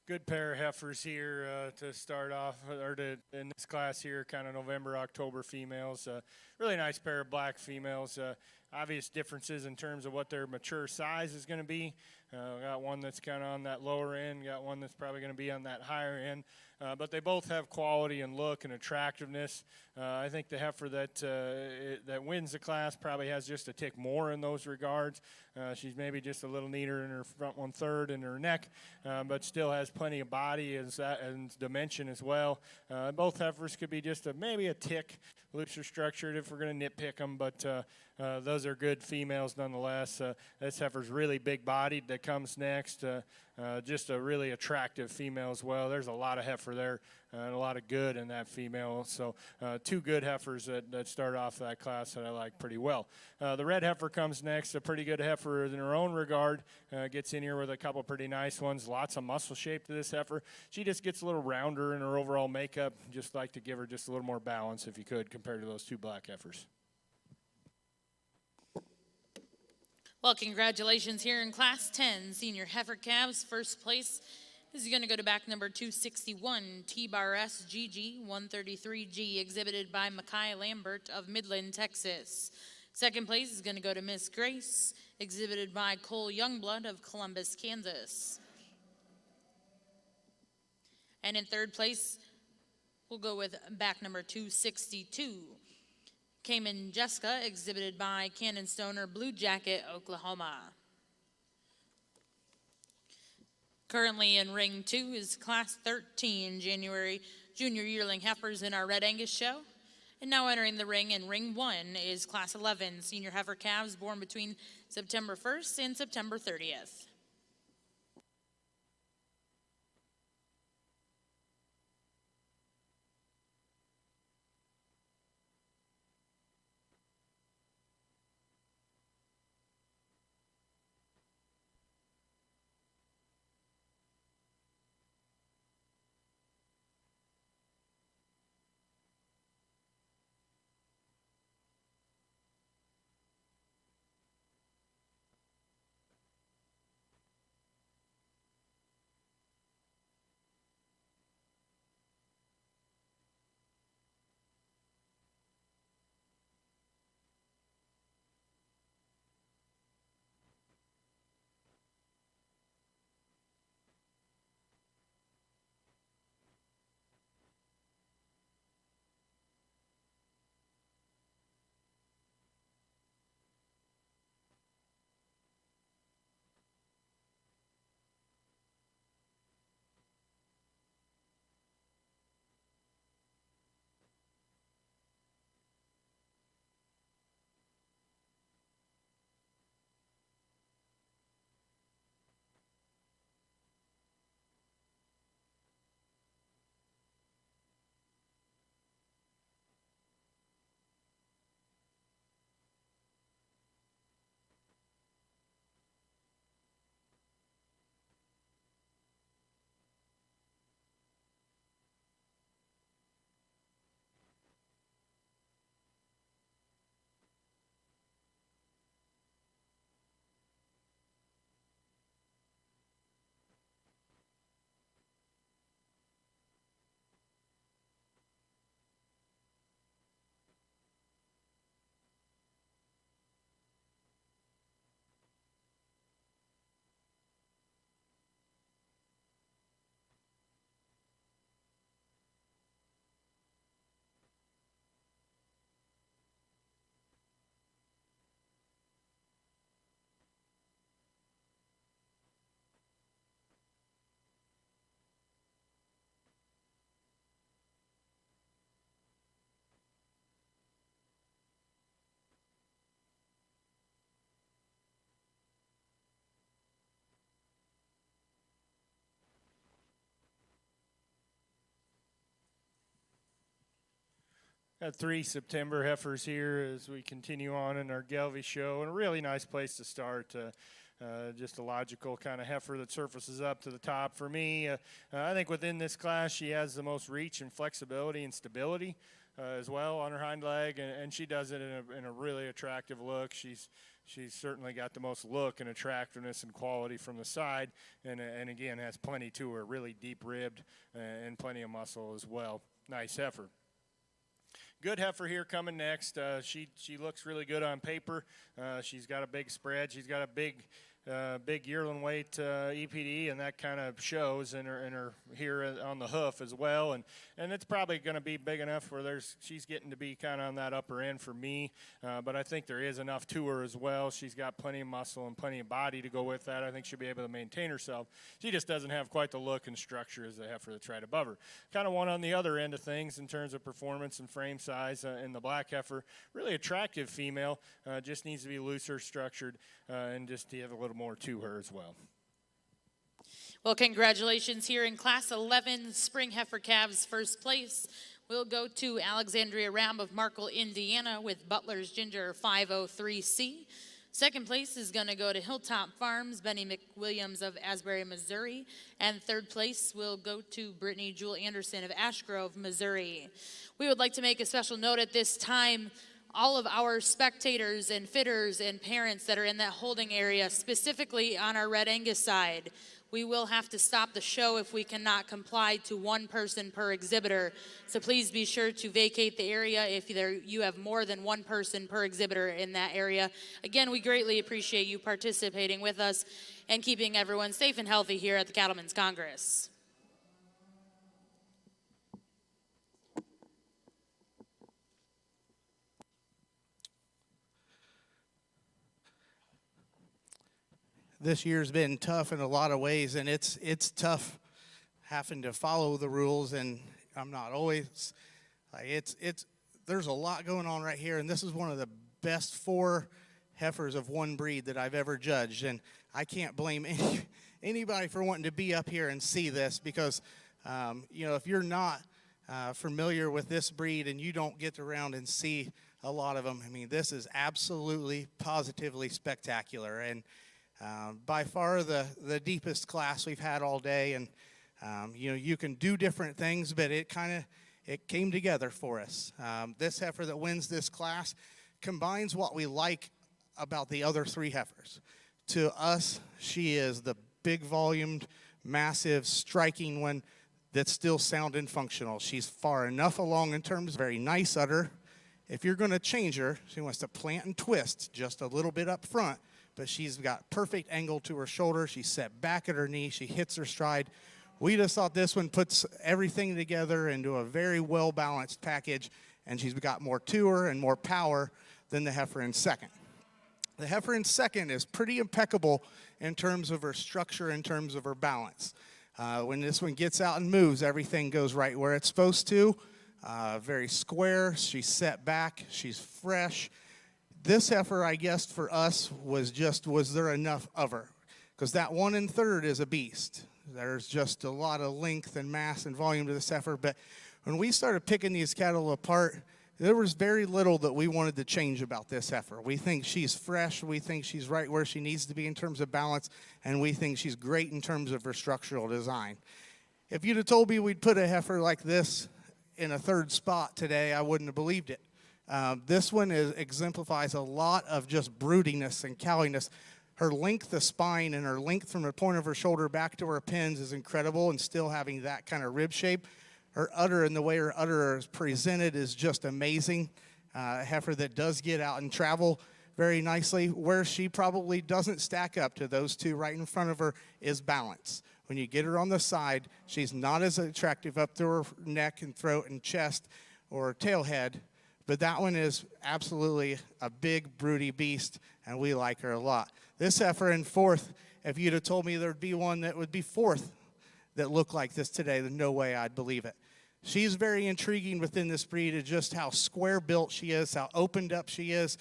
Good pair of heifers here to start off, in this class here, kind of November, October females. Really nice pair of black females. Obvious differences in terms of what their mature size is going to be. Got one that's kind of on that lower end, got one that's probably going to be on that higher end. But they both have quality and look and attractiveness. I think the heifer that wins the class probably has just a tick more in those regards. She's maybe just a little neater in her front 1/3 and her neck, but still has plenty of body and dimension as well. Both heifers could be just maybe a tick looser structured if we're going to nitpick them, but those are good females nonetheless. This heifer's really big bodied that comes next. Just a really attractive female as well. There's a lot of heifer there and a lot of good in that female. So two good heifers that start off that class that I like pretty well. The red heifer comes next, a pretty good heifer in her own regard. Gets in here with a couple pretty nice ones. Lots of muscle shape to this heifer. She just gets a little rounder in her overall makeup. Just like to give her just a little more balance if you could compared to those two black heifers.
Well, congratulations here in Class 10, Senior Heifer Calves. First place is going to go to back number 261, T-Bar SGG 133G, exhibited by Makai Lambert of Midland, Texas. Second place is going to go to Miss Grace, exhibited by Cole Youngblood of Columbus, Kansas. And in third place, we'll go with back number 262, Cayman Jessica, exhibited by Cannon Stoner, Blue Jacket, Oklahoma. Currently in ring 2 is Class 13 January Junior Yearling Heifers in our Red Angus show. And now entering the ring in ring 1 is Class 11 Senior Heifer Calves born between September 1st and September 30th.
Got 3 September heifers here as we continue on in our Gelvy show, and a really nice place to start. Just a logical kind of heifer that surfaces up to the top. For me, I think within this class, she has the most reach and flexibility and stability as well on her hind leg, and she does it in a really attractive look. She's she's certainly got the most look and attractiveness and quality from the side, and again has plenty to her, really deep ribbed and plenty of muscle as well. Nice heifer. Good heifer here coming next. She looks really good on paper. She's got a big spread. She's got a big yearling weight EPD, and that kind of shows in her here on the hoof as well. And it's probably going to be big enough where she's getting to be kind of on that upper end for me. But I think there is enough to her as well. She's got plenty of muscle and plenty of body to go with that. I think she'll be able to maintain herself. She just doesn't have quite the look and structure as the heifer that's right above her. Kind of one on the other end of things in terms of performance and frame size in the black heifer. Really attractive female. Just needs to be looser structured and just to have a little more to her as well.
Well, congratulations here in Class 11 Spring Heifer Calves. First place will go to Alexandria Ram of Markle, Indiana with Butler's Ginger 503C. Second place is going to go to Hilltop Farms, Benny McWilliams of Asbury, Missouri. And third place will go to Brittany Jewel Anderson of Ash Grove, Missouri. We would like to make a special note at this time. All of our spectators and fitters and parents that are in that holding area, specifically on our Red Angus side, we will have to stop the show if we cannot comply to one person per exhibitor. So please be sure to vacate the area if you have more than one person per exhibitor in that area. Again, we greatly appreciate you participating with us and keeping everyone safe and healthy here at the Cattlemen's Congress.
This year's been tough in a lot of ways, and it's tough having to follow the rules, and I'm not always there's a lot going on right here, and this is one of the best 4 heifers of one breed that I've ever judged, and I can't blame anybody for wanting to be up here and see this, because if you're not familiar with this breed and you don't get around and see a lot of them, I mean, this is absolutely positively spectacular, and by far the deepest class we've had all day, and you can do different things, but it came together for us. This heifer that wins this class combines what we like about the other 3 heifers. To us, she is the big volumed, massive, striking one that's still sound and functional. She's far enough along in terms of very nice udder. If you're going to change her, she wants to plant and twist just a little bit up front, but she's got perfect angle to her shoulder. She's set back at her knee. She hits her stride. We just thought this one puts everything together into a very well-balanced package, and she's got more to her and more power than the heifer in second. The heifer in second is pretty impeccable in terms of her structure, in terms of her balance. When this one gets out and moves, everything goes right where it's supposed to. Very square. She's set back. She's fresh. This heifer, I guess, for us was there enough of her? Because that 1 1/3 is a beast. There's just a lot of length and mass and volume to this heifer. But when we started picking these cattle apart, there was very little that we wanted to change about this heifer. We think she's fresh. We think she's right where she needs to be in terms of balance. And we think she's great in terms of her structural design. If you'd have told me we'd put a heifer like this in a 3rd spot today, I wouldn't have believed it. This one exemplifies a lot of just broodiness and cowiness. Her length of spine and her length from the point of her shoulder back to her pins is incredible, and still having that kind of rib shape. Her udder and the way her udder is presented is just amazing. A heifer that does get out and travel very nicely. Where she probably doesn't stack up to those 2 right in front of her is balance. When you get her on the side, she's not as attractive up through her neck and throat and chest or tail head. But that one is absolutely a big, broody beast, and we like her a lot. This heifer in 4th, if you'd have told me there'd be one that would be 4th that looked like this today, then no way I'd believe it. She's very intriguing within this breed of just how square-built she is, how opened up she is.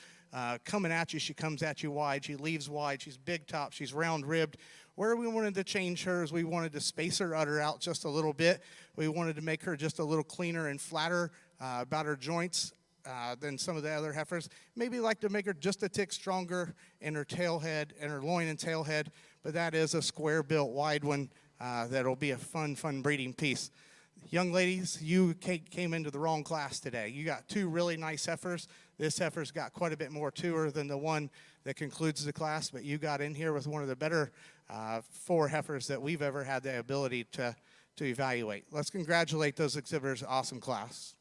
Coming at you, she comes at you wide. She leaves wide. She's big top. She's round-ribbed. Where we wanted to change her is we wanted to space her udder out just a little bit. We wanted to make her just a little cleaner and flatter about her joints than some of the other heifers. Maybe like to make her just a tick stronger in her tailhead and her loin and tailhead, but that is a square-built, wide one that'll be a fun breeding piece. Young ladies, you came into the wrong class today. You got two really nice heifers. This heifer's got quite a bit more to her than the one that concludes the class, but you got in here with one of the better 4 heifers that we've ever had the ability to evaluate. Let's congratulate those exhibitors. Awesome class.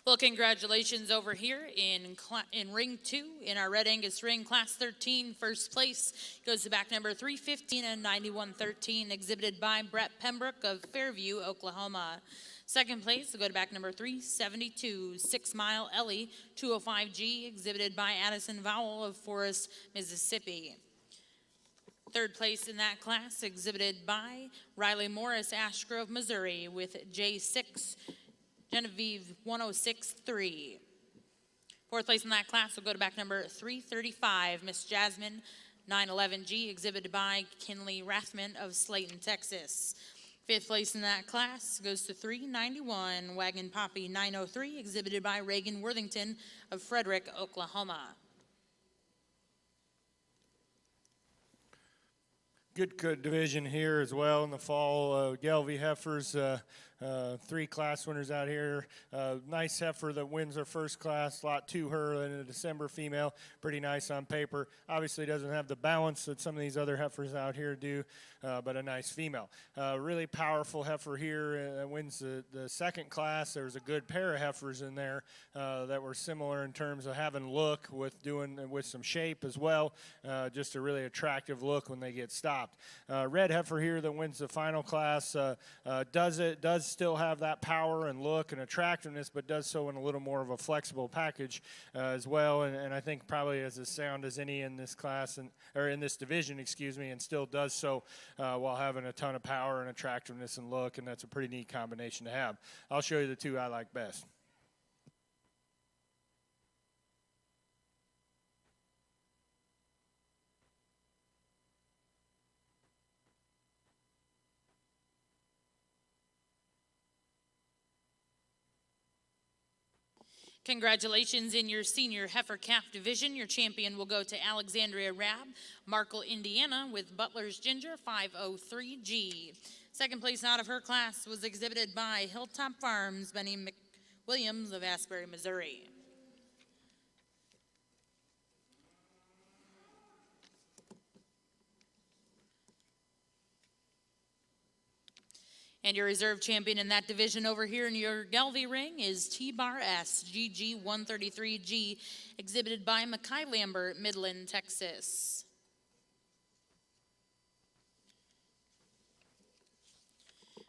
Well, congratulations over here in Ring 2 in our Red Angus Ring, Class 13. First place goes to back number 315 and 9113, exhibited by Brett Pembroke of Fairview, Oklahoma. Second place will go to back number 372, 6 Mile Ellie, 205G, exhibited by Addison Vowell of Forest, Mississippi. Third place in that class, exhibited by Riley Morris, Ash Grove, Missouri, with J6, Genevieve 106-3. Fourth place in that class will go to back number 335, Miss Jasmine 911G, exhibited by Kinley Rathman of Slayton, Texas. Fifth place in that class goes to 391, Wagon Poppy 903, exhibited by Reagan Worthington of Frederick, Oklahoma.
Good division here as well in the fall. Gelby heifers, 3 class winners out here. Nice heifer that wins her first class, lot 2 her in a December female. Pretty nice on paper. Obviously doesn't have the balance that some of these other heifers out here do, but a nice female. Really powerful heifer here, wins the second class. There was a good pair of heifers in there that were similar in terms of having look with some shape as well. Just a really attractive look when they get stopped. Red heifer here that wins the final class does still have that power and look and attractiveness, but does so in a little more of a flexible package as well, and I think probably as sound as any in this class or in this division, excuse me, and still does so while having a ton of power and attractiveness and look, and that's a pretty neat combination to have. I'll show you the 2 I like best.
Congratulations in your senior heifer calf division. Your champion will go to Alexandria Rab, Markle, Indiana, with Butler's Ginger 503G. Second place out of her class was exhibited by Hilltop Farms, Benny McWilliams of Asbury, Missouri. And your reserve champion in that division over here in your Gelby ring is T-Bar S, GG 133G, exhibited by Mackay Lambert, Midland, Texas.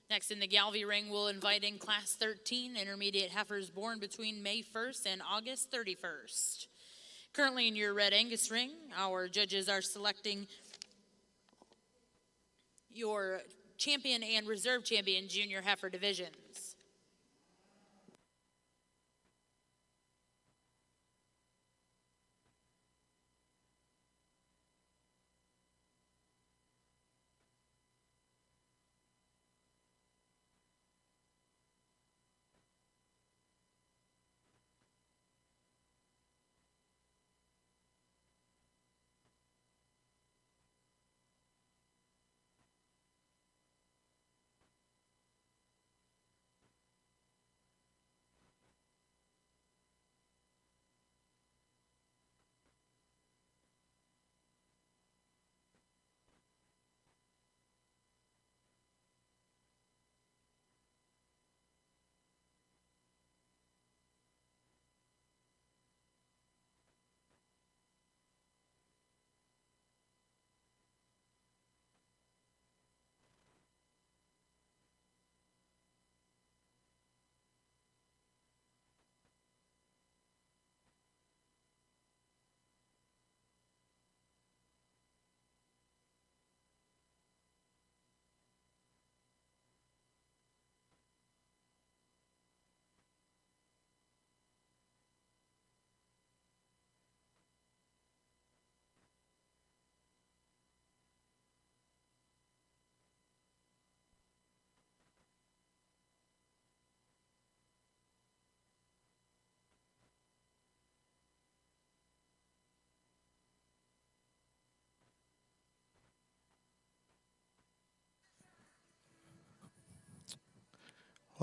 Next in the Gelby ring, we'll invite in Class 13 intermediate heifers born between May 1st and August 31st. Currently in your Red Angus ring, our judges are selecting your champion and reserve champion junior heifer divisions.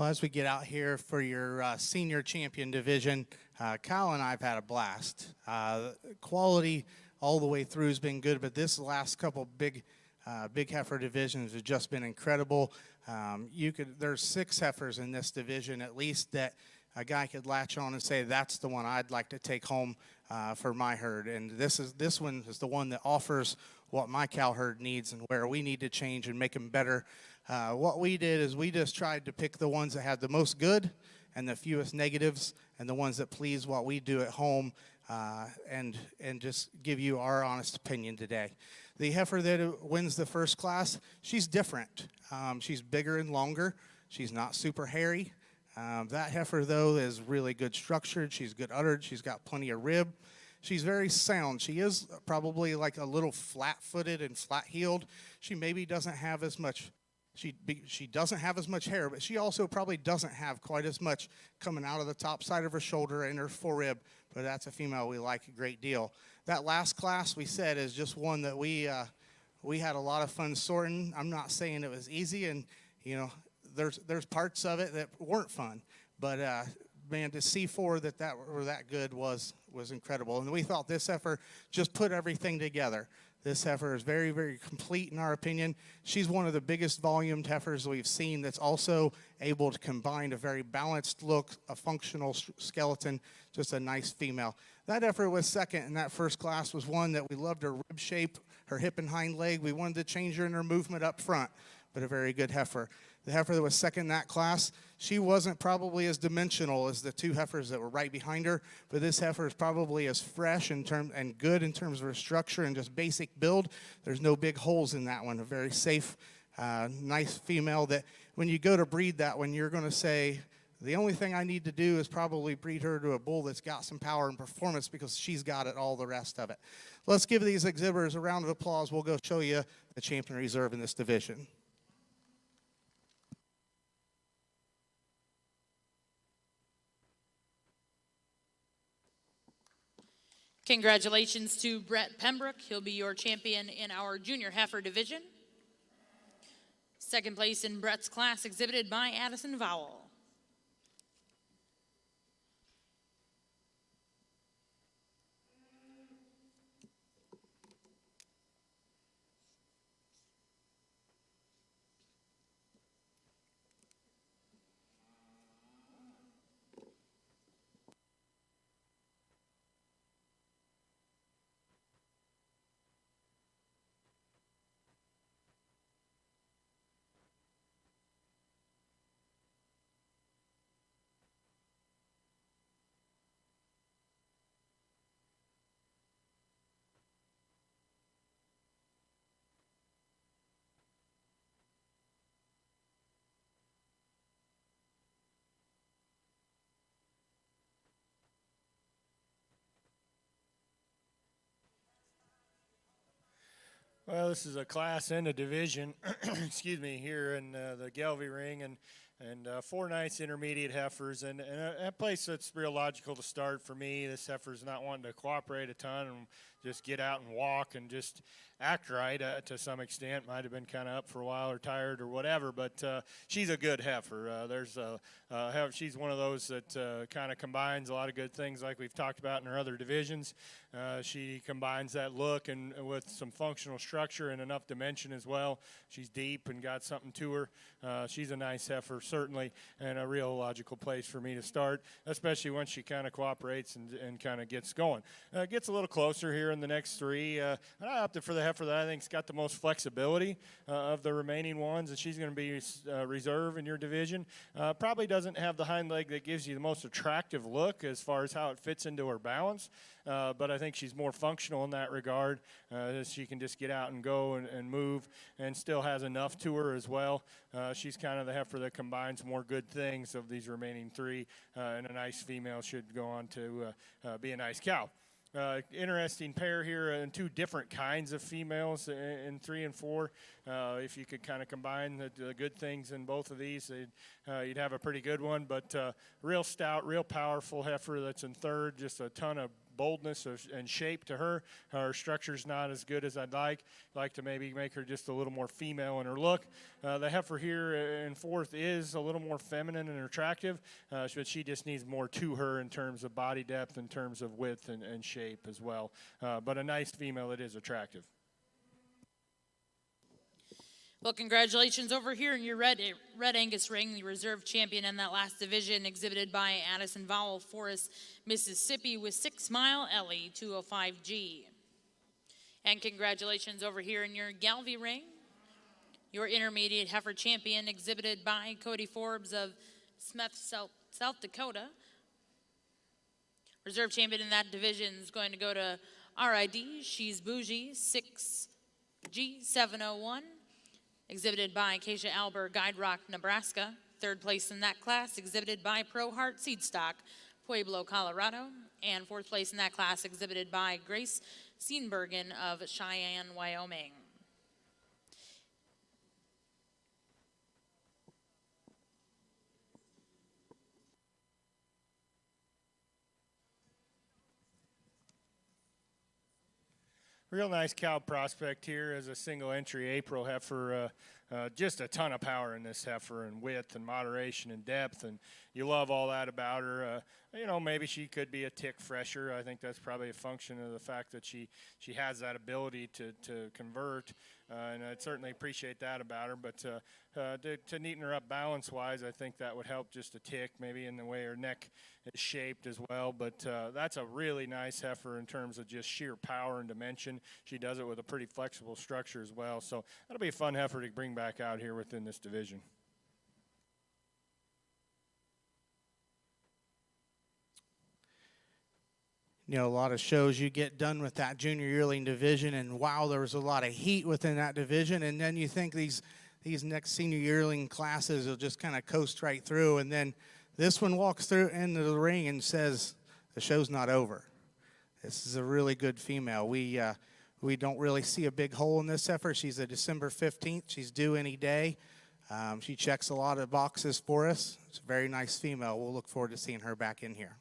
Well, as we get out here for your senior champion division, Kyle and I have had a blast. Quality all the way through has been good, but this last couple big heifer divisions have just been incredible. There's 6 heifers in this division at least that a guy could latch on and say that's the one I'd like to take home for my herd. And this one is the one that offers what my cow herd needs and where we need to change and make them better. What we did is we just tried to pick the ones that had the most good and the fewest negatives and the ones that please what we do at home, and just give you our honest opinion today. The heifer that wins the first class, she's different. She's bigger and longer. She's not super hairy. That heifer, though, is really good structured. She's good uddered. She's got plenty of rib. She's very sound. She is probably like a little flat-footed and flat-heeled. She maybe doesn't have as much. She doesn't have as much hair, but she also probably doesn't have quite as much coming out of the top side of her shoulder and her forerib. But that's a female we like a great deal. That last class we said is just one that we had a lot of fun sorting. I'm not saying it was easy, and there's parts of it that weren't fun, but man, to see 4 that were that good was incredible. And we thought this heifer just put everything together. This heifer is very, very complete in our opinion. She's one of the biggest volumed heifers we've seen that's also able to combine a very balanced look, a functional skeleton, just a nice female. That heifer was second in that first class, was one that we loved her rib shape, her hip and hind leg. We wanted to change her in her movement up front, but a very good heifer. The heifer that was second in that class, she wasn't probably as dimensional as the 2 heifers that were right behind her, but this heifer is probably as fresh and good in terms of her structure and just basic build. There's no big holes in that one. A very safe, nice female that when you go to breed that one, you're going to say, the only thing I need to do is probably breed her to a bull that's got some power and performance because she's got it, all the rest of it. Let's give these exhibitors a round of applause. We'll go show you the champion reserve in this division.
Congratulations to Brett Pembroke. He'll be your champion in our junior heifer division. Second place in Brett's class exhibited by Addison Vowell.
Well, this is a class and a division, excuse me, here in the Gelvy ring, and 4 nice intermediate heifers, and a place that's real logical to start for me. This heifer's not wanting to cooperate a ton and just get out and walk and just act right to some extent. Might have been kind of up for a while or tired or whatever, but she's a good heifer. She's one of those that kind of combines a lot of good things like we've talked about in her other divisions. She combines that look and with some functional structure and enough dimension as well. She's deep and got something to her. She's a nice heifer, certainly, and a real logical place for me to start, especially once she kind of cooperates and kind of gets going. Gets a little closer here in the next 3. And I opted for the heifer that I think's got the most flexibility of the remaining ones, and she's going to be reserve in your division. Probably doesn't have the hind leg that gives you the most attractive look as far as how it fits into her balance, but I think she's more functional in that regard. She can just get out and go and move and still has enough to her as well. She's kind of the heifer that combines more good things of these remaining 3, and a nice female should go on to be a nice cow. Interesting pair here, and 2 different kinds of females in 3 and 4. If you could kind of combine the good things in both of these, you'd have a pretty good one. But real stout, real powerful heifer that's in 3rd, just a ton of boldness and shape to her. Her structure's not as good as I'd like. Like to maybe make her just a little more female in her look. The heifer here in fourth is a little more feminine and attractive, but she just needs more to her in terms of body depth, in terms of width and shape as well. But a nice female that is attractive.
Well, congratulations over here in your red Angus ring, the reserve champion in that last division, exhibited by Addison Vowell, Forest, Mississippi, with 6 Mile Ellie 205G. And congratulations over here in your Galvey ring, your intermediate heifer champion, exhibited by Cody Forbes of Smith, South Dakota. Reserve champion in that division is going to go to RID. She's Bougie 6G701. Exhibited by Keisha Alber, Guide Rock, Nebraska. Third place in that class, exhibited by Pro Heart Seedstock, Pueblo, Colorado. And fourth place in that class, exhibited by Grace Steenbergen of Cheyenne, Wyoming.
Real nice cow prospect here as a single entry April heifer. Just a ton of power in this heifer, and width and moderation and depth, and you love all that about her. You know, maybe she could be a tick fresher. I think that's probably a function of the fact that she has that ability to convert, and I'd certainly appreciate that about her. But to neaten her up balance-wise, I think that would help just a tick, maybe in the way her neck is shaped as well. But that's a really nice heifer in terms of just sheer power and dimension. She does it with a pretty flexible structure as well. So that'll be a fun heifer to bring back out here within this division.
You know, a lot of shows you get done with that junior yearling division, and wow, there was a lot of heat within that division, and then you think these next senior yearling classes will just kind of coast right through, and then this one walks through into the ring and says, the show's not over. This is a really good female. We don't really see a big hole in this heifer. She's a December 15th. She's due any day. She checks a lot of boxes for us. It's a very nice female. We'll look forward to seeing her back in here.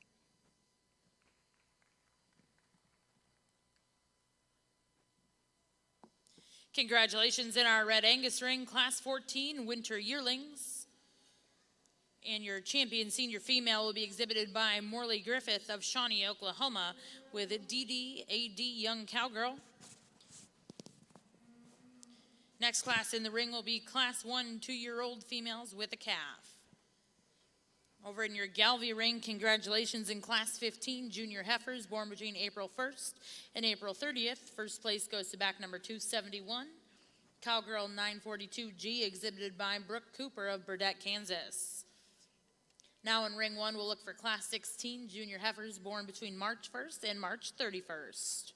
Congratulations in our red Angus ring, class 14 winter yearlings. And your champion senior female will be exhibited by Morley Griffith of Shawnee, Oklahoma, with DDAD Young Cowgirl. Next class in the ring will be class 1 2-year-old females with a calf. Over in your Galvey ring, congratulations in class 15 junior heifers born between April 1st and April 30th. First place goes to back number 271, Cowgirl 942G, exhibited by Brooke Cooper of Burdett, Kansas. Now in ring 1, we'll look for class 16 junior heifers born between March 1st and March 31st.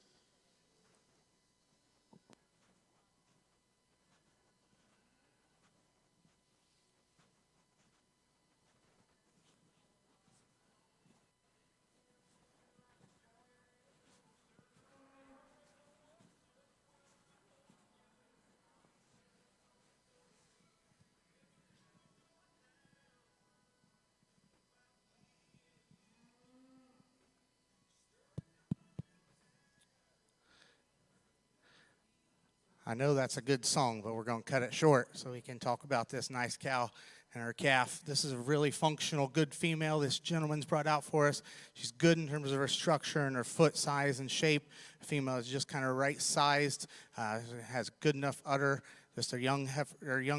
I know that's a good song, but we're going to cut it short so we can talk about this nice cow and her calf. This is a really functional, good female this gentleman's brought out for us. She's good in terms of her structure and her foot size and shape. The female is just kind of right-sized, has good enough udder, just a young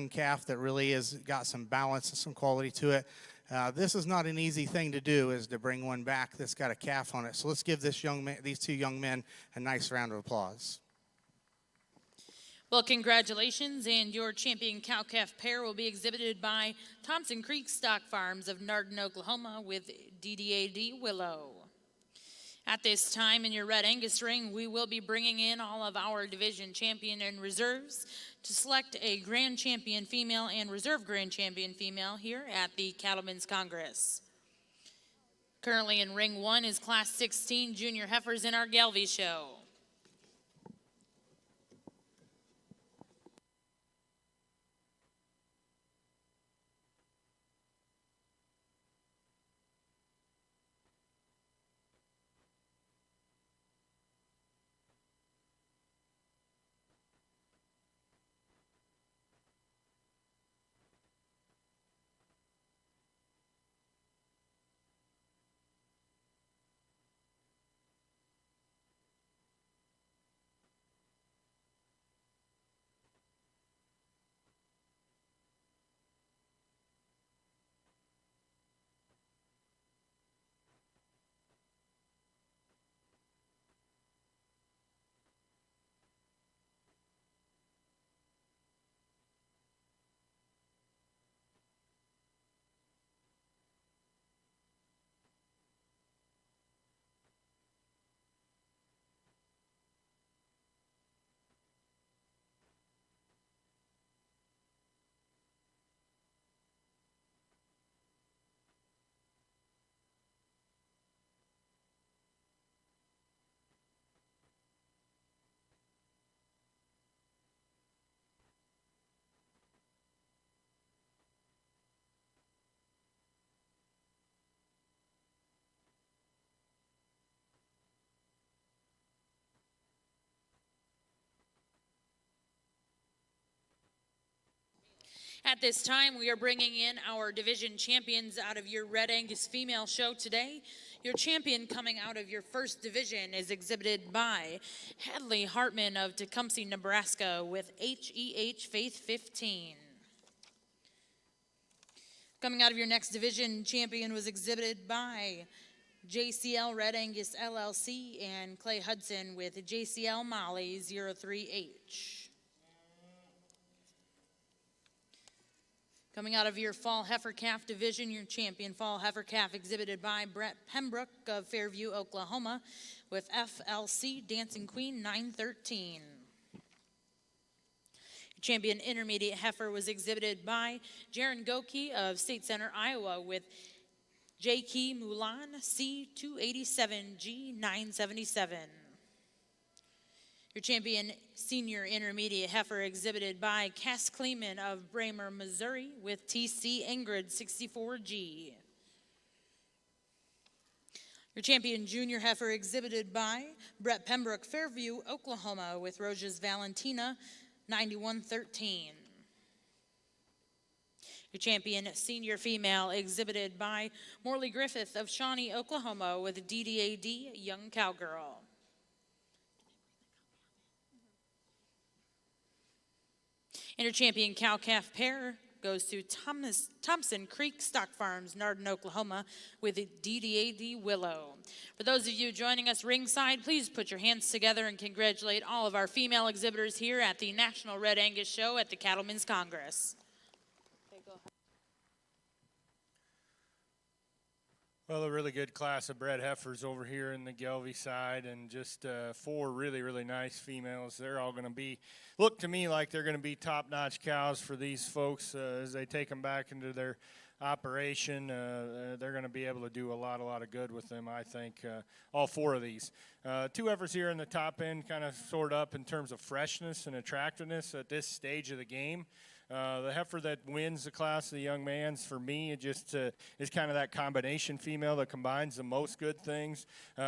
calf that really has got some balance and some quality to it. This is not an easy thing to do, is to bring one back that's got a calf on it. So let's give these two young men a nice round of applause.
Well, congratulations, and your champion cow-calf pair will be exhibited by Thompson Creek Stock Farms of Nardin, Oklahoma, with DDAD Willow. At this time in your red Angus ring, we will be bringing in all of our division champion and reserves to select a grand champion female and reserve grand champion female here at the Cattlemen's Congress. Currently in ring 1 is class 16 junior heifers in our Galvey show. At this time, we are bringing in our division champions out of your Red Angus female show today. Your champion coming out of your first division is exhibited by Hadley Hartman of Tecumseh, Nebraska with HEH Faith 15. Coming out of your next division, champion was exhibited by JCL Red Angus LLC and Clay Hudson with JCL Molly 03H. Coming out of your Fall Heifer Calf division, your champion Fall Heifer Calf exhibited by Brett Pembroke of Fairview, Oklahoma with FLC Dancing Queen 913. Your champion Intermediate Heifer was exhibited by Jaron Goki of State Center, Iowa with J. Key Mulan C287G 977. Your champion Senior Intermediate Heifer exhibited by Cass Kleeman of Bramer, Missouri with TC Ingrid 64G. Your champion Junior Heifer exhibited by Brett Pembroke, Fairview, Oklahoma with Rojas Valentina 9113. Your champion Senior Female exhibited by Morley Griffith of Shawnee, Oklahoma with DDAD Young Cowgirl. And your champion cow-calf pair goes to Thompson Creek Stock Farms, Nardin, Oklahoma, with DDAD Willow. For those of you joining us ringside, please put your hands together and congratulate all of our female exhibitors here at the National Red Angus Show at the Cattlemen's Congress.
Well, a really good class of bred heifers over here in the Gelvy side, and just 4 really, really nice females. They're all going to be, look to me like they're going to be top-notch cows for these folks as they take them back into their operation. They're going to be able to do a lot of good with them, I think, all 4 of these. 2 heifers here in the top end kind of sort up in terms of freshness and attractiveness at this stage of the game. The heifer that wins the class of the young man's, for me, it just is kind of that combination female that combines the most good things.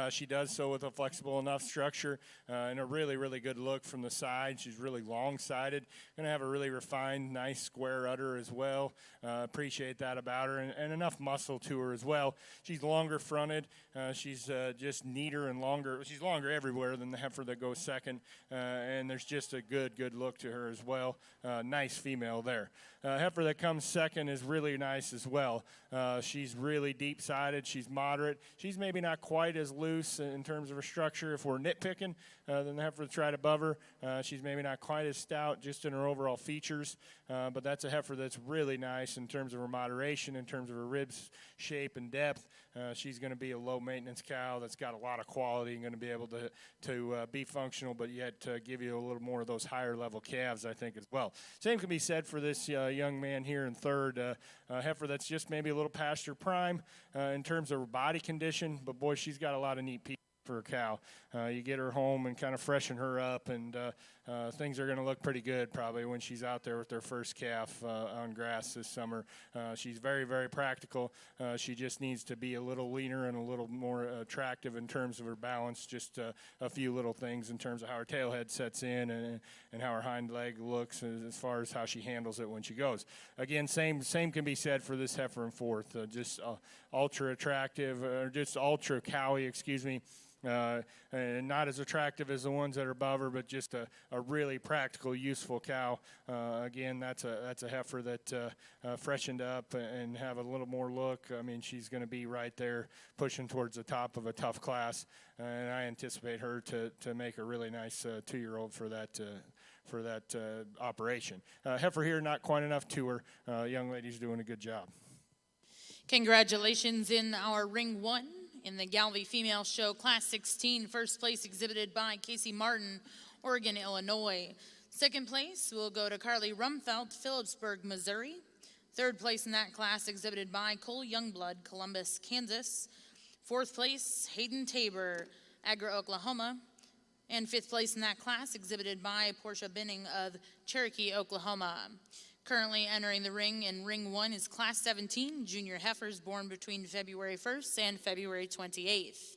She does so with a flexible enough structure and a really, really good look from the side. She's really long-sided. Going to have a really refined, nice square udder as well. Appreciate that about her, and enough muscle to her as well. She's longer fronted. She's just neater and longer. She's longer everywhere than the heifer that goes second, and there's just a good look to her as well. Nice female there. Heifer that comes second is really nice as well. She's really deep-sided. She's moderate. She's maybe not quite as loose in terms of her structure if we're nitpicking than the heifer that's right above her. She's maybe not quite as stout just in her overall features, but that's a heifer that's really nice in terms of her moderation, in terms of her ribs shape and depth. She's going to be a low-maintenance cow that's got a lot of quality and going to be able to be functional, but yet give you a little more of those higher-level calves, I think, as well. Same can be said for this young man here in third. Heifer that's just maybe a little past her prime in terms of her body condition, but boy, she's got a lot of neat pieces for a cow. You get her home and kind of freshen her up, and things are going to look pretty good probably when she's out there with their first calf on grass this summer. She's very, very practical. She just needs to be a little leaner and a little more attractive in terms of her balance, just a few little things in terms of how her tail head sets in and how her hind leg looks as far as how she handles it when she goes. Again, same can be said for this heifer in fourth. Just ultra attractive, or just ultra cowy, excuse me. And not as attractive as the ones that are above her, but just a really practical, useful cow. Again, that's a heifer that freshened up and have a little more look. I mean, she's going to be right there pushing towards the top of a tough class, and I anticipate her to make a really nice 2-year-old for that operation. Heifer here, not quite enough to her. Young lady's doing a good job.
Congratulations in our Ring 1 in the Galvey Female Show, Class 16, first place exhibited by Casey Martin, Oregon, Illinois. Second place will go to Carly Rumfeld, Phillipsburg, Missouri. Third place in that class exhibited by Cole Youngblood, Columbus, Kansas. Fourth place, Hayden Tabor, Agra, Oklahoma. And fifth place in that class exhibited by Portia Binning of Cherokee, Oklahoma. Currently entering the ring in Ring 1 is Class 17, junior heifers born between February 1st and February 28th.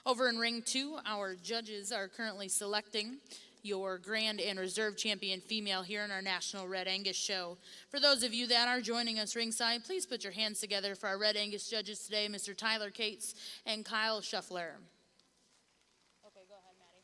Over in Ring 2, our judges are currently selecting your Grand and Reserve Champion female here in our National Red Angus Show. For those of you that are joining us ringside, please put your hands together for our Red Angus judges today, Mr. Tyler Cates and Kyle Shuffler. Okay, go ahead, Maddie.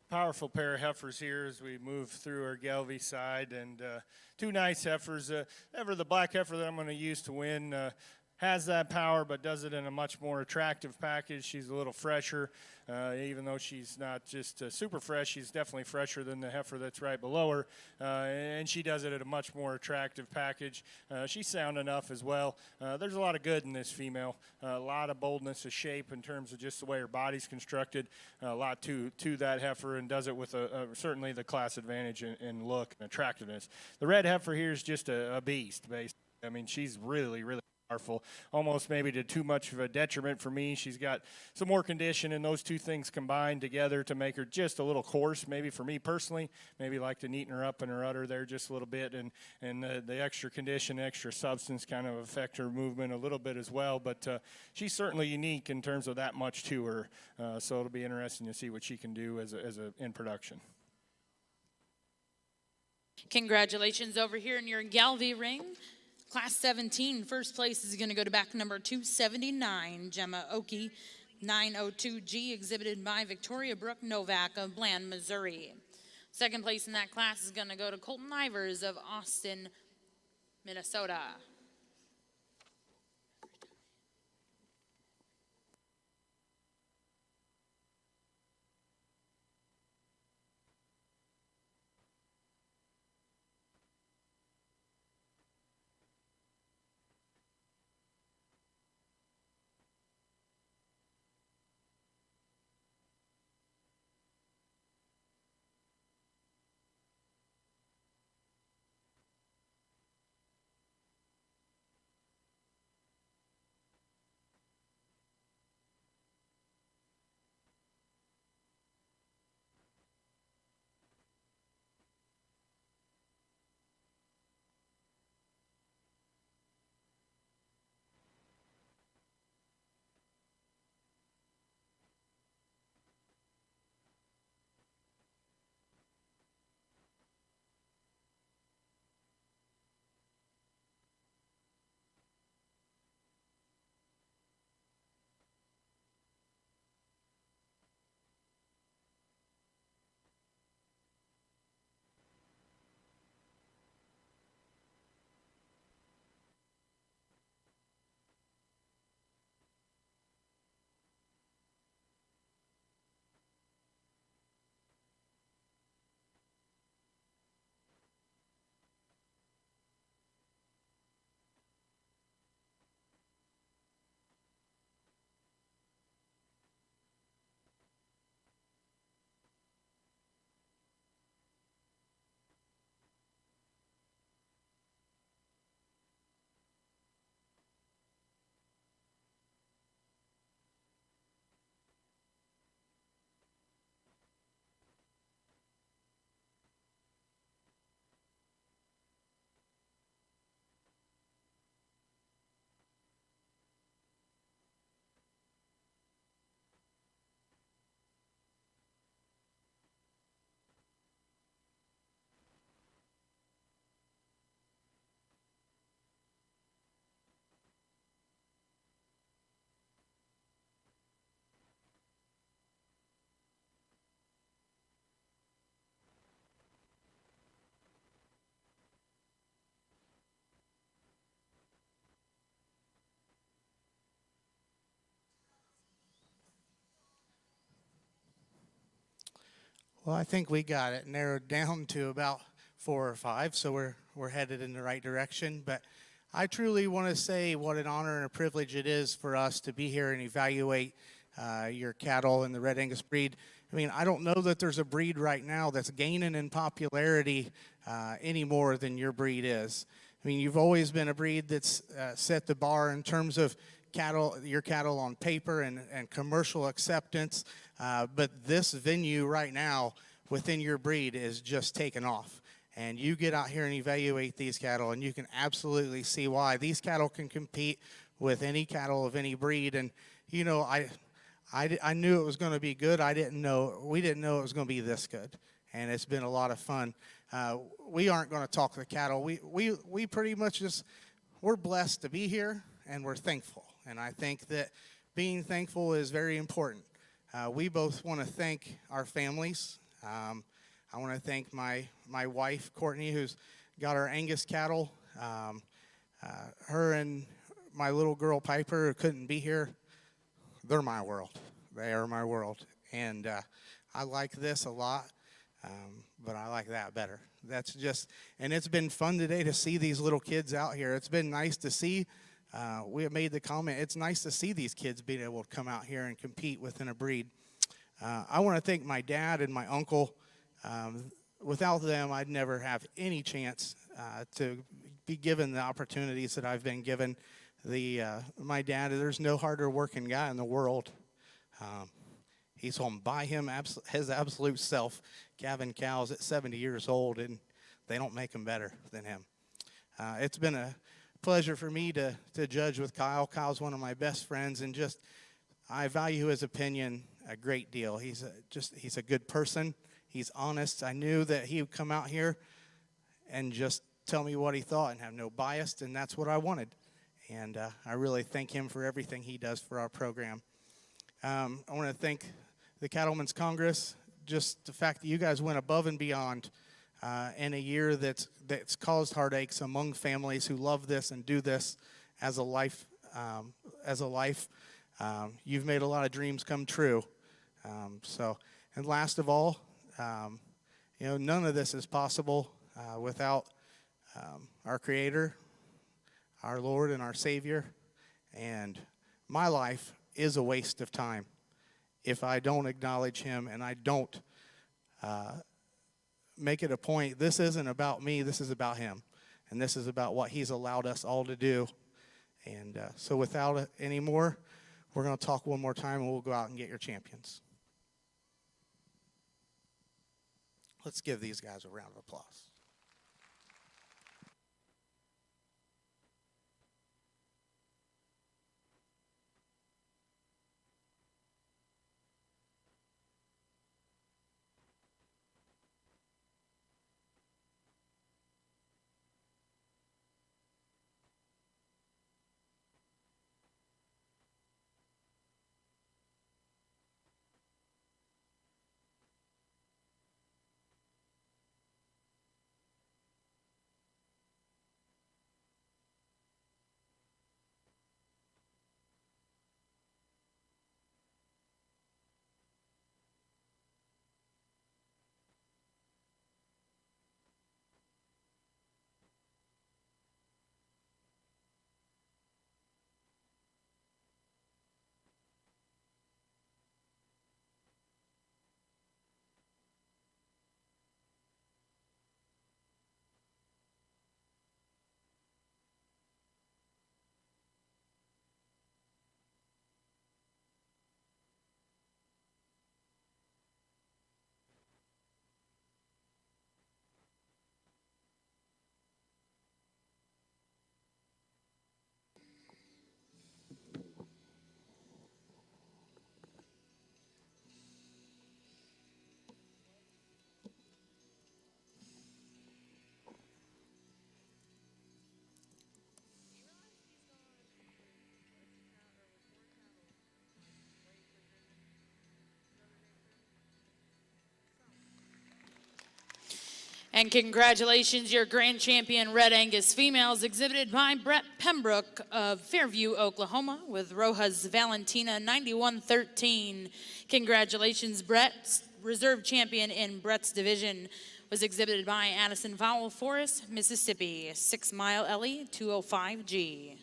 Powerful pair of heifers here as we move through our Gelvy side, and two nice heifers. The black heifer that I'm going to use to win has that power, but does it in a much more attractive package. She's a little fresher, even though she's not just super fresh. She's definitely fresher than the heifer that's right below her, and she does it at a much more attractive package. She's sound enough as well. There's a lot of good in this female, a lot of boldness of shape in terms of just the way her body's constructed, a lot to that heifer, and does it with certainly the class advantage in look and attractiveness. The red heifer here is just a beast, basically. I mean, she's really, really powerful, almost maybe to too much of a detriment for me. She's got some more condition, and those two things combined together to make her just a little coarse. Maybe for me personally, maybe like to neaten her up in her udder there just a little bit, and the extra condition, extra substance kind of affect her movement a little bit as well. But she's certainly unique in terms of that much to her. So it'll be interesting to see what she can do as a in production.
Congratulations over here in your Galvey ring. Class 17, first place is going to go to back number 279, Gemma Oki, 902G, exhibited by Victoria Brooke Novak of Bland, Missouri. Second place in that class is going to go to Colton Ivers of Austin, Minnesota.
Well, I think we got it narrowed down to about 4 or 5, so we're headed in the right direction. But I truly want to say what an honor and a privilege it is for us to be here and evaluate your cattle in the Red Angus breed. I mean, I don't know that there's a breed right now that's gaining in popularity any more than your breed is. I mean, you've always been a breed that's set the bar in terms of your cattle on paper and commercial acceptance. But this venue right now within your breed is just taking off. And you get out here and evaluate these cattle, and you can absolutely see why. These cattle can compete with any cattle of any breed. And, you know, I knew it was going to be good. We didn't know it was going to be this good. And it's been a lot of fun. We aren't going to talk the cattle. We pretty much just, we're blessed to be here, and we're thankful. And I think that being thankful is very important. We both want to thank our families. I want to thank my wife, Courtney, who's got our Angus cattle. Her and my little girl, Piper, who couldn't be here, they're my world. They are my world. And I like this a lot, but I like that better. That's just, and it's been fun today to see these little kids out here. It's been nice to see. We have made the comment, it's nice to see these kids being able to come out here and compete within a breed. I want to thank my dad and my uncle. Without them, I'd never have any chance to be given the opportunities that I've been given. My dad, there's no harder working guy in the world. He's home by his absolute self, calving cows at 70 years old, and they don't make them better than him. It's been a pleasure for me to judge with Kyle. Kyle's one of my best friends, and just I value his opinion a great deal. He's a good person. He's honest. I knew that he would come out here and just tell me what he thought and have no bias, and that's what I wanted. And I really thank him for everything he does for our program. I want to thank the Cattlemen's Congress, just the fact that you guys went above and beyond in a year that's caused heartaches among families who love this and do this as a life. You've made a lot of dreams come true. And last of all, none of this is possible without our Creator, our Lord, and our Savior. And my life is a waste of time if I don't acknowledge Him and I don't make it a point. This isn't about me. This is about Him. And this is about what He's allowed us all to do. And so without any more, we're going to talk one more time, and we'll go out and get your champions. Let's give these guys a round of applause.
And congratulations, your grand champion Red Angus females, exhibited by Brett Pembroke of Fairview, Oklahoma, with Rojas Valentina 91-13. Congratulations, Brett. reserve champion in Brett's division was exhibited by Addison Vowell Forest, Mississippi, 6 Mile Ellie 205G.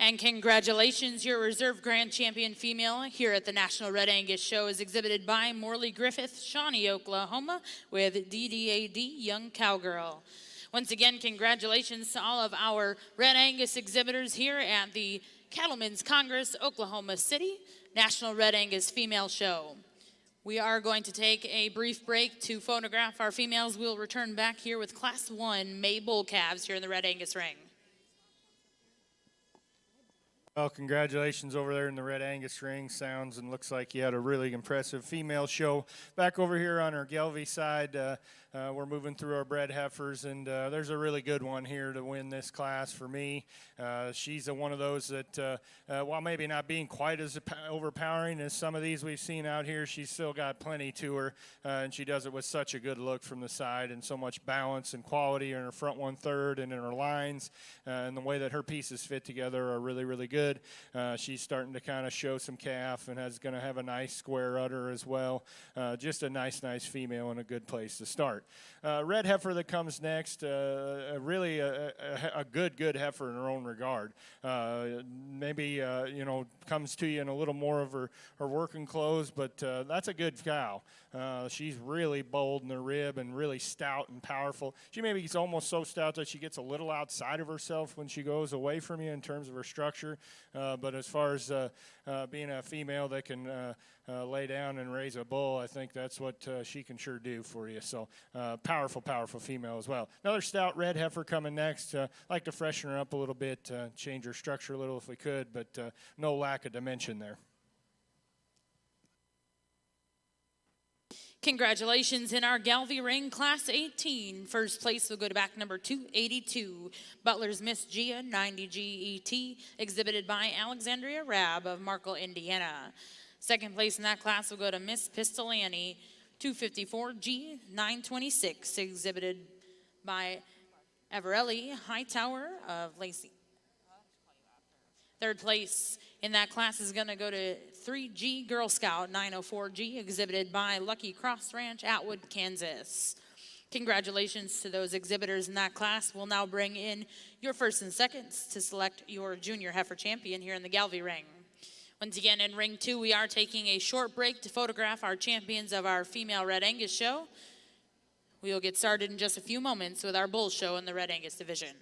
And congratulations, your reserve grand champion female here at the National Red Angus Show is exhibited by Morley Griffith, Shawnee, Oklahoma, with DDAD Young Cowgirl. Once again, congratulations to all of our Red Angus exhibitors here at the Cattlemen's Congress, Oklahoma City, National Red Angus Female Show. We are going to take a brief break to photograph our females. We'll return back here with Class 1 May Bull Calves here in the Red Angus ring.
Well, congratulations over there in the Red Angus ring. Sounds and looks like you had a really impressive female show. Back over here on our Gelvy side, we're moving through our bred heifers, and there's a really good one here to win this class for me. She's one of those that, while maybe not being quite as overpowering as some of these we've seen out here, she's still got plenty to her, and she does it with such a good look from the side and so much balance and quality in her front 1/3 and in her lines, and the way that her pieces fit together are really, really good. She's starting to kind of show some calf and is going to have a nice square udder as well. Just a nice female and a good place to start. Red heifer that comes next, really a good heifer in her own regard. Maybe, comes to you in a little more of her working clothes, but that's a good cow. She's really bold in the rib and really stout and powerful. She maybe is almost so stout that she gets a little outside of herself when she goes away from you in terms of her structure. But as far as being a female that can lay down and raise a bull, I think that's what she can sure do for you. So powerful female as well. Another stout red heifer coming next. Like to freshen her up a little bit, change her structure a little if we could, but no lack of dimension there.
Congratulations in our Galvy ring, Class 18. First place will go to back number 282, Butler's Miss Gia 90G ET, exhibited by Alexandria Rabb of Markle, Indiana. Second place in that class will go to Miss Pistolani 254G 926, exhibited by Everelli Hightower of Lacey. Third place in that class is going to go to 3G Girl Scout 904G, exhibited by Lucky Cross Ranch, Atwood, Kansas. Congratulations to those exhibitors in that class. We'll now bring in your first and seconds to select your junior heifer champion here in the Galvy ring. Once again, in ring 2, we are taking a short break to photograph our champions of our female Red Angus show. We will get started in just a few moments with our bull show in the Red Angus division.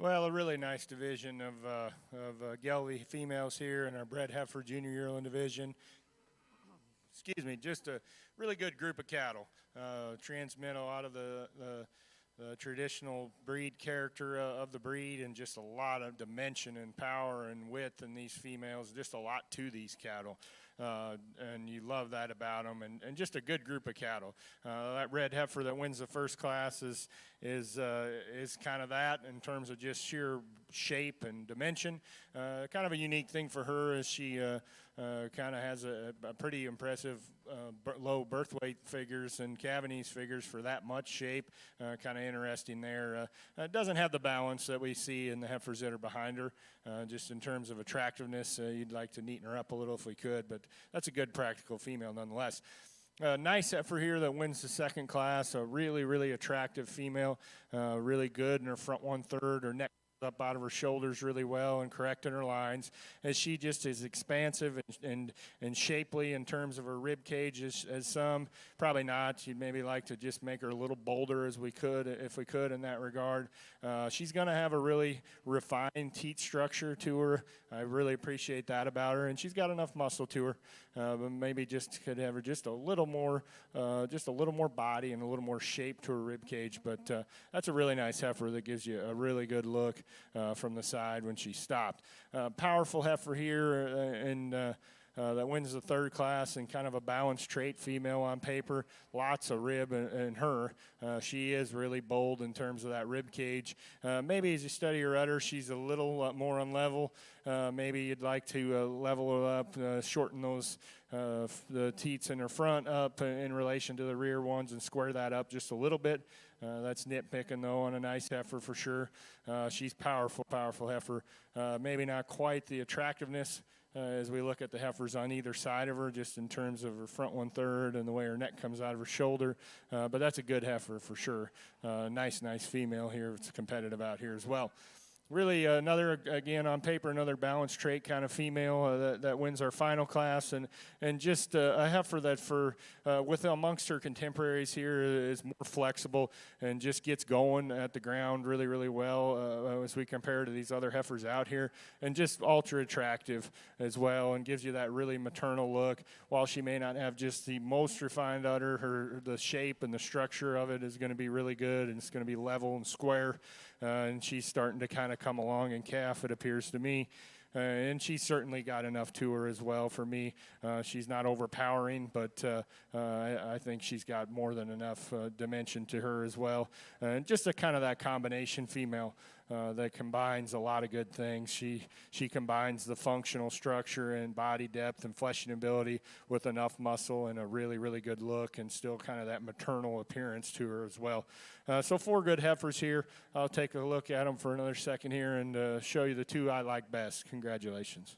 Well, a really nice division of Gelby females here in our bred heifer junior yearling division. Excuse me, just a really good group of cattle. Transmit a lot of the traditional breed character of the breed, and just a lot of dimension and power and width in these females. Just a lot to these cattle. And you love that about them, and just a good group of cattle. That red heifer that wins the first class is kind of that in terms of just sheer shape and dimension. Kind of a unique thing for her is she kind of has a pretty impressive low birth weight figures and Cavanese figures for that much shape. Kind of interesting there. It doesn't have the balance that we see in the heifers that are behind her. Just in terms of attractiveness, you'd like to neaten her up a little if we could, but that's a good practical female nonetheless. Nice heifer here that wins the second class. A really, really attractive female. Really good in her front 1/3. Her neck up out of her shoulders really well and correct in her lines, as she just is expansive and shapely in terms of her rib cage as some. Probably not. You'd maybe like to just make her a little bolder if we could in that regard. She's going to have a really refined teat structure to her. I really appreciate that about her, and she's got enough muscle to her. But maybe just could have her just a little more body and a little more shape to her rib cage. But that's a really nice heifer that gives you a really good look from the side when she stopped. Powerful heifer here, and that wins the third class, and kind of a balanced trait female on paper. Lots of rib in her. She is really bold in terms of that rib cage. Maybe as you study her udder, she's a little more unlevel. Maybe you'd like to level her up, shorten those the teats in her front up in relation to the rear ones, and square that up just a little bit. That's nitpicking, though, on a nice heifer for sure. She's powerful heifer. Maybe not quite the attractiveness as we look at the heifers on either side of her, just in terms of her front 1/3 and the way her neck comes out of her shoulder. But that's a good heifer for sure. Nice female here. It's competitive out here as well. Really, another, again, on paper, another balanced trait kind of female that wins our final class, and just a heifer that with amongst her contemporaries here is more flexible and just gets going at the ground really, really well as we compare to these other heifers out here, and just ultra attractive as well, and gives you that really maternal look. While she may not have just the most refined udder, the shape and the structure of it is going to be really good, and it's going to be level and square, and she's starting to kind of come along in calf, it appears to me. And she's certainly got enough to her as well for me. She's not overpowering, but I think she's got more than enough dimension to her as well. And just a kind of that combination female that combines a lot of good things. She combines the functional structure and body depth and fleshing ability with enough muscle and a really, really good look, and still kind of that maternal appearance to her as well. So 4 good heifers here. I'll take a look at them for another second here and show you the 2 I like best. Congratulations.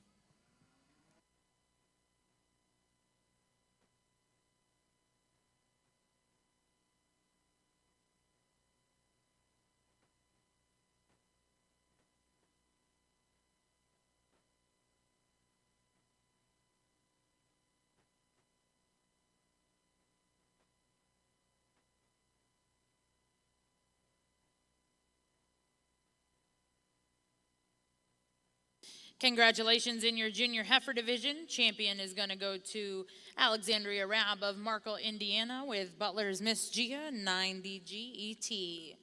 Congratulations in your junior heifer division. Champion is going to go to Alexandria Rab of Markle, Indiana, with Butler's Miss Gia 90 GET.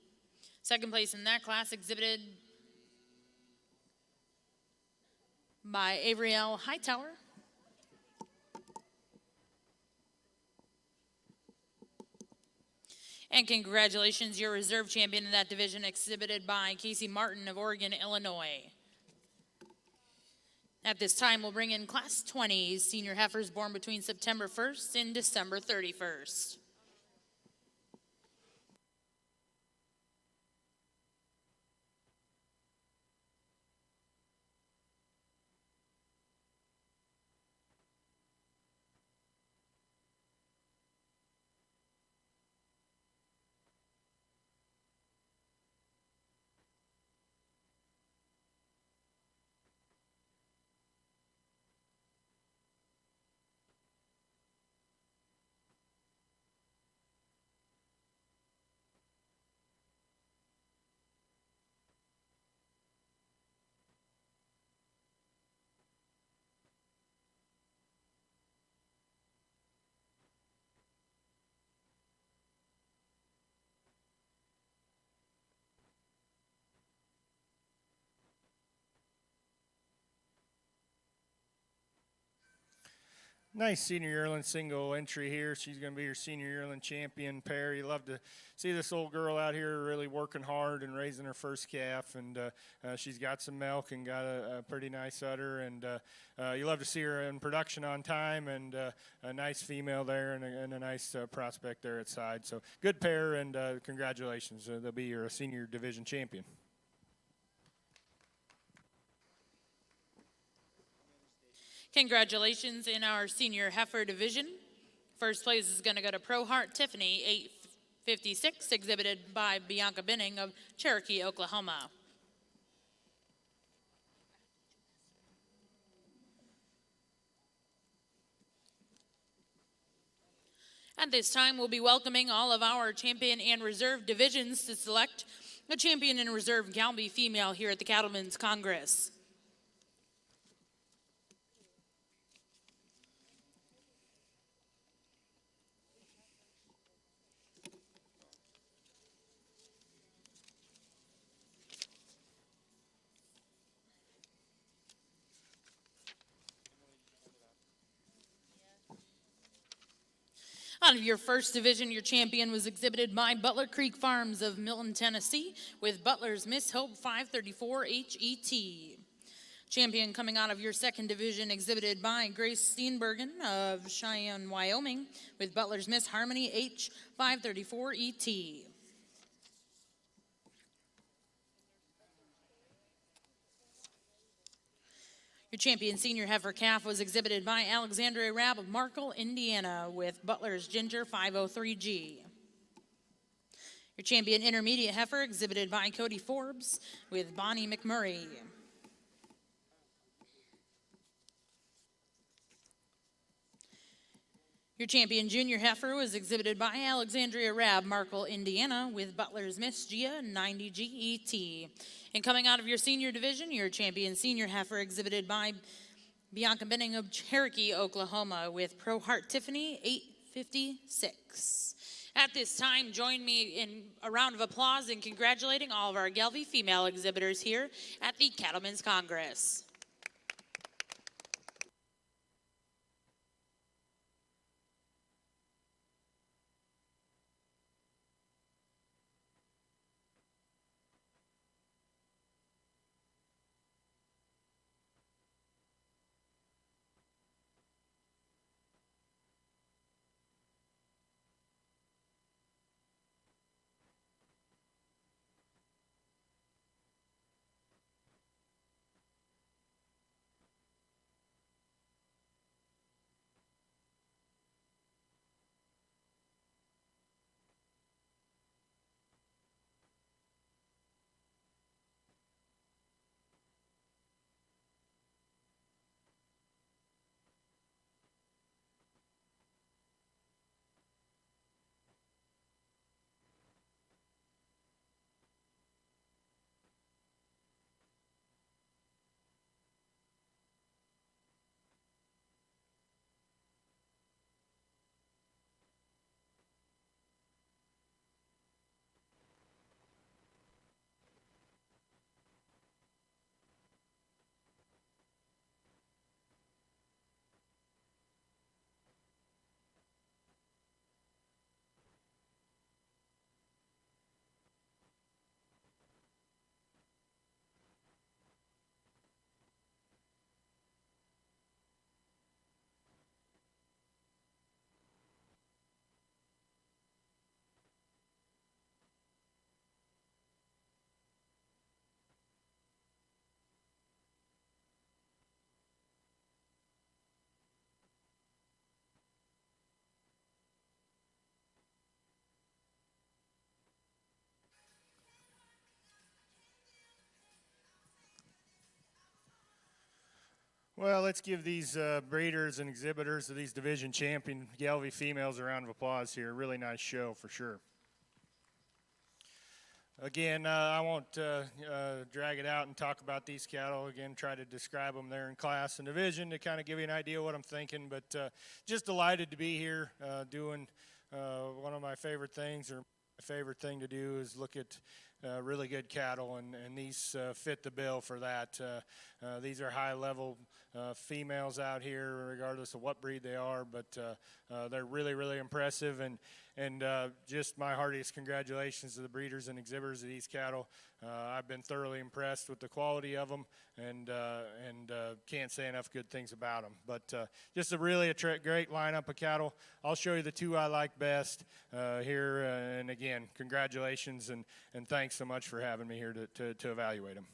Second place in that class exhibited by Avriel Hightower. And congratulations, your reserve champion in that division, exhibited by Casey Martin of Oregon, Illinois. At this time, we'll bring in Class 20s, senior heifers born between September 1st and December 31st.
Nice senior yearling single entry here. She's going to be your senior yearling champion pair. You love to see this old girl out here really working hard and raising her first calf, and she's got some milk and got a pretty nice udder, and you love to see her in production on time, and a nice female there, and a nice prospect there at side. So good pair, and congratulations. They'll be your senior division champion.
Congratulations in our senior heifer division. First place is going to go to Pro Heart Tiffany, 856, exhibited by Bianca Benning of Cherokee, Oklahoma. At this time, we'll be welcoming all of our champion and reserve divisions to select a champion and reserve Galby female here at the Cattlemen's Congress. Out of your first division, your champion was exhibited by Butler Creek Farms of Milton, Tennessee, with Butler's Miss Hope 534 HET. Champion coming out of your second division, exhibited by Grace Steenbergen of Cheyenne, Wyoming, with Butler's Miss Harmony H 534 ET. Your champion senior heifer calf was exhibited by Alexandria Rabb of Markle, Indiana, with Butler's Ginger 503G. Your champion intermediate heifer exhibited by Cody Forbes with Bonnie McMurray. Your champion junior heifer was exhibited by Alexandria Rabb, Markle, Indiana, with Butler's Miss Gia 90GET. And coming out of your senior division, your champion senior heifer exhibited by Bianca Benning of Cherokee, Oklahoma, with Pro Heart Tiffany 856. At this time, join me in a round of applause in congratulating all of our Gelby female exhibitors here at the Cattlemen's Congress.
Well, let's give these breeders and exhibitors of these division champion Gelby females a round of applause here. Really nice show for sure. Again, I won't drag it out and talk about these cattle. Again, try to describe them there in class and division to kind of give you an idea of what I'm thinking. But just delighted to be here doing one of my favorite things, or my favorite thing to do is look at really good cattle, and these fit the bill for that. These are high-level females out here, regardless of what breed they are, but they're really, really impressive, and just my heartiest congratulations to the breeders and exhibitors of these cattle. I've been thoroughly impressed with the quality of them, and can't say enough good things about them. But just a really great lineup of cattle. I'll show you the two I like best here, and again, congratulations, and thanks so much for having me here to evaluate them.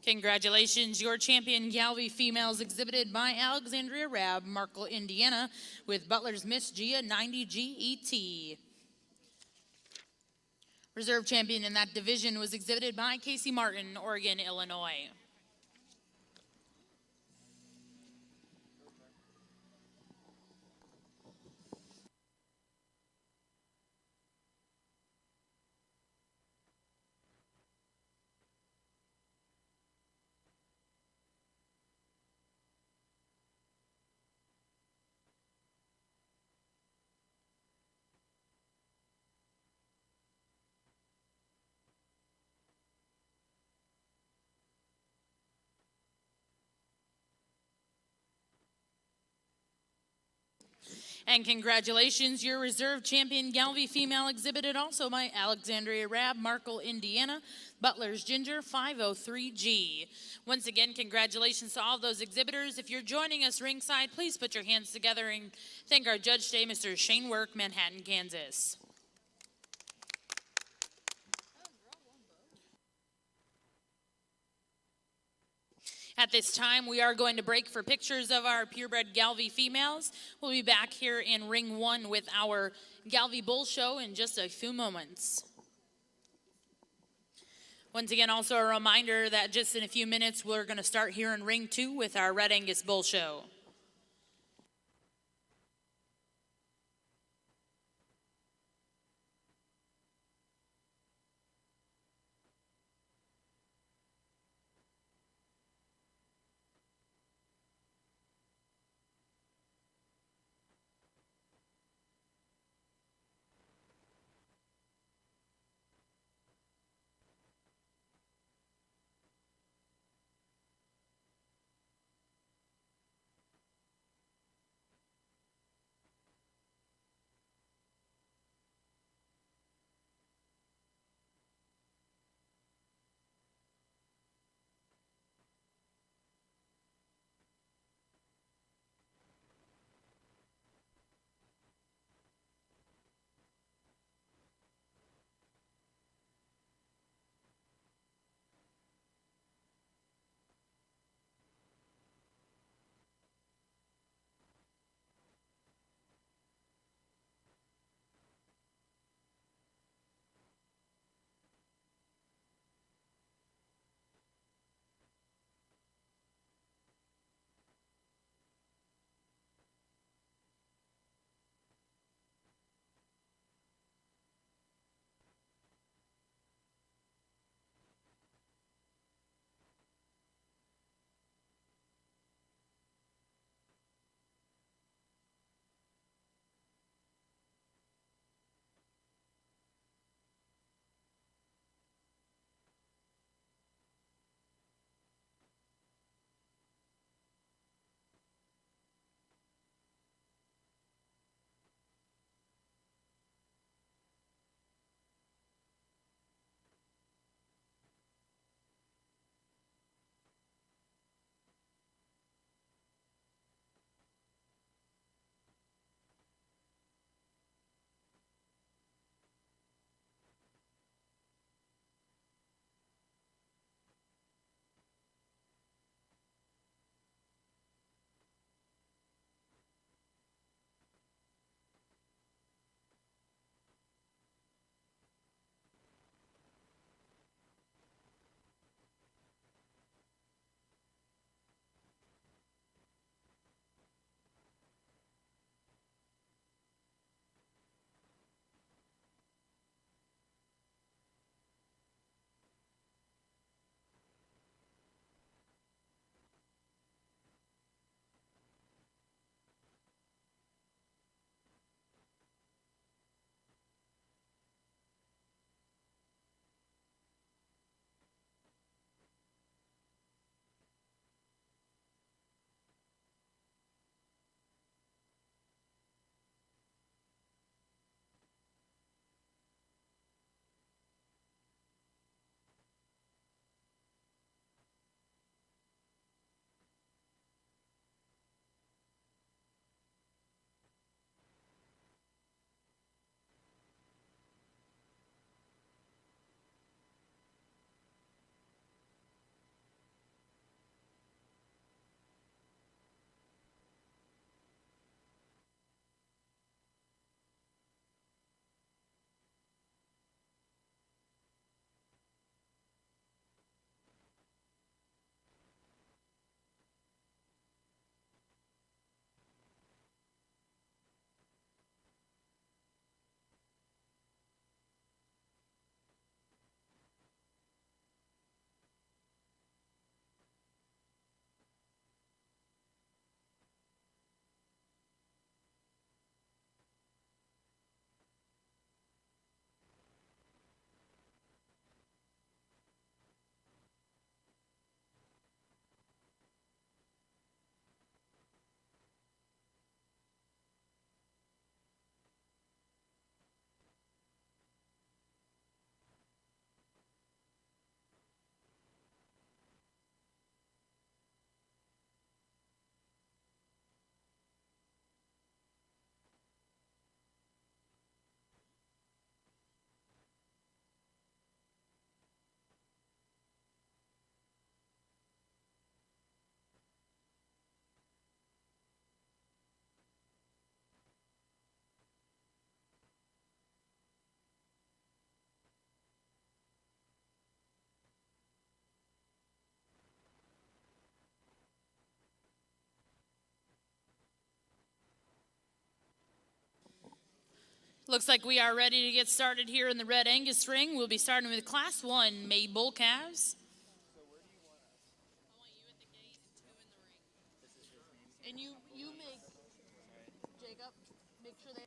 Congratulations, your champion Galvey females exhibited by Alexandria Rab, Markle, Indiana, with Butler's Miss Gia 90 GET. Reserve champion in that division was exhibited by Casey Martin, Oregon, Illinois. And congratulations, your reserve champion Galvey female exhibited also by Alexandria Rab, Markle, Indiana, Butler's Ginger 503G. Once again, congratulations to all those exhibitors. If you're joining us ringside, please put your hands together and thank our judge today, Mr. Shane Work, Manhattan, Kansas. At this time, we are going to break for pictures of our purebred Galvey females. We'll be back here in ring one with our Galvey Bull Show in just a few moments. Once again, also a reminder that just in a few minutes, we're going to start here in ring two with our Red Angus Bull Show. Looks like we are ready to get started here in the Red Angus ring. We'll be starting with Class 1 May Bull Calves. And you make, Jacob, make sure they...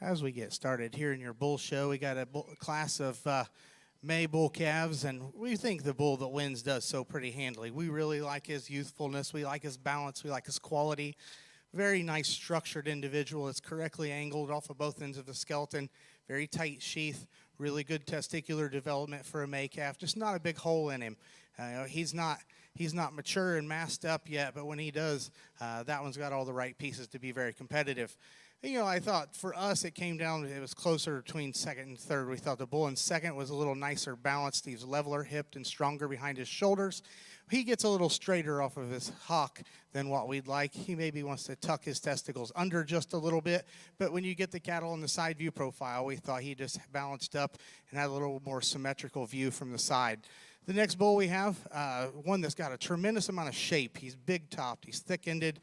As we get started here in your bull show, we got a class of May bull calves, and we think the bull that wins does so pretty handily. We really like his youthfulness, we like his balance, we like his quality. Very nice structured individual. It's correctly angled off of both ends of the skeleton. Very tight sheath, really good testicular development for a May calf. Just not a big hole in him. He's not mature and masked up yet, but when he does, that one's got all the right pieces to be very competitive. You know, I thought for us it came down, it was closer between second and third. We thought the bull in second was a little nicer balanced. He's leveler hipped and stronger behind his shoulders. He gets a little straighter off of his hock than what we'd like. He maybe wants to tuck his testicles under just a little bit, but when you get the cattle in the side view profile, we thought he just balanced up and had a little more symmetrical view from the side. The next bull we have, one that's got a tremendous amount of shape. He's big-topped, he's thick-ended,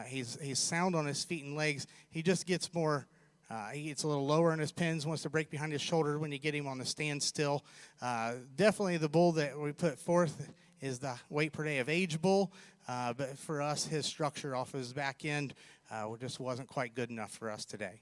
he's sound on his feet and legs. He just gets more, he gets a little lower in his pins, wants to break behind his shoulder when you get him on the standstill. Definitely the bull that we put forth is the weight per day of age bull, but for us, his structure off his back end just wasn't quite good enough for us today.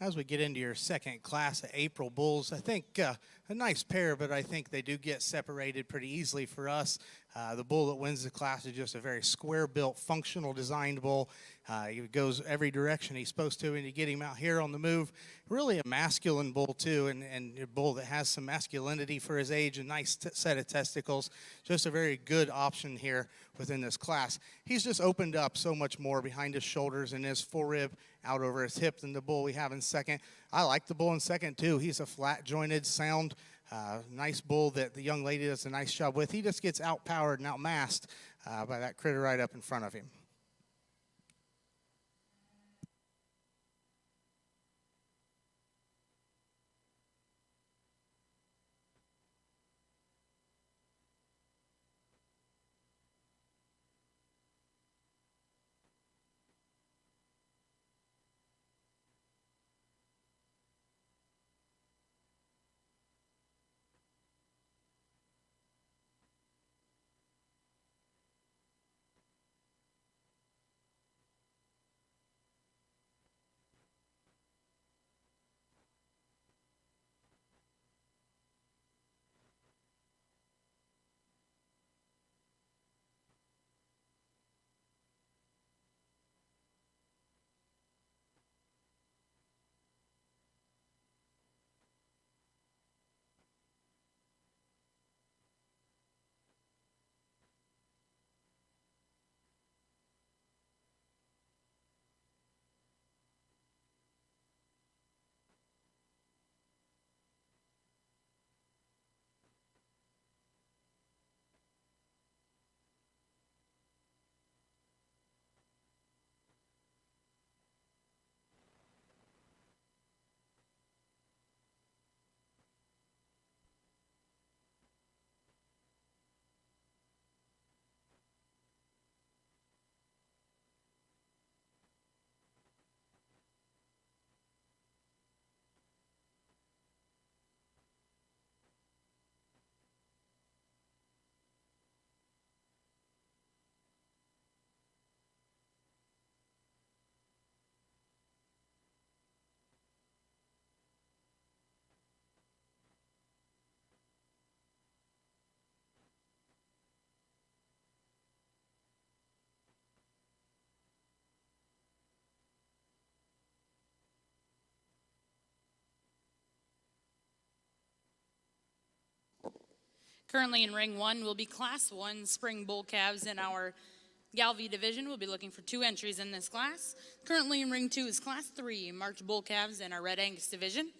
As we get into your second class of April bulls, I think a nice pair, but I think they do get separated pretty easily for us. The bull that wins the class is just a very square-built, functional designed bull. He goes every direction he's supposed to, and you get him out here on the move. Really a masculine bull, too, and a bull that has some masculinity for his age, a nice set of testicles. Just a very good option here within this class. He's just opened up so much more behind his shoulders and his forerib out over his hip than the bull we have in second. I like the bull in second, too. He's a flat-jointed, sound, nice bull that the young lady does a nice job with. He just gets outpowered and outmassed by that critter right up in front of him.
Currently in ring one will be Class 1 Spring Bull Calves in our Galvey division. We'll be looking for 2 entries in this class. Currently in ring 2 is Class 3 March Bull Calves in our Red Angus division.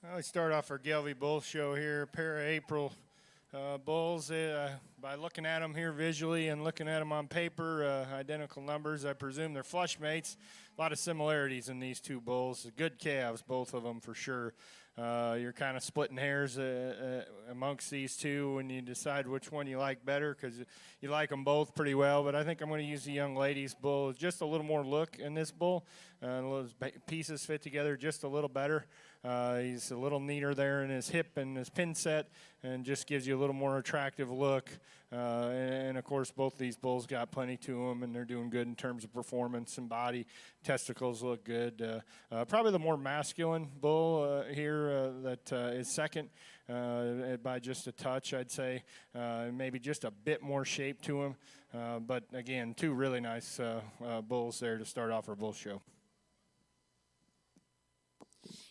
Well, we start off our Gelby Bull Show here, a pair of April bulls. By looking at them here visually and looking at them on paper, identical numbers. I presume they're flush mates. A lot of similarities in these two bulls. Good calves, both of them for sure. You're kind of splitting hairs amongst these two when you decide which one you like better, because you like them both pretty well. But I think I'm going to use the young lady's bull. Just a little more look in this bull. Those pieces fit together just a little better. He's a little neater there in his hip and his pin set, and just gives you a little more attractive look. And of course, both these bulls got plenty to them, and they're doing good in terms of performance and body. Testicles look good. Probably the more masculine bull here that is second by just a touch, I'd say. Maybe just a bit more shape to him. But again, two really nice bulls there to start off our bull show.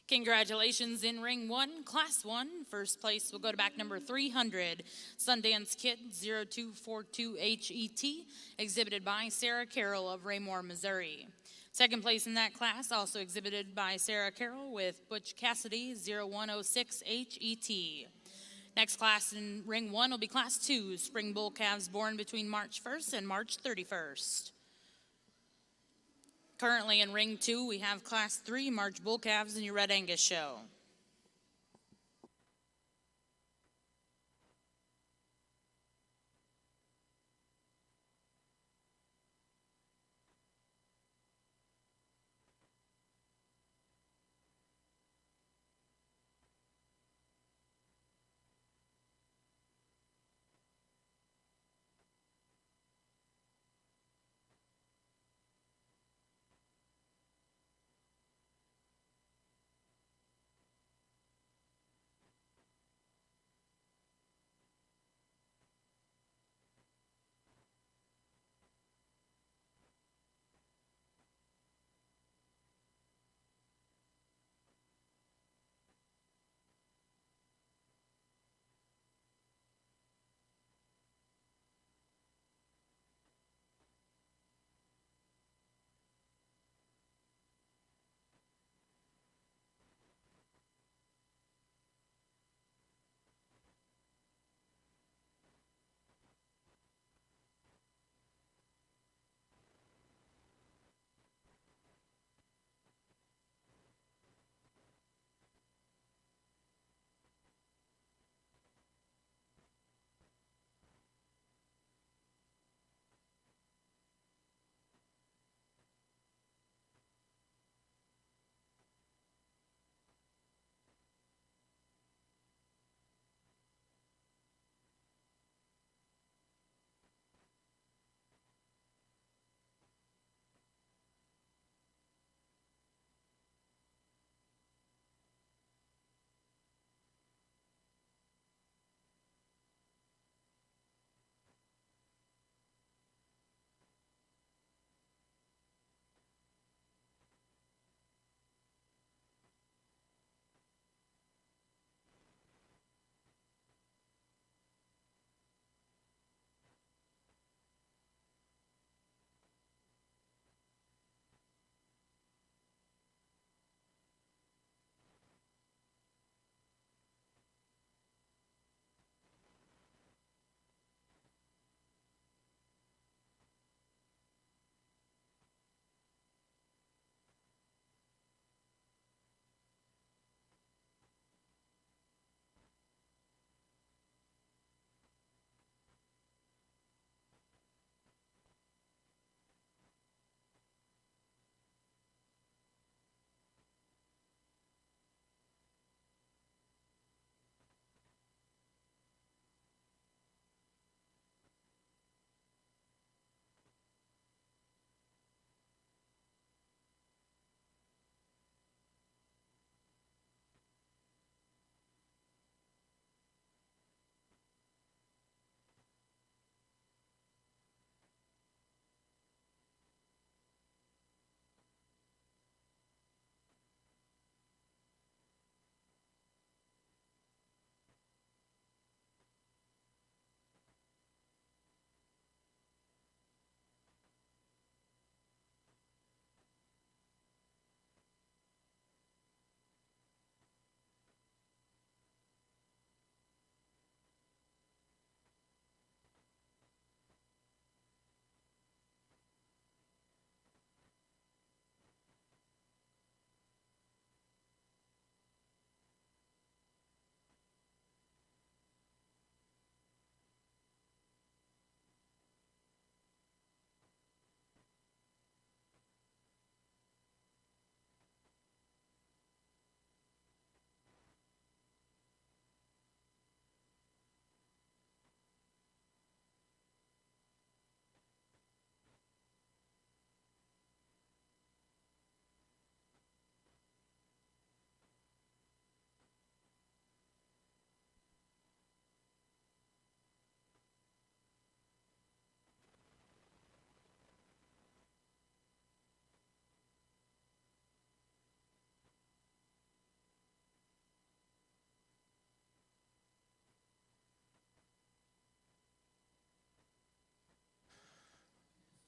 Congratulations in ring 1, Class 1. First place will go to back number 300, Sundance Kid 0242HET, exhibited by Sarah Carroll of Raymore, Missouri. Second place in that class, also exhibited by Sarah Carroll with Butch Cassidy 0106HET. Next class in ring 1 will be Class 2, Spring Bull Calves born between March 1st and March 31st. Currently in ring 2, we have Class 3 March Bull Calves in your Red Angus show.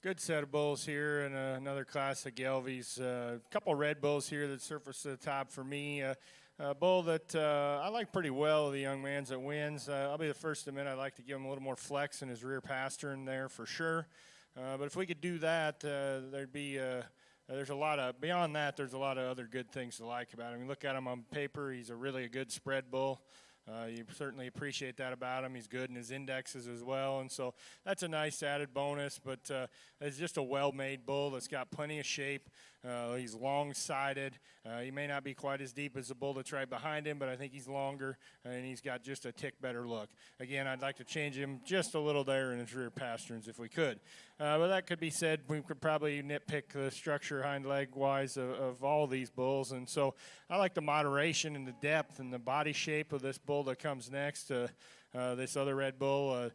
Good set of bulls here, and another class of Gelvies. A couple red bulls here that surface to the top for me. A bull that I like pretty well, the young man's that wins. I'll be the first to admit I'd like to give him a little more flex in his rear pastern there for sure. But if we could do that, there'd be there's a lot of, beyond that, there's a lot of other good things to like about him. You look at him on paper, he's a really good spread bull. You certainly appreciate that about him. He's good in his indexes as well, and so that's a nice added bonus. But it's just a well-made bull that's got plenty of shape. He's long-sided. He may not be quite as deep as the bull that's right behind him, but I think he's longer, and he's got just a tick better look. Again, I'd like to change him just a little there in his rear pasterns if we could. But that could be said, we could probably nitpick the structure hind leg-wise of all these bulls, and so I like the moderation and the depth and the body shape of this bull that comes next. This other red bull,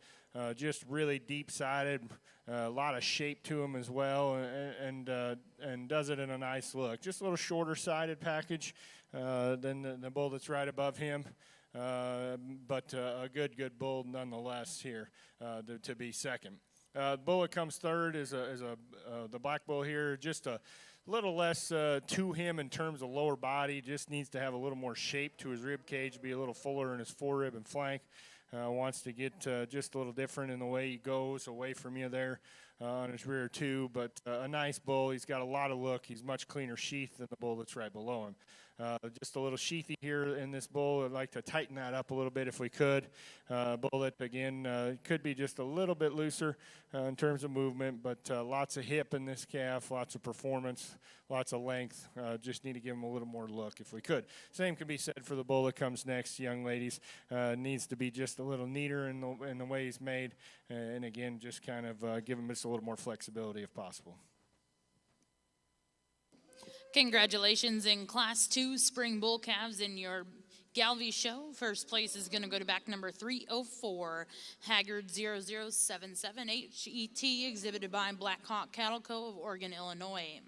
just really deep-sided, a lot of shape to him as well, and does it in a nice look. Just a little shorter-sided package than the bull that's right above him, but a good bull nonetheless here to be second. The bull that comes third is the black bull here, just a little less to him in terms of lower body, just needs to have a little more shape to his rib cage, be a little fuller in his forerib and flank. Wants to get just a little different in the way he goes away from you there on his rear too, but a nice bull. He's got a lot of look. He's much cleaner sheath than the bull that's right below him. Just a little sheathy here in this bull. I'd like to tighten that up a little bit if we could. Bull that, again, could be just a little bit looser in terms of movement, but lots of hip in this calf, lots of performance, lots of length. Just need to give him a little more look if we could. Same can be said for the bull that comes next, young ladies. Needs to be just a little neater in the way he's made, and again, just kind of give him just a little more flexibility if possible.
Congratulations in Class 2 Spring Bull Calves in your Galvey show. First place is going to go to back number 304, Haggard 0077 HET, exhibited by Black Hawk Cattle Co. of Oregon, Illinois.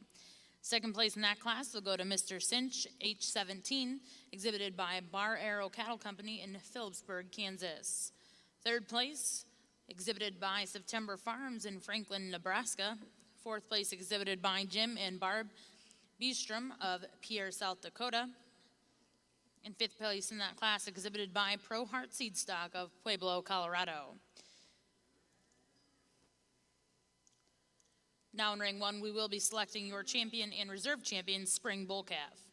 Second place in that class will go to Mr. Cinch H17, exhibited by Bar Arrow Cattle Company in Phillipsburg, Kansas. Third place, exhibited by September Farms in Franklin, Nebraska. Fourth place, exhibited by Jim and Barb Beestrom of Pierre, South Dakota. In fifth place in that class, exhibited by Pro Heart Seed Stock of Pueblo, Colorado. Now in ring one, we will be selecting your champion and reserve champion spring bull calf.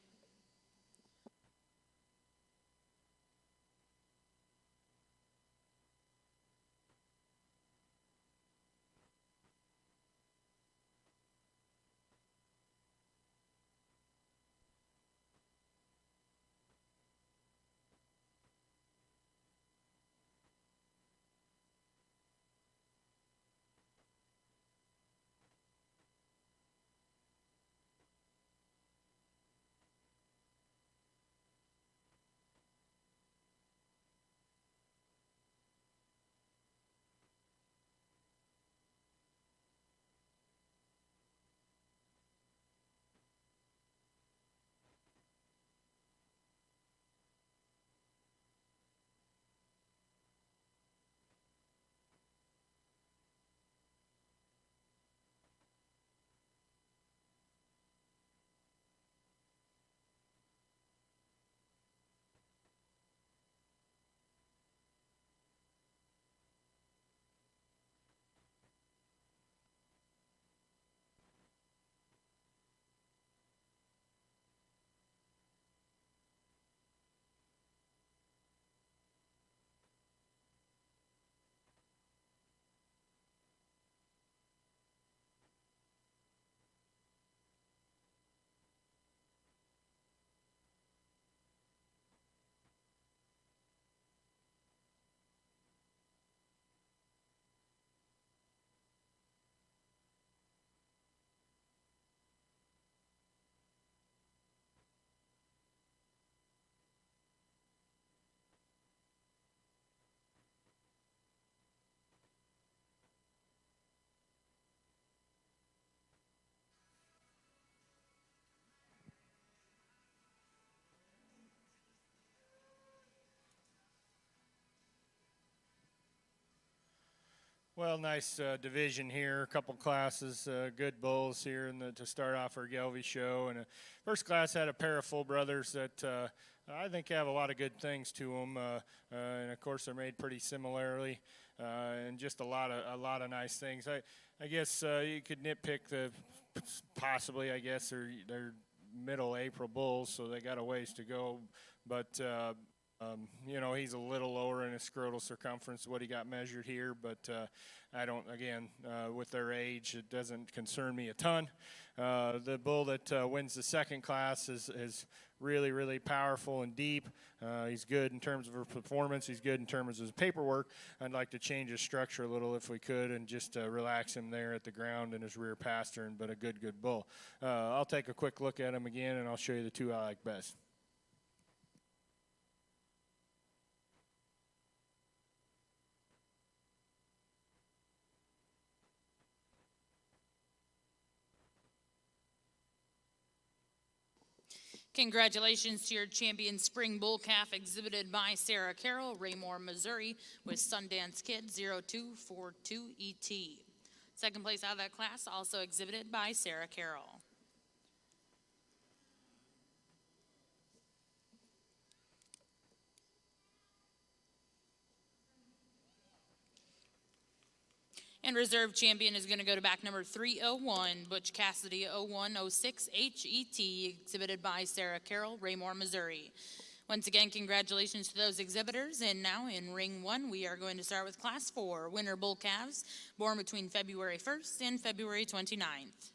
Well, nice division here. A couple classes, good bulls here to start off our Gelby show. And first class had a pair of full brothers that I think have a lot of good things to them. And of course, they're made pretty similarly, and just a lot of nice things. I guess you could nitpick possibly. I guess they're middle April bulls, so they got a ways to go. But he's a little lower in his scrotal circumference what he got measured here, but I don't, again, with their age, it doesn't concern me a ton. The bull that wins the second class is really, really powerful and deep. He's good in terms of his performance. He's good in terms of his paperwork. I'd like to change his structure a little if we could and just relax him there at the ground in his rear pastern, but a good bull. I'll take a quick look at him again, and I'll show you the two I like best.
Congratulations to your champion spring bull calf exhibited by Sarah Carroll, Raymore, Missouri, with Sundance Kid 0242ET. Second place out of that class, also exhibited by Sarah Carroll. And reserve champion is going to go to back number 301, Butch Cassidy 0106 HET, exhibited by Sarah Carroll, Raymore, Missouri. Once again, congratulations to those exhibitors. And now in ring 1, we are going to start with class 4, winter bull calves, born between February 1st and February 29th.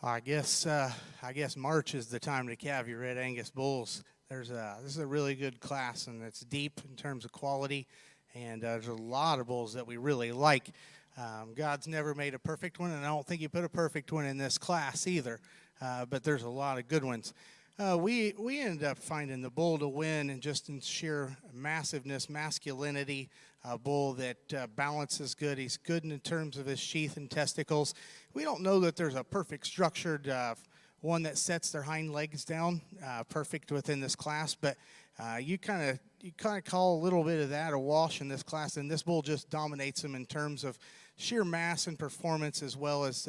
I guess March is the time to calve your red Angus bulls. This is a really good class, and it's deep in terms of quality, and there's a lot of bulls that we really like. God's never made a perfect one, and I don't think he put a perfect one in this class either, but there's a lot of good ones. We ended up finding the bull to win and just in sheer massiveness, masculinity, a bull that balances good. He's good in terms of his sheath and testicles. We don't know that there's a perfect structured one that sets their hind legs down perfect within this class, but you kind of call a little bit of that a wash in this class, and this bull just dominates them in terms of sheer mass and performance, as well as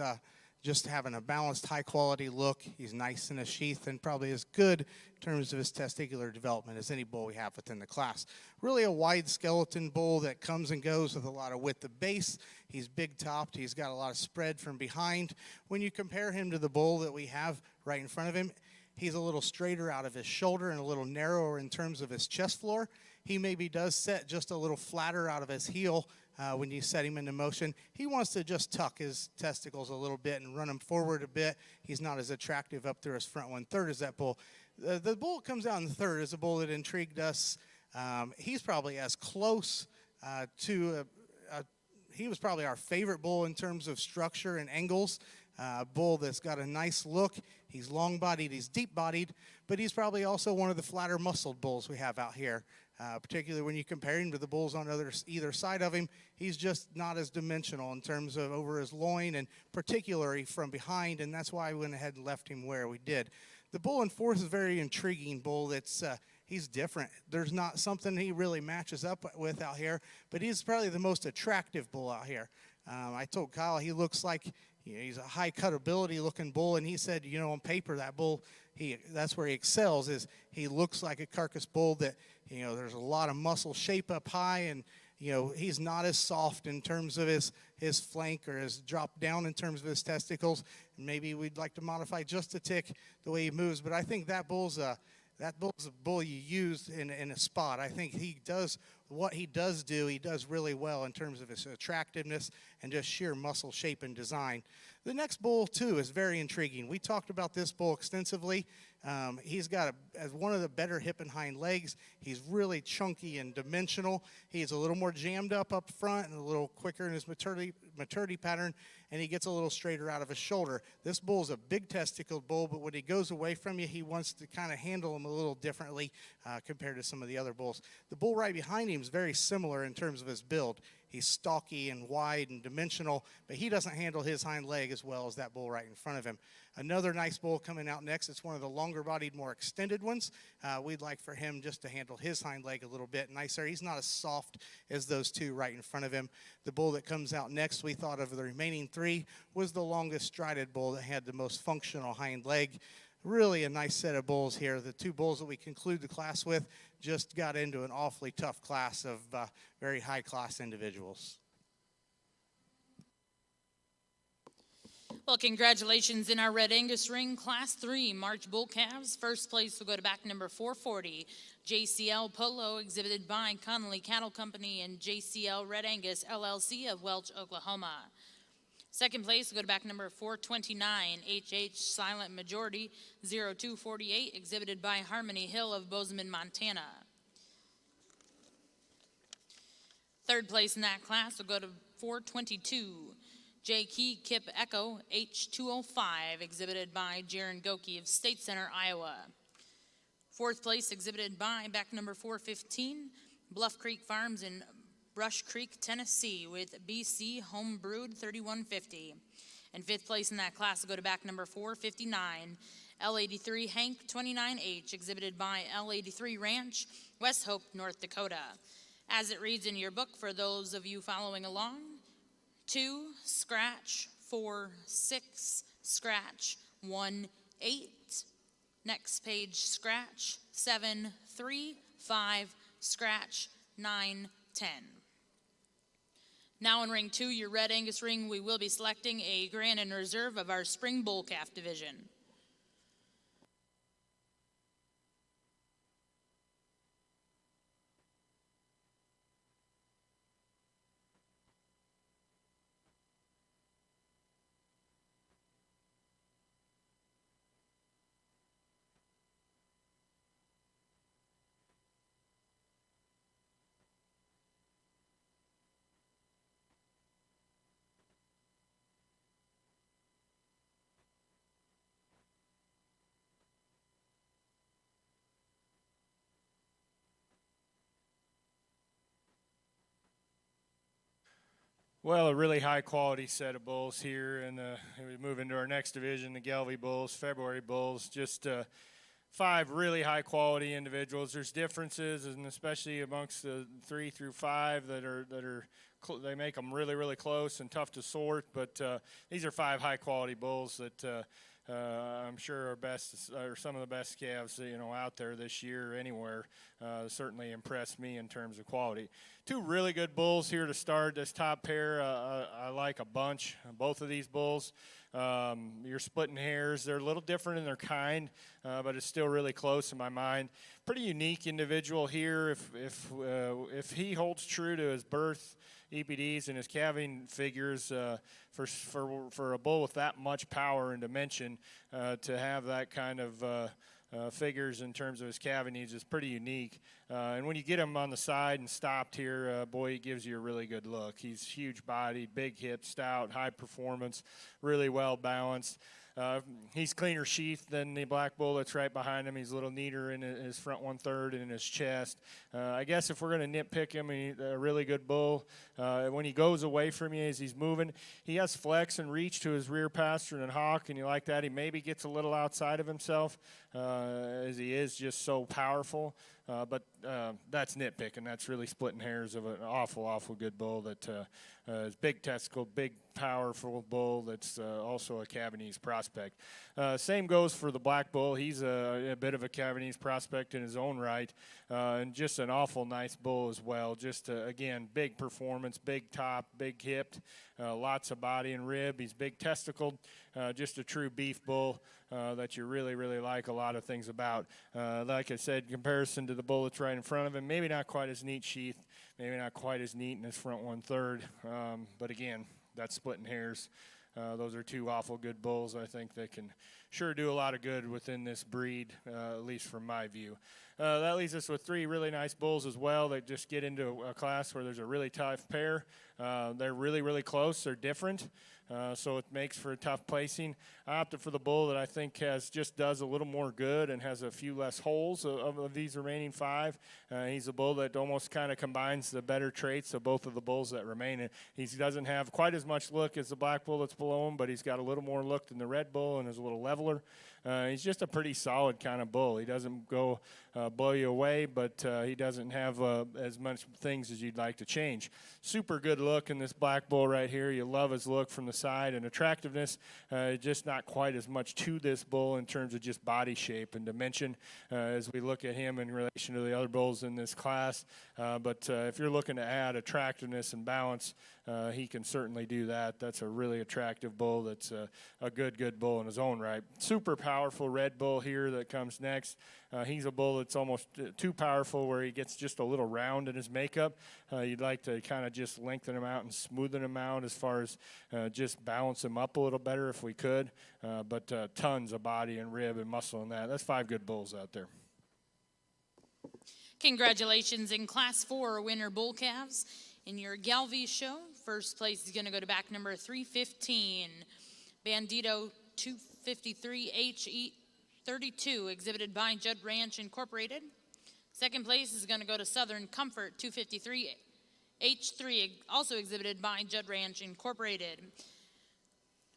just having a balanced, high-quality look. He's nice in his sheath and probably as good in terms of his testicular development as any bull we have within the class. Really a wide skeleton bull that comes and goes with a lot of width of base. He's big-topped. He's got a lot of spread from behind. When you compare him to the bull that we have right in front of him, he's a little straighter out of his shoulder and a little narrower in terms of his chest floor. He maybe does set just a little flatter out of his heel when you set him into motion. He wants to just tuck his testicles a little bit and run them forward a bit. He's not as attractive up through his front 1/3 as that bull. The bull that comes out in the third is a bull that intrigued us. He's probably as close to he was probably our favorite bull in terms of structure and angles. Bull that's got a nice look. He's long-bodied, he's deep-bodied, but he's probably also one of the flatter muscled bulls we have out here. Particularly when you compare him to the bulls on either side of him, he's just not as dimensional in terms of over his loin and particularly from behind, and that's why I went ahead and left him where we did. The bull in fourth is a very intriguing bull. He's different. There's not something he really matches up with out here, but he's probably the most attractive bull out here. I told Kyle he looks like he's a high cutability looking bull, and he said, on paper that bull, that's where he excels. Is he looks like a carcass bull that there's a lot of muscle shape up high, and he's not as soft in terms of his flank or his drop down in terms of his testicles. And maybe we'd like to modify just a tick the way he moves, but I think that bull's a bull you use in a spot. I think he does what he does really well in terms of his attractiveness and just sheer muscle shape and design. The next bull, too, is very intriguing. We talked about this bull extensively. He's got one of the better hip and hind legs. He's really chunky and dimensional. He's a little more jammed up front and a little quicker in his maturity pattern, and he gets a little straighter out of his shoulder. This bull's a big testicled bull, but when he goes away from you, he wants to kind of handle him a little differently compared to some of the other bulls. The bull right behind him is very similar in terms of his build. He's stocky and wide and dimensional, but he doesn't handle his hind leg as well as that bull right in front of him. Another nice bull coming out next. It's one of the longer-bodied, more extended ones. We'd like for him just to handle his hind leg a little bit nicer. He's not as soft as those two right in front of him. The bull that comes out next, we thought of the remaining three, was the longest strided bull that had the most functional hind leg. Really a nice set of bulls here. The two bulls that we conclude the class with just got into an awfully tough class of very high-class individuals.
Well, congratulations in our Red Angus Ring Class 3 March Bull Calves. First place will go to back number 440, JCL Polo, exhibited by Connolly Cattle Company and JCL Red Angus LLC of Welch, Oklahoma. Second place will go to back number 429, HH Silent Majority 0248, exhibited by Harmony Hill of Bozeman, Montana. Third place in that class will go to 422, J. Key Kip Echo H205, exhibited by Jaron Goki of State Center, Iowa. Fourth place exhibited by back number 415, Bluff Creek Farms in Brush Creek, Tennessee, with BC Homebrewed 3150. And fifth place in that class will go to back number 459, L83 Hank 29H, exhibited by L83 Ranch, West Hope, North Dakota. As it reads in your book, for those of you following along, 2, scratch, 4, 6, scratch, 1, 8. Next page, scratch, 7, 3, 5, scratch, 9, 10. Now in Ring 2, your Red Angus ring, we will be selecting a Grand and Reserve of our Spring Bull Calf Division.
Well, a really high-quality set of bulls here, and we move into our next division, the Gelby Bulls, February Bulls. Just 5 really high-quality individuals. There's differences, and especially amongst the 3 through 5 they make them really, really close and tough to sort. But these are 5 high-quality bulls that I'm sure are some of the best calves out there this year anywhere. Certainly impressed me in terms of quality. 2 really good bulls here to start. This top pair I like a bunch. Both of these bulls, you're splitting hairs. They're a little different in their kind, but it's still really close in my mind. Pretty unique individual here. If he holds true to his birth EPDs and his calving figures, for a bull with that much power and dimension, to have that kind of figures in terms of his calving needs is pretty unique. And when you get him on the side and stopped here, boy, he gives you a really good look. He's huge bodied, big hips, stout, high performance, really well balanced. He's cleaner sheathed than the black bull that's right behind him. He's a little neater in his front 1/3 and in his chest. I guess if we're going to nitpick him, he's a really good bull. When he goes away from you as he's moving, he has flex and reach to his rear pastern and hock, and you like that. He maybe gets a little outside of himself as he is just so powerful. But that's nitpicking. That's really splitting hairs of an awful, awful good bull that is big testicle, big, powerful bull that's also a Cavanese prospect. Same goes for the black bull. He's a bit of a Cavanese prospect in his own right, and just an awful nice bull as well. Just, again, big performance, big top, big hipped, lots of body and rib. He's big testicled, just a true beef bull that you really, really like a lot of things about. Like I said, in comparison to the bull that's right in front of him, maybe not quite as neat sheath, maybe not quite as neat in his front 1/3, but again, that's splitting hairs. Those are two awful good bulls. I think they can sure do a lot of good within this breed, at least from my view. That leaves us with three really nice bulls as well that just get into a class where there's a really tough pair. They're really, really close. They're different. So it makes for a tough placing. I opted for the bull that I think does a little more good and has a few less holes of these remaining five. He's a bull that almost kind of combines the better traits of both of the bulls that remain. He doesn't have quite as much look as the black bull that's below him, but he's got a little more look than the red bull and is a little leveler. He's just a pretty solid kind of bull. He doesn't go blow you away, but he doesn't have as much things as you'd like to change. Super good look in this black bull right here. You love his look from the side and attractiveness. Just not quite as much to this bull in terms of just body shape and dimension as we look at him in relation to the other bulls in this class. But if you're looking to add attractiveness and balance, he can certainly do that. That's a really attractive bull that's a good bull in his own right. Super powerful red bull here that comes next. He's a bull that's almost too powerful where he gets just a little round in his makeup. You'd like to kind of just lengthen him out and smoothen him out as far as just balance him up a little better if we could. But tons of body and rib and muscle in that. That's five good bulls out there.
Congratulations in Class 4 winner bull calves. In your Galvey show, first place is going to go to back number 315, Bandito 253 HE32, exhibited by Judd Ranch Incorporated. Second place is going to go to Southern Comfort 253 H3, also exhibited by Judd Ranch Incorporated.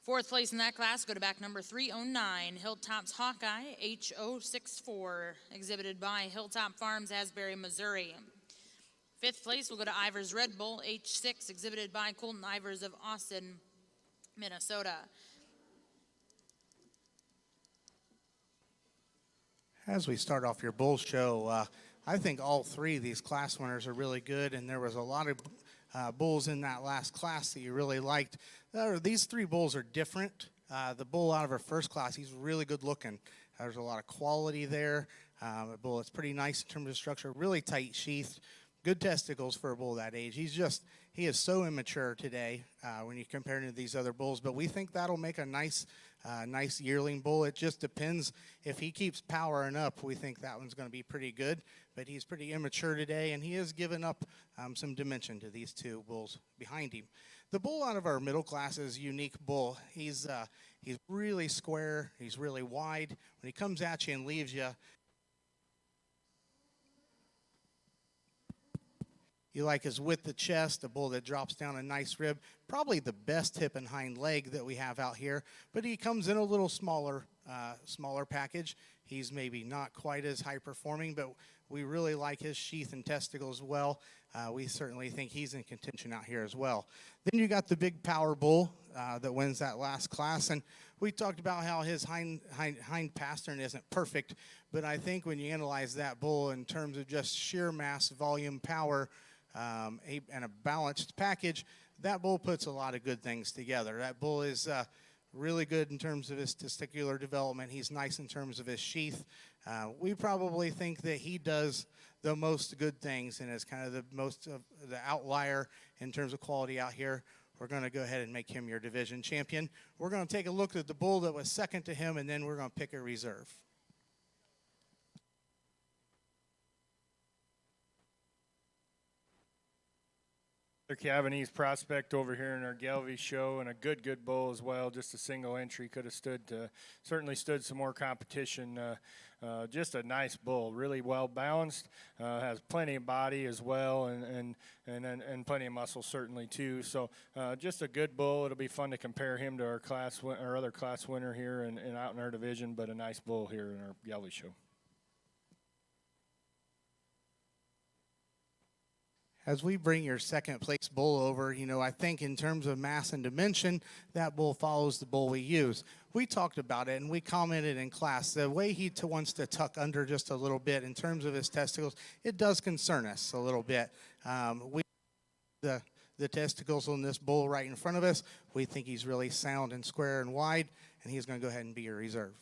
Fourth place in that class go to back number 309, Hilltop's Hawkeye H064, exhibited by Hilltop Farms, Asbury, Missouri. Fifth place will go to Ivers Red Bull H6, exhibited by Colton Ivers of Austin, Minnesota.
As we start off your bull show, I think all three of these class winners are really good, and there was a lot of bulls in that last class that you really liked. These three bulls are different. The bull out of our first class, he's really good looking. There's a lot of quality there. A bull that's pretty nice in terms of structure, really tight sheath, good testicles for a bull that age. He is so immature today when you compare him to these other bulls, but we think that'll make a nice yearling bull. It just depends if he keeps powering up. We think that one's going to be pretty good, but he's pretty immature today, and he has given up some dimension to these two bulls behind him. The bull out of our middle class is a unique bull. He's really square. He's really wide. When he comes at you and leaves you, you like his width of chest, a bull that drops down a nice rib, probably the best hip and hind leg that we have out here, but he comes in a little smaller package. He's maybe not quite as high performing, but we really like his sheath and testicles as well. We certainly think he's in contention out here as well. Then you got the big power bull that wins that last class, and we talked about how his hind pastern isn't perfect, but I think when you analyze that bull in terms of just sheer mass, volume, power, and a balanced package, that bull puts a lot of good things together. That bull is really good in terms of his testicular development. He's nice in terms of his sheath. We probably think that he does the most good things and is kind of the most of the outlier in terms of quality out here. We're going to go ahead and make him your division champion. We're going to take a look at the bull that was second to him, and then we're going to pick a reserve.
Cavanese prospect over here in our Gelby show, and a good bull as well. Just a single entry, could have certainly stood some more competition. Just a nice bull, really well balanced, has plenty of body as well, and plenty of muscle certainly too. So just a good bull. It'll be fun to compare him to our other class winner here and out in our division, but a nice bull here in our Gelby show.
As we bring your second place bull over, I think in terms of mass and dimension, that bull follows the bull we use. We talked about it and we commented in class. The way he wants to tuck under just a little bit in terms of his testicles, it does concern us a little bit. The testicles on this bull right in front of us, we think he's really sound and square and wide, and he's going to go ahead and be your reserve.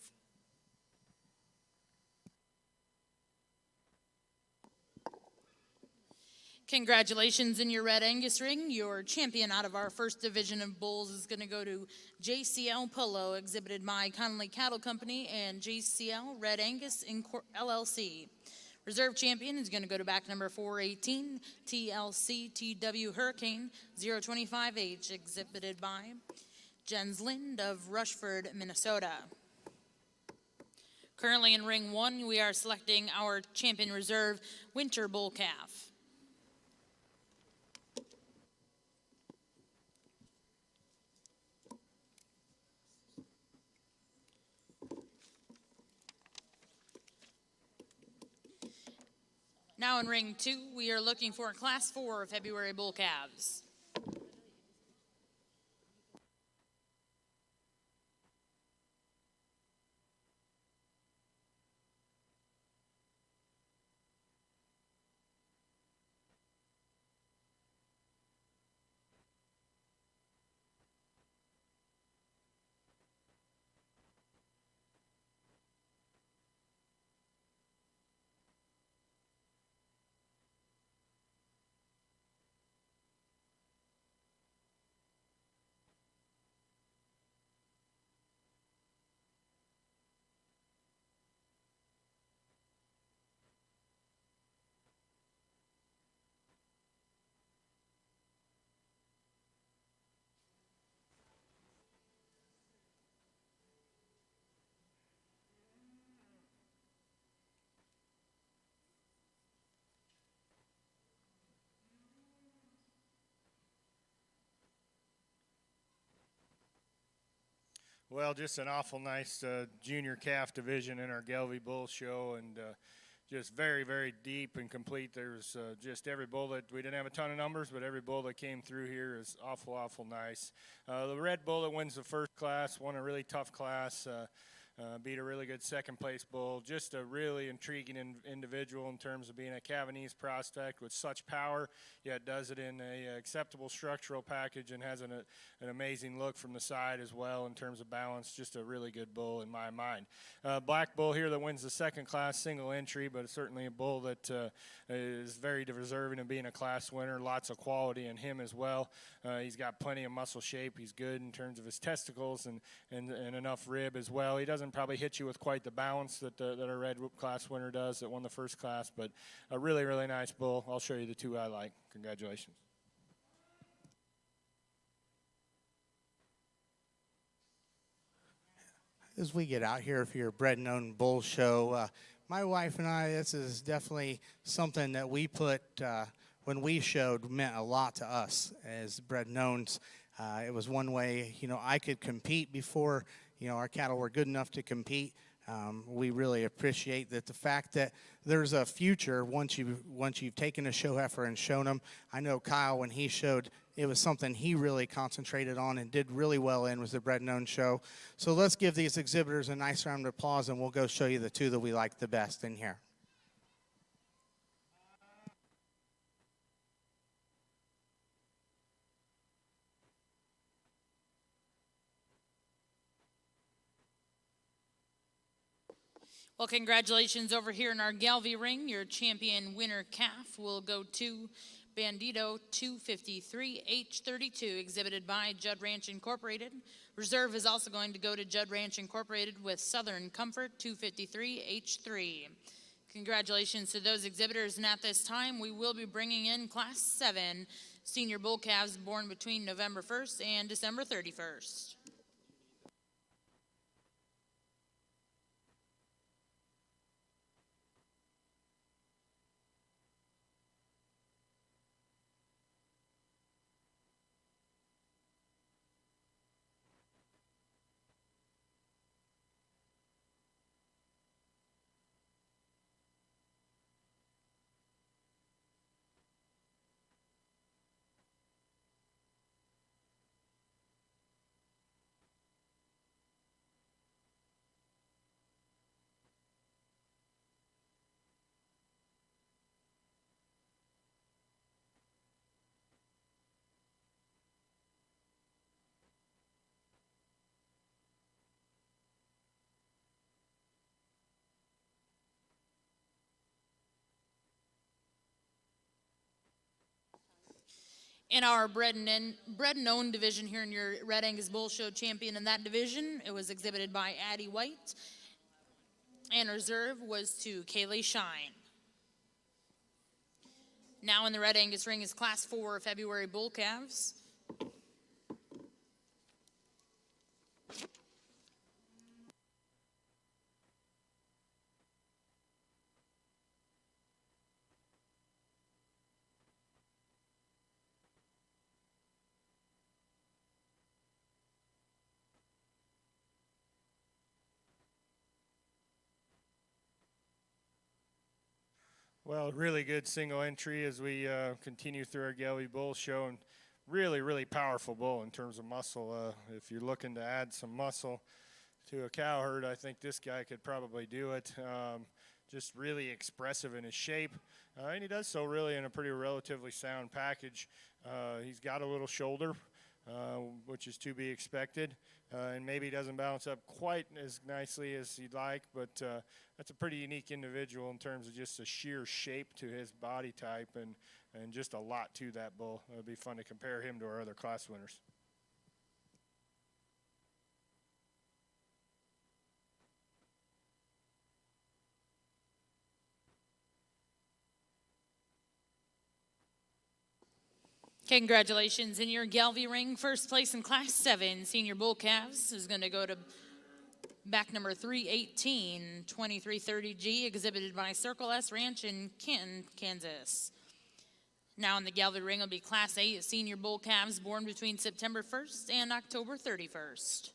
Congratulations in your red Angus ring. Your champion out of our first division of bulls is going to go to JCL Polo, exhibited by Connolly Cattle Company and JCL Red Angus LLC. Reserve champion is going to go to back number 418, TLC TW Hurricane 025H, exhibited by Jens Lind of Rushford, Minnesota. Currently in ring 1, we are selecting our champion reserve winter bull calf. Now in ring 2, we are looking for Class 4 February bull calves.
Well, just an awful nice junior calf division in our Gelby Bull Show, and just very, very deep and complete. There's just every bull that we didn't have a ton of numbers, but every bull that came through here is awful nice. The red bull that wins the first class won a really tough class. Beat a really good second place bull. Just a really intriguing individual in terms of being a Cavanese prospect with such power, yet does it in a acceptable structural package and has an amazing look from the side as well in terms of balance. Just a really good bull in my mind. Black bull here that wins the second class single entry, but certainly a bull that is very deserving of being a class winner. Lots of quality in him as well. He's got plenty of muscle shape. He's good in terms of his testicles and enough rib as well. He doesn't probably hit you with quite the balance that our red class winner does that won the first class, but a really, really nice bull. I'll show you the two I like. Congratulations.
As we get out here for your Bred and Owned Bull Show, my wife and I, this is definitely something that we put, when we showed, meant a lot to us as Bred and Owned. It was one way, I could compete before, our cattle were good enough to compete. We really appreciate that the fact that there's a future once you've taken a show heifer and shown them. I know Kyle, when he showed, it was something he really concentrated on and did really well in, was the Bred and Owned show. So let's give these exhibitors a nice round of applause, and we'll go show you the two that we like the best in here.
Well, congratulations over here in our Gelby ring. Your champion winner calf will go to Bandito 253H32, exhibited by Judd Ranch Incorporated. Reserve is also going to go to Judd Ranch Incorporated with Southern Comfort 253H3. Congratulations to those exhibitors, and at this time we will be bringing in Class 7 Senior bull calves born between November 1st and December 31st. In our bred and owned division here in your Red Angus Bull Show champion in that division, it was exhibited by Addie White, and reserve was to Kaylee Shine. Now in the Red Angus ring is Class 4 February bull calves.
Well, really good single entry as we continue through our Gelby Bull Show, and really, really powerful bull in terms of muscle. If you're looking to add some muscle to a cow herd, I think this guy could probably do it. Just really expressive in his shape, and he does so really in a pretty relatively sound package. He's got a little shoulder, which is to be expected, and maybe doesn't balance up quite as nicely as you'd like, but that's a pretty unique individual in terms of just the sheer shape to his body type, and just a lot to that bull. It would be fun to compare him to our other class winners.
Congratulations in your Gelby ring. First place in Class 7 senior bull calves is going to go to back number 318, 2330G, exhibited by Circle S Ranch in Canton, Kansas. Now in the Gelby ring will be Class 8 senior bull calves born between September 1st and October 31st.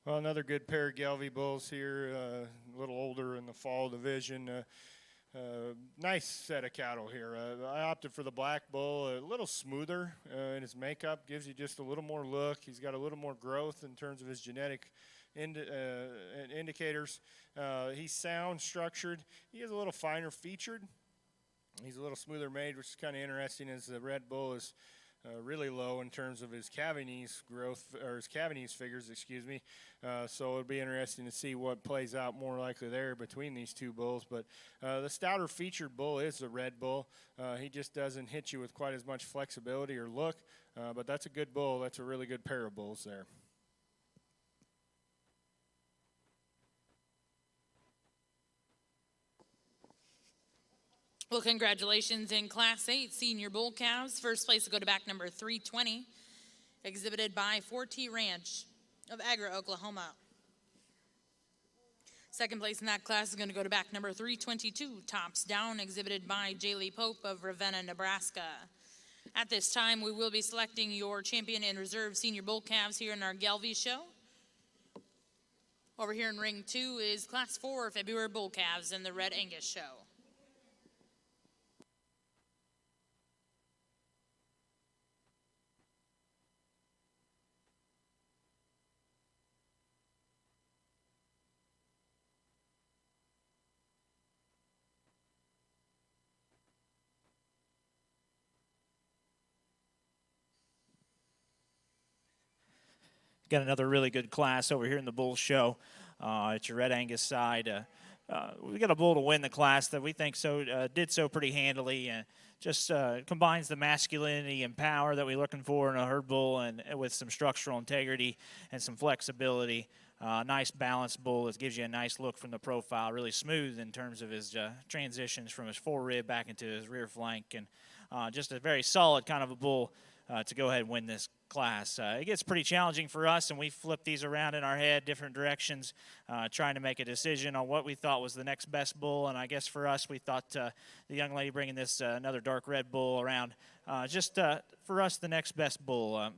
Well, another good pair of Gelby bulls here, a little older in the fall division. Nice set of cattle here. I opted for the black bull, a little smoother in his makeup, gives you just a little more look. He's got a little more growth in terms of his genetic indicators. He's sound structured. He is a little finer featured. He's a little smoother made, which is kind of interesting as the red bull is really low in terms of his Cavanese growth, or his Cavanese figures, excuse me. So it'll be interesting to see what plays out more likely there between these two bulls. But the stouter featured bull is the red bull. He just doesn't hit you with quite as much flexibility or look, but that's a good bull. That's a really good pair of bulls there.
Well, congratulations in Class 8 Senior Bull Calves. First place will go to back number 320, exhibited by 4T Ranch of Agra, Oklahoma. Second place in that class is going to go to back number 322, Tops Down, exhibited by Jaylee Pope of Ravenna, Nebraska. At this time, we will be selecting your champion and reserve Senior Bull Calves here in our Gelby show. Over here in ring 2 is Class 4 February Bull Calves in the Red Angus show.
Got another really good class over here in the bull show. It's your Red Angus side. We got a bull to win the class that we think did so pretty handily, and just combines the masculinity and power that we're looking for in a herd bull, and with some structural integrity and some flexibility. Nice balanced bull that gives you a nice look from the profile, really smooth in terms of his transitions from his fore rib back into his rear flank, and just a very solid kind of a bull to go ahead and win this class. It gets pretty challenging for us, and we flip these around in our head, different directions, trying to make a decision on what we thought was the next best bull. And I guess for us, we thought the young lady bringing this another dark red bull around, for us, the next best bull.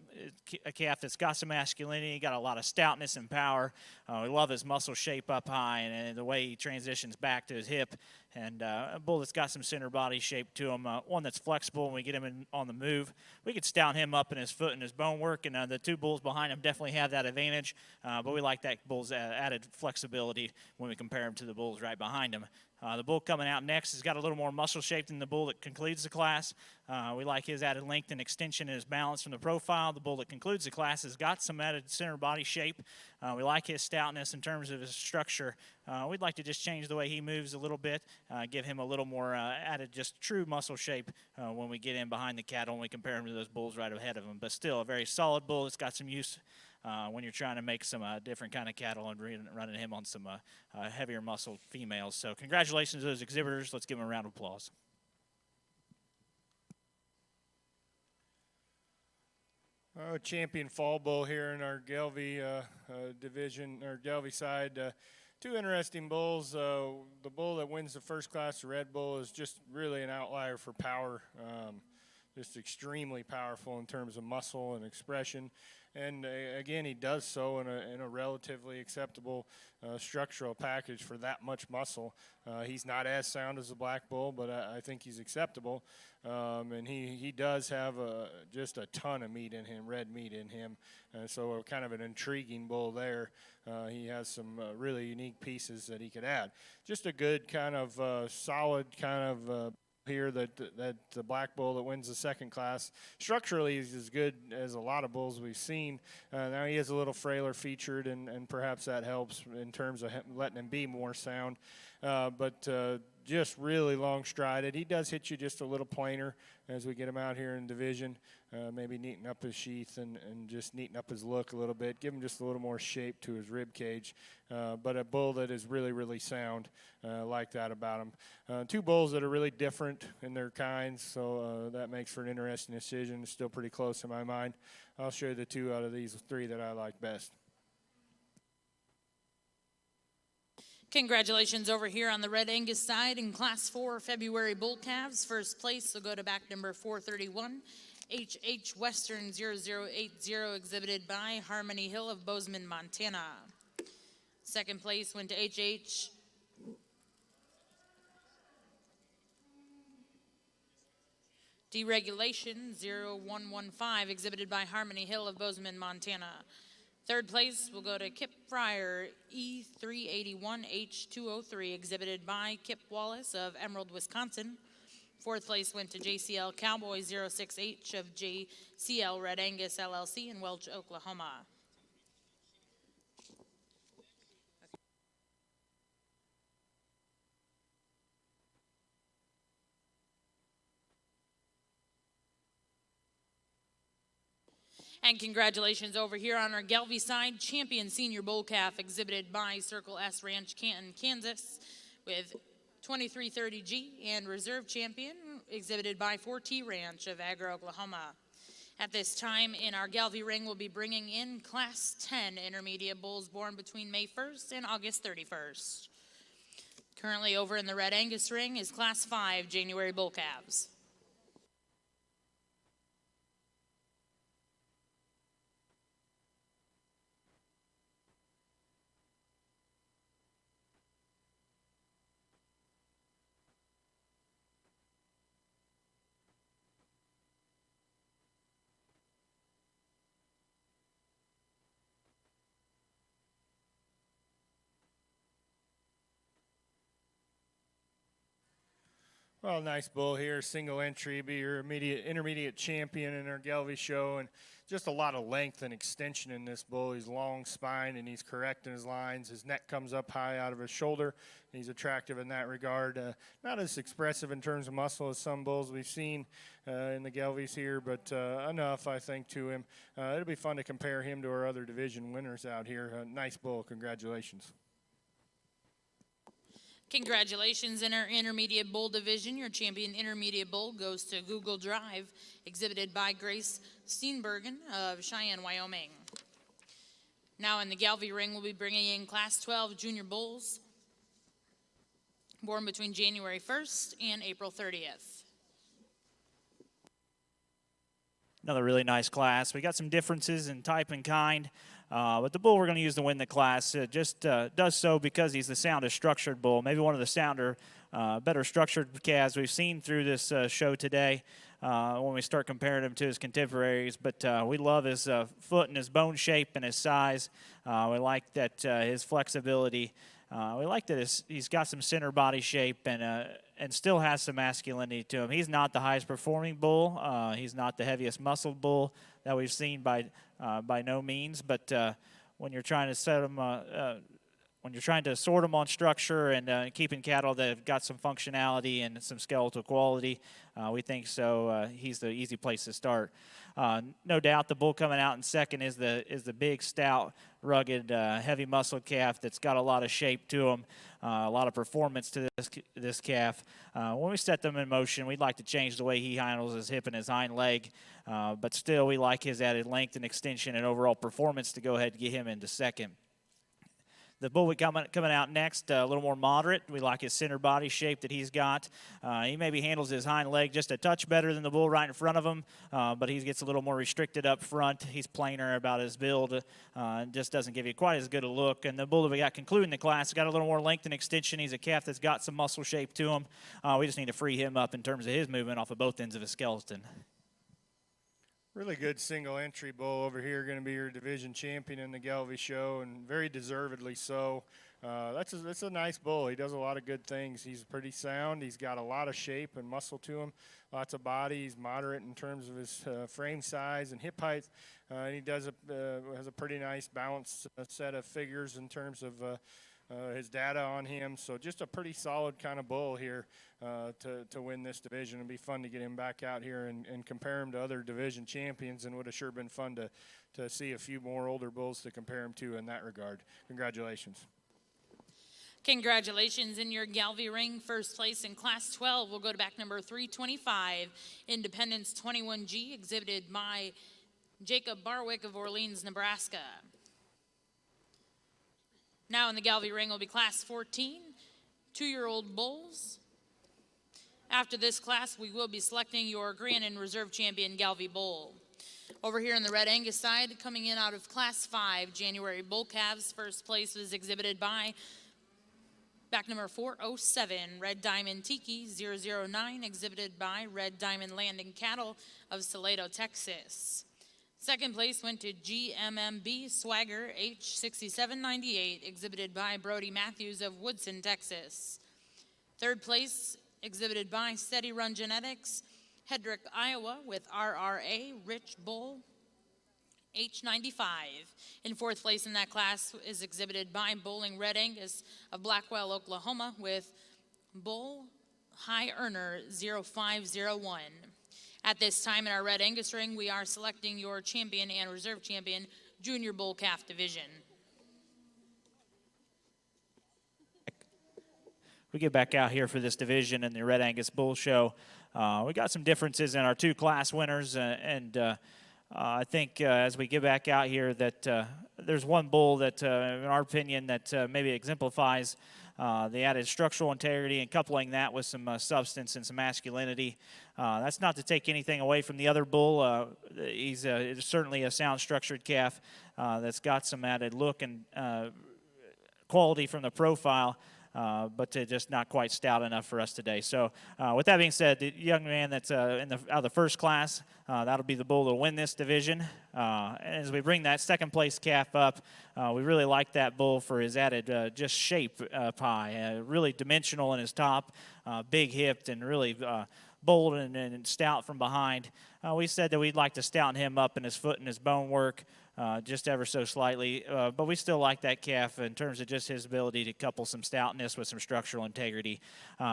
A calf that's got some masculinity, got a lot of stoutness and power. We love his muscle shape up high and the way he transitions back to his hip. And a bull that's got some center body shape to him, one that's flexible when we get him on the move. We could stout him up in his foot and his bone work, and the two bulls behind him definitely have that advantage. But we like that bull's added flexibility when we compare him to the bulls right behind him. The bull coming out next has got a little more muscle shape than the bull that concludes the class. We like his added length and extension and his balance from the profile. The bull that concludes the class has got some added center body shape. We like his stoutness in terms of his structure. We'd like to just change the way he moves a little bit, give him a little more added just true muscle shape when we get in behind the cattle and we compare him to those bulls right ahead of him. But still a very solid bull that's got some use when you're trying to make some different kind of cattle and running him on some heavier muscle females. So congratulations to those exhibitors. Let's give them a round of applause.
Champion fall bull here in our Gelby division, or Gelby side. Two interesting bulls. The bull that wins the first class, the red bull, is just really an outlier for power. Just extremely powerful in terms of muscle and expression. And again, he does so in a relatively acceptable structural package for that much muscle. He's not as sound as the black bull, but I think he's acceptable. And he does have just a ton of meat in him, red meat in him. So kind of an intriguing bull there. He has some really unique pieces that he could add. Just a good kind of solid kind of here that the black bull that wins the second class. Structurally, he's as good as a lot of bulls we've seen. Now he is a little frailer featured, and perhaps that helps in terms of letting him be more sound. But just really long strided. He does hit you just a little plainer as we get him out here in division. Maybe neaten up his sheath and just neaten up his look a little bit. Give him just a little more shape to his rib cage. But a bull that is really, really sound. Like that about him. Two bulls that are really different in their kinds, so that makes for an interesting decision. It's still pretty close in my mind. I'll show you the two out of these three that I like best.
Congratulations over here on the Red Angus side in Class 4 February Bull Calves. First place will go to back number 431, HH Western 0080, exhibited by Harmony Hill of Bozeman, Montana. Second place went to HH. Deregulation 0115, exhibited by Harmony Hill of Bozeman, Montana. Third place will go to Kip Fryer E381H203, exhibited by Kip Wallace of Emerald, Wisconsin. Fourth place went to JCL Cowboy 06H of JCL Red Angus LLC in Welch, Oklahoma. And congratulations over here on our Galvey side, champion senior bull calf exhibited by Circle S Ranch, Canton, Kansas, with 2330G, and reserve champion exhibited by 4T Ranch of Agra, Oklahoma. At this time in our Galvey ring, we'll be bringing in Class 10 intermediate bulls born between May 1st and August 31st. Currently over in the Red Angus ring is Class 5 January bull calves.
Well, nice bull here, single entry, be your intermediate champion in our Galvey show, and just a lot of length and extension in this bull. He's long spine and he's correct in his lines. His neck comes up high out of his shoulder. He's attractive in that regard. Not as expressive in terms of muscle as some bulls we've seen in the Galveys here, but enough, I think, to him. It'll be fun to compare him to our other division winners out here. Nice bull. Congratulations.
Congratulations in our intermediate bull division. Your champion intermediate bull goes to Google Drive, exhibited by Grace Steenbergen of Cheyenne, Wyoming. Now in the Galvey ring, we'll be bringing in Class 12 junior bulls, born between January 1st and April 30th.
Another really nice class. We got some differences in type and kind. But the bull we're going to use to win the class just does so because he's the soundest structured bull, maybe one of the better structured calves we've seen through this show today when we start comparing him to his contemporaries. But we love his foot and his bone shape and his size. We like that his flexibility. We like that he's got some center body shape and still has some masculinity to him. He's not the highest performing bull. He's not the heaviest muscled bull that we've seen by no means. But when you're trying to set him, when you're trying to sort them on structure and keeping cattle that have got some functionality and some skeletal quality, we think so. He's the easy place to start. No doubt, the bull coming out in second is the big, stout, rugged, heavy muscle calf that's got a lot of shape to him, a lot of performance to this calf. When we set them in motion, we'd like to change the way he handles his hip and his hind leg, but still we like his added length and extension and overall performance to go ahead and get him into second. The bull coming out next, a little more moderate. We like his center body shape that he's got. He maybe handles his hind leg just a touch better than the bull right in front of him, but he gets a little more restricted up front. He's plainer about his build, and just doesn't give you quite as good a look. And the bull that we got concluding the class got a little more length and extension. He's a calf that's got some muscle shape to him. We just need to free him up in terms of his movement off of both ends of his skeleton.
Really good single entry bull over here, going to be your division champion in the Galvey show, and very deservedly so. That's a nice bull. He does a lot of good things. He's pretty sound. He's got a lot of shape and muscle to him, lots of body. He's moderate in terms of his frame size and hip height. And he has a pretty nice balanced set of figures in terms of his data on him. So just a pretty solid kind of bull here to win this division. It'd be fun to get him back out here and compare him to other division champions, and would have sure been fun to see a few more older bulls to compare him to in that regard. Congratulations.
Congratulations in your Galvey ring. First place in Class 12 will go to back number 325, Independence 21G, exhibited by Jacob Barwick of Orleans, Nebraska. Now in the Galvey ring will be Class 14, 2-year-old bulls. After this class, we will be selecting your Grand and Reserve Champion Galvey bull. Over here on the Red Angus side, coming in out of Class 5, January Bull Calves, first place was exhibited by back number 407, Red Diamond Tiki 009, exhibited by Red Diamond Landing Cattle of Salado, Texas. Second place went to GMMB Swagger H6798, exhibited by Brody Matthews of Woodson, Texas. Third place, exhibited by Steady Run Genetics, Hedrick, Iowa, with RRA Rich Bull H95. In fourth place in that class is exhibited by Bowling Red Angus of Blackwell, Oklahoma, with Bull High Earner 0501. At this time in our Red Angus ring, we are selecting your champion and reserve champion junior bull calf division.
We get back out here for this division in the Red Angus Bull Show. We got some differences in our two class winners, and I think as we get back out here that there's one bull that, in our opinion, that maybe exemplifies the added structural integrity and coupling that with some substance and some masculinity. That's not to take anything away from the other bull. He's certainly a sound structured calf that's got some added look and quality from the profile. But just not quite stout enough for us today. So with that being said, the young man that's out of the first class, that'll be the bull that'll win this division. As we bring that second place calf up, we really like that bull for his added just shape pie. Really dimensional in his top, big hipped and really bold and stout from behind. We said that we'd like to stouten him up in his foot and his bone work. Just ever so slightly, but we still like that calf in terms of just his ability to couple some stoutness with some structural integrity.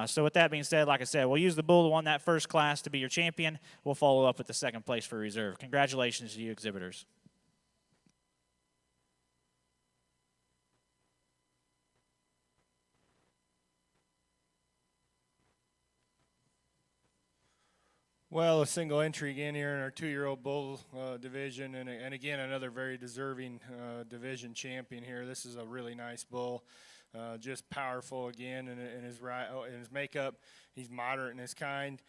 So with that being said, like I said, we'll use the bull that won that first class to be your champion. We'll follow up with the second place for reserve. Congratulations to you exhibitors.
Well, a single entry again here in our 2-year-old bull division, and again another very deserving division champion here. This is a really nice bull, just powerful again in his makeup. He's moderate in his kind.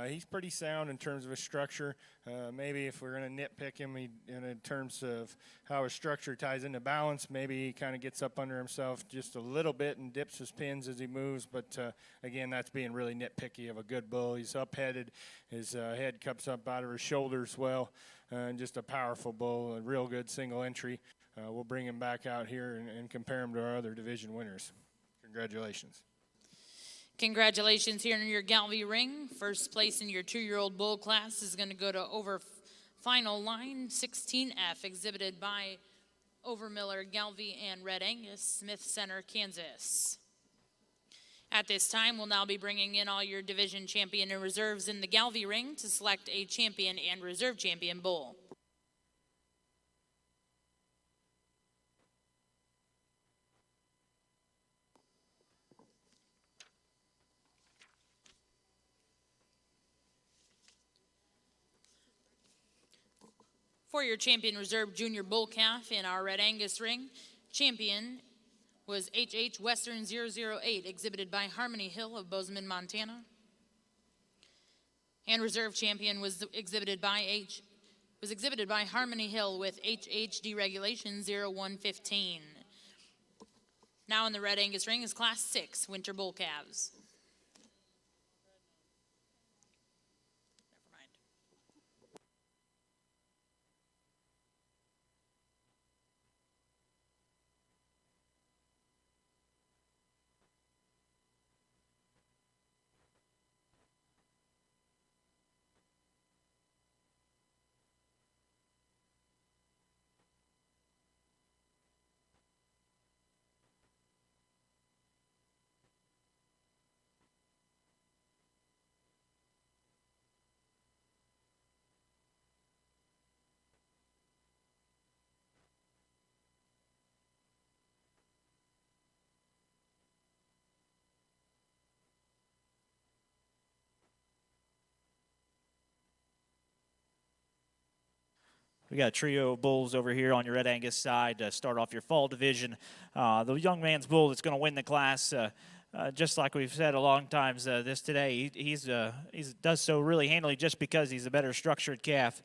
He's pretty sound in terms of his structure. Maybe if we're going to nitpick him in terms of how his structure ties into balance, maybe he kind of gets up under himself just a little bit and dips his pins as he moves. But again, that's being really nitpicky of a good bull. He's up-headed. His head cups up out of his shoulders well. And just a powerful bull, a real good single entry. We'll bring him back out here and compare him to our other division winners. Congratulations.
Congratulations here in your Galvey ring. First place in your 2-year-old bull class is going to go to over final line 16F, exhibited by Overmiller, Galvey, and Red Angus, Smith Center, Kansas. At this time, we'll now be bringing in all your division champion and reserves in the Galvey ring to select a champion and reserve champion bull. For your champion reserve junior bull calf in our Red Angus ring, champion was HH Western 008, exhibited by Harmony Hill of Bozeman, Montana. And reserve champion was exhibited by Harmony Hill with HH Deregulation 0115. Now in the Red Angus ring is Class 6 winter bull calves.
We got a trio of bulls over here on your Red Angus side to start off your fall division. The young man's bull that's going to win the class just like we've said a long times this today, he's does so really handily just because he's a better structured calf.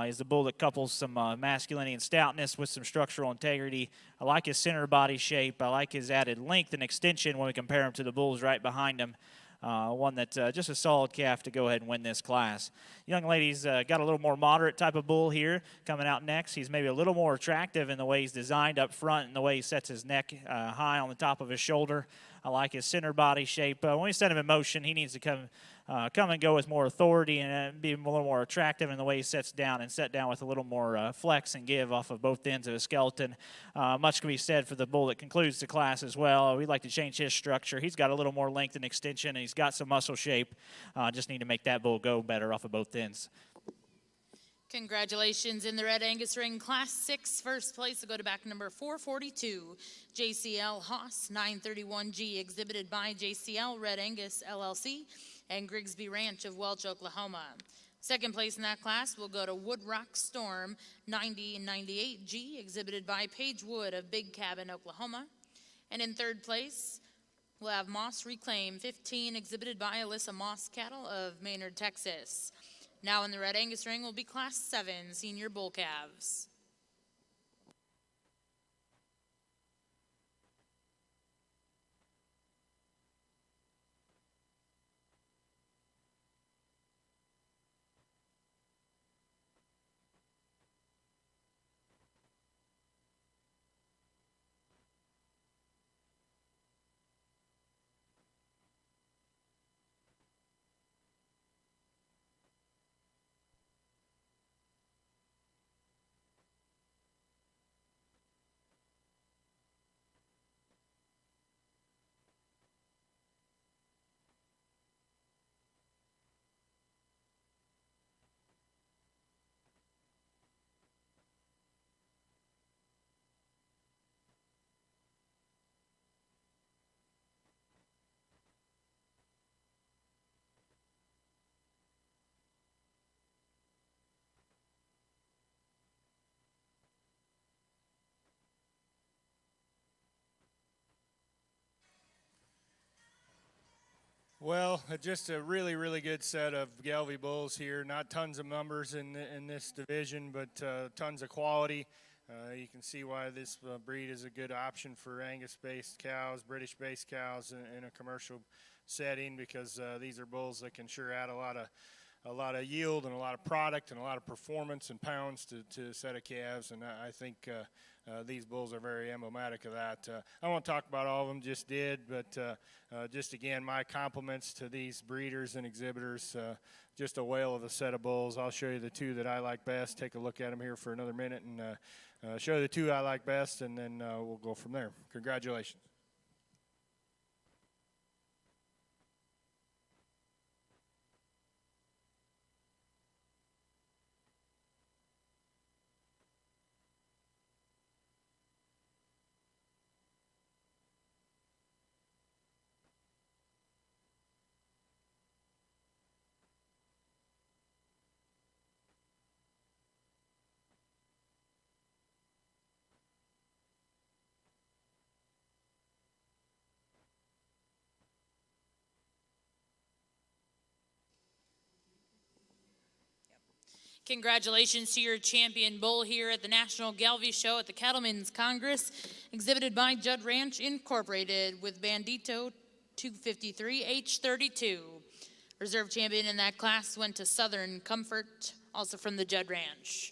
He's a bull that couples some masculinity and stoutness with some structural integrity. I like his center body shape. I like his added length and extension when we compare him to the bulls right behind him. One that just a solid calf to go ahead and win this class. Young lady's got a little more moderate type of bull here coming out next. He's maybe a little more attractive in the way he's designed up front and the way he sets his neck high on the top of his shoulder. I like his center body shape. When we set him in motion, he needs to come and go with more authority and be a little more attractive in the way he sets down and set down with a little more flex and give off of both ends of his skeleton. Much can be said for the bull that concludes the class as well. We'd like to change his structure. He's got a little more length and extension, and he's got some muscle shape. Just need to make that bull go better off of both ends.
Congratulations in the Red Angus ring, Class 6. First place will go to back number 442, JCL Haas 931G, exhibited by JCL Red Angus LLC and Grigsby Ranch of Welch, Oklahoma. Second place in that class will go to Woodrock Storm 9098G, exhibited by Paige Wood of Big Cabin, Oklahoma. And in third place, we'll have Moss Reclaim 15, exhibited by Alyssa Moss Cattle of Maynard, Texas. Now in the Red Angus ring will be Class 7 senior bull calves.
Well, just a really, really good set of Gelby bulls here. Not tons of numbers in this division, but tons of quality. You can see why this breed is a good option for Angus-based cows, British-based cows in a commercial setting, because these are bulls that can sure add a lot of yield and a lot of product and a lot of performance and pounds to a set of calves. And I think these bulls are very emblematic of that. I won't talk about all of them, just did, but just again, my compliments to these breeders and exhibitors. Just a whale of a set of bulls. I'll show you the two that I like best. Take a look at them here for another minute and show you the two I like best, and then we'll go from there. Congratulations.
Congratulations to your champion bull here at the National Gelby Show at the Cattlemen's Congress, exhibited by Judd Ranch Incorporated with Bandito 253H32. Reserve champion in that class went to Southern Comfort, also from the Judd Ranch.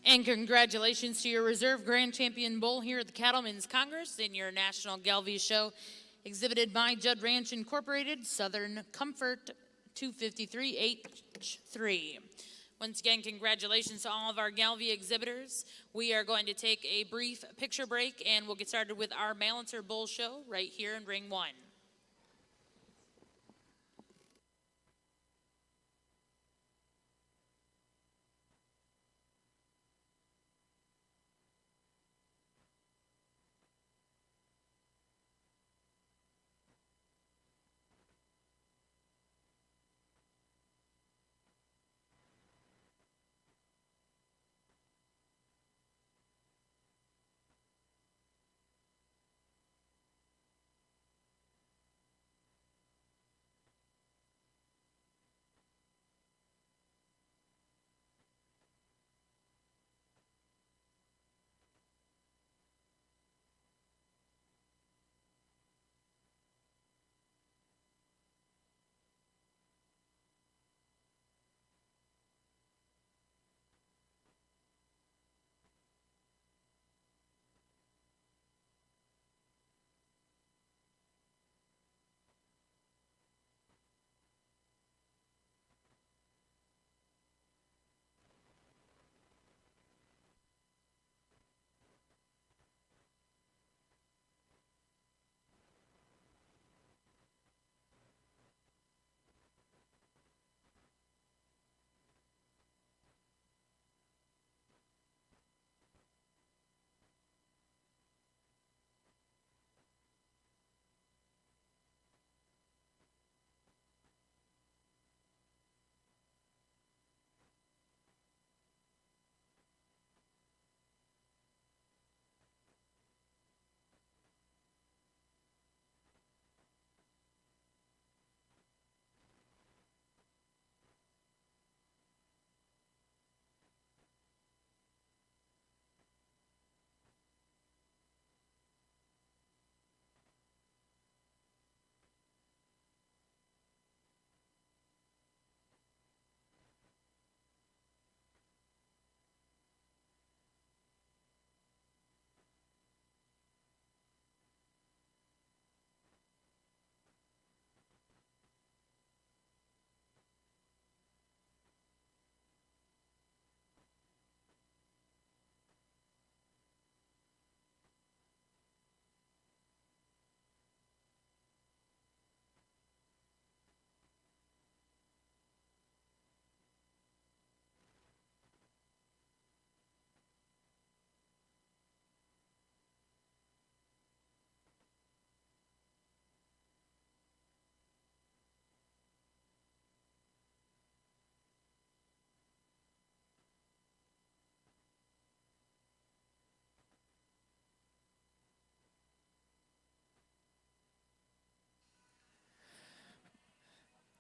And congratulations to your reserve grand champion bull here at the Cattlemen's Congress in your National Galvy Show, exhibited by Judd Ranch Incorporated, Southern Comfort 253H3. Once again, congratulations to all of our Galvy exhibitors. We are going to take a brief picture break, and we'll get started with our Balancer Bull Show right here in Ring 1.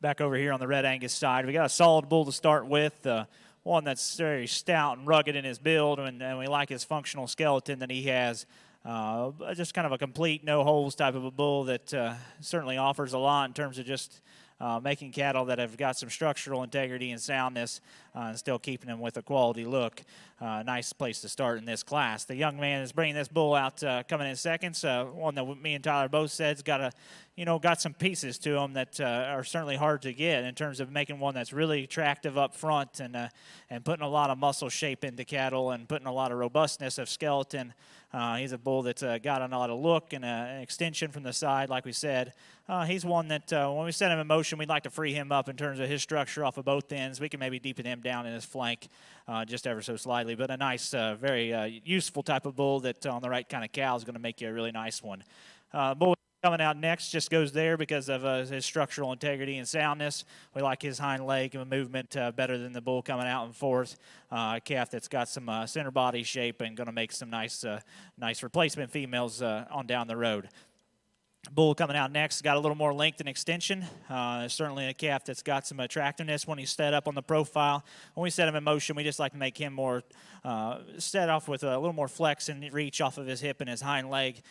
Back over here on the Red Angus side, we got a solid bull to start with, one that's very stout and rugged in his build, and we like his functional skeleton that he has. Just kind of a complete no-holes type of a bull that certainly offers a lot in terms of just making cattle that have got some structural integrity and soundness and still keeping them with a quality look. Nice place to start in this class. The young man is bringing this bull out coming in seconds. One that me and Tyler both said's got some pieces to him that are certainly hard to get in terms of making one that's really attractive up front and putting a lot of muscle shape into cattle and putting a lot of robustness of skeleton. He's a bull that's got a lot of look and an extension from the side, like we said. He's one that when we set him in motion, we'd like to free him up in terms of his structure off of both ends. We can maybe deepen him down in his flank just ever so slightly, but a nice, very useful type of bull that on the right kind of cow is going to make you a really nice one. Bull coming out next just goes there because of his structural integrity and soundness. We like his hind leg movement better than the bull coming out in fourth. A calf that's got some center body shape and going to make some nice replacement females on down the road. Bull coming out next, got a little more length and extension. Certainly a calf that's got some attractiveness when he's set up on the profile. When we set him in motion, we just like to make him more set off with a little more flex and reach off of his hip and his hind leg,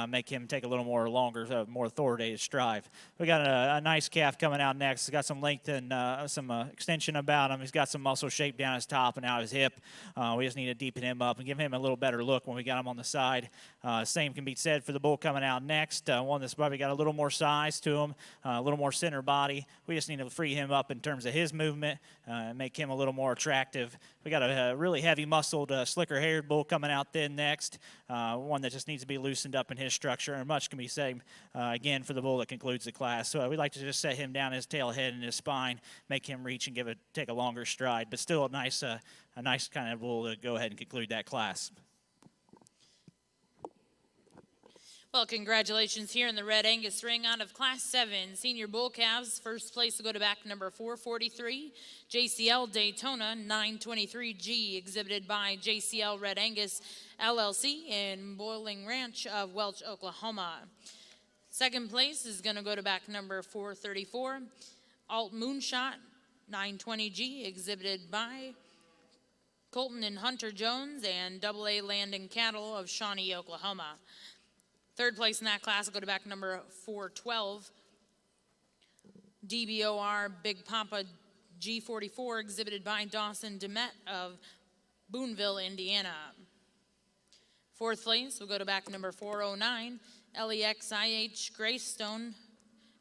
make him take a little more longer, more authoritative stride. We got a nice calf coming out next. He's got some length and some extension about him. He's got some muscle shape down his top and out his hip. We just need to deepen him up and give him a little better look when we got him on the side. Same can be said for the bull coming out next. One that's probably got a little more size to him, a little more center body. We just need to free him up in terms of his movement and make him a little more attractive. We got a really heavy muscled, slicker-haired bull coming out then next, one that just needs to be loosened up in his structure, and much can be said, again, for the bull that concludes the class. So we'd like to just set him down his tail, head, and his spine, make him reach and take a longer stride, but still a nice kind of bull to go ahead and conclude that class.
Well, congratulations here in the Red Angus ring out of Class 7. Senior bull calves, first place will go to back number 443, JCL Daytona 923G, exhibited by JCL Red Angus LLC in Boiling Ranch of Welch, Oklahoma. Second place is going to go to back number 434, Alt Moonshot 920G, exhibited by Colton and Hunter Jones and AA Land and Cattle of Shawnee, Oklahoma. Third place in that class will go to back number 412, DBOR Big Papa G44, exhibited by Dawson Demet of Boonville, Indiana. Fourth place will go to back number 409, LEXIH Greystone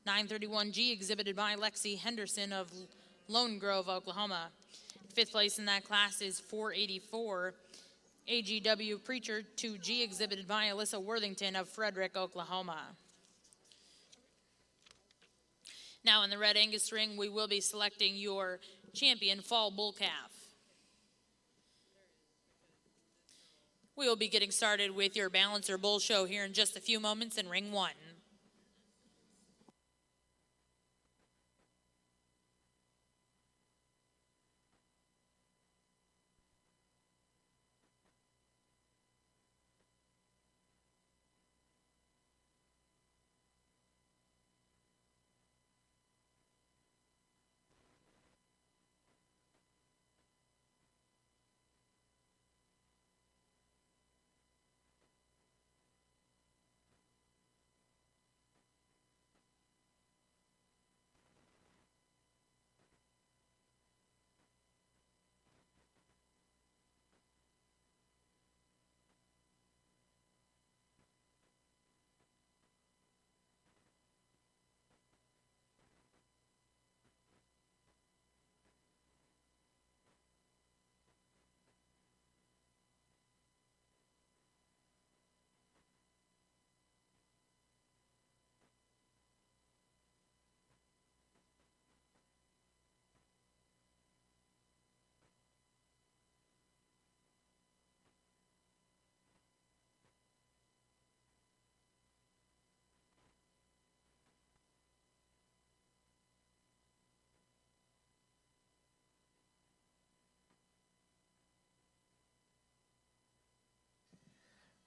931G, exhibited by Lexi Henderson of Lone Grove, Oklahoma. Fifth place in that class is 484, AGW Preacher 2G, exhibited by Alyssa Worthington of Frederick, Oklahoma. Now in the Red Angus ring, we will be selecting your champion fall bull calf. We will be getting started with your balancer bull show here in just a few moments in ring 1.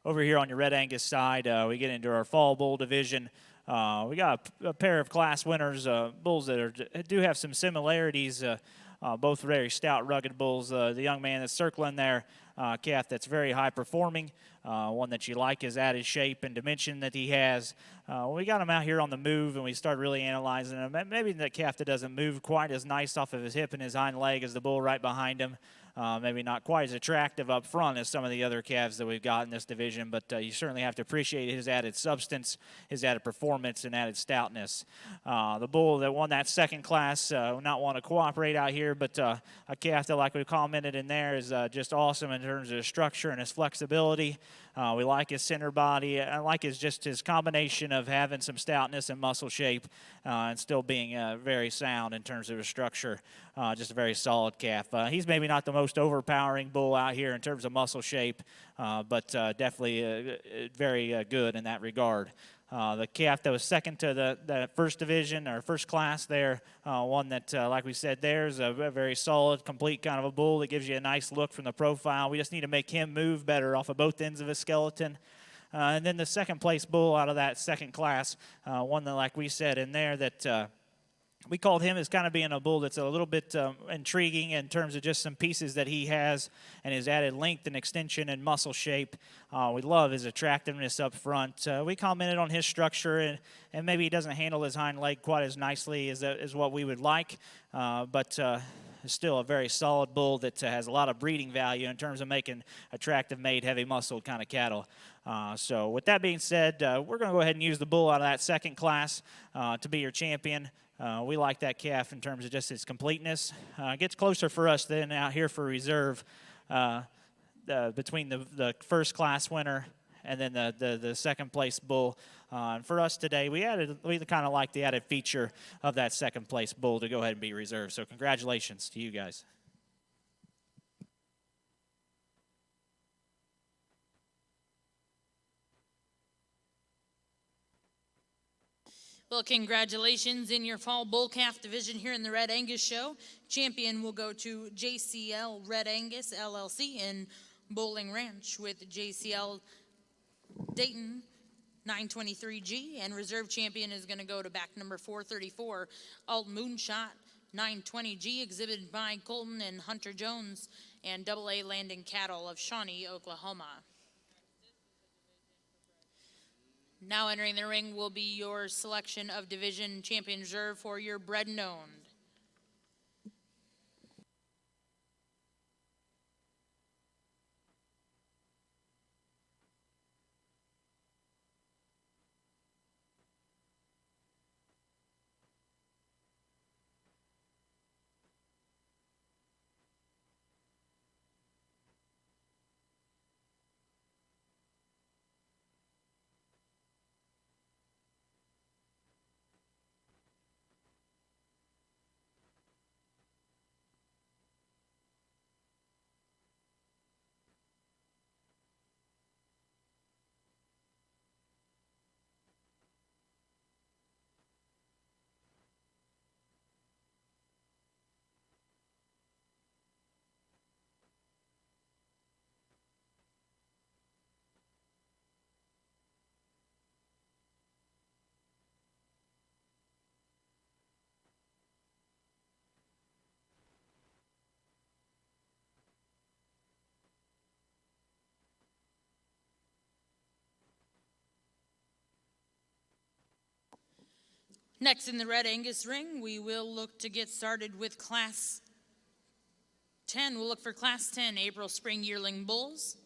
Over here on your Red Angus side, we get into our fall bull division. We got a pair of class winners, bulls that do have some similarities, both very stout, rugged bulls. The young man that's circling there, calf that's very high performing, one that you like his added shape and dimension that he has. When we got him out here on the move and we start really analyzing him, maybe the calf that doesn't move quite as nice off of his hip and his hind leg as the bull right behind him. Maybe not quite as attractive up front as some of the other calves that we've got in this division, but you certainly have to appreciate his added substance, his added performance, and added stoutness. The bull that won that second class will not want to cooperate out here, but a calf that, like we commented in there, is just awesome in terms of his structure and his flexibility. We like his center body. I like his combination of having some stoutness and muscle shape and still being very sound in terms of his structure. Just a very solid calf. He's maybe not the most overpowering bull out here in terms of muscle shape, but definitely very good in that regard. The calf that was second to the first division or first class there, one that, like we said, there's a very solid, complete kind of a bull that gives you a nice look from the profile. We just need to make him move better off of both ends of his skeleton. And then the second place bull out of that second class, one that, like we said in there, that we called him as kind of being a bull that's a little bit intriguing in terms of just some pieces that he has and his added length and extension and muscle shape. We love his attractiveness up front. We commented on his structure, and maybe he doesn't handle his hind leg quite as nicely as what we would like, but still a very solid bull that has a lot of breeding value in terms of making attractive made, heavy muscled kind of cattle. So with that being said, we're going to go ahead and use the bull out of that second class to be your champion. We like that calf in terms of just its completeness. It gets closer for us than out here for reserve between the first class winner and then the second place bull. And for us today, we kind of like the added feature of that second place bull to go ahead and be reserved. So congratulations to you guys.
Well, congratulations in your fall bull calf division here in the Red Angus show. Champion will go to JCL Red Angus LLC in Bowling Ranch with JCL Dayton 923G, and reserve champion is going to go to back number 434 Alt Moonshot 920G, exhibited by Colton and Hunter Jones and AA Landing Cattle of Shawnee, Oklahoma. Now entering the ring will be your selection of division champion reserve for your bred and owned. Next in the Red Angus ring, we will look to get started with Class 10. We'll look for Class 10 April Spring Yearling Bulls.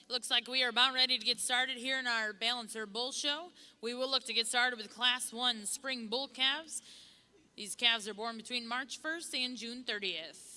Looks like we are about ready to get started here in our Balancer Bull Show. We will look to get started with Class 1 Spring Bull Calves. These calves are born between March 1st and June 30th.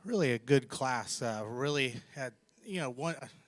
Really a good class. Really had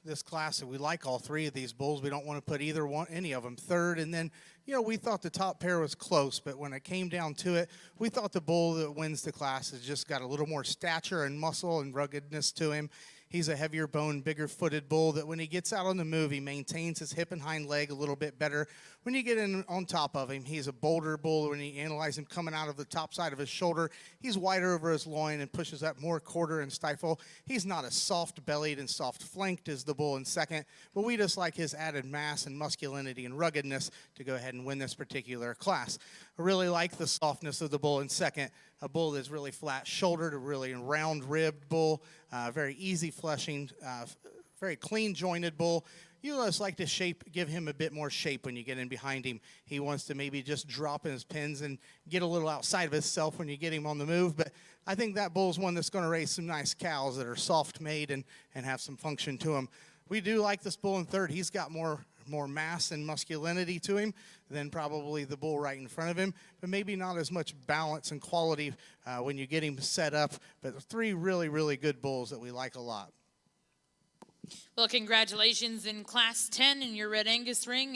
this class. We like all three of these bulls. We don't want to put any of them third. And then we thought the top pair was close, but when it came down to it, we thought the bull that wins the class has just got a little more stature and muscle and ruggedness to him. He's a heavier boned, bigger footed bull that when he gets out on the move, he maintains his hip and hind leg a little bit better. When you get in on top of him, he's a bolder bull. When you analyze him coming out of the top side of his shoulder, he's wider over his loin and pushes up more quarter and stifle. He's not as soft-bellied and soft-flanked as the bull in second, but we just like his added mass and masculinity and ruggedness to go ahead and win this particular class. I really like the softness of the bull in second. A bull that's really flat-shouldered, a really round-ribbed bull, very easy fleshing, very clean-jointed bull. You just like to give him a bit more shape when you get in behind him. He wants to maybe just drop in his pins and get a little outside of himself when you get him on the move. But I think that bull's one that's going to raise some nice cows that are soft-made and have some function to them. We do like this bull in third. He's got more mass and masculinity to him than probably the bull right in front of him, but maybe not as much balance and quality when you get him set up. But three really, really good bulls that we like a lot.
Well, congratulations in Class 10 in your Red Angus ring,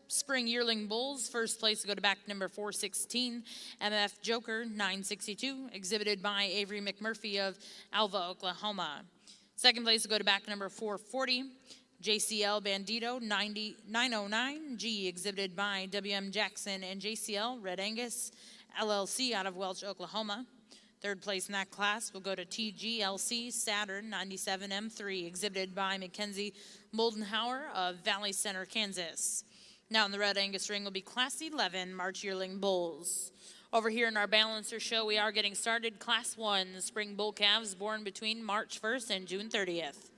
Spring Yearling Bulls. First place to go to back number 416, MF Joker 962, exhibited by Avery McMurphy of Alva, Oklahoma. Second place to go to back number 440, JCL Bandito 909, G, exhibited by WM Jackson and JCL Red Angus LLC out of Welch, Oklahoma. Third place in that class will go to TGLC Saturn 97M3, exhibited by Mackenzie Moldenhauer of Valley Center, Kansas. Now in the Red Angus ring will be Class 11 March Yearling Bulls. Over here in our Balancer show, we are getting started. Class 1 Spring Bull Calves born between March 1st and June 30th.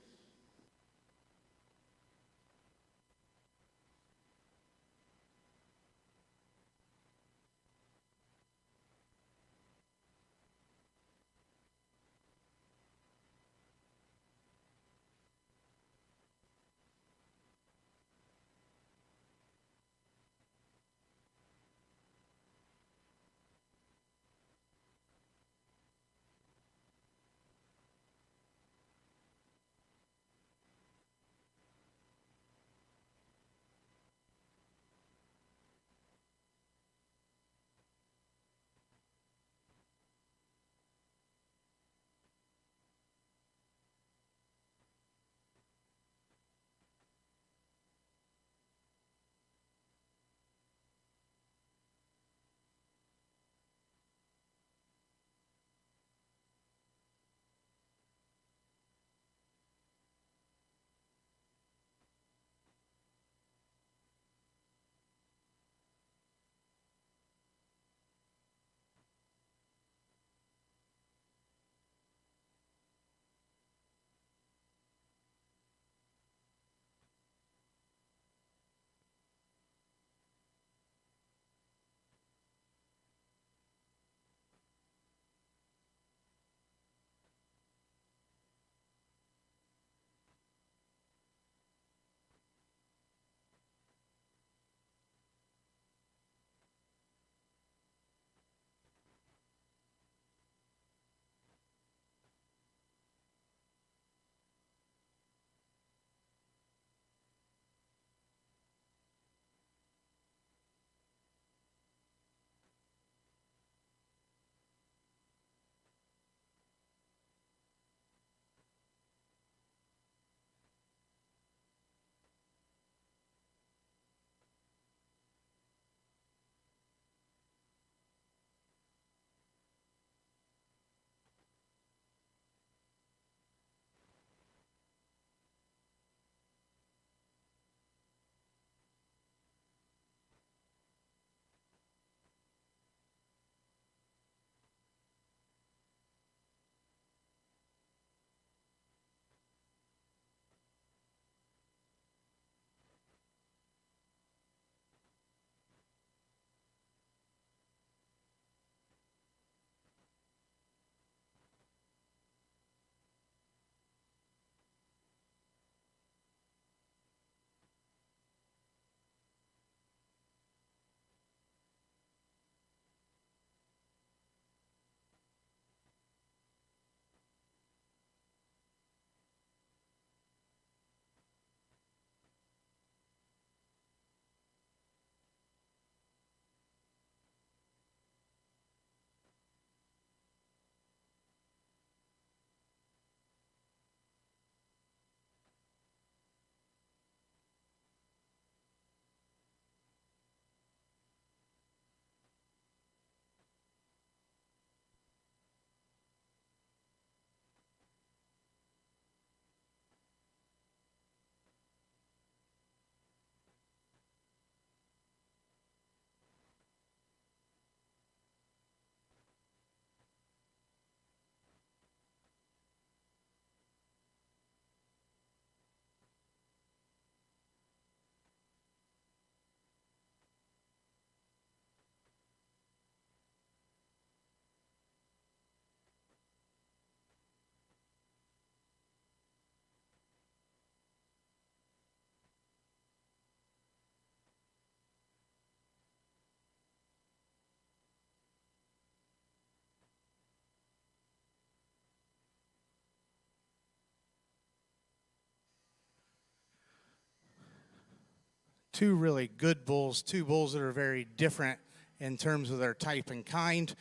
two really good bulls, two bulls that are very different in terms of their type and kind.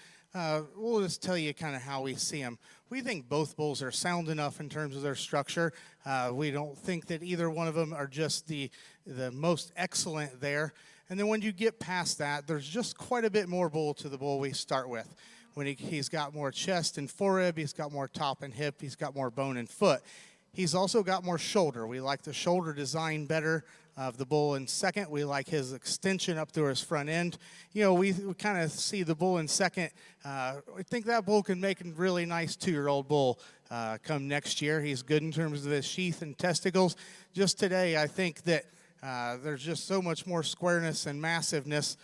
We'll just tell you kind of how we see them. We think both bulls are sound enough in terms of their structure. We don't think that either one of them are just the most excellent there. And then when you get past that, there's just quite a bit more bull to the bull we start with. When he's got more chest and forerib, he's got more top and hip, he's got more bone and foot. He's also got more shoulder. We like the shoulder design better of the bull in second. We like his extension up through his front end. You know, we kind of see the bull in second. We think that bull can make a really nice 2-year-old bull come next year. He's good in terms of his sheath and testicles. Just today, I think that there's just so much more squareness and massiveness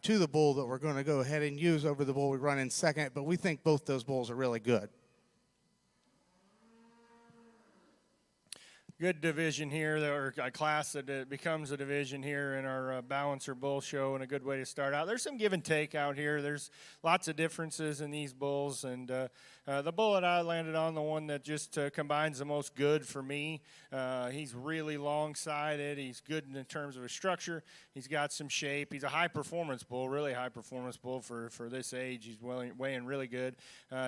to the bull that we're going to go ahead and use over the bull we run in second. But we think both those bulls are really good.
Good division here, or a class that becomes a division here in our Balancer Bull Show, and a good way to start out. There's some give and take out here. There's lots of differences in these bulls, and the bull that I landed on, the one that just combines the most good for me. He's really long-sided. He's good in terms of his structure. He's got some shape. He's a high-performance bull, really high-performance bull for this age. He's weighing really good.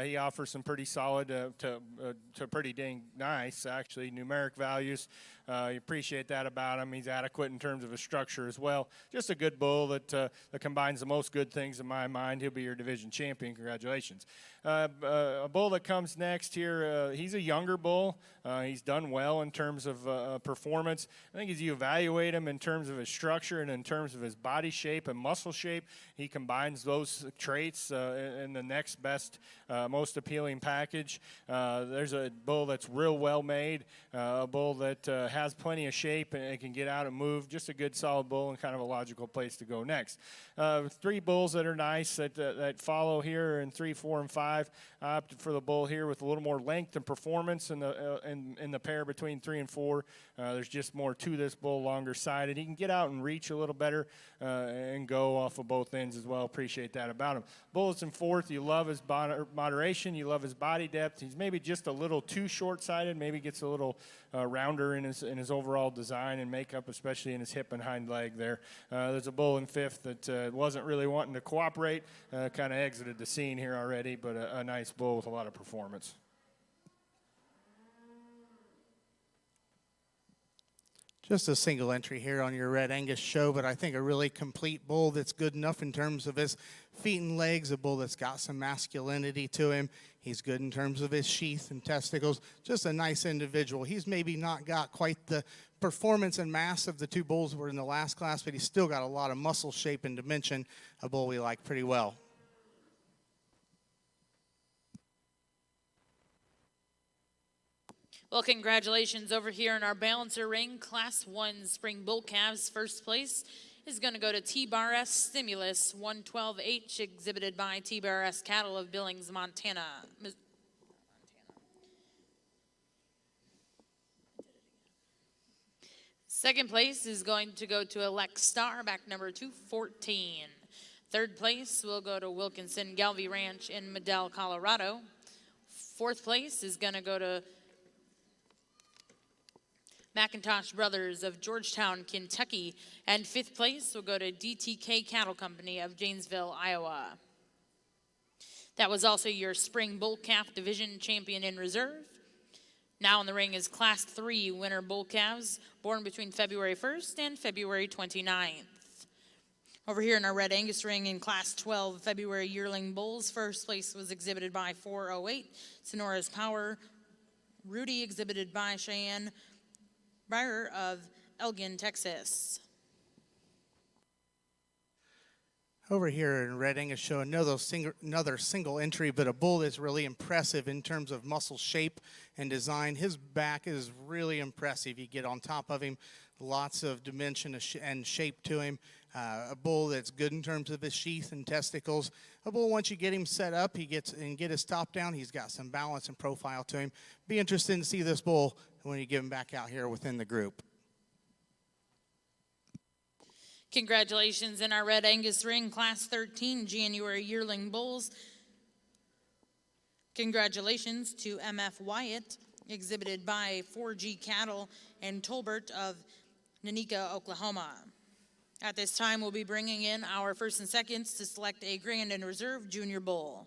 He offers some pretty solid to pretty dang nice, actually, numeric values. You appreciate that about him. He's adequate in terms of his structure as well. Just a good bull that combines the most good things in my mind. He'll be your division champion. Congratulations. A bull that comes next here, he's a younger bull. He's done well in terms of performance. I think as you evaluate him in terms of his structure and in terms of his body shape and muscle shape, he combines those traits in the next best, most appealing package. There's a bull that's real well made, a bull that has plenty of shape and can get out and move. Just a good, solid bull and kind of a logical place to go next. 3 bulls that are nice that follow here in 3, 4, and 5. I opted for the bull here with a little more length and performance in the pair between 3 and 4. There's just more to this bull, longer sided. He can get out and reach a little better and go off of both ends as well. Appreciate that about him. Bull that's in 4th, you love his moderation, you love his body depth. He's maybe just a little too short-sided, maybe gets a little rounder in his overall design and makeup, especially in his hip and hind leg there. There's a bull in 5th that wasn't really wanting to cooperate, kind of exited the scene here already, but a nice bull with a lot of performance.
Just a single entry here on your Red Angus show, but I think a really complete bull that's good enough in terms of his feet and legs, a bull that's got some masculinity to him. He's good in terms of his sheath and testicles. Just a nice individual. He's maybe not got quite the performance and mass of the 2 bulls that were in the last class, but he's still got a lot of muscle shape and dimension, a bull we like pretty well.
Well, congratulations over here in our Balancer ring. Class 1 Spring Bull Calves. First place is going to go to T-Bar S Stimulus 112H, exhibited by T-Bar S Cattle of Billings, Montana. Second place is going to go to Elect Star, back number 214. Third place will go to Wilkinson Galvey Ranch in Medell, Colorado. Fourth place is going to go to McIntosh Brothers of Georgetown, Kentucky. And 5th place will go to DTK Cattle Company of Janesville, Iowa. That was also your Spring Bull Calf Division champion in reserve. Now in the ring is Class 3 winner bull calves, born between February 1st and February 29th. Over here in our Red Angus ring in Class 12 February yearling bulls, first place was exhibited by 408, Sonora's Power. Rudy exhibited by Cheyenne Breyer of Elgin, Texas.
Over here in Red Angus show, another single entry, but a bull that's really impressive in terms of muscle shape and design. His back is really impressive. You get on top of him, lots of dimension and shape to him. A bull that's good in terms of his sheath and testicles. A bull, once you get him set up, get his top down, he's got some balance and profile to him. Be interested to see this bull when you get him back out here within the group.
Congratulations in our Red Angus ring, Class 13 January yearling bulls. Congratulations to MF Wyatt, exhibited by 4G Cattle and Tolbert of Nanika, Oklahoma. At this time, we'll be bringing in our first and seconds to select a Grand and Reserve Junior Bull.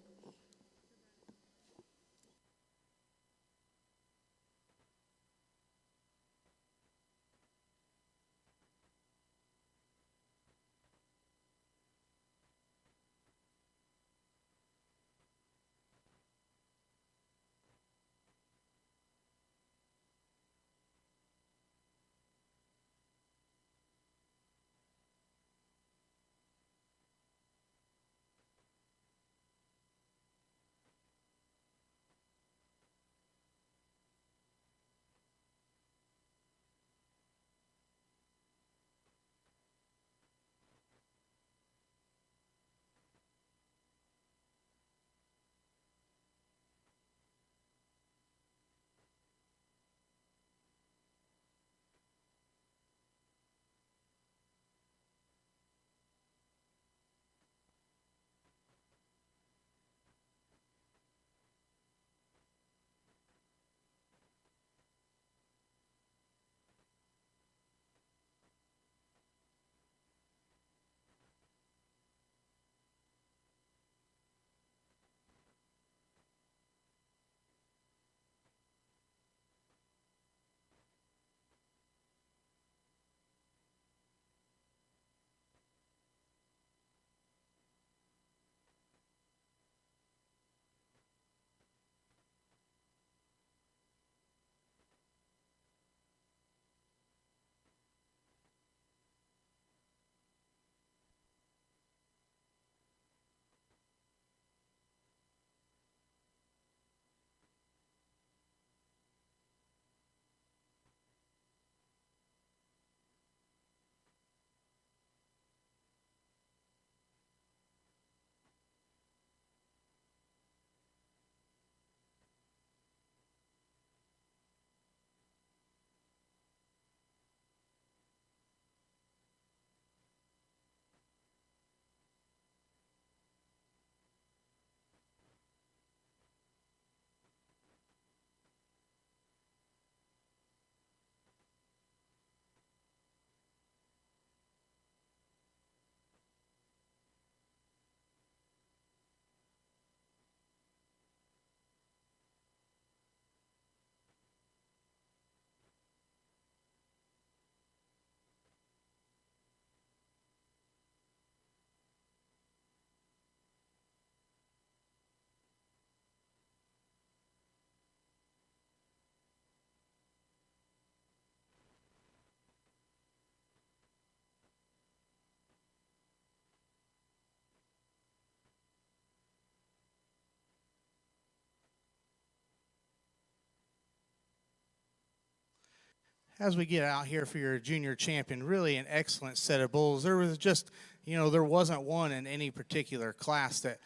As we get out here for your junior champion, really an excellent set of bulls. There was just, there wasn't one in any particular class that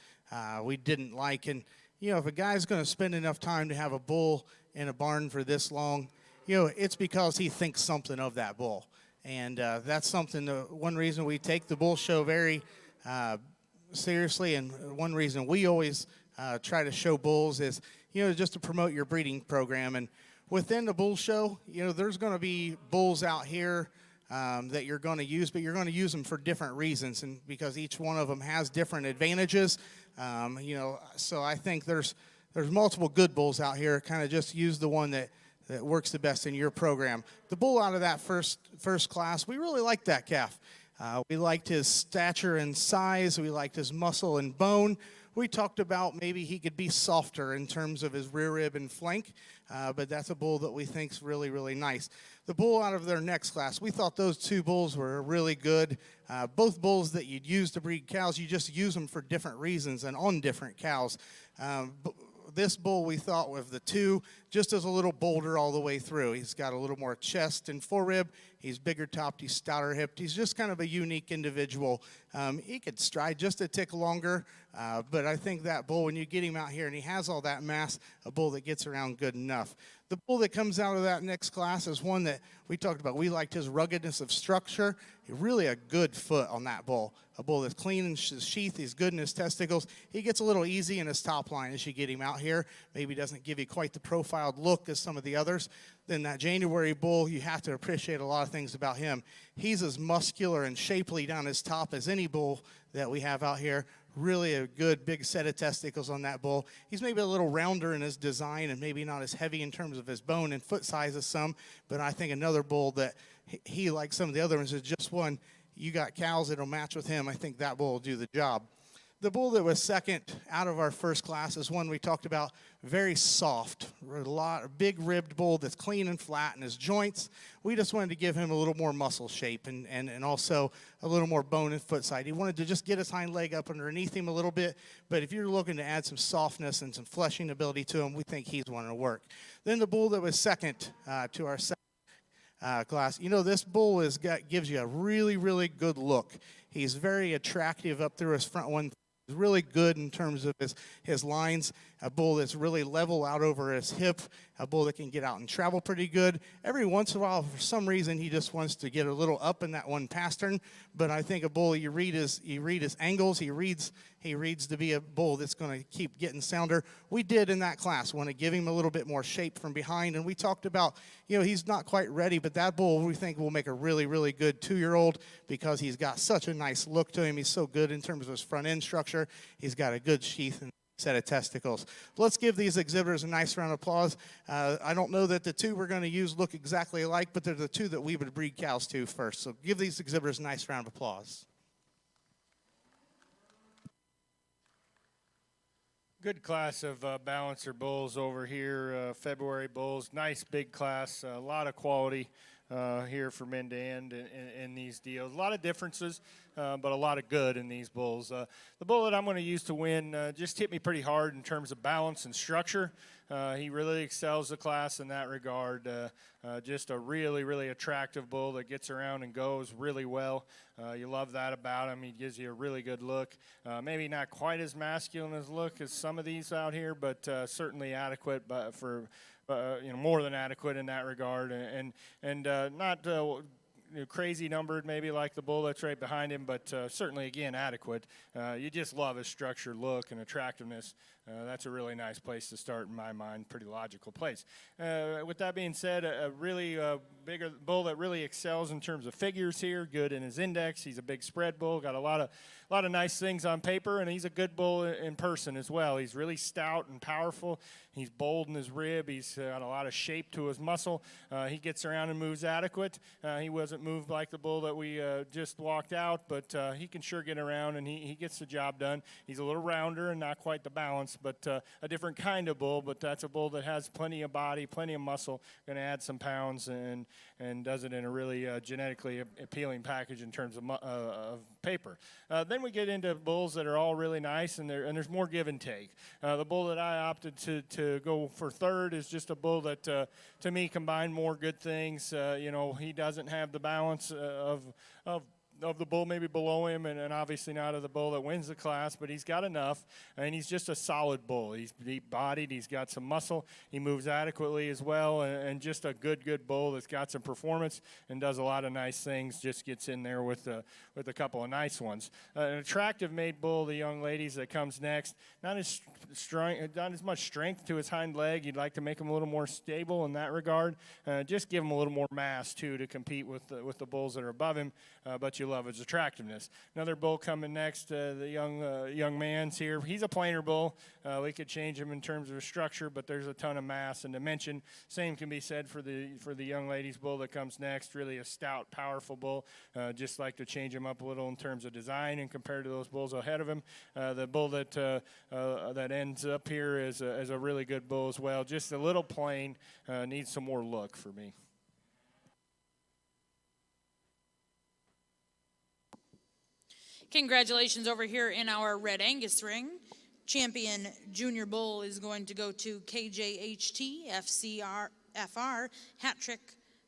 we didn't like. And, if a guy's going to spend enough time to have a bull in a barn for this long, it's because he thinks something of that bull. And that's something, one reason we take the bull show very seriously, and one reason we always try to show bulls is, just to promote your breeding program. And within the bull show, there's going to be bulls out here that you're going to use, but you're going to use them for different reasons, and because each one of them has different advantages. So I think there's multiple good bulls out here. Kind of just use the one that works the best in your program. The bull out of that first class, we really liked that calf. We liked his stature and size. We liked his muscle and bone. We talked about maybe he could be softer in terms of his rear rib and flank, but that's a bull that we think is really, really nice. The bull out of their next class, we thought those two bulls were really good. Both bulls that you'd use to breed cows, you just use them for different reasons and on different cows. This bull we thought of the two just as a little bolder all the way through. He's got a little more chest and forerib. He's bigger topped. He's stouter hipped. He's just kind of a unique individual. He could stride just a tick longer, but I think that bull, when you get him out here and he has all that mass, a bull that gets around good enough. The bull that comes out of that next class is one that we talked about. We liked his ruggedness of structure. Really a good foot on that bull. A bull that's clean in his sheath. He's good in his testicles. He gets a little easy in his top line as you get him out here. Maybe doesn't give you quite the profile profiled look as some of the others. Then that January bull, you have to appreciate a lot of things about him. He's as muscular and shapely down his top as any bull that we have out here. Really a good big set of testicles on that bull. He's maybe a little rounder in his design and maybe not as heavy in terms of his bone and foot size as some, but I think another bull that he like some of the other ones, is just one. You got cows that'll match with him. I think that bull will do the job. The bull that was second out of our first class is one we talked about, very soft, big ribbed bull that's clean and flat in his joints. We just wanted to give him a little more muscle shape and also a little more bone and foot side. He wanted to just get his hind leg up underneath him a little bit, but if you're looking to add some softness and some fleshing ability to him, we think he's one to work. Then the bull that was second to our second class, this bull gives you a really, really good look. He's very attractive up through his front one. Really good in terms of his lines. A bull that's really level out over his hip. A bull that can get out and travel pretty good. Every once in a while, for some reason, he just wants to get a little up in that one pastern. But I think a bull, you read his angles. He reads to be a bull that's going to keep getting sounder. We did in that class want to give him a little bit more shape from behind, and we talked about, he's not quite ready, but that bull we think will make a really, really good 2-year-old because he's got such a nice look to him. He's so good in terms of his front end structure. He's got a good sheath and set of testicles. Let's give these exhibitors a nice round of applause. I don't know that the two we're going to use look exactly alike, but they're the two that we would breed cows to first. So give these exhibitors a nice round of applause.
Good class of balancer bulls over here, February bulls. Nice big class, a lot of quality here from end to end in these deals. A lot of differences, but a lot of good in these bulls. The bull that I'm going to use to win just hit me pretty hard in terms of balance and structure. He really excels the class in that regard. Just a really, really attractive bull that gets around and goes really well. You love that about him. He gives you a really good look. Maybe not quite as masculine as look as some of these out here, but certainly adequate for more than adequate in that regard, and not crazy numbered maybe like the bull that's right behind him, but certainly again adequate. You just love his structure, look, and attractiveness. That's a really nice place to start in my mind. Pretty logical place. With that being said, a really bigger bull that really excels in terms of figures here. Good in his index. He's a big spread bull. Got a lot of nice things on paper, and he's a good bull in person as well. He's really stout and powerful. He's bold in his rib. He's got a lot of shape to his muscle. He gets around and moves adequate. He wasn't moved like the bull that we just walked out, but he can sure get around, and he gets the job done. He's a little rounder and not quite the balance, but a different kind of bull. But that's a bull that has plenty of body, plenty of muscle, going to add some pounds, and does it in a really genetically appealing package in terms of paper. Then we get into bulls that are all really nice, and there's more give and take. The bull that I opted to go for third is just a bull that, to me, combined more good things. He doesn't have the balance of the bull maybe below him, and obviously not of the bull that wins the class, but he's got enough, and he's just a solid bull. He's deep-bodied, he's got some muscle, he moves adequately as well, and just a good bull that's got some performance and does a lot of nice things, just gets in there with a couple of nice ones. An attractive made bull, the young ladies that comes next, not as much strength to his hind leg. You'd like to make him a little more stable in that regard. Just give him a little more mass, too, to compete with the bulls that are above him, but you love his attractiveness. Another bull coming next, the young man's here. He's a plainer bull. We could change him in terms of his structure, but there's a ton of mass and dimension. Same can be said for the young lady's bull that comes next. Really a stout, powerful bull. Just like to change him up a little in terms of design and compared to those bulls ahead of him. The bull that ends up here is a really good bull as well. Just a little plain, needs some more look for me.
Congratulations over here in our Red Angus ring. Champion Junior Bull is going to go to KJHT FR Hat Trick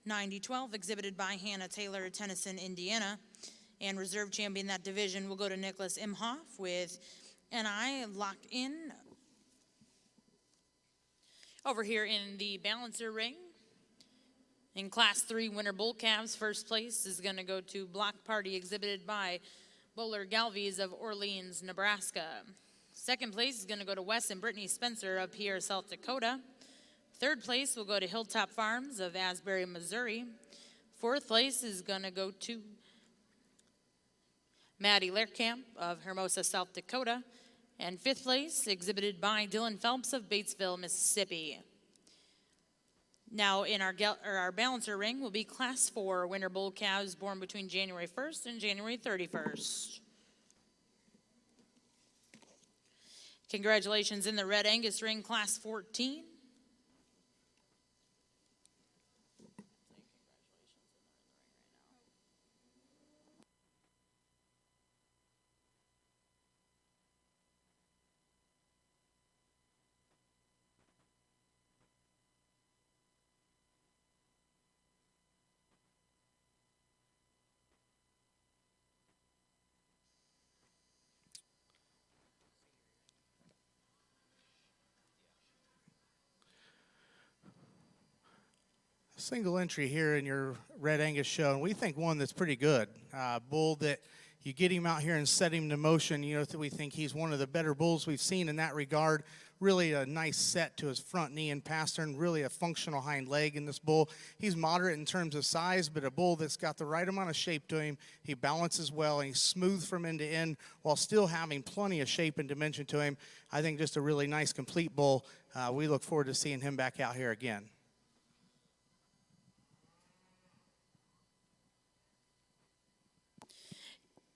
9012, exhibited by Hannah Taylor, Tennyson, Indiana. And reserve champion that division will go to Nicholas Imhoff with NI locked in. Over here in the balancer ring, in Class 3 winter bull calves, first place is going to go to Block Party, exhibited by Bowler Galvies of Orleans, Nebraska. Second place is going to go to Wes and Brittany Spencer of Pierre, South Dakota. Third place will go to Hilltop Farms of Asbury, Missouri. Fourth place is going to go to Maddie Lerkamp of Hermosa, South Dakota. And fifth place, exhibited by Dylan Phelps of Batesville, Mississippi. Now in our balancer ring will be Class 4 winter bull calves born between January 1st and January 31st. Congratulations in the Red Angus ring, Class 14.
Single entry here in your Red Angus show, and we think one that's pretty good. Bull that you get him out here and set him to motion. You know, we think he's one of the better bulls we've seen in that regard. Really a nice set to his front knee and pastern, really a functional hind leg in this bull. He's moderate in terms of size, but a bull that's got the right amount of shape to him. He balances well, and he's smooth from end to end while still having plenty of shape and dimension to him. I think just a really nice, complete bull. We look forward to seeing him back out here again.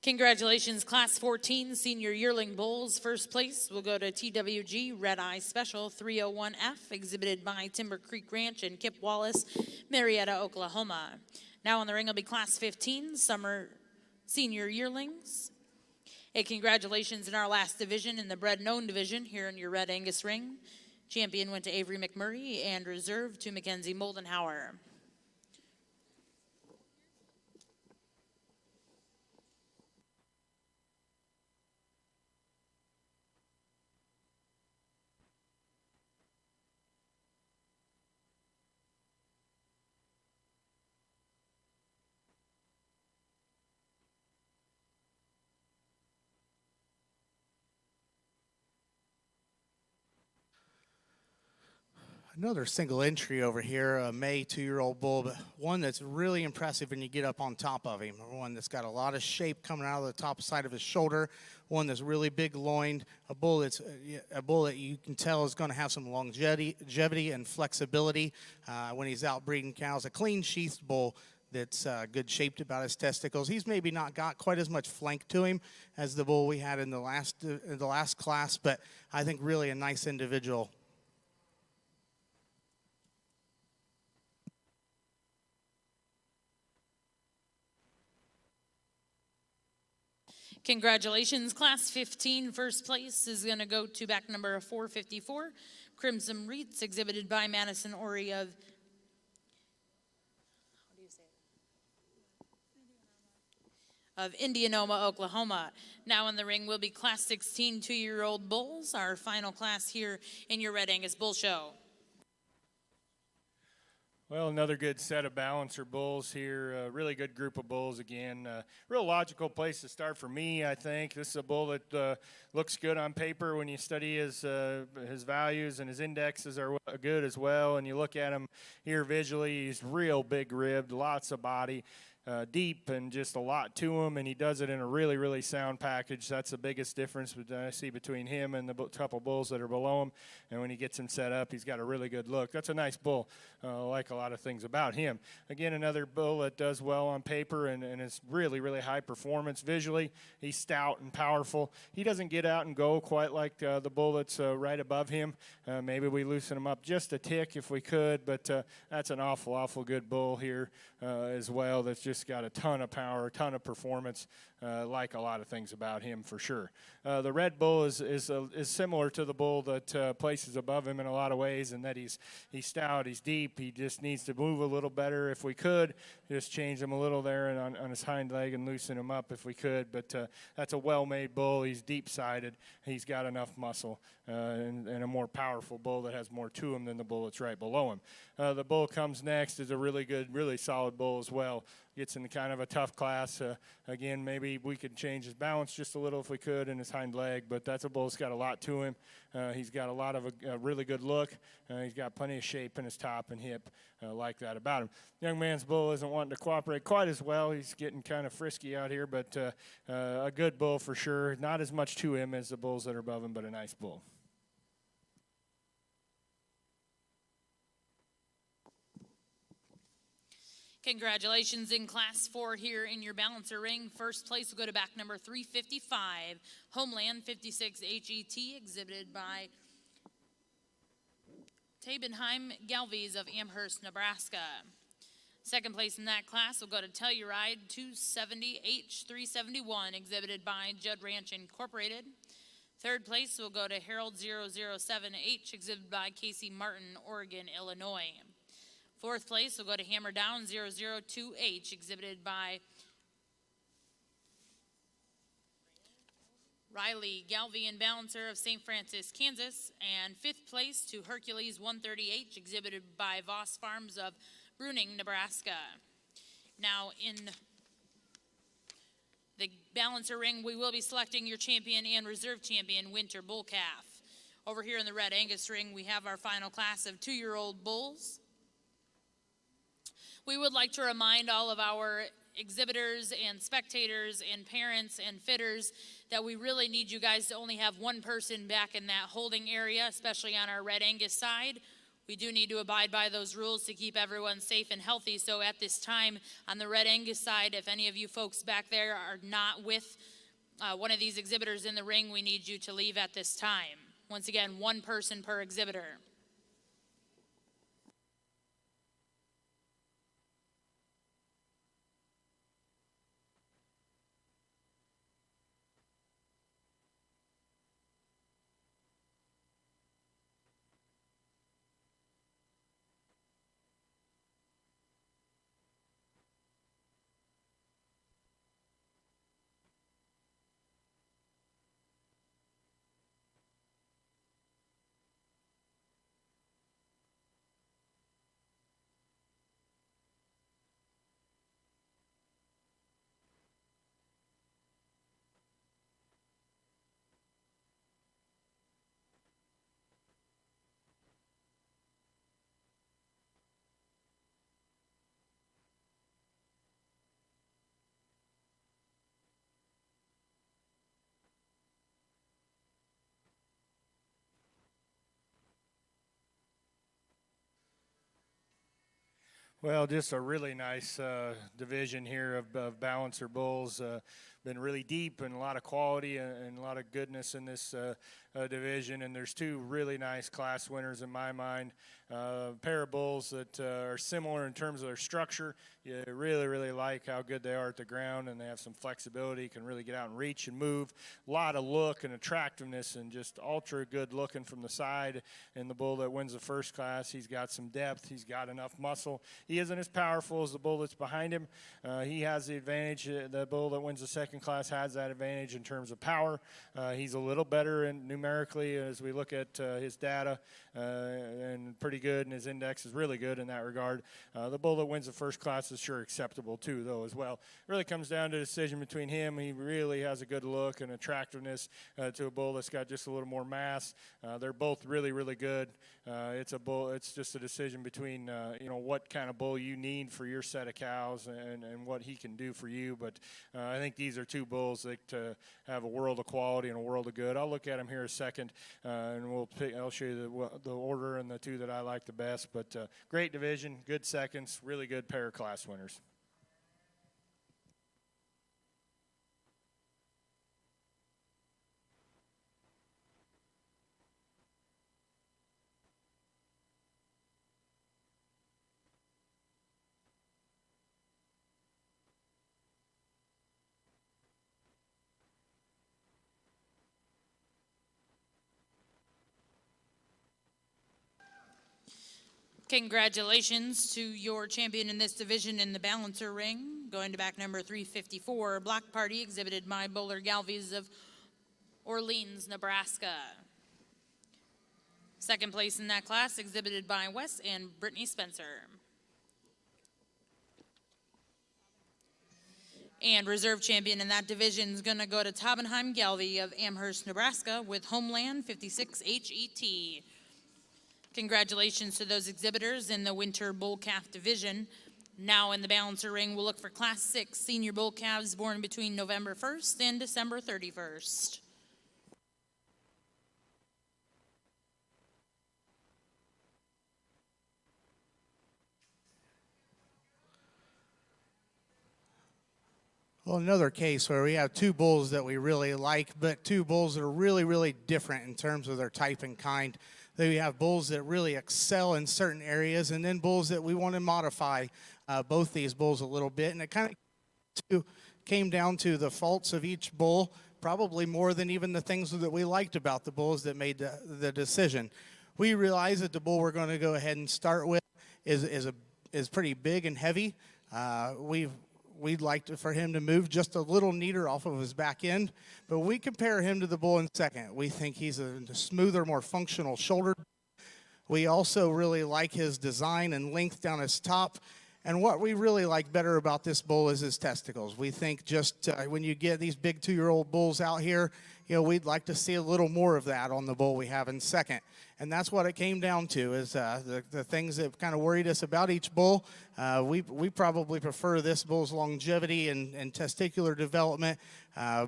Congratulations, Class 14 Senior Yearling Bulls. First place will go to TWG Red Eye Special 301F, exhibited by Timber Creek Ranch and Kip Wallace, Marietta, Oklahoma. Now on the ring will be Class 15 Summer Senior Yearlings. A congratulations in our last division, in the Bred Known division, here in your Red Angus ring. Champion went to Avery McMurray and reserve to Mackenzie Moldenhauer.
Another single entry over here, a May 2-year-old bull, but one that's really impressive when you get up on top of him. One that's got a lot of shape coming out of the top side of his shoulder. One that's really big loined. A bull that you can tell is going to have some longevity and flexibility when he's out breeding cows. A clean sheathed bull that's good shaped about his testicles. He's maybe not got quite as much flank to him as the bull we had in the last class, but I think really a nice individual.
Congratulations, Class 15. First place is going to go to back number 454, Crimson Reeds, exhibited by Madison Ori of Indianoma, Oklahoma. Now in the ring will be Class 16 2-year-old bulls, our final class here in your Red Angus Bull Show.
Well, another good set of balancer bulls here. A really good group of bulls again. Real logical place to start for me, I think. This is a bull that looks good on paper when you study his values, and his indexes are good as well. And you look at him here visually, he's real big ribbed, lots of body. Deep and just a lot to him, and he does it in a really, really sound package. That's the biggest difference I see between him and the couple bulls that are below him. And when he gets him set up, he's got a really good look. That's a nice bull. I like a lot of things about him. Again, another bull that does well on paper and is really, really high performance visually. He's stout and powerful. He doesn't get out and go quite like the bull that's right above him. Maybe we loosen him up just a tick if we could, but that's an awful, awful good bull here as well. That's just got a ton of power, a ton of performance, like a lot of things about him for sure. The red bull is similar to the bull that places above him in a lot of ways, in that he's stout, he's deep, he just needs to move a little better if we could. Just change him a little there and on his hind leg and loosen him up if we could. But that's a well-made bull. He's deep-sided. He's got enough muscle and a more powerful bull that has more to him than the bull that's right below him. The bull comes next is a really good, really solid bull as well. gets in kind of a tough class. Again, maybe we could change his balance just a little if we could and his hind leg, but that's a bull that's got a lot to him. He's got a lot of a really good look. He's got plenty of shape in his top and hip, like that about him. Young man's bull isn't wanting to cooperate quite as well. He's getting kind of frisky out here, but a good bull for sure. Not as much to him as the bulls that are above him, but a nice bull.
Congratulations in Class 4 here in your balancer ring. First place will go to back number 355, Homeland 56 HET, exhibited by Tabenheim Galvies of Amherst, Nebraska. Second place in that class will go to Telluride 270H371, exhibited by Judd Ranch Incorporated. Third place will go to Herald 007H, exhibited by Casey Martin, Oregon, Illinois. Fourth place will go to Hammer Down 002H, exhibited by Riley Galvey and Balancer of St. Francis, Kansas. And fifth place to Hercules 130H, exhibited by Voss Farms of Bruning, Nebraska. Now in the balancer ring, we will be selecting your champion and reserve champion winter bull calf. Over here in the red Angus ring, we have our final class of 2-year-old bulls. We would like to remind all of our exhibitors and spectators and parents and fitters that we really need you guys to only have one person back in that holding area, especially on our red Angus side. We do need to abide by those rules to keep everyone safe and healthy. So at this time, on the red Angus side, if any of you folks back there are not with one of these exhibitors in the ring, we need you to leave at this time. Once again, one person per exhibitor.
Well, just a really nice division here of balancer bulls. Been really deep and a lot of quality and a lot of goodness in this division. And there's two really nice class winners in my mind. A pair of bulls that are similar in terms of their structure. You really, really like how good they are at the ground, and they have some flexibility, can really get out and reach and move. A lot of look and attractiveness and just ultra good looking from the side. And the bull that wins the first class, he's got some depth. He's got enough muscle. He isn't as powerful as the bull that's behind him. He has the advantage. The bull that wins the second class has that advantage in terms of power. He's a little better in numerically as we look at his data, and pretty good, and his index is really good in that regard. The bull that wins the first class is sure acceptable too, though, as well. It really comes down to a decision between him. He really has a good look and attractiveness to a bull that's got just a little more mass. They're both really, really good. It's a bull. It's just a decision between what kind of bull you need for your set of cows and what he can do for you. But I think these are two bulls that have a world of quality and a world of good. I'll look at them here a second, and I'll show you the order and the two that I like the best. But great division, good seconds, really good pair of class winners.
Congratulations to your champion in this division in the balancer ring. Going to back number 354, Block Party, exhibited by Bowler Galvies of Orleans, Nebraska. Second place in that class, exhibited by Wes and Brittany Spencer. And reserve champion in that division is going to go to Taubenheim Galvey of Amherst, Nebraska with Homeland 56 HET. Congratulations to those exhibitors in the Winter Bull Calf division. Now in the balancer ring, we'll look for Class 6 senior bull calves born between November 1st and December 31st.
Well, another case where we have two bulls that we really like, but two bulls that are really, really different in terms of their type and kind. Then we have bulls that really excel in certain areas, and then bulls that we want to modify both these bulls a little bit. And it kind of came down to the faults of each bull, probably more than even the things that we liked about the bulls that made the decision. We realized that the bull we're going to go ahead and start with is pretty big and heavy. We'd like for him to move just a little neater off of his back end. But when we compare him to the bull in second, we think he's a smoother, more functional shoulder. We also really like his design and length down his top. And what we really like better about this bull is his testicles. We think just when you get these big 2-year-old bulls out here, we'd like to see a little more of that on the bull we have in second. And that's what it came down to is the things that kind of worried us about each bull. We probably prefer this bull's longevity and testicular development.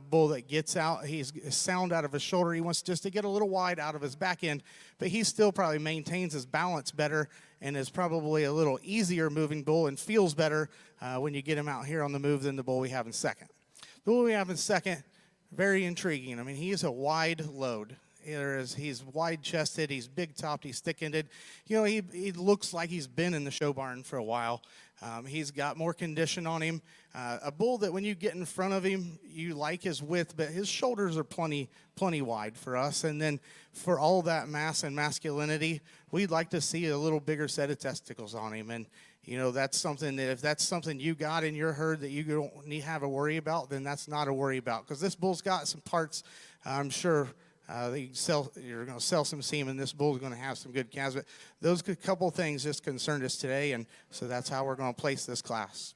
Bull that gets out, he's sound out of his shoulder. He wants just to get a little wide out of his back end, but he still probably maintains his balance better and is probably a little easier moving bull and feels better when you get him out here on the move than the bull we have in second. The bull we have in second, very intriguing. I mean, he is a wide load. He's wide-chested, he's big-topped, he's thick-ended. He looks like he's been in the show barn for a while. He's got more condition on him. A bull that when you get in front of him, you like his width, but his shoulders are plenty wide for us. And then for all that mass and masculinity, we'd like to see a little bigger set of testicles on him. And that's something that if that's something you got in your herd that you don't need to have a worry about, then that's not a worry about. Because this bull's got some parts, I'm sure, you're going to sell some semen. This bull's going to have some good calves. But those couple things just concerned us today, and so that's how we're going to place this class.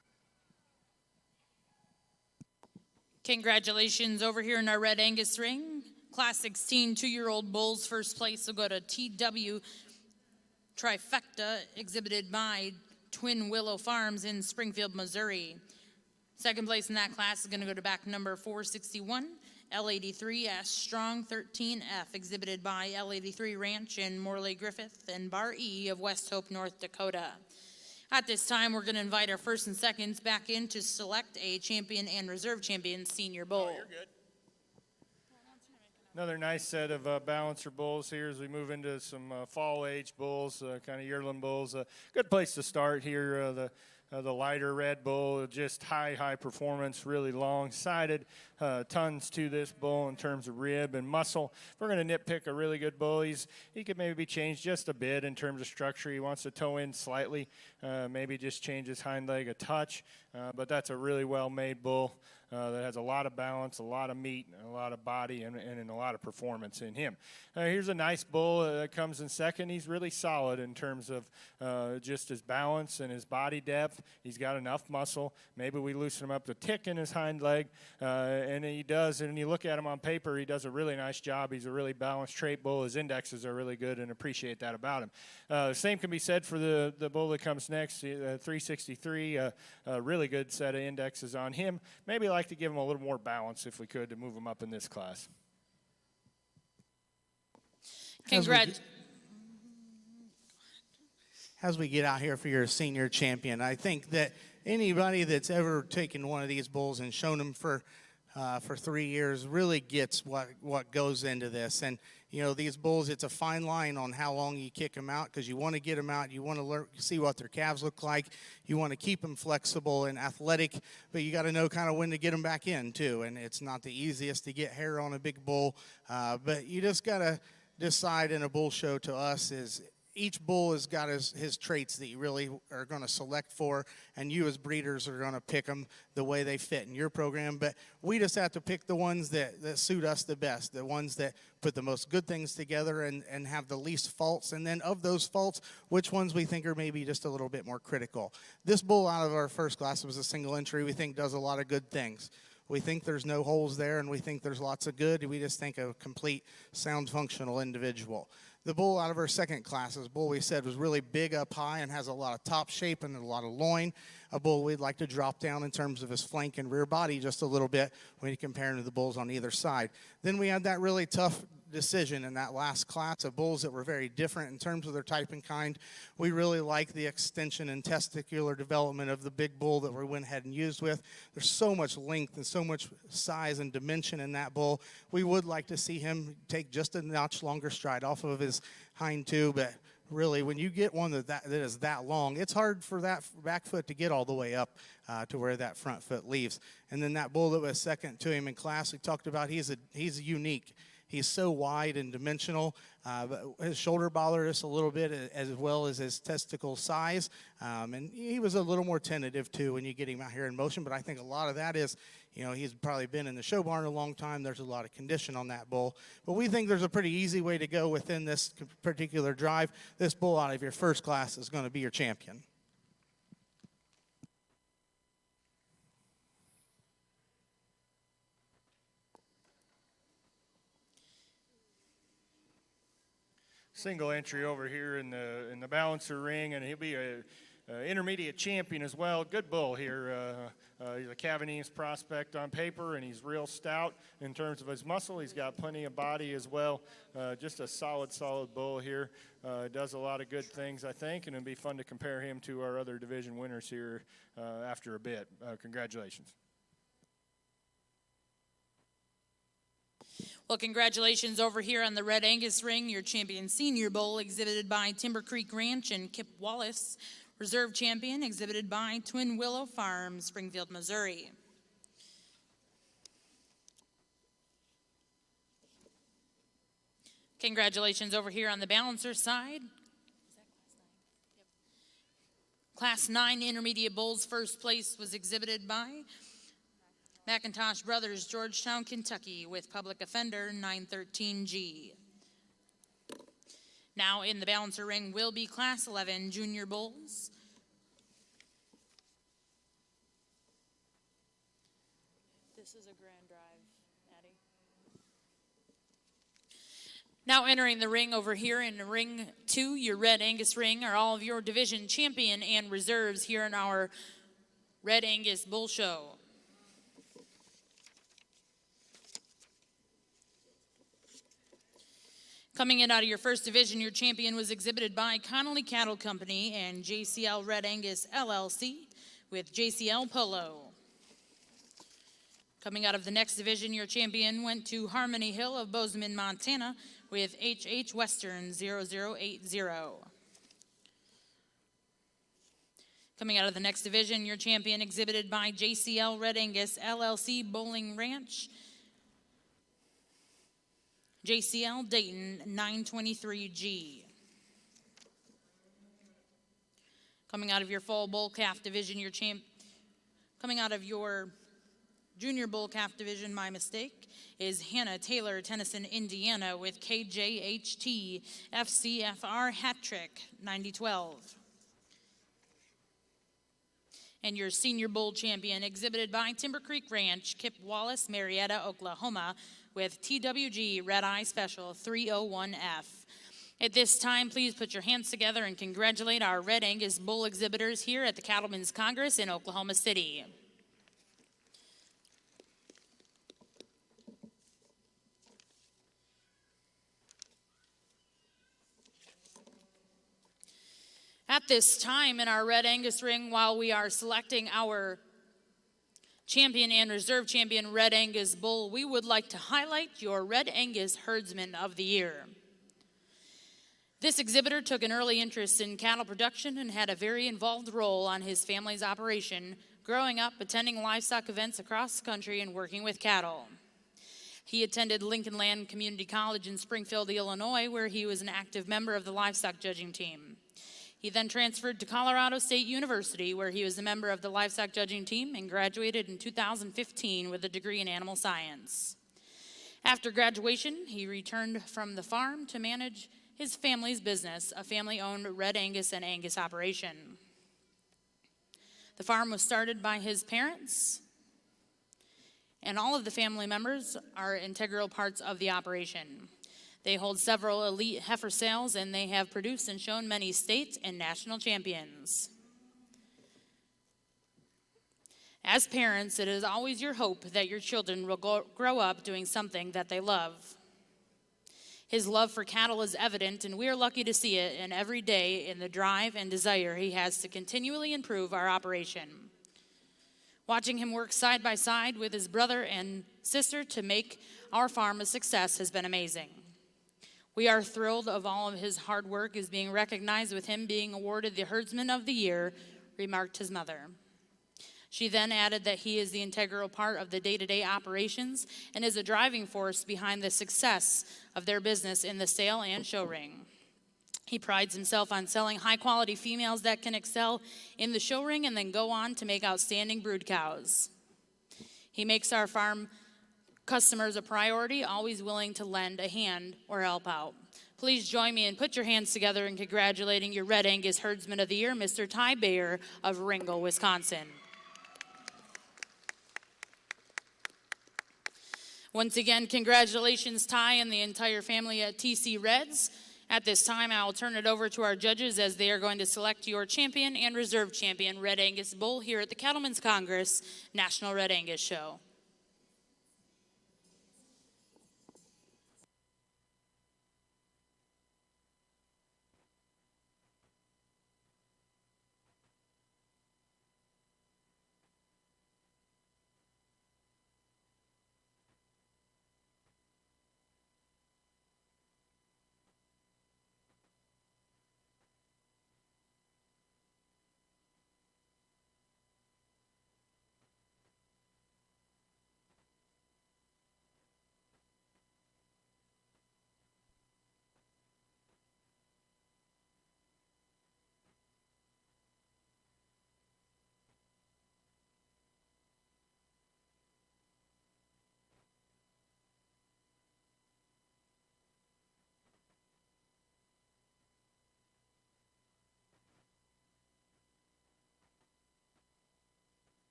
Congratulations over here in our Red Angus ring. Class 16 2-year-old bulls. First place will go to TW Trifecta, exhibited by Twin Willow Farms in Springfield, Missouri. Second place in that class is going to go to back number 461. L83 S Strong 13F, exhibited by L83 Ranch in Morley Griffith and Bar E of West Hope, North Dakota. At this time, we're going to invite our first and seconds back in to select a champion and reserve champion senior bull.
Oh, you're good. Another nice set of balancer bulls here as we move into some fall age bulls, kind of yearling bulls. Good place to start here. The lighter red bull, just high performance, really long-sided. Tons to this bull in terms of rib and muscle. If we're going to nitpick a really good bull, he could maybe be changed just a bit in terms of structure. He wants to toe in slightly, maybe just change his hind leg a touch. But that's a really well-made bull that has a lot of balance, a lot of meat, and a lot of body, and a lot of performance in him. Here's a nice bull that comes in second. He's really solid in terms of just his balance and his body depth. He's got enough muscle. Maybe we loosen him up the tick in his hind leg, and he does. And you look at him on paper, he does a really nice job. He's a really balanced trait bull. His indexes are really good, and appreciate that about him. The same can be said for the bull that comes next, 363. Really good set of indexes on him. Maybe like to give him a little more balance if we could to move him up in this class.
Congrats.
As we get out here for your senior champion, I think that anybody that's ever taken one of these bulls and shown them for 3 years really gets what goes into this. And these bulls, it's a fine line on how long you kick them out, because you want to get them out, you want to see what their calves look like, you want to keep them flexible and athletic, but you got to know kind of when to get them back in too. And it's not the easiest to get hair on a big bull, but you just got to decide in a bull show to us is each bull has got his traits that you really are going to select for, and you as breeders are going to pick them the way they fit in your program. But we just have to pick the ones that suit us the best, the ones that put the most good things together and have the least faults. And then of those faults, which ones we think are maybe just a little bit more critical. This bull out of our first class was a single entry, we think does a lot of good things. We think there's no holes there, and we think there's lots of good. We just think a complete, sound, functional individual. The bull out of our second class, this bull we said was really big up high and has a lot of top shape and a lot of loin. A bull we'd like to drop down in terms of his flank and rear body just a little bit when you compare him to the bulls on either side. Then we had that really tough decision in that last class of bulls that were very different in terms of their type and kind. We really like the extension and testicular development of the big bull that we went ahead and used with. There's so much length and so much size and dimension in that bull. We would like to see him take just a notch longer stride off of his hind two, but really when you get one that is that long, it's hard for that back foot to get all the way up to where that front foot leaves. And then that bull that was second to him in class, we talked about he's unique. He's so wide and dimensional, but his shoulder bothered us a little bit as well as his testicle size. And he was a little more tentative too when you get him out here in motion, but I think a lot of that is, he's probably been in the show barn a long time. There's a lot of condition on that bull. But we think there's a pretty easy way to go within this particular drive. This bull out of your first class is going to be your champion.
Single entry over here in the balancer ring, and he'll be a intermediate champion as well. Good bull here. He's a Cavanese prospect on paper, and he's real stout in terms of his muscle. He's got plenty of body as well. Just a solid bull here. Does a lot of good things, I think, and it'll be fun to compare him to our other division winners here after a bit. Congratulations.
Well, congratulations over here on the Red Angus ring, your champion senior bull exhibited by Timber Creek Ranch and Kip Wallace. Reserve champion exhibited by Twin Willow Farm, Springfield, Missouri. Congratulations over here on the balancer side. Class 9 intermediate bulls first place was exhibited by McIntosh Brothers, Georgetown, Kentucky, with public offender 913G. Now in the balancer ring will be Class 11 junior bulls. This is a grand drive, Addie. Now entering the ring over here in ring 2, your Red Angus ring, are all of your division champion and reserves here in our Red Angus Bull Show. Coming in out of your first division, your champion was exhibited by Connolly Cattle Company and JCL Red Angus LLC with JCL Polo. Coming out of the next division, your champion went to Harmony Hill of Bozeman, Montana with HH Western 0080. Coming out of the next division, your champion exhibited by JCL Red Angus LLC Bowling Ranch, JCL Dayton 923G. Coming out of your full bull calf division, coming out of your junior bull calf division, my mistake, is Hannah Taylor, Tennyson, Indiana, with KJHT FCFR Hat Trick 9012. And your senior bull champion exhibited by Timber Creek Ranch, Kip Wallace, Marietta, Oklahoma, with TWG Red Eye Special 301F. At this time, please put your hands together and congratulate our Red Angus bull exhibitors here at the Cattlemen's Congress in Oklahoma City. At this time in our Red Angus ring, while we are selecting our champion and reserve champion Red Angus bull, we would like to highlight your Red Angus Herdsman of the Year. This exhibitor took an early interest in cattle production and had a very involved role on his family's operation, growing up, attending livestock events across the country, and working with cattle. He attended Lincoln Land Community College in Springfield, Illinois, where he was an active member of the livestock judging team. He then transferred to Colorado State University, where he was a member of the livestock judging team and graduated in 2015 with a degree in animal science. After graduation, he returned from the farm to manage his family's business, a family-owned Red Angus and Angus operation. The farm was started by his parents, and all of the family members are integral parts of the operation. They hold several elite heifer sales, and they have produced and shown many state and national champions. As parents, it is always your hope that your children will grow up doing something that they love. His love for cattle is evident, and we are lucky to see it in every day in the drive and desire he has to continually improve our operation. Watching him work side by side with his brother and sister to make our farm a success has been amazing. We are thrilled of all of his hard work is being recognized, with him being awarded the Herdsman of the Year, remarked his mother. She then added that he is the integral part of the day-to-day operations and is a driving force behind the success of their business in the sale and show ring. He prides himself on selling high-quality females that can excel in the show ring and then go on to make outstanding brood cows. He makes our farm customers a priority, always willing to lend a hand or help out. Please join me and put your hands together in congratulating your Red Angus Herdsman of the Year, Mr. Ty Bayer of Ringgold, Wisconsin. Once again, congratulations, Ty, and the entire family at TC Reds. At this time, I will turn it over to our judges as they are going to select your champion and reserve champion Red Angus bull here at the Cattlemen's Congress National Red Angus Show.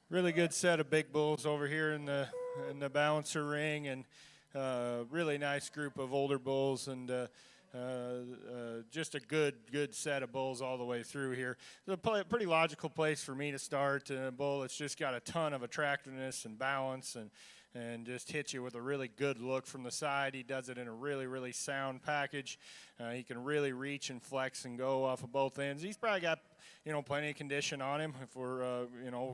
really good set of big bulls over here in the balancer ring, and really nice group of older bulls, and just a good set of bulls all the way through here. It's a pretty logical place for me to start. A bull that's just got a ton of attractiveness and balance, and just hits you with a really good look from the side. He does it in a really sound package. He can really reach and flex and go off of both ends. He's probably got plenty of condition on him if we're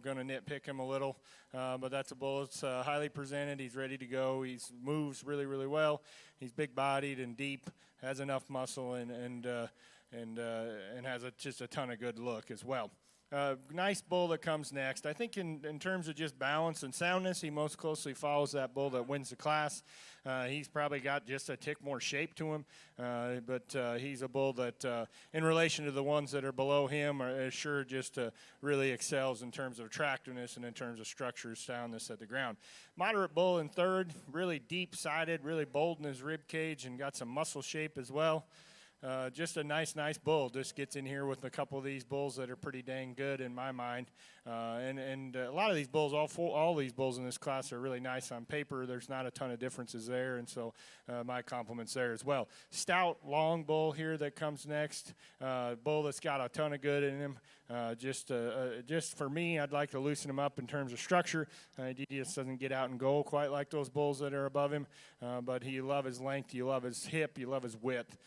going to nitpick him a little. But that's a bull that's highly presented. He's ready to go. He moves really well. He's big-bodied and deep, has enough muscle, and has just a ton of good look as well. Nice bull that comes next. I think in terms of just balance and soundness, he most closely follows that bull that wins the class. He's probably got just a tick more shape to him, but he's a bull that, in relation to the ones that are below him, are sure just really excels in terms of attractiveness and in terms of structure, soundness at the ground. Moderate bull in third, really deep-sided, really bold in his rib cage, and got some muscle shape as well. Just a nice bull. Just gets in here with a couple of these bulls that are pretty dang good in my mind. And a lot of these bulls, all these bulls in this class are really nice on paper. There's not a ton of differences there, and so my compliments there as well. Stout, long bull here that comes next. Bull that's got a ton of good in him. Just for me, I'd like to loosen him up in terms of structure. He just doesn't get out and go quite like those bulls that are above him, but you love his length, you love his hip, you love his width.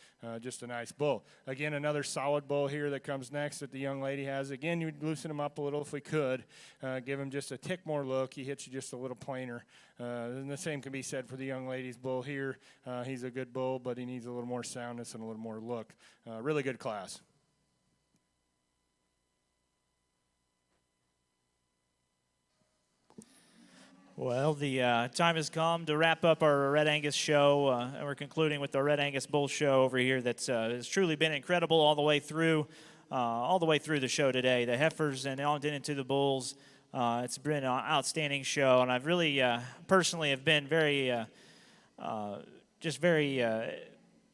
Just a nice bull. Again, another solid bull here that comes next that the young lady has. Again, you'd loosen him up a little if we could. Give him just a tick more look. He hits you just a little plainer. And the same can be said for the young lady's bull here. He's a good bull, but he needs a little more soundness and a little more look. Really good class.
Well, the time has come to wrap up our Red Angus show, and we're concluding with the Red Angus Bull Show over here. That's has truly been incredible all the way through the show today. The heifers and on into the bulls. It's been an outstanding show, and I've really personally have been very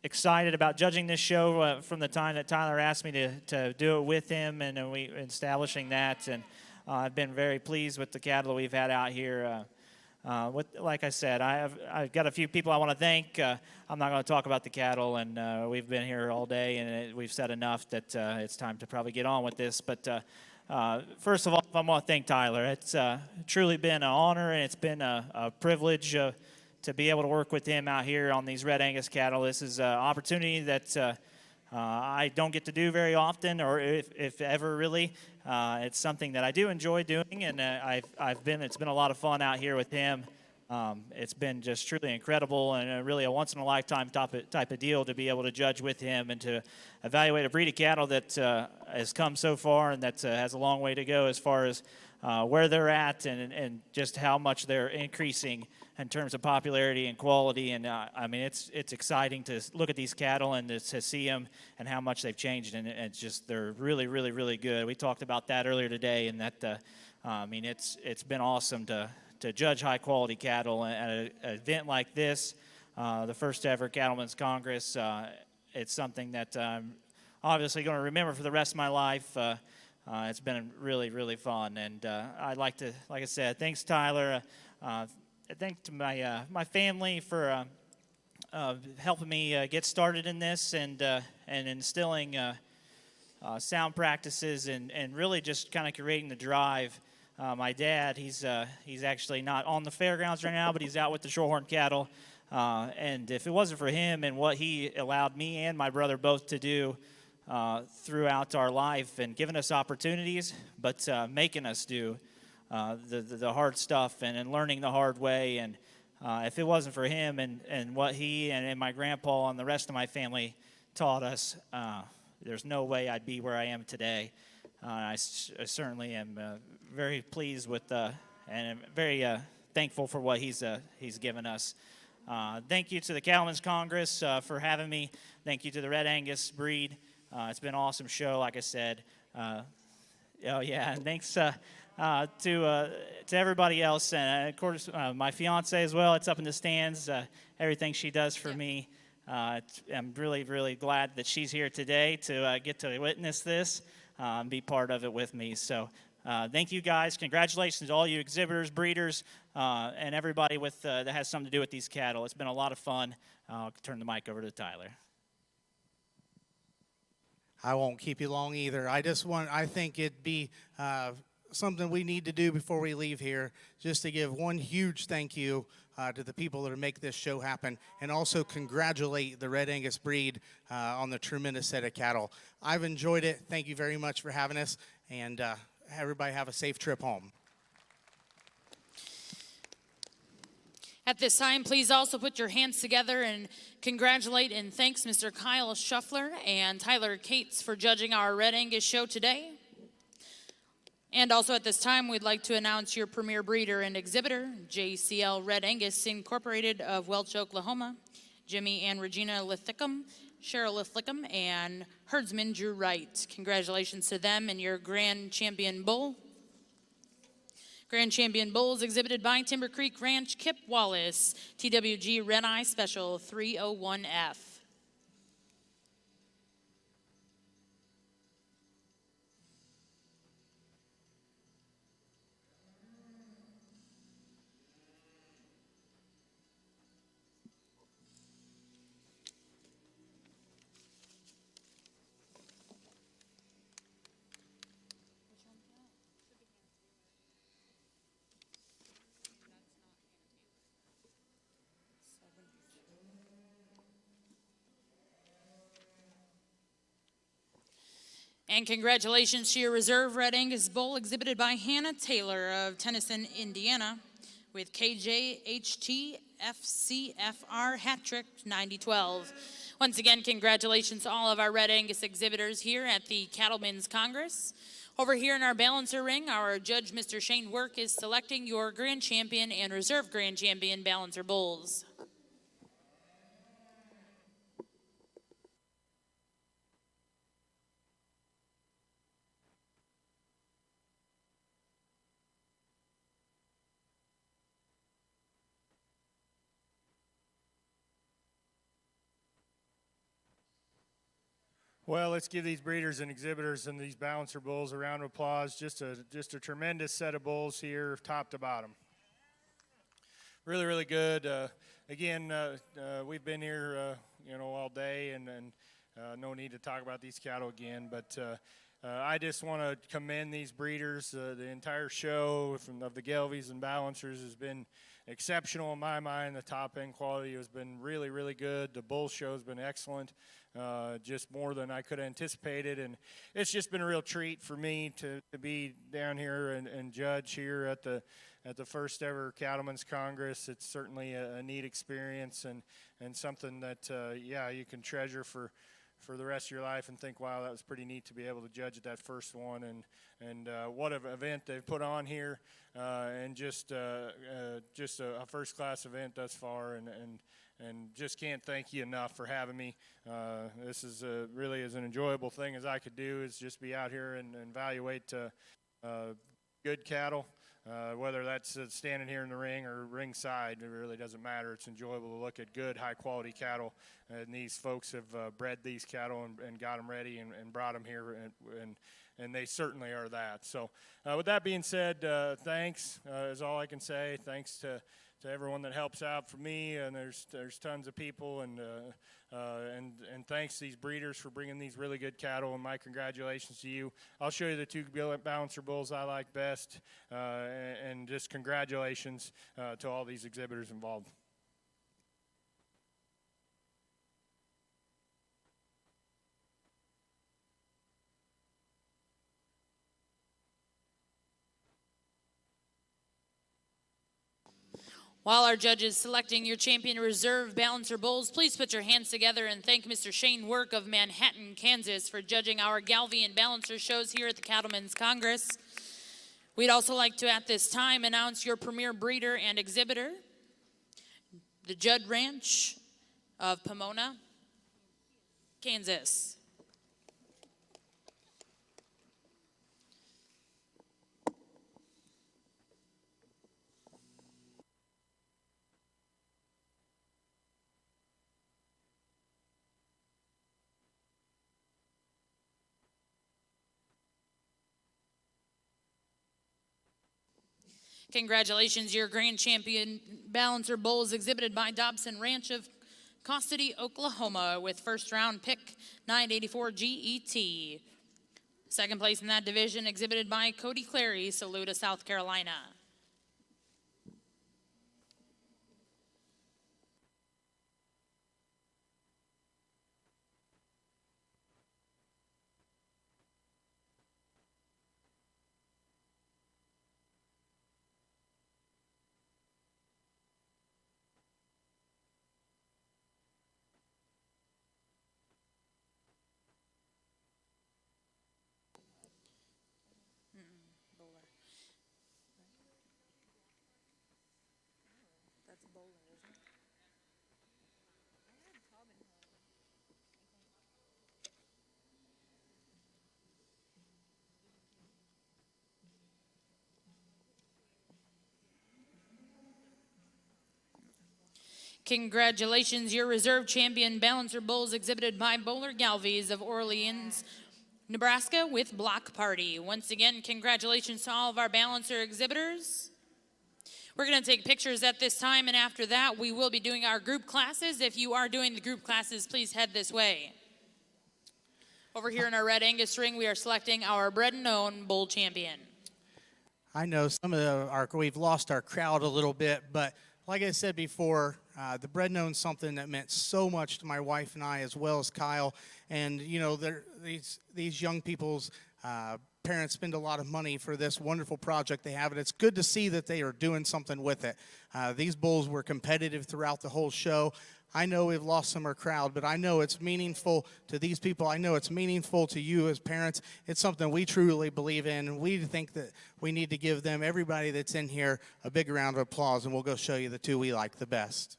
excited about judging this show from the time that Tyler asked me to do it with him, and we establishing that. And I've been very pleased with the cattle we've had out here. Like I said, I've got a few people I want to thank. I'm not going to talk about the cattle, and we've been here all day, and we've said enough that it's time to probably get on with this. But first of all, I want to thank Tyler. It's truly been an honor, and it's been a privilege to be able to work with him out here on these Red Angus cattle. This is an opportunity that I don't get to do very often, or if ever really. It's something that I do enjoy doing, and it's been a lot of fun out here with him. It's been just truly incredible, and really a once-in-a-lifetime type of deal to be able to judge with him and to evaluate a breed of cattle that has come so far and that has a long way to go as far as where they're at and just how much they're increasing in terms of popularity and quality. And I mean, it's exciting to look at these cattle and to see them and how much they've changed. And it's just, they're really good. We talked about that earlier today, and that I mean, it's been awesome to judge high quality cattle at an event like this, the first ever Cattlemen's Congress. It's something that I'm obviously going to remember for the rest of my life. It's been really fun, and I'd like to, like I said, thanks Tyler. Thanks to my family for helping me get started in this and instilling sound practices and really just kind of creating the drive. My dad, he's actually not on the fairgrounds right now, but he's out with the Shorthorn cattle. And if it wasn't for him and what he allowed me and my brother both to do throughout our life and giving us opportunities, but making us do the hard stuff and learning the hard way. And if it wasn't for him and what he and my grandpa and the rest of my family taught us, there's no way I'd be where I am today. I certainly am very pleased with and I'm very thankful for what he's given us. Thank you to the Cattlemen's Congress for having me. Thank you to the Red Angus breed. It's been an awesome show, like I said. And thanks to everybody else, and of course my fiance as well. It's up in the stands. Everything she does for me. I'm really glad that she's here today to get to witness this and be part of it with me. So Thank you guys. Congratulations to all you exhibitors, breeders, and everybody that has something to do with these cattle. It's been a lot of fun. I'll turn the mic over to Tyler.
I won't keep you long either. I think it'd be something we need to do before we leave here, just to give one huge thank you to the people that make this show happen, and also congratulate the Red Angus breed on the tremendous set of cattle. I've enjoyed it. Thank you very much for having us, and everybody have a safe trip home.
At this time, please also put your hands together and congratulate and thanks Mr. Kyle Shuffler and Tyler Cates for judging our Red Angus show today. And also at this time, we'd like to announce your premier breeder and exhibitor, JCL Red Angus Incorporated of Welch, Oklahoma, Jimmy and Regina Lithicum, Cheryl Lithicum, and herdsman Drew Wright. Congratulations to them and your Grand Champion Bull. Grand Champion Bulls exhibited by Timber Creek Ranch, Kip Wallace, TWG Red Eye Special 301F. And congratulations to your reserve Red Angus Bull exhibited by Hannah Taylor of Tennyson, Indiana, with KJHT FCFR hat trick 9012. Once again, congratulations to all of our Red Angus exhibitors here at the Cattlemen's Congress. Over here in our balancer ring, our judge, Mr. Shane Work, is selecting your Grand Champion and Reserve Grand Champion balancer bulls.
Well, let's give these breeders and exhibitors and these balancer bulls a round of applause. Just a tremendous set of bulls here, top to bottom. Really, really good. Again, we've been here, all day, and no need to talk about these cattle again. But I just want to commend these breeders. The entire show of the Gelvies and balancers has been exceptional in my mind. The top end quality has been really, really good. The bull show has been excellent. Just more than I could have anticipated, and it's just been a real treat for me to be down here and judge here at the first ever Cattlemen's Congress. It's certainly a neat experience and something that you can treasure for the rest of your life and think, wow, that was pretty neat to be able to judge at that first one, and what an event they've put on here, and just a first class event thus far, and just can't thank you enough for having me. This is really as an enjoyable thing as I could do, is just be out here and evaluate good cattle, whether that's standing here in the ring or ringside. It really doesn't matter. It's enjoyable to look at good, high-quality cattle, and these folks have bred these cattle and got them ready and brought them here, and they certainly are that. So with that being said, thanks is all I can say. Thanks to everyone that helps out for me, and there's tons of people, and thanks to these breeders for bringing these really good cattle, and my congratulations to you. I'll show you the two balancer bulls I like best, and just congratulations to all these exhibitors involved.
While our judges selecting your champion reserve balancer bulls, please put your hands together and thank Mr. Shane Work of Manhattan, Kansas for judging our Galvey and balancer shows here at the Cattlemen's Congress. We'd also like to at this time announce your premier breeder and exhibitor, the Judd Ranch of Pomona, Kansas. Congratulations, your grand champion balancer bull is exhibited by Dobson Ranch of Costity, Oklahoma, with first round pick 984 GET. Second place in that division exhibited by Cody Clary, Saluda, South Carolina. Congratulations, your reserve champion balancer bulls exhibited by Bowler Galvies of Orleans, Nebraska with Block Party. Once again, congratulations to all of our balancer exhibitors. We're going to take pictures at this time, and after that, we will be doing our group classes. If you are doing the group classes, please head this way. Over here in our Red Angus ring, we are selecting our bred and known bull champion.
I know we've lost our crowd a little bit, but like I said before, the bred known's something that meant so much to my wife and I, as well as Kyle. And you know, these young people's parents spend a lot of money for this wonderful project they have, and it's good to see that they are doing something with it. These bulls were competitive throughout the whole show. I know we've lost some of our crowd, but I know it's meaningful to these people. I know it's meaningful to you as parents. It's something we truly believe in, and we think that we need to give them, everybody that's in here, a big round of applause, and we'll go show you the two we like the best.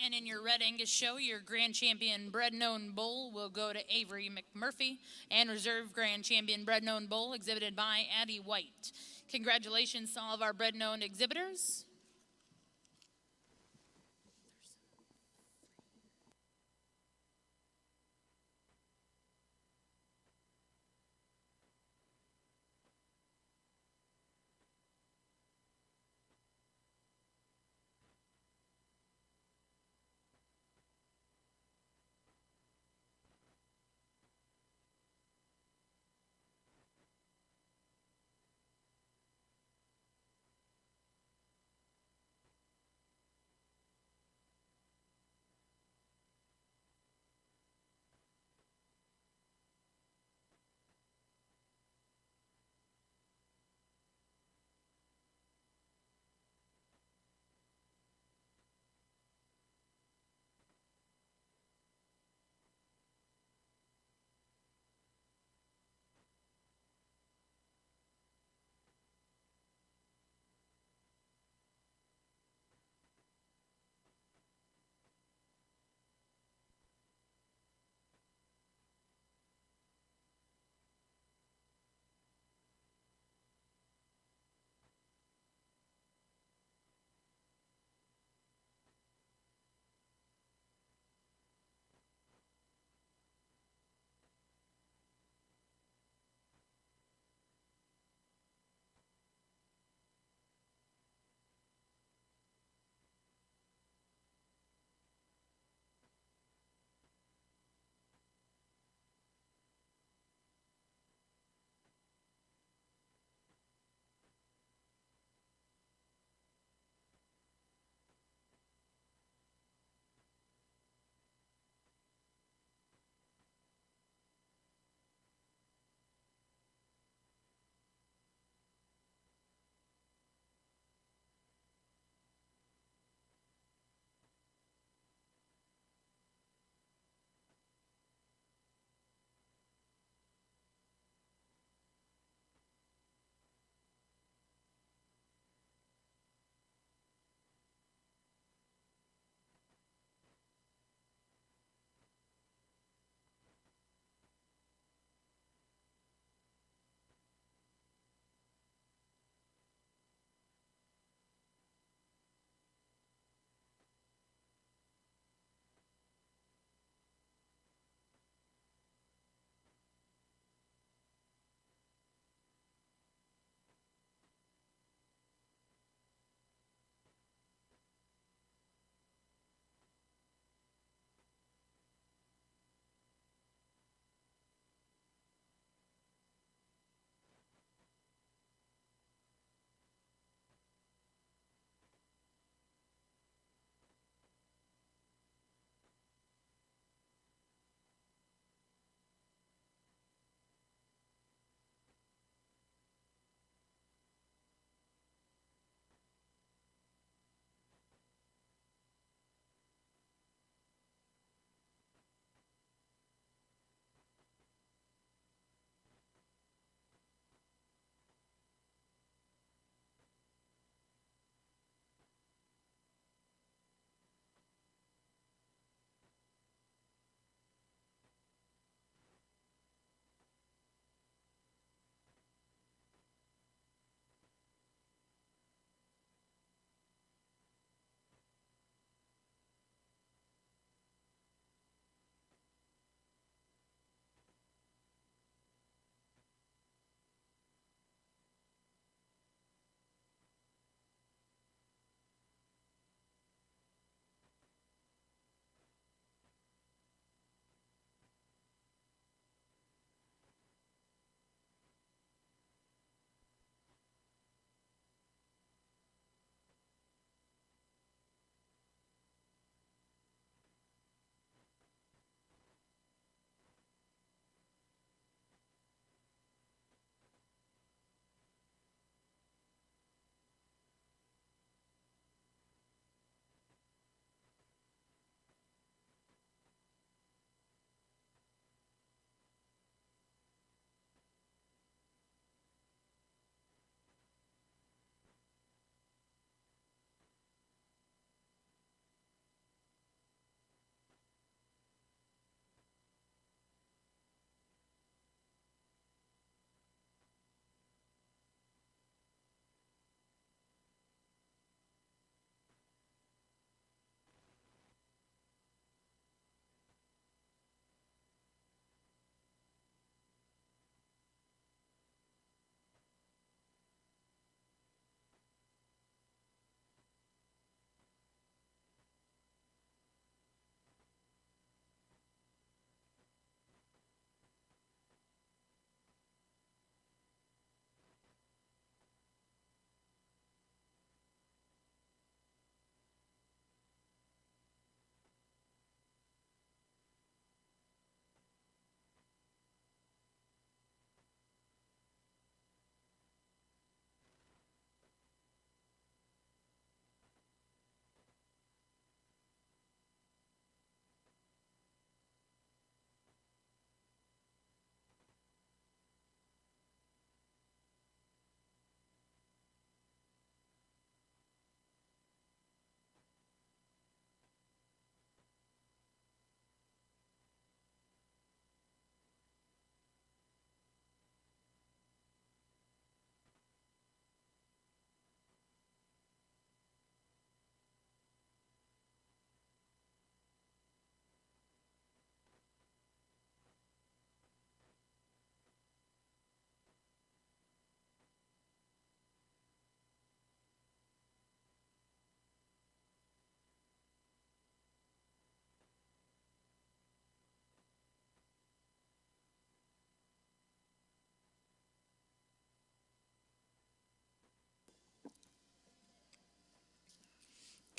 And in your Red Angus show, your grand champion bred known bull will go to Avery McMurphy, and reserve grand champion bred known bull exhibited by Addie White. Congratulations to all of our bred known exhibitors.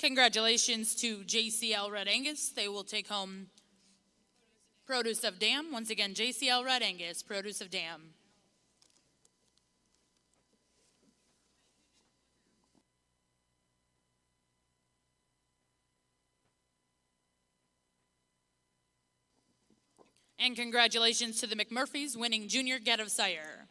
Congratulations to JCL Red Angus. They will take home Produce of Dam. Once again, JCL Red Angus, Produce of Dam. And congratulations to the McMurphys winning Junior Get of Sire.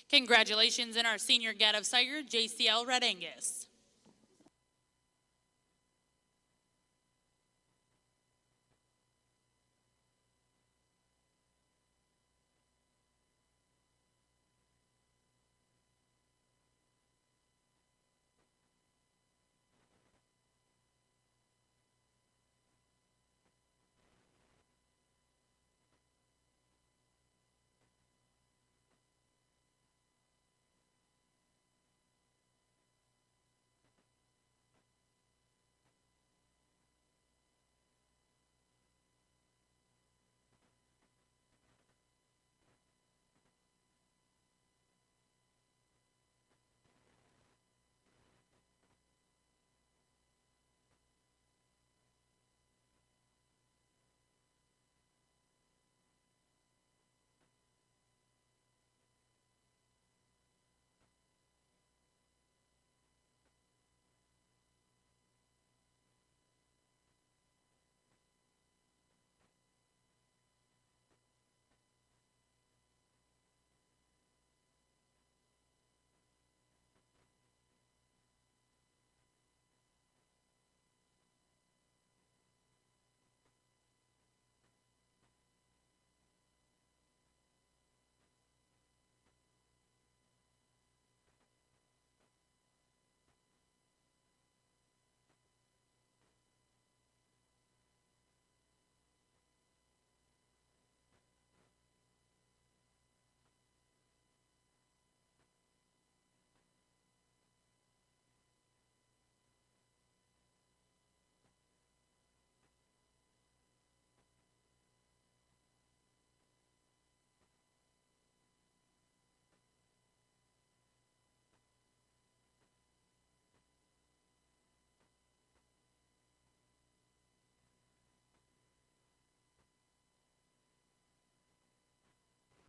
Congratulations in our Senior Get of Sire, JCL Red Angus.